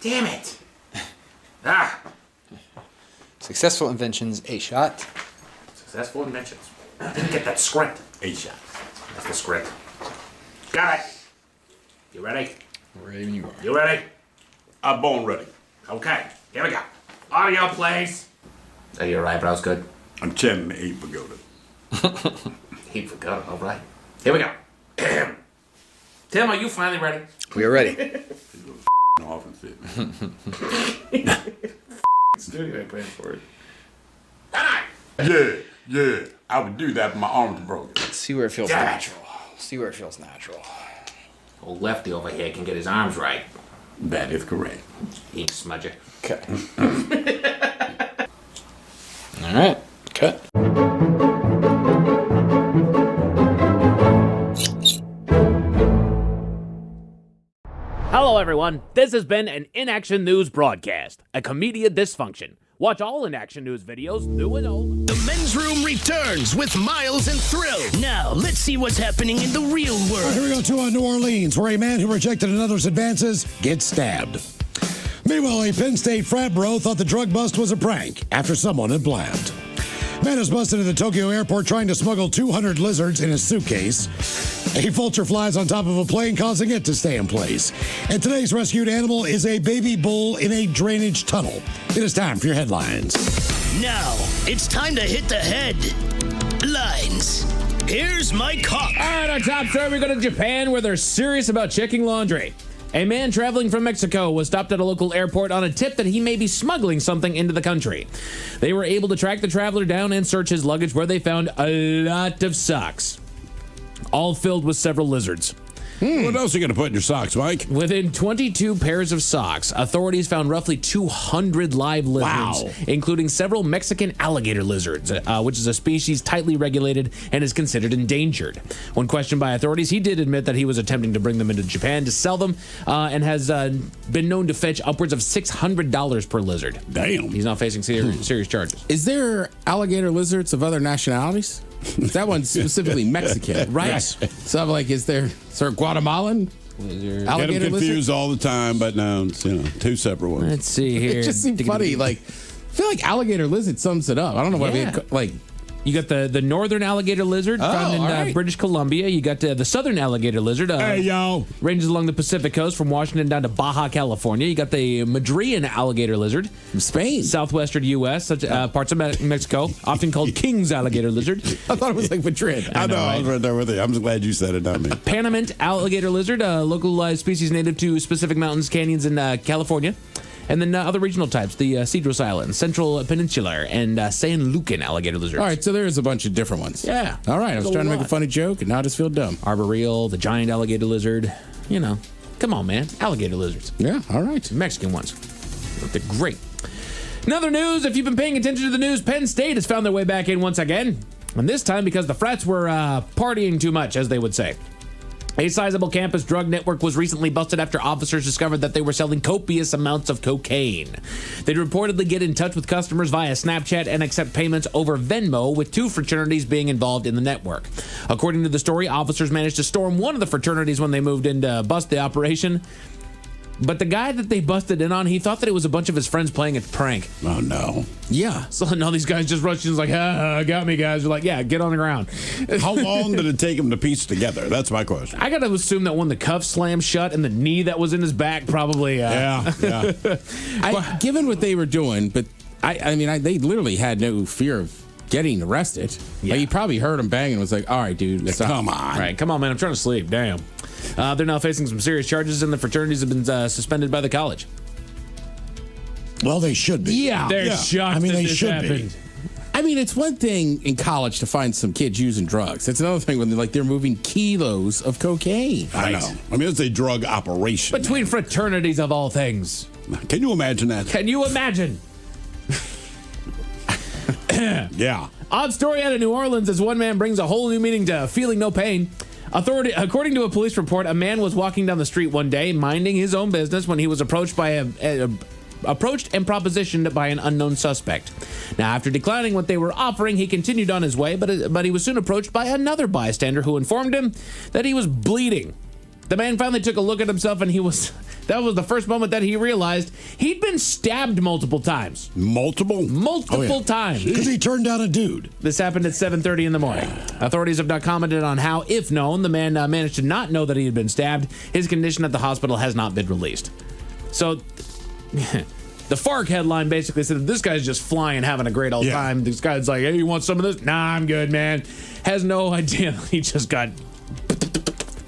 Damn it. Ah. Successful inventions, a shot. Successful inventions. I didn't get that script. A shot. That's the script. Got it. You ready? Ready when you are. You ready? I'm born ready. Okay, here we go. Audio, please. Are your eyebrows good? I'm chanting the 8 pagoda. 8 pagoda, all right. Here we go. Tim, are you finally ready? We are ready. Off and fit. Studio ain't paying for it. Yeah. I would do that, but my arms are broken. Let's see where it feels natural. See where it feels natural. Old lefty over here can get his arms right. That is correct. Ink smudger. Okay. All right. Cut. Hello, everyone. This has been an In Action News broadcast, a comedian dysfunction. Watch all In Action News videos, new and old. The Men's Room returns with Miles and Thrill. Now, let's see what's happening in the real world. Here we go to New Orleans, where a man who rejected another's advances gets stabbed. Meanwhile, a Penn State frat bro thought the drug bust was a prank after someone had blabbed. Man is busted at the Tokyo airport trying to smuggle 200 lizards in his suitcase. A vulture flies on top of a plane, causing it to stay in place. And today's rescued animal is a baby bull in a drainage tunnel. It is time for your headlines. Now, it's time to hit the headlines. Here's my cock. All right, our top story, we go to Japan, where they're serious about checking laundry. A man traveling from Mexico was stopped at a local airport on a tip that he may be smuggling something into the country. They were able to track the traveler down and search his luggage, where they found a lot of socks, all filled with several lizards. What else are you going to put in your socks, Mike? Within 22 pairs of socks, authorities found roughly 200 live lizards, including several Mexican alligator lizards, which is a species tightly regulated and is considered endangered. When questioned by authorities, he did admit that he was attempting to bring them into Japan to sell them, and has been known to fetch upwards of $600 per lizard. Damn. He's now facing serious charges. Is there alligator lizards of other nationalities? That one's specifically Mexican, right? So I'm like, is there Guatemalan? Get them Alligator confused lizard? all the time, but no, it's, two separate ones. Let's see here. It just seemed funny. Like, I feel like alligator lizard sums it up. I don't know what I mean. Like, you got the northern alligator lizard found in British Columbia. You got the southern alligator lizard. Hey, yo. Ranges along the Pacific coast from Washington down to Baja, California. You got the Madrean alligator lizard from Spain. Southwestern U.S., such parts of Mexico, often called King's alligator lizard. I thought it was like Madrid. I know, I was right there with you. I'm just glad you said it, not me. Panamint alligator lizard, a localized species native to specific mountains, canyons in California. And then other regional types, the Cedros Islands, Central Peninsular, and San Lucan alligator lizards. All right, so there's a bunch of different ones. Yeah. All right, I was trying to make a funny joke, and now I just feel dumb. Arboreal, the giant alligator lizard. You know, come on, man. Alligator lizards. Yeah, all right. Mexican ones. They're great. In other news, if you've been paying attention to the news, Penn State has found their way back in once again. And this time because the frats were partying too much, as they would say. A sizable campus drug network was recently busted after officers discovered that they were selling copious amounts of cocaine. They'd reportedly get in touch with customers via Snapchat and accept payments over Venmo, with 2 fraternities being involved in the network. According to the story, officers managed to storm one of the fraternities when they moved in to bust the operation. But the guy that they busted in on, he thought that it was a bunch of his friends playing a prank. Oh, no. Yeah. So now these guys just rushed in and was like, got me, guys. They're like, yeah, get on the ground. How long did it take them to piece together? That's my question. I got to assume that when the cuff slammed shut and the knee that was in his back probably... Yeah. Given what they were doing, but I mean, they literally had no fear of getting arrested. Yeah. Like, he probably heard him banging and was like, all right, dude, come on. All right, come on, man. I'm trying to sleep. Damn. They're now facing some serious charges, and the fraternities have been suspended by the college. Well, they should be. Yeah. They're shocked I mean, that they this should happened. be. I mean, it's one thing in college to find some kids using drugs. It's another thing when they're moving kilos of cocaine. I know. I mean, it's a drug operation. Between fraternities of all things. Can you imagine that? Can you imagine? Yeah. Odd story out of New Orleans as one man brings a whole new meaning to feeling no pain. According to a police report, a man was walking down the street one day, minding his own business, when he was approached and propositioned by an unknown suspect. Now, after declining what they were offering, he continued on his way, but he was soon approached by another bystander who informed him that he was bleeding. The man finally took a look at himself, and he was That was the first moment that he realized he'd been stabbed multiple times. Multiple times. Because he turned down a dude. This happened at 7:30 in the morning. Authorities have not commented on how, if known, the man managed to not know that he had been stabbed. His condition at the hospital has not been released. So, the FARC headline basically said that this guy's just flying, having a great old time. This guy's like, hey, you want some of this? Nah, I'm good, man. Has no idea that he just got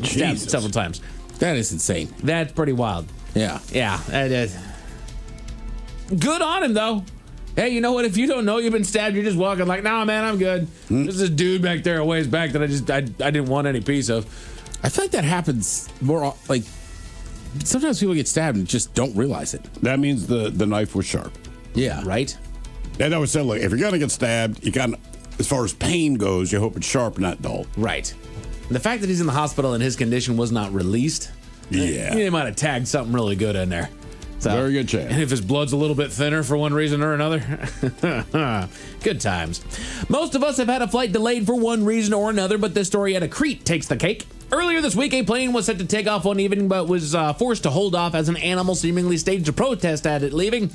stabbed several times. That is insane. That's pretty wild. Yeah. Yeah. Good on him, though. Hey, you know what? If you don't know you've been stabbed, you're just walking like, nah, man, I'm good. There's this dude back there a ways back that I didn't want any piece of. I feel like that happens more, like, sometimes people get stabbed and just don't realize it. That means the knife was sharp. Yeah. Right? And I always said, look, if you're going to get stabbed, you got, as far as pain goes, you hope it's sharp, not dull. Right. The fact that he's in the hospital and his condition was not released, he might have tagged something really good in there. So, very good chance. And if his blood's a little bit thinner for one reason or another, good times. Most of us have had a flight delayed for one reason or another, but this story out of Crete takes the cake. Earlier this week, a plane was set to take off one evening, but was forced to hold off as an animal seemingly staged a protest at it leaving.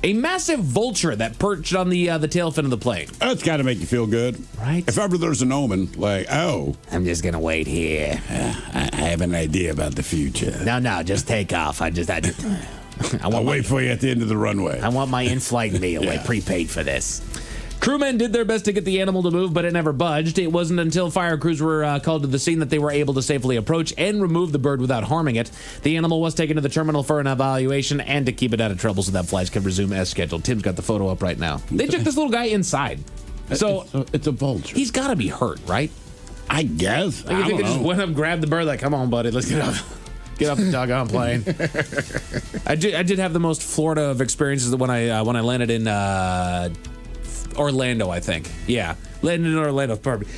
A massive vulture that perched on the tail fin of the plane. That's got to make you feel good. Right. If ever there's an omen, like, oh. I'm just going to wait here. I have an idea about the future. No, just take off. I'll wait for you at the end of the runway. I want my in-flight meal. I prepaid for this. Crewmen did their best to get the animal to move, but it never budged. It wasn't until fire crews were called to the scene that they were able to safely approach and remove the bird without harming it. The animal was taken to the terminal for an evaluation and to keep it out of trouble so that flights could resume as scheduled. Tim's got the photo up right now. They took this little guy inside. So it's a vulture. He's got to be hurt, right? I guess. Like, you think they just went up, grabbed the bird, like, come on, buddy, let's get up. Get off the doggone plane. I did have the most Florida of experiences when I landed in Orlando, I think. Yeah, landed in Orlando. Perfect.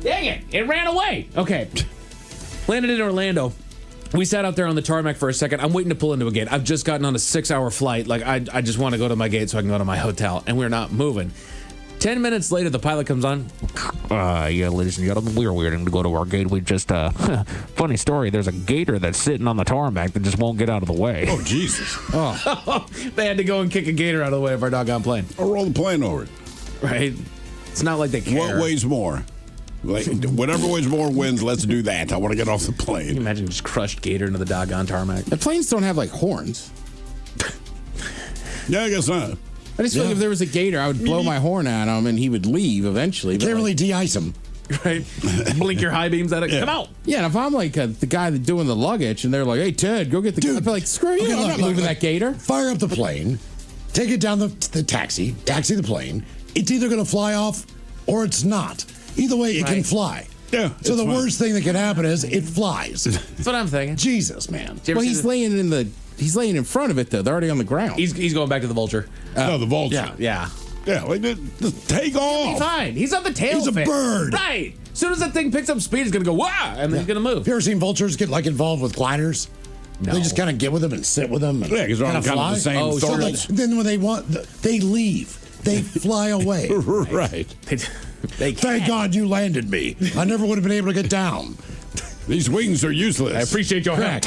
Dang it! It ran away. Okay, landed in Orlando. We sat out there on the tarmac for a second. I'm waiting to pull into a gate. I've just gotten on a 6-hour flight. Like I just want to go to my gate so I can go to my hotel, and we're not moving. 10 minutes later, the pilot comes on. Yeah, ladies and gentlemen, we're waiting to go to our gate. We just, funny story, there's a gator that's sitting on the tarmac that just won't get out of the way. Oh, Jesus. Oh. They had to go and kick a gator out of the way of our doggone plane. Or roll the plane over it. Right? It's not like they care. What weighs more? Like, whatever weighs more wins, let's do that. I want to get off the plane. Can you imagine just crushed gator into the doggone tarmac? The planes don't have, like, horns. Yeah, I guess not. I just feel like if there was a gator, I would blow my horn at him and he would leave eventually. You can't really de-ice him. Right? Blink your high beams at it. Yeah. Come out. Yeah, and if I'm like the guy that's doing the luggage and they're like, hey, Ted, go get the gator. I'd be like, screw you. I'm not moving that gator. Fire up the plane. Take it down the taxi the plane. It's either going to fly off or it's not. Either way, it can fly. Yeah. So the worst thing that can happen is it flies. That's what I'm thinking. Jesus, man. Well, he's laying in front of it, though. They're already on the ground. He's going back to the vulture. No, the vulture. Yeah. Yeah, like, just take off. He's fine. He's on the tail. He's a bird. Right. As soon as that thing picks up speed, it's going to go, wow, and then he's going to move. Have you ever seen vultures get like involved with gliders? No. They just kind of get with them and sit with them. And Yeah, because they're on kind of the same so thorns. then when they want, they leave. They fly away. Right. Thank God you landed me. I never would have been able to get down. These wings are useless. I appreciate your help.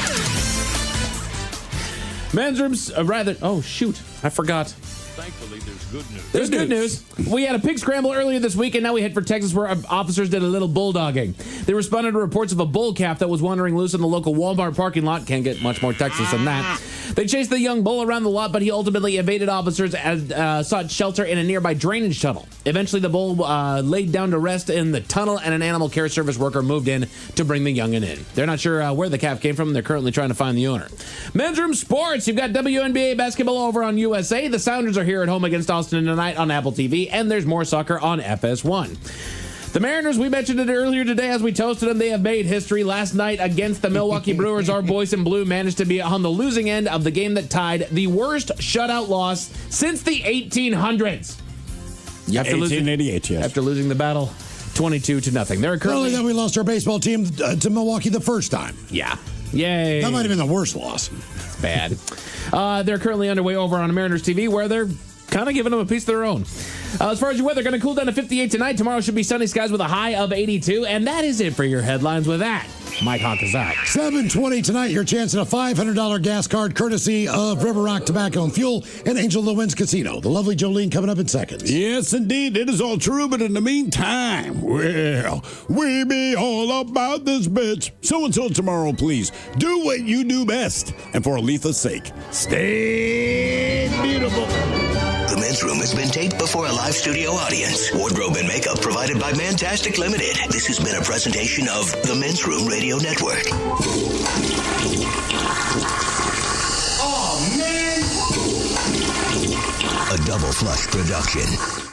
Men's rooms, oh, shoot. I forgot. Thankfully, there's good news. There's good news. We had a pig scramble earlier this week, and now we head for Texas where officers did a little bulldogging. They responded to reports of a bull calf that was wandering loose in the local Walmart parking lot. Can't get much more Texas than that. They chased the young bull around the lot, but he ultimately evaded officers and sought shelter in a nearby drainage tunnel. Eventually, the bull laid down to rest in the tunnel, and an animal care service worker moved in to bring the youngin' in. They're not sure where the calf came from. They're currently trying to find the owner. Men's Room Sports. You've got WNBA basketball over on USA. The Sounders are here at home against Austin tonight on Apple TV, and there's more soccer on FS1. The Mariners, we mentioned it earlier today as we toasted them. They have made history. Last night against the Milwaukee Brewers, our boys in blue managed to be on the losing end of the game that tied the worst shutout loss since the 1800s. After 1888, yes. After losing the battle 22-0. They're Not currently... only that, we lost our baseball team to Milwaukee the first time. Yeah. Yay. That might have been the worst loss. Bad. They're currently underway over on Mariners TV where they're kind of giving them a piece of their own. As far as your weather, going to cool down to 58 tonight. Tomorrow should be sunny skies with a high of 82. And that is it for your headlines with that. Mike Honk is out. 7:20 tonight, your chance at a $500 gas card courtesy of River Rock Tobacco and Fuel and Angel Lowen's Casino. The lovely Jolene coming up in seconds. Yes, indeed. It is all true, but in the meantime, well, we be all about this bitch. So until tomorrow, please, do what you do best. And for Aletha's sake, stay beautiful. The Men's Room has been taped before a live studio audience. Wardrobe and makeup provided by Mantastic Limited. This has been a presentation of the Men's Room Radio Network. Oh, man! A Double Flush production.